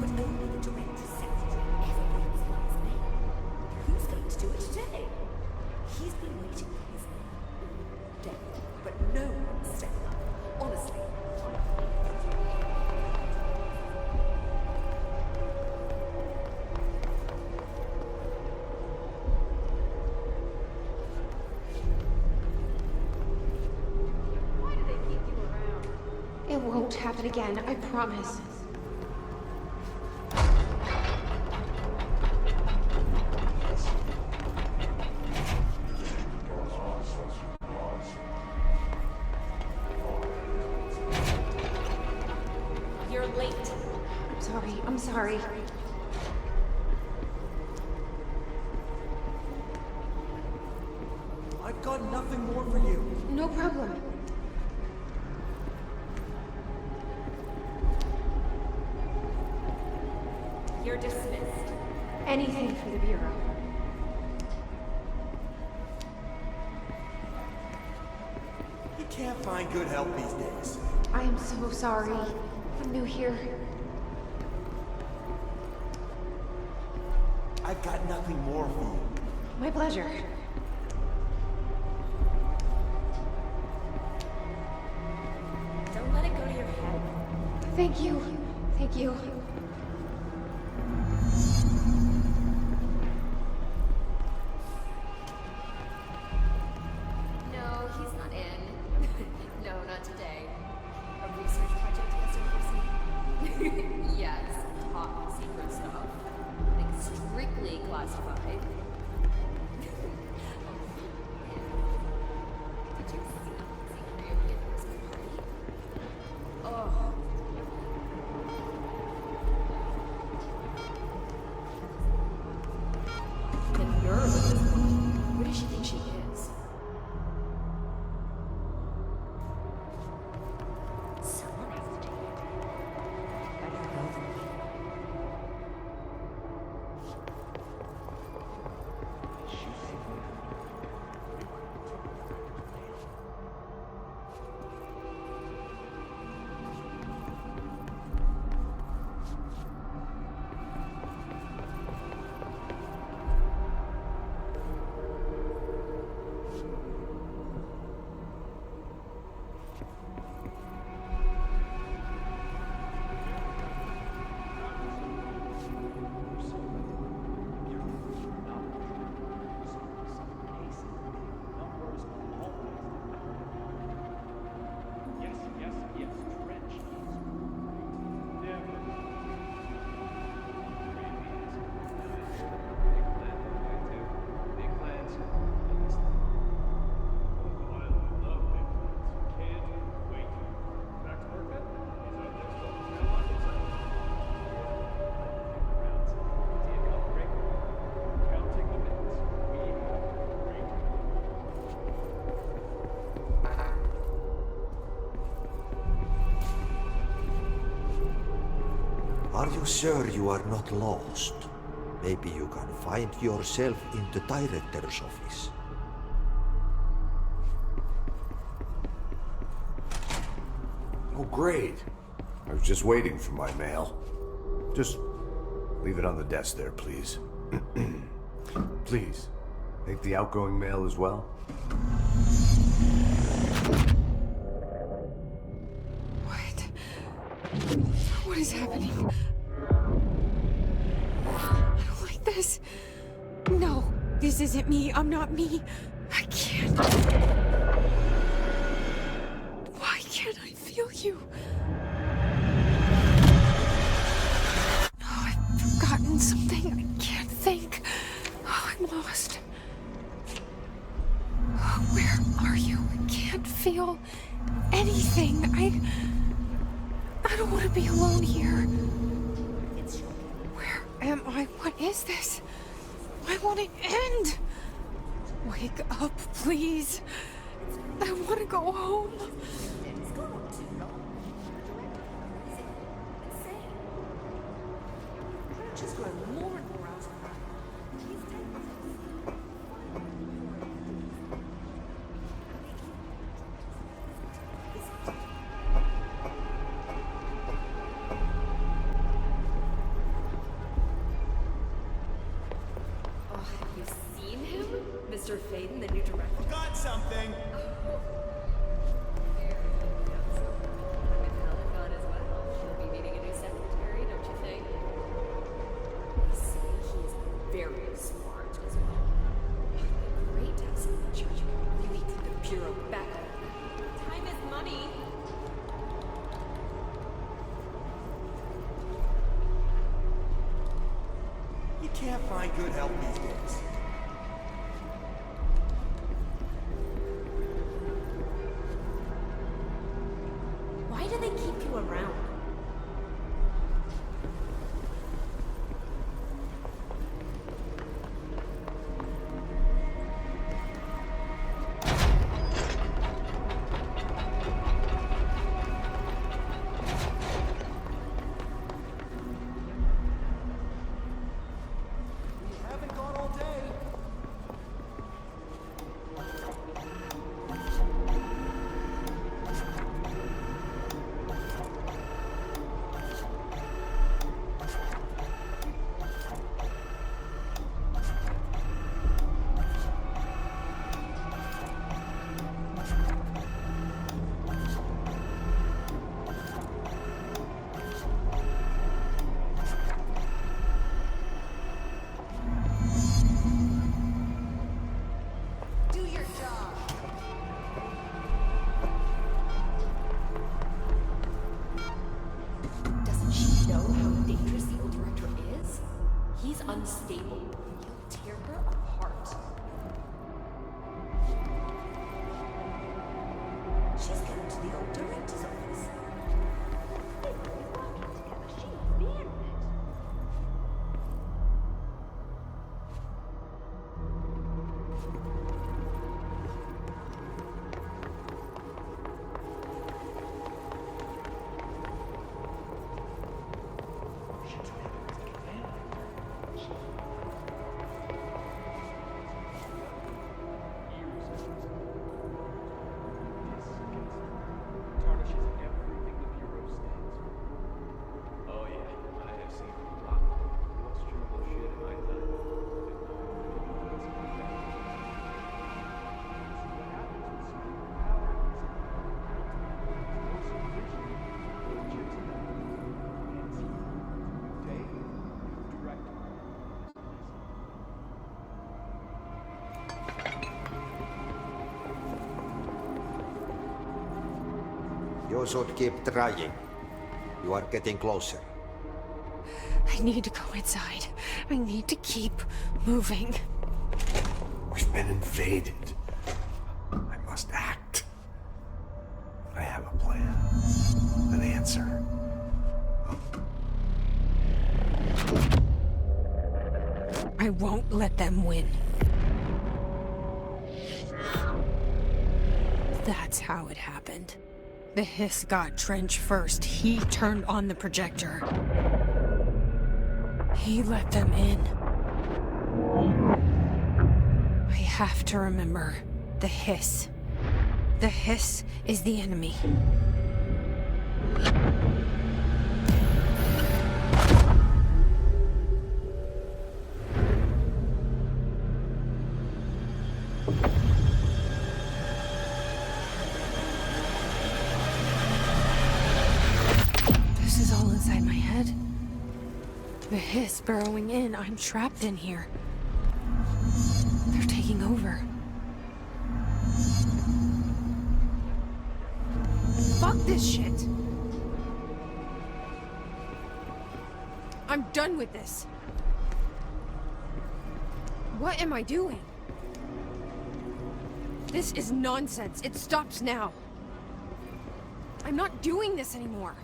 But only the director said everything's on his name. Who's going to do it today? He's been waiting for his name all day, but no one's stepping up. Honestly. Why do they keep you around? It won't happen again, I promise. You're late. I'm sorry. I've got nothing more for you. No problem. You're dismissed. Anything for the Bureau. You can't find good help these days. I am so sorry. I'm new here. I've got nothing more for you. My pleasure. Don't let it go to your head. Thank you. Thank you. No, he's not in. No, not today. A research project he has to oversee. Yes, top secret stuff. Like strictly classified. Did you see Secret Christmas party? Are you sure you are not lost? Maybe you can find yourself in the director's office. Oh, great. I was just waiting for my mail. Just leave it on the desk there, please. Please, take the outgoing mail as well. What is happening? I don't like this. No, this isn't me. I'm not me. I can't. Why can't I feel you? Oh, I've forgotten something. I can't think. Oh, I'm lost. Oh, where are you? I can't feel anything. I don't want to be alone here. Where am I? What is this? I want it to end. Wake up, please. I want to go home. Just grow more and more out of her. Mr. Faden, the new director. Got something! With Helen gone as well, she'll be needing a new secretary, don't you think? They say he is very smart as well. It'd be great to have someone in charge who can really put the bureau back on. Time is money. You can't find good help these days. Why do they keep you around? We haven't gone all day. Do your job. Doesn't she know how dangerous the old director is? He's unstable. He'll tear her apart. She's going to the old director's office. They've been working together. She must be in it. Tarnishes everything the Bureau stands for. Oh yeah, I have seen a lot of questionable shit in my time. You should keep trying. You are getting closer. I need to go inside. I need to keep moving. We've been invaded. I must act. I have a plan. An answer. I won't let them win. That's how it happened. The hiss got Trench first. He turned on the projector. He let them in. I have to remember the hiss. The hiss is the enemy. This is all inside my head. The hiss burrowing in. I'm trapped in here. They're taking over. Fuck this shit. I'm done with this. What am I doing? This is nonsense. It stops now. I'm not doing this anymore.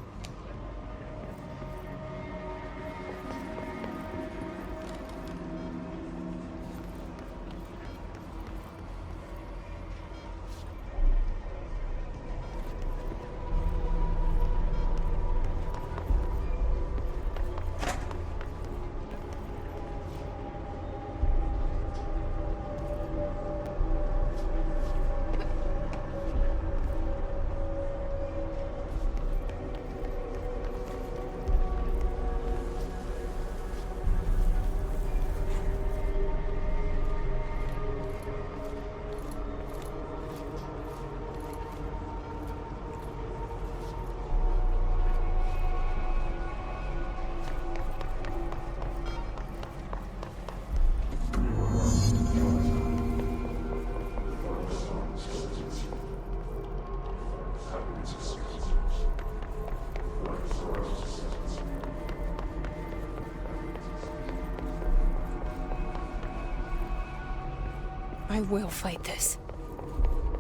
I will fight this.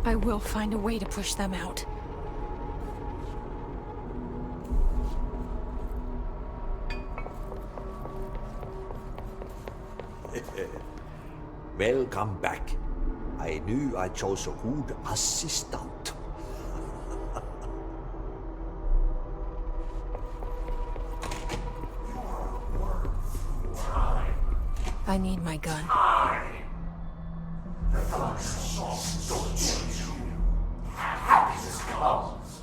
I will find a way to push them out. Welcome back. I knew I chose a good assistant. I need my gun. The thunder songs don't change you. Happiness comes.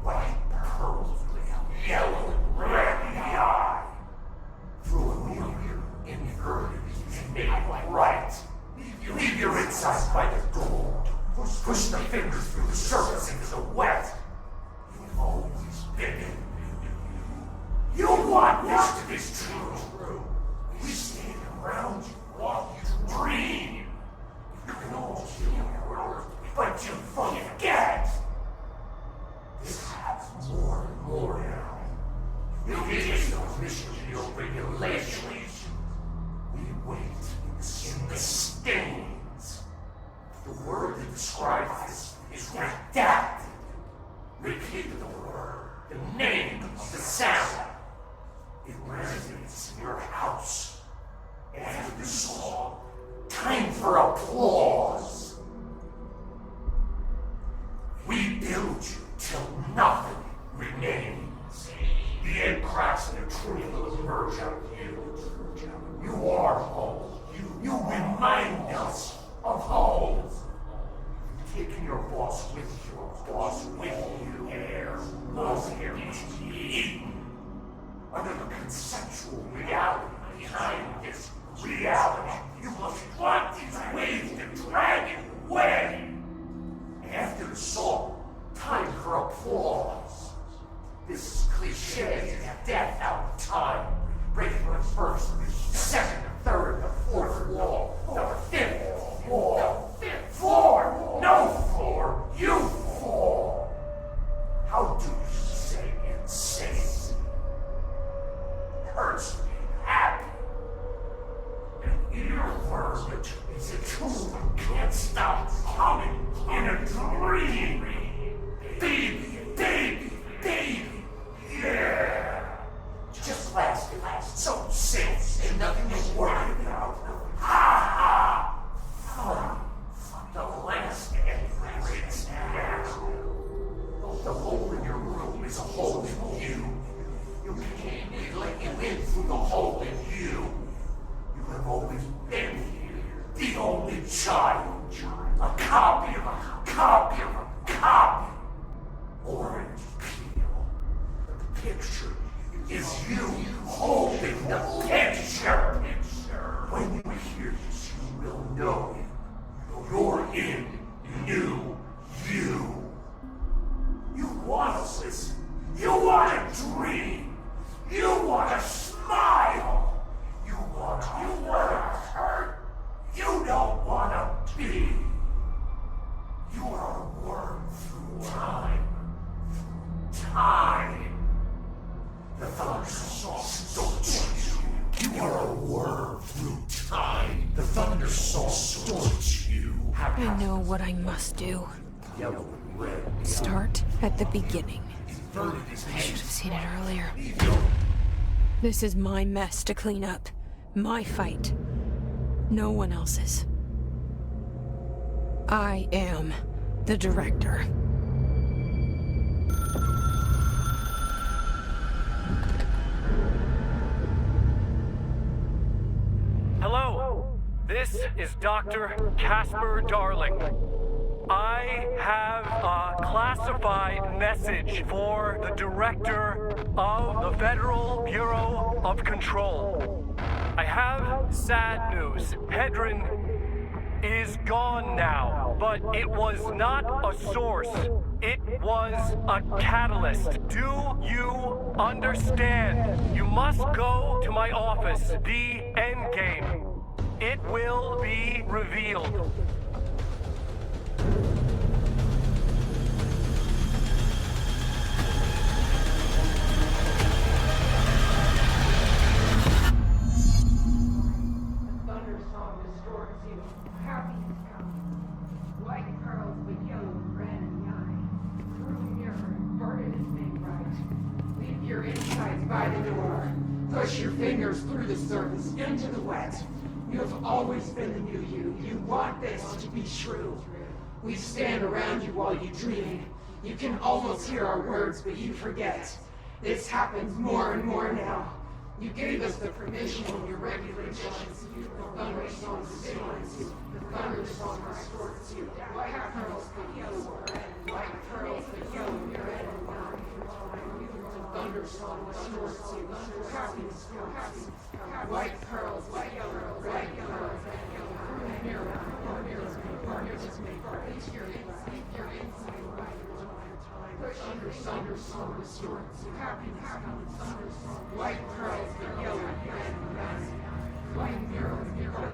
White pearls with yellow and red in the eye. Through a mirror in the earth and make it right. Leave your insides by the door. Push the fingers through the surface into the wet. You've always been. You want this to be true. We stand around you while you dream. You can all heal your earth, but you forget. This happens more and more now. You get those missions and your regulations. We wait in the stains. The word that describes this is redacted. Repeat the word, the name of the sound. It resonates in your house. After the song, time for applause. We build you till nothing remains. The end cracks in a tree will emerge out of you. You are home. You remind us of home. You've taken your boss with you. Air, most air must be eaten. Under the conceptual reality behind this reality, you must want these waves to drag it away. After the song, time for applause. This is cliche as death out of time. Breaking the first, the second, the third, the fourth wall, the fifth wall. The fifth floor! No floor! You fall! How do you say insane? Hurts me happy. An earworm is a tool that can't stop humming in a dream. Baby, baby, baby, yeah. Just last, so safe, and nothing to worry about. Ha ha! The last embrace now. The hole in your room is a hole in you. You can't let you in through the hole in you. in the picture. When you hear this, you will know him. You're in new you. You want to listen. You want to dream. You want to smile. You want to hurt. You don't want to be. You are a worm through time. Time. The thunder saw distorts you. You are a worm through time. The thunder saw distorts you. I know what I must do. Start at the beginning. I should have seen it earlier. This is my mess to clean up. My fight. No one else's. I am the director. Hello, this is Dr. Casper Darling. I have a classified message for the director of the Federal Bureau of Control. I have sad news. Hedron is gone now, but it was not a source. It was a catalyst. Do you understand? You must go to my office, the Endgame. It will be revealed. By the door. Push your fingers through the surface into the wet. You have always been the new you. You want this to be true. We stand around you while you dream. You can almost hear our words, but you forget. This happens more and more now. You gave us the permission in your regulations. The thunder song distorts you. The thunder song distorts you. White pearls that yellow. White pearls that yellow. Your head and mine. Thunder song distorts you. Happiness distorts you. White pearls, white pearls, white pearls. Mirror, partners make part into your inside. Thunder song distorts you. Happiness thunder song. White pearls, the yellow, red, and red. White mirror.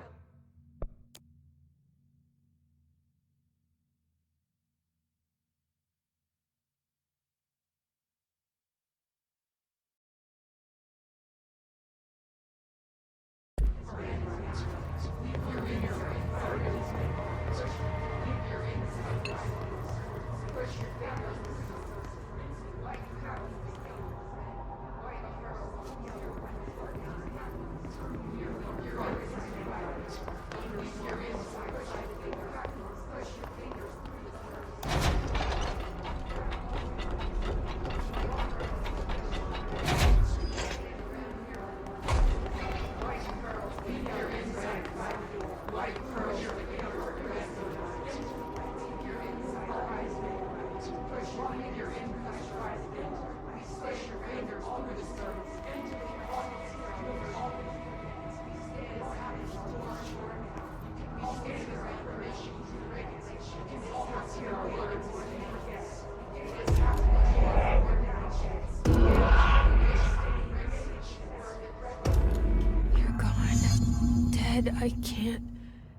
I can't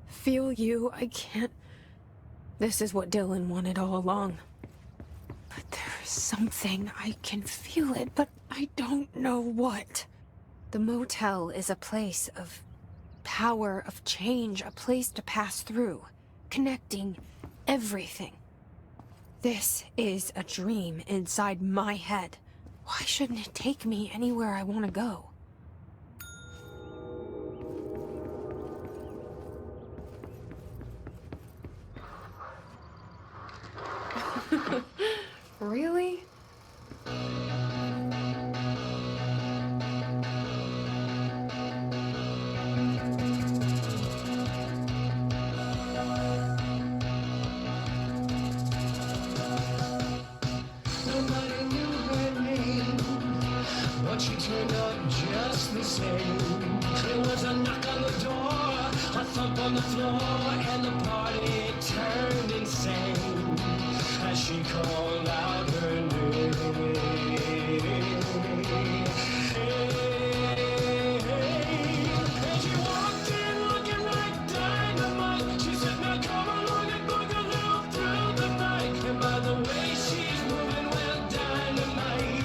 feel you. I can't. This is what Dylan wanted all along. But there's something. I can feel it, but I don't know what. The motel is a place of power, of change, a place to pass through, connecting everything. This is a dream inside my head. Why shouldn't it take me anywhere I want to go? Really? Nobody knew her name, but she turned up just the same. on the floor and the party turned insane as she called out her name. And she walked in looking like dynamite. She said, now come along and boogaloo through the night. And by the way she's moving, well, dynamite.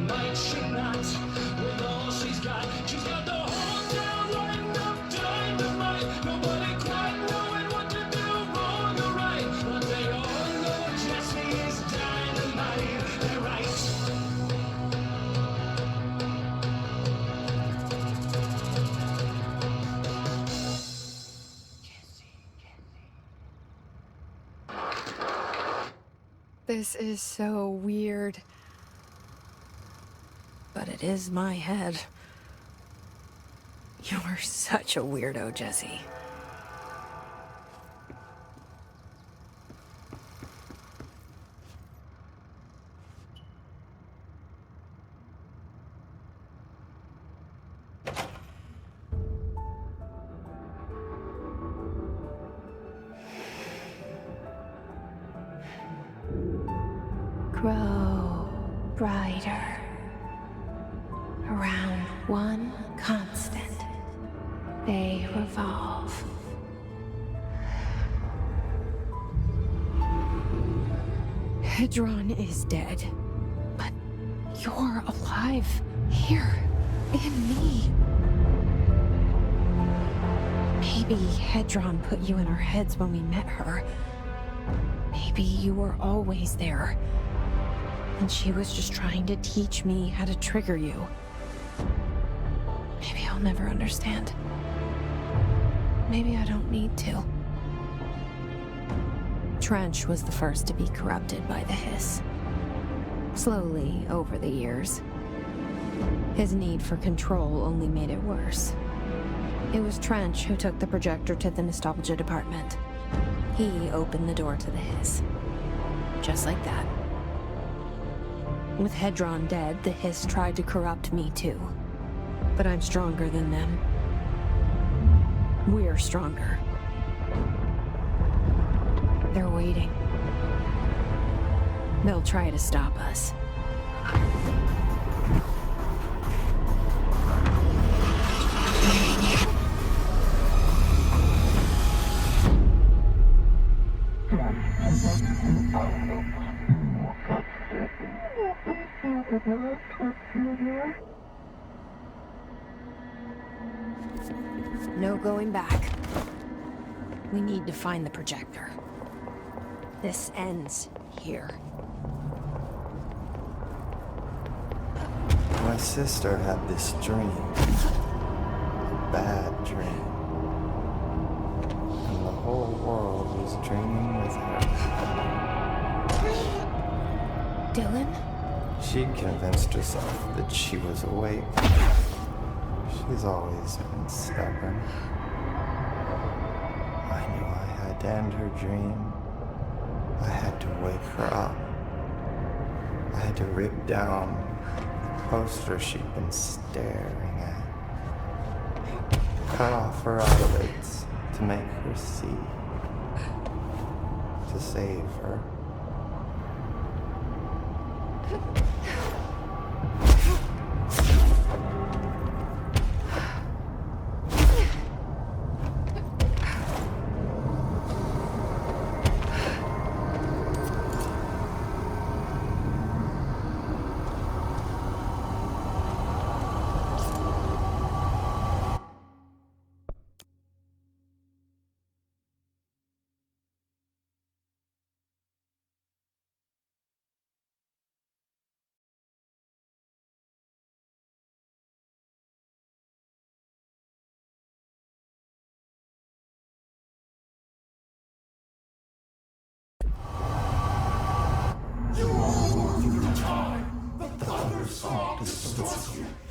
Might she not, with all she's got. She's got the whole town lined up dynamite. Nobody quite knowing what to do, wrong or right. But they all know Jessie is dynamite. They're right. This is so weird. But it is my head. You're such a weirdo, Jessie. Grow brighter around one constant. They revolve. Hedron is dead, but you're alive here in me. Maybe Hedron put you in our heads when we met her. Maybe you were always there, and she was just trying to teach me how to trigger you. Maybe I'll never understand. Maybe I don't need to. Trench was the first to be corrupted by the hiss. Slowly, over the years. His need for control only made it worse. It was Trench who took the projector to the nostalgia department. He opened the door to the hiss. Just like that. With Hedron dead, the hiss tried to corrupt me too. But I'm stronger than them. We're stronger. They're waiting. They'll try to stop us. No going back. We need to find the projector. This ends here. My sister had this dream. A bad dream. And the whole world was dreaming with her. Dylan? She convinced herself that she was awake. She's always been stubborn. I knew I had to end her dream. I had to wake her up. I had to rip down the poster she'd been staring at. Cut off her eyelids to make her see. To save her.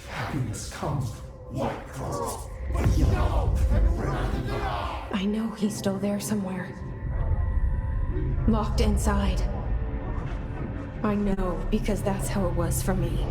Happiness comes, white girl. But yellow and red in the eye. I know he's still there somewhere. Locked inside. I know, because that's how it was for me.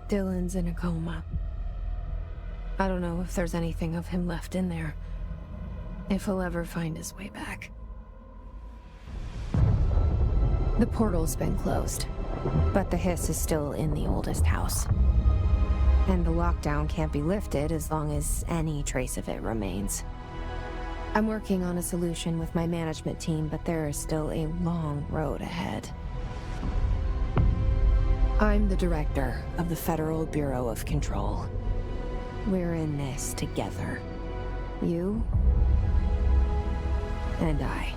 Dylan's in a coma. I don't know if there's anything of him left in there. If he'll ever find his way back. The portal's been closed, but the hiss is still in the oldest house. And the lockdown can't be lifted as long as any trace of it remains. I'm working on a solution with my management team, but there is still a long road ahead. I'm the director of the Federal Bureau of Control. We're in this together. You and I.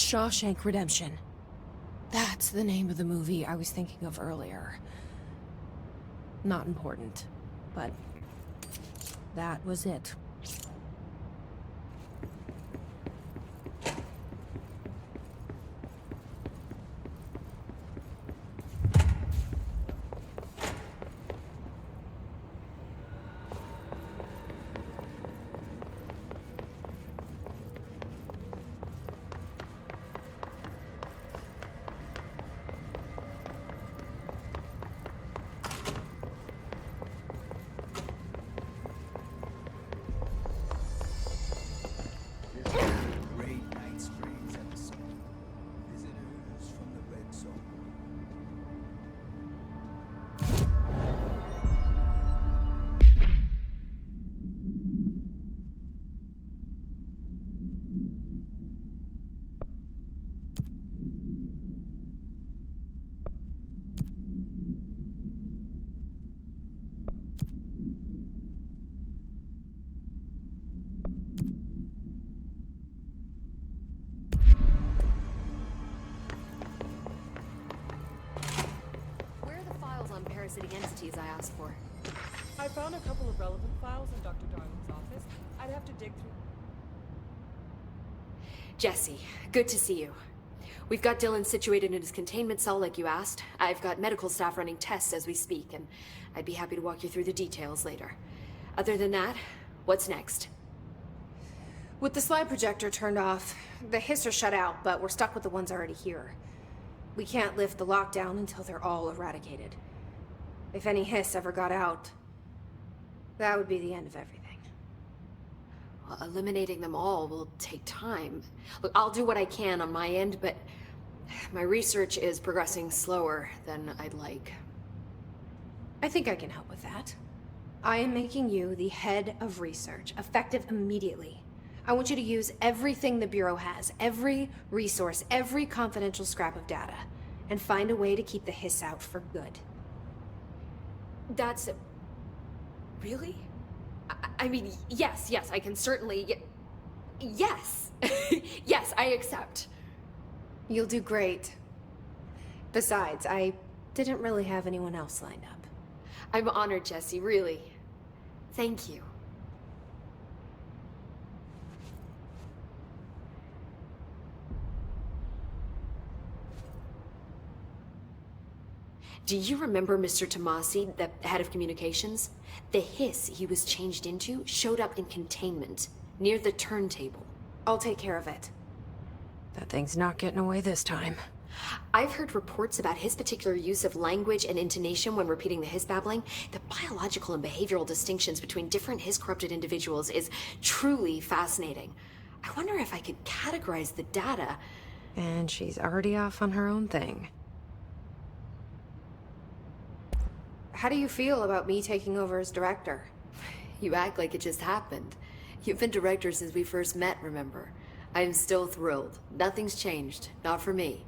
Shawshank Redemption. That's the name of the movie I was thinking of earlier. Not important, but that was it. Great Night Springs episode. Visitors from the Red Zone. Where are the files on parasitic entities I asked for? I found a couple of relevant files in Dr. Darling's office. I'd have to dig through. Jesse, good to see you. We've got Dylan situated in his containment cell like you asked. I've got medical staff running tests as we speak, and I'd be happy to walk you through the details later. Other than that, what's next? With the slide projector turned off, the hiss are shut out, but we're stuck with the ones already here. We can't lift the lockdown until they're all eradicated. If any hiss ever got out, that would be the end of everything. Well, eliminating them all will take time. Look, I'll do what I can on my end, but my research is progressing slower than I'd like. I think I can help with that. I am making you the head of research, effective immediately. I want you to use everything the Bureau has, every resource, every confidential scrap of data, and find a way to keep the hiss out for good. That's... Really? I mean, yes, I can certainly... Yes! Yes, I accept. You'll do great. Besides, I didn't really have anyone else lined up. I'm honored, Jesse, really. Thank you. Do you remember Mr. Tomasi, the head of communications? The hiss he was changed into showed up in containment, near the turntable. I'll take care of it. That thing's not getting away this time. I've heard reports about his particular use of language and intonation when repeating the hiss babbling. The biological and behavioral distinctions between different hiss-corrupted individuals is truly fascinating. I wonder if I could categorize the data. And she's already off on her own thing. How do you feel about me taking over as director? You act like it just happened. You've been director since we first met, remember? I'm still thrilled. Nothing's changed. Not for me.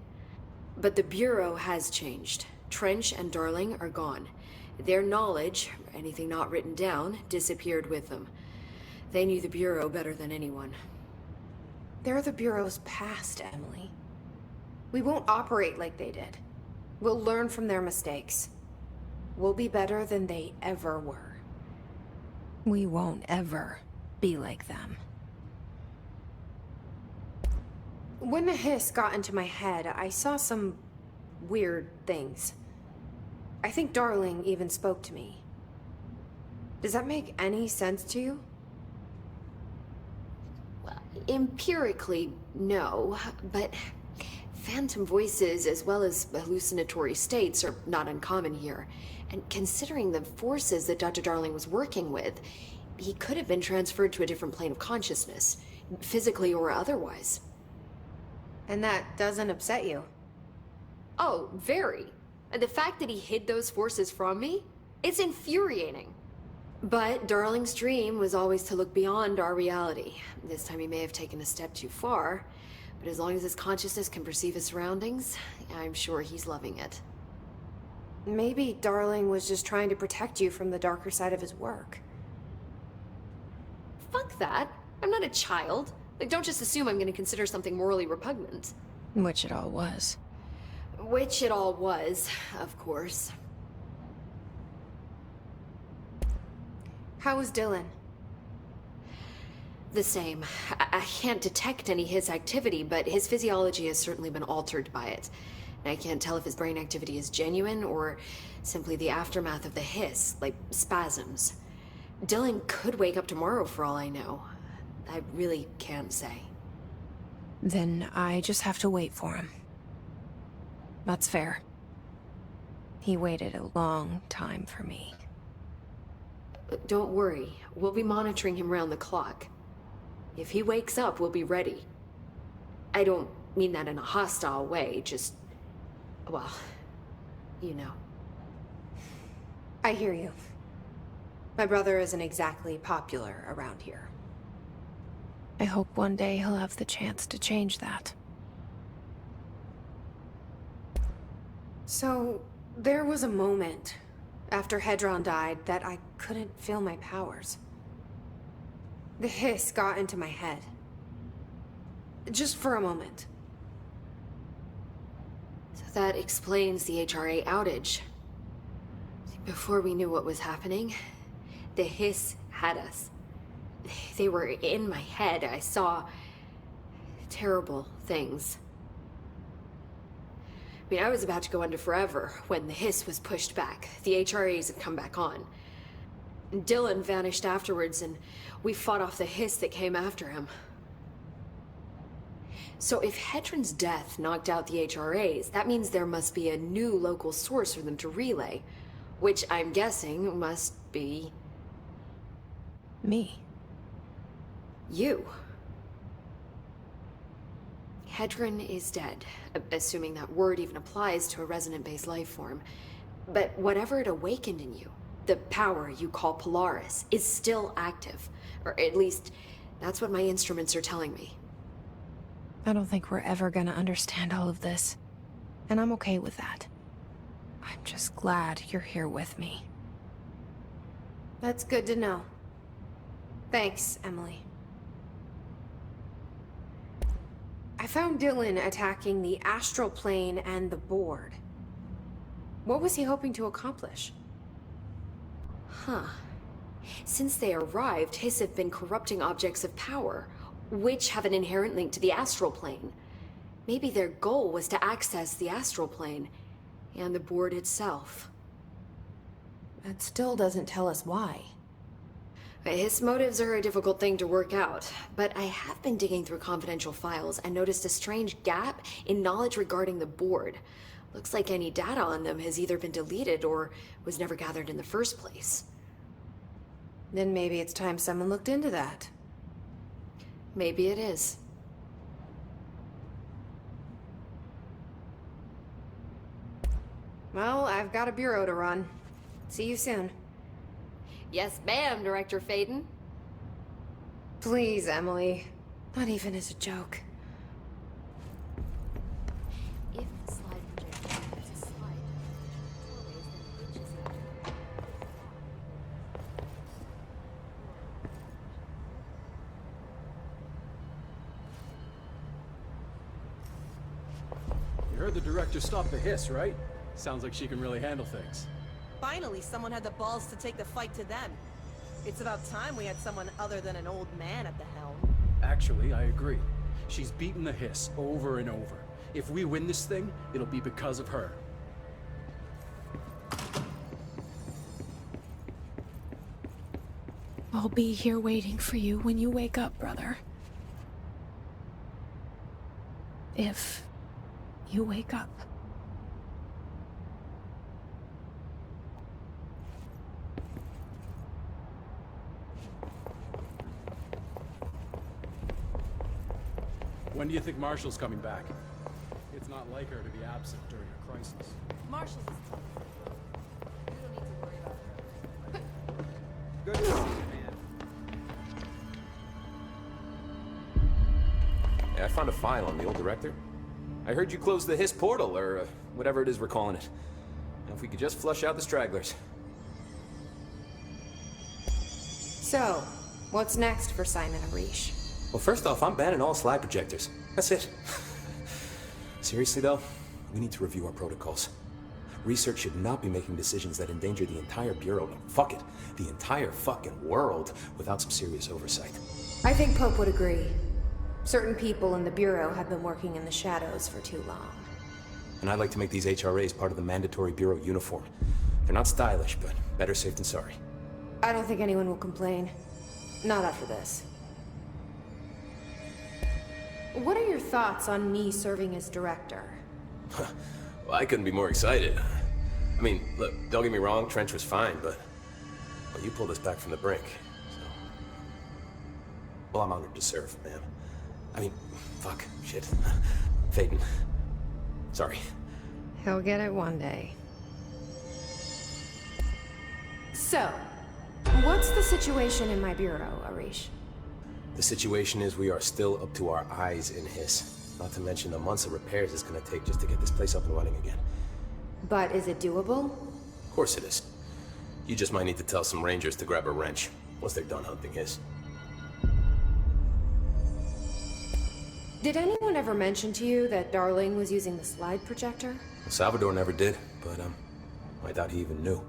But the Bureau has changed. Trench and Darling are gone. Their knowledge, anything not written down, disappeared with them. They knew the Bureau better than anyone. They're the Bureau's past, Emily. We won't operate like they did. We'll learn from their mistakes. We'll be better than they ever were. We won't ever be like them. When the hiss got into my head, I saw some weird things. I think Darling even spoke to me. Does that make any sense to you? Well, empirically, no, but phantom voices as well as hallucinatory states are not uncommon here. And considering the forces that Dr. Darling was working with, he could have been transferred to a different plane of consciousness, physically or otherwise. And that doesn't upset you? Oh, very. And the fact that he hid those forces from me, it's infuriating. But Darling's dream was always to look beyond our reality. This time he may have taken a step too far, but as long as his consciousness can perceive his surroundings, I'm sure he's loving it. Maybe Darling was just trying to protect you from the darker side of his work. Fuck that. I'm not a child. Like, don't just assume I'm going to consider something morally repugnant. Which it all was. Which it all was, of course. How was Dylan? The same. I can't detect any his activity, but his physiology has certainly been altered by it. And I can't tell if his brain activity is genuine or simply the aftermath of the hiss, like spasms. Dylan could wake up tomorrow for all I know. I really can't say. Then I just have to wait for him. That's fair. He waited a long time for me. Don't worry. We'll be monitoring him round the clock. If he wakes up, we'll be ready. I don't mean that in a hostile way, just... well, you know. I hear you. My brother isn't exactly popular around here. I hope one day he'll have the chance to change that. So, there was a moment after Hedron died that I couldn't feel my powers. The hiss got into my head. Just for a moment. So that explains the HRA outage. Before we knew what was happening, the hiss had us. They were in my head. I saw terrible things. I mean, I was about to go under forever when the hiss was pushed back. The HRAs had come back on. Dylan vanished afterwards, and we fought off the hiss that came after him. So if Hedron's death knocked out the HRAs, that means there must be a new local source for them to relay, which I'm guessing must be... me. You. Hedron is dead, assuming that word even applies to a resonant-based life form. But whatever it awakened in you, the power you call Polaris, is still active. Or at least, that's what my instruments are telling me. I don't think we're ever gonna understand all of this. And I'm okay with that. I'm just glad you're here with me. That's good to know. Thanks, Emily. I found Dylan attacking the astral plane and the board. What was he hoping to accomplish? Huh. Since they arrived, Hiss have been corrupting objects of power, which have an inherent link to the astral plane. Maybe their goal was to access the astral plane and the board itself. That still doesn't tell us why. His motives are a difficult thing to work out, but I have been digging through confidential files and noticed a strange gap in knowledge regarding the board. Looks like any data on them has either been deleted or was never gathered in the first place. Then maybe it's time someone looked into that. Maybe it is. Well, I've got a bureau to run. See you soon. Yes, ma'am, Director Faden. Please, Emily. Not even as a joke. If the slide projector is a slide, doorways then reaches it. You heard the director stop the hiss, right? Sounds like she can really handle things. Finally, someone had the balls to take the fight to them. It's about time we had someone other than an old man at the helm. Actually, I agree. She's beaten the hiss over and over. If we win this thing, it'll be because of her. I'll be here waiting for you when you wake up, brother. If you wake up. When do you think Marshall's coming back? It's not like her to be absent during a crisis. Marshall's is tough. You don't need to worry about her. Good to see you, man. Yeah, I found a file on the old director. I heard you closed the Hiss portal, or whatever it is we're calling it. And if we could just flush out the stragglers. So, what's next for Simon Arish? Well, first off, I'm banning all slide projectors. That's it. Seriously, though, we need to review our protocols. Research should not be making decisions that endanger the entire Bureau, no, fuck it, the entire fucking world, without some serious oversight. I think Pope would agree. Certain people in the Bureau have been working in the shadows for too long. And I'd like to make these HRAs part of the mandatory Bureau uniform. They're not stylish, but better safe than sorry. I don't think anyone will complain. Not after this. What are your thoughts on me serving as director? Well, I couldn't be more excited. I mean, look, don't get me wrong, Trench was fine, but... Well, you pulled us back from the brink, so... Well, I'm honored to serve, man. I mean, fuck, shit. Phaeton. Sorry. He'll get it one day. So, what's the situation in my bureau, Arish? The situation is we are still up to our eyes in Hiss. Not to mention the months of repairs it's gonna take just to get this place up and running again. But is it doable? Of course it is. You just might need to tell some rangers to grab a wrench once they're done hunting Hiss. Did anyone ever mention to you that Darling was using the slide projector? Well, Salvador never did, but I doubt he even knew.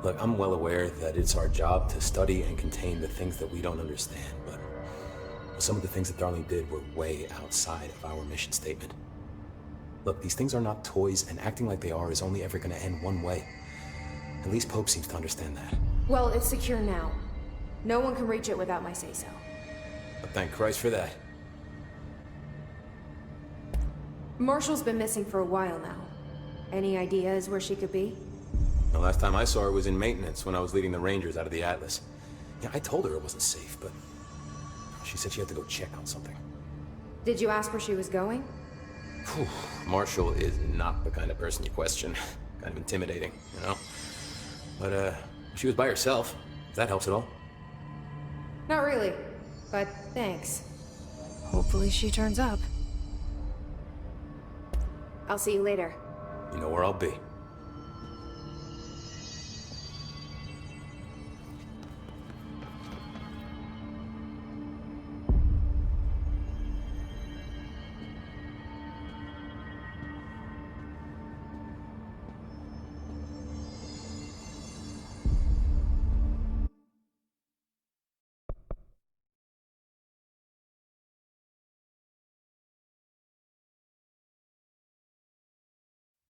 Look, I'm well aware that it's our job to study and contain the things that we don't understand, but some of the things that Darling did were way outside of our mission statement. Look, these things are not toys, and acting like they are is only ever gonna end one way. At least Pope seems to understand that. Well, it's secure now. No one can reach it without my say-so. But thank Christ for that. Marshall's been missing for a while now. Any ideas where she could be? The last time I saw her was in maintenance when I was leading the Rangers out of the Atlas. Yeah, I told her it wasn't safe, but she said she had to go check on something. Did you ask where she was going? Whew. Marshall is not the kind of person you question. Kind of intimidating, you know? But, she was by herself, if that helps at all. Not really, but thanks. Hopefully she turns up. I'll see you later. You know where I'll be.